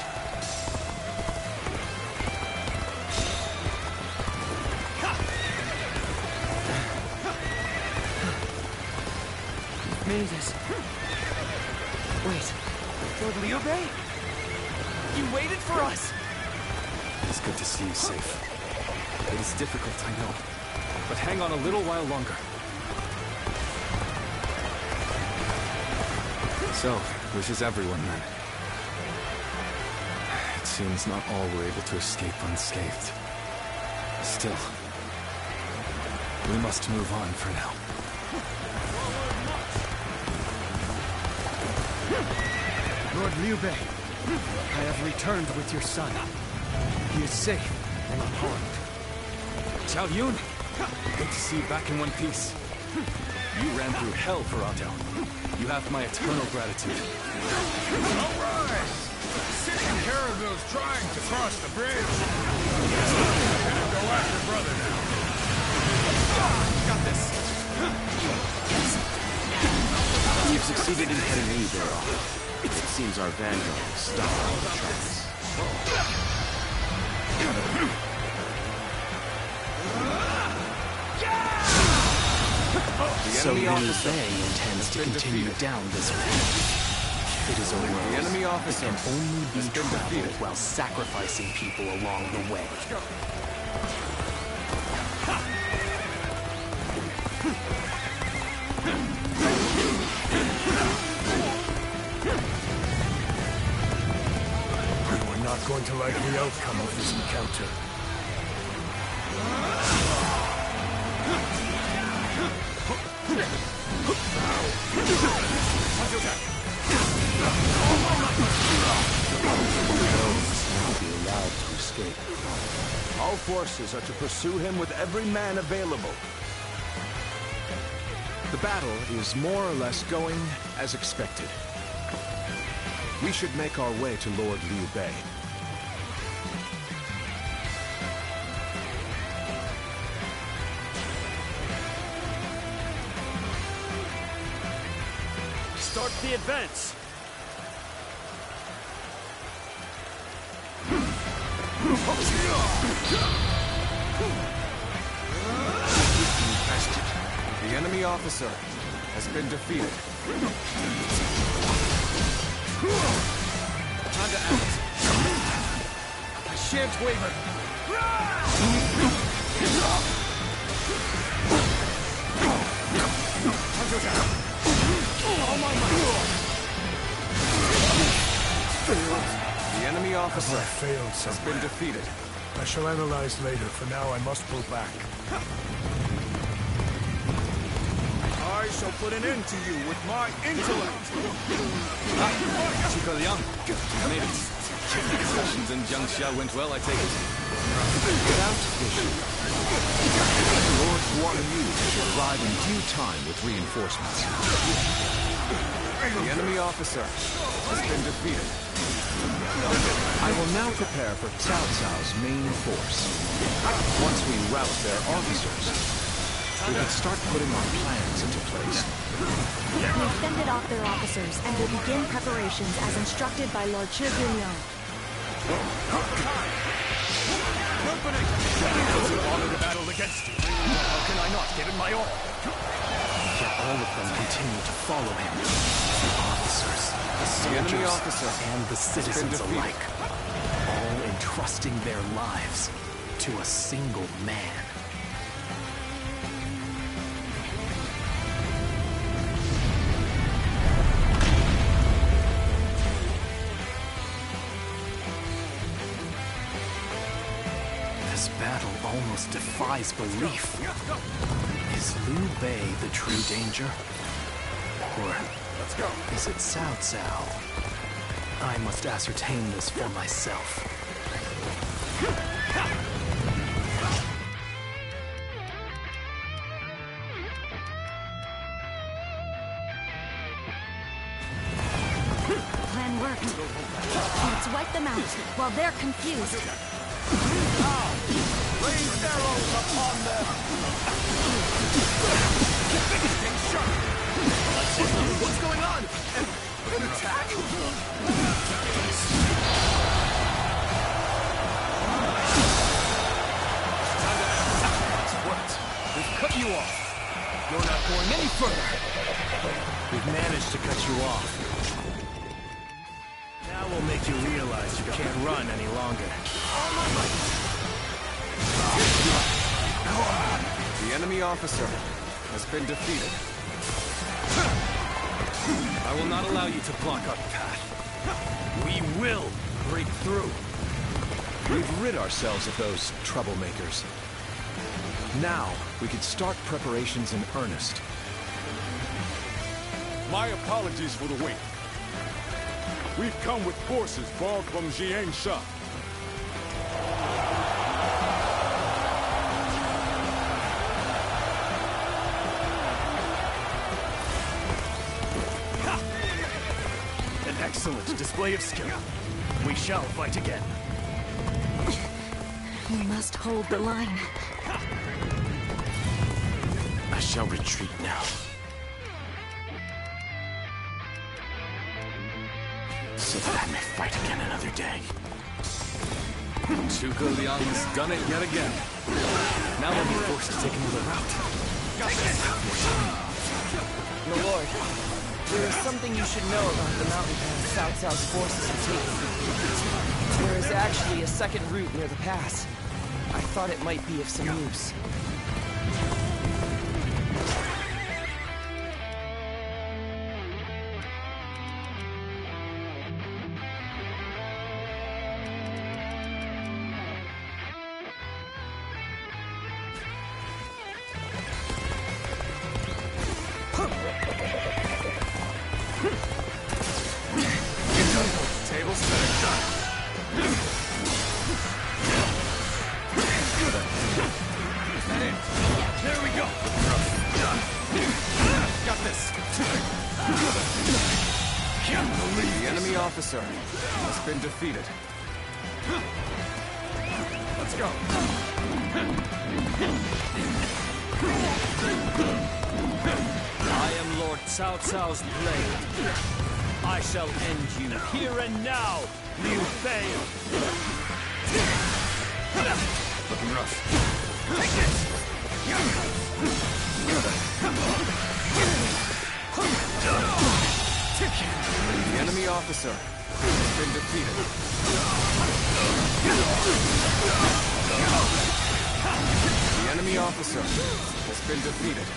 Made it. Wait, Lord Liu Bei? You waited for us! It's good to see you safe. It is difficult, I know. But hang on a little while longer. So, wishes everyone then. It seems not all were able to escape unscathed. Still, we must move on for now. Lord Liu Bei, I have returned with your son. He is safe and unharmed. Xiao Yun! Good to see you back in one piece. You ran through hell for Otto. You have my eternal gratitude. All right! Taking care of those trying to cross the bridge. Gonna go after brother now. Got this. We've succeeded in heading Liu Bei off. It seems our vanguard is stopped in the tracks. So Liu Bei intends to continue down this path. It is a road The enemy officer that can only be traveled while sacrificing people along the way. We're not going to like the outcome of this encounter. All forces are to pursue him with every man available. The battle is more or less going as expected. We should make our way to Lord Liu Bei. Start the advance! The enemy officer has been defeated. Time to act. I shan't waver. Time to attack. All my might. The enemy officer failed has been defeated. I shall analyze later. For now, I must pull back. I shall put an end to you with my intellect. Zhuge Liang, you made it. The discussions in Jiangxia went well, I take it. Without issue. Lord Guan Yu should arrive in due time with reinforcements. The enemy officer has been defeated. I will now prepare for Cao Cao's main force. Once we rout their officers, we can start putting our plans into place. We've fended off their officers and will begin preparations as instructed by Lord Liang. Opening! I wanted to battle against you. How can I not give it my all? Yet all of them continue to follow him. The officers, the soldiers, and the citizens alike. All entrusting their lives to a single man. This battle almost defies belief. Is Liu Bei the true danger? Or is it Cao Cao? I must ascertain this for myself. The plan worked. Let's wipe them out while they're confused. Raise arrows upon them! Stay sharp! What's going on? An attack? It's worked. We've cut you off. You're not going any further. We've managed to cut you off. Now we'll make you realize you can't run any longer. The enemy officer has been defeated. I will not allow you to block our path. We will break through. We've rid ourselves of those troublemakers. Now, we can start preparations in earnest. My apologies for the wait. We've come with forces borrowed from Jiangxia. excellent display of skill. We shall fight again. You must hold the line. I shall retreat now. So that I may fight again another day. Zhuge Liang's done it yet again. Now we'll be forced to take another route. My lord, there is something you should know about the mountain pass Cao Cao's forces are taking. There is actually a second route near the pass. I thought it might be of some use. Officer has been defeated. Let's go. I am Lord Cao Cao's blade. I shall end you here and now, Liu Bei. Looking rough. Take this! The enemy officer has been defeated. The enemy officer has been defeated.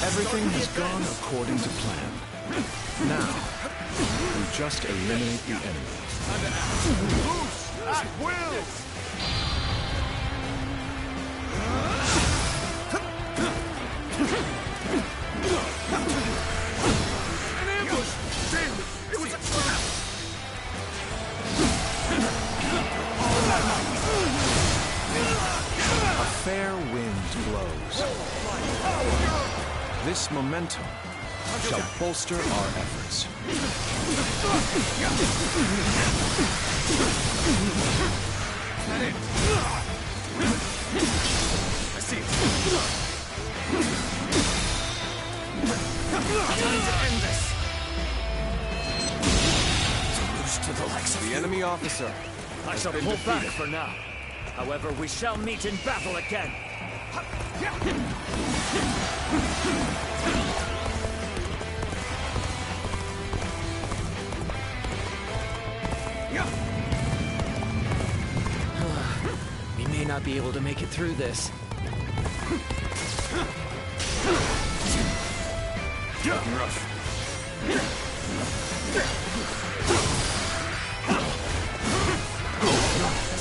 Everything has gone according to plan. Now, we just eliminate the enemy. At will! An ambush! Damn it! It was a trap! A fair wind blows. This momentum shall bolster our efforts. I see it. Time to end this. To lose to the likes of the enemy officer. I shall pull back for now. However, we shall meet in battle again. We may not be able to make it through this. Looking rough.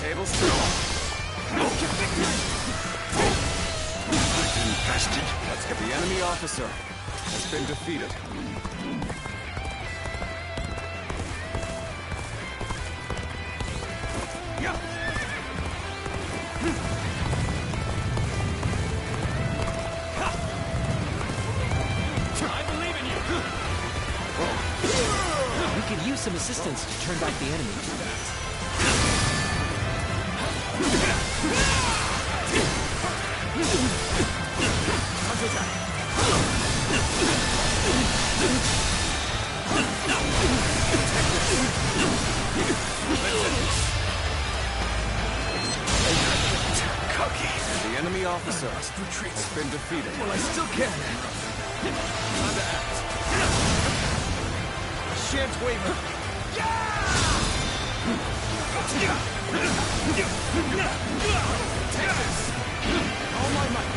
Tables turn. Infested. Let's get the enemy officer has been defeated. We could use some assistance to turn back the enemy. The enemy officer has been defeated. Well, I still can. Time to act. Shan't waver. Take this. All my might.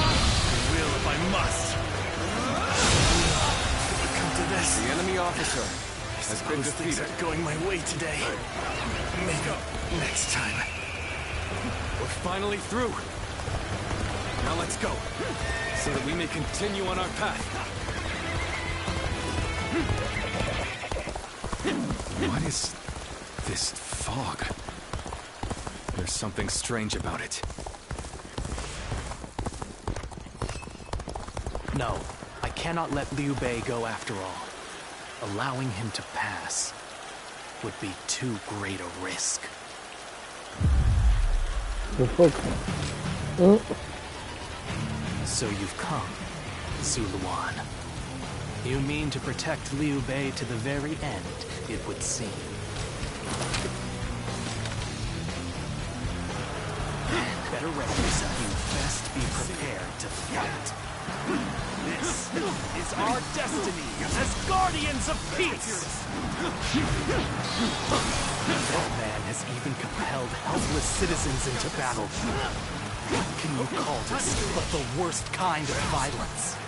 I will if I must. Come to this. The enemy officer has been defeated. Things aren't going my way today. Maybe next time. We're finally through. Now let's go, so that we may continue on our path. What is this fog? There's something strange about it. No, I cannot let Liu Bei go after all. Allowing him to pass would be too great a risk. So you've come, Zuluan. You mean to protect Liu Bei to the very end, it would seem. Better ready yourself. You best be prepared to fight. This is our destiny as guardians of peace! That man has even compelled helpless citizens into battle. What can you call this but the worst kind of violence?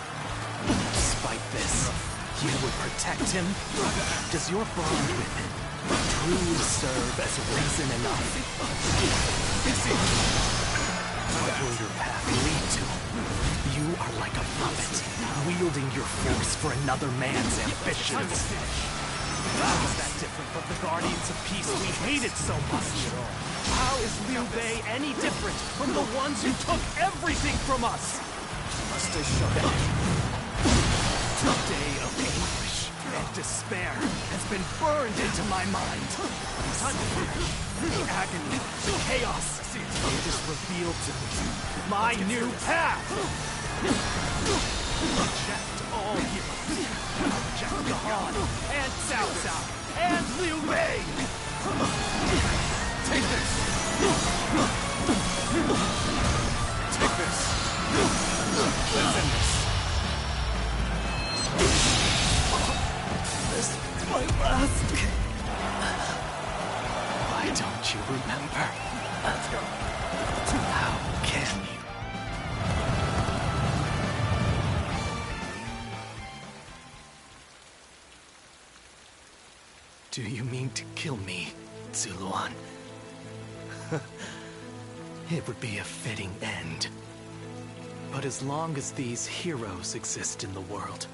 Despite this, you would protect him? Does your bond with him truly serve as reason enough? What will your path lead to? You are like a puppet, wielding your force for another man's ambitions. How is that different from the Guardians of Peace we hated so much? How is Liu Bei any different from the ones who took everything from us? Must I shut up? The day of anguish and despair has been burned into my mind. The agony, the chaos, it is revealed to me. My new path! Reject all heroes. Reject the Han, and Cao Cao, and Liu Bei! Take this! Take this! Let's end this! This is my last. Why don't you remember? How can you? Do you mean to kill me, Zuluan? It would be a fitting end. But as long as these heroes exist in the world,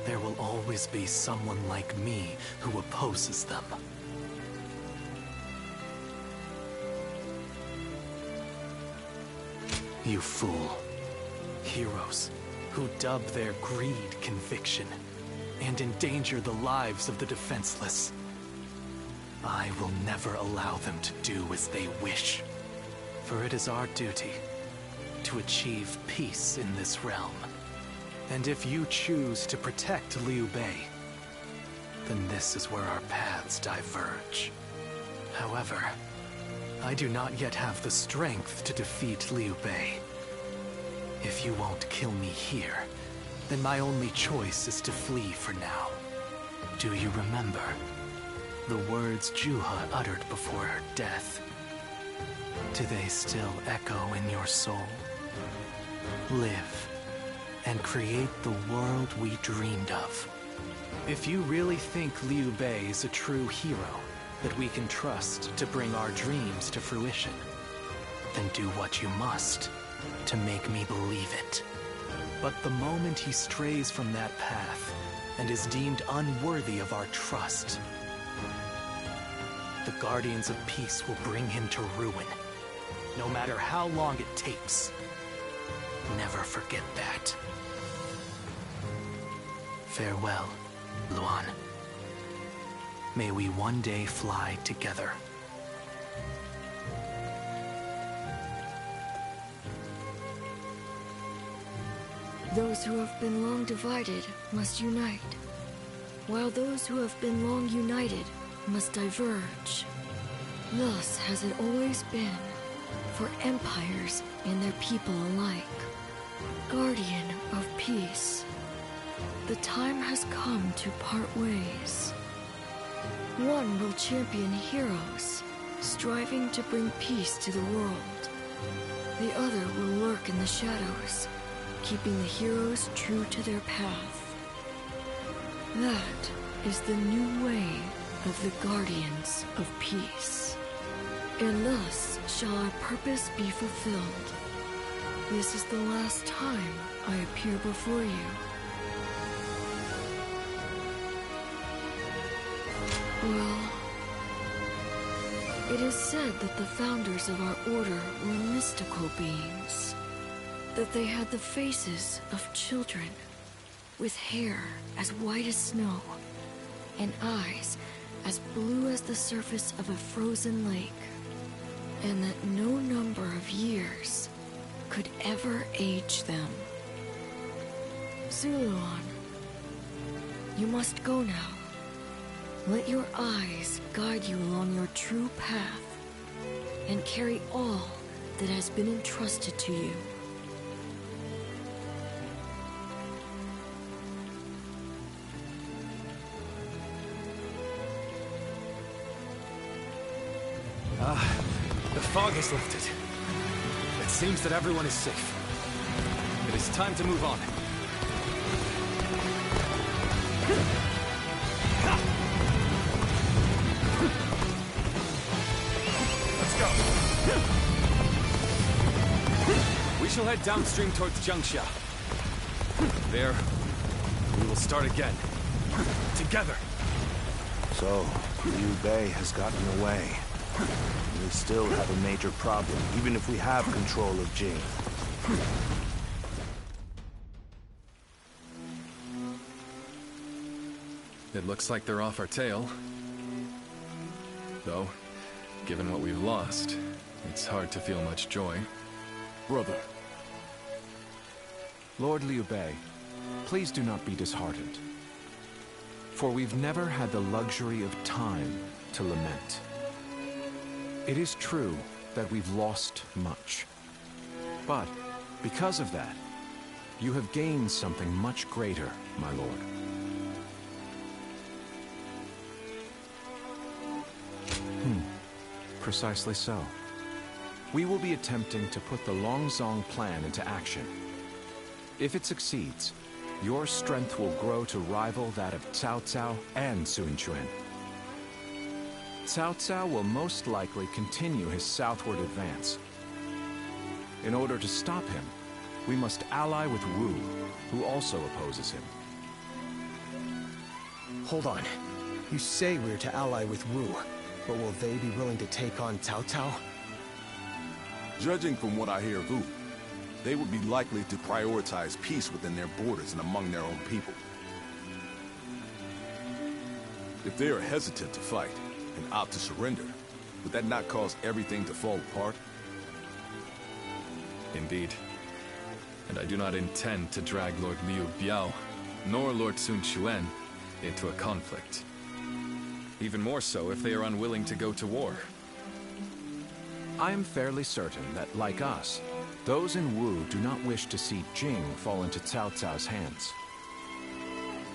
there will always be someone like me who opposes them. You fool. Heroes who dub their greed conviction and endanger the lives of the defenseless. I will never allow them to do as they wish, for it is our duty to achieve peace in this realm. And if you choose to protect Liu Bei, then this is where our paths diverge. However, I do not yet have the strength to defeat Liu Bei. If you won't kill me here, then my only choice is to flee for now. Do you remember the words Juha uttered before her death? Do they still echo in your soul? Live and create the world we dreamed of. If you really think Liu Bei is a true hero that we can trust to bring our dreams to fruition, then do what you must to make me believe it. But the moment he strays from that path and is deemed unworthy of our trust, the Guardians of Peace will bring him to ruin, no matter how long it takes. Never forget that. Farewell, Luan. May we one day fly together. Those who have been long divided must unite, while those who have been long united must diverge. Thus has it always been for empires and their people alike. Guardian of peace, the time has come to part ways. One will champion heroes, striving to bring peace to the world. The other will lurk in the shadows, keeping the heroes true to their path. That is the new way of the Guardians of Peace. And thus shall our purpose be fulfilled. This is the last time I appear before you. Well, it is said that the founders of our order were mystical beings. That they had the faces of children, with hair as white as snow, and eyes as blue as the surface of a frozen lake. And that no number of years could ever age them. Zuluan, you must go now. Let your eyes guide you along your true path, and carry all that has been entrusted to you. The fog has lifted. It seems that everyone is safe. It is time to move on. Let's go. We shall head downstream towards Jiangxia. There, we will start again. Together. So, Liu Bei has gotten away. We still have a major problem, even if we have control of Jing. It looks like they're off our tail. Though, given what we've lost, it's hard to feel much joy. Brother. Lord Liu Bei, please do not be disheartened. For we've never had the luxury of time to lament. It is true that we've lost much. But, because of that, you have gained something much greater, my lord. Precisely so. We will be attempting to put the Longzong plan into action. If it succeeds, your strength will grow to rival that of Cao Cao and Sun Quan. Cao Cao will most likely continue his southward advance. In order to stop him, we must ally with Wu, who also opposes him. Hold on. You say we're to ally with Wu, but will they be willing to take on Cao Cao? Judging from what I hear of Wu, they would be likely to prioritize peace within their borders and among their own people. If they are hesitant to fight, and opt to surrender, would that not cause everything to fall apart? Indeed. And I do not intend to drag Lord Liu Biao, nor Lord Sun Quan, into a conflict. Even more so if they are unwilling to go to war. I am fairly certain that, like us, those in Wu do not wish to see Jing fall into Cao Cao's hands.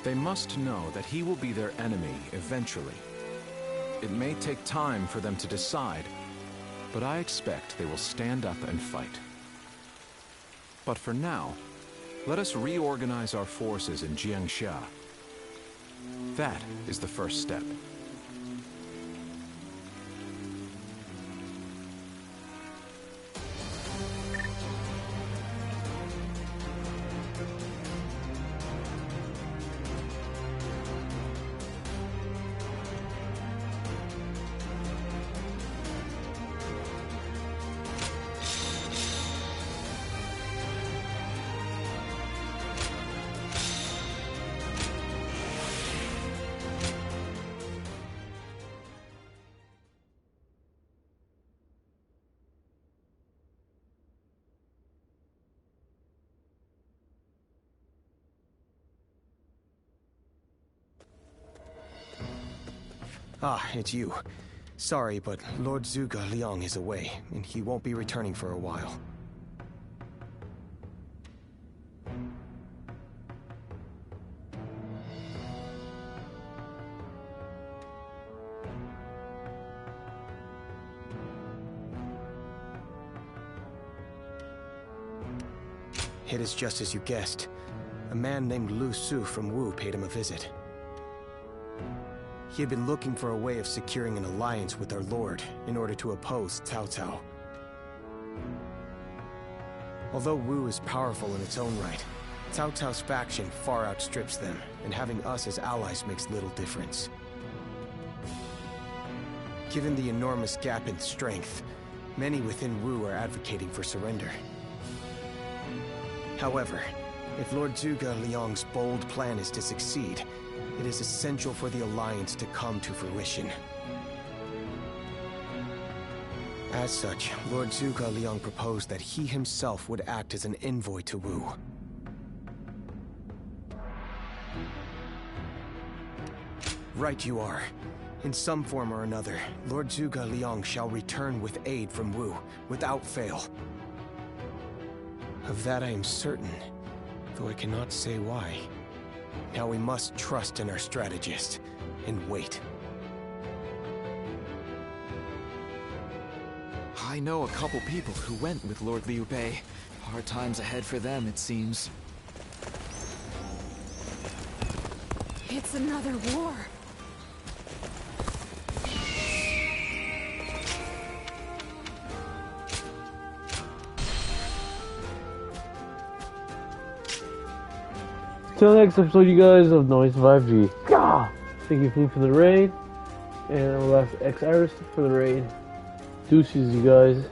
They must know that he will be their enemy eventually. It may take time for them to decide, but I expect they will stand up and fight. But for now, let us reorganize our forces in Jiangxia. That is the first step. Ah, it's you. Sorry, but Lord Zhuge Liang is away, and he won't be returning for a while. It is just as you guessed. A man named Lu Su from Wu paid him a visit. He had been looking for a way of securing an alliance with our lord in order to oppose Cao Cao. Although Wu is powerful in its own right, Cao Cao's faction far outstrips them, and having us as allies makes little difference. Given the enormous gap in strength, many within Wu are advocating for surrender. However, if Lord Zhuge Liang's bold plan is to succeed, it is essential for the Alliance to come to fruition. As such, Lord Zhuge Liang proposed that he himself would act as an envoy to Wu. Right you are. In some form or another, Lord Zhuge Liang shall return with aid from Wu, without fail. Of that I am certain, though I cannot say why. Now we must trust in our strategist, and wait. I know a couple people who went with Lord Liu Bei. Hard times ahead for them, it seems. It's another war. Till next episode, you guys, of Noise 5G. Gah! Thank you, Flu, for the raid. And I left X Iris for the raid. Deuces, you guys.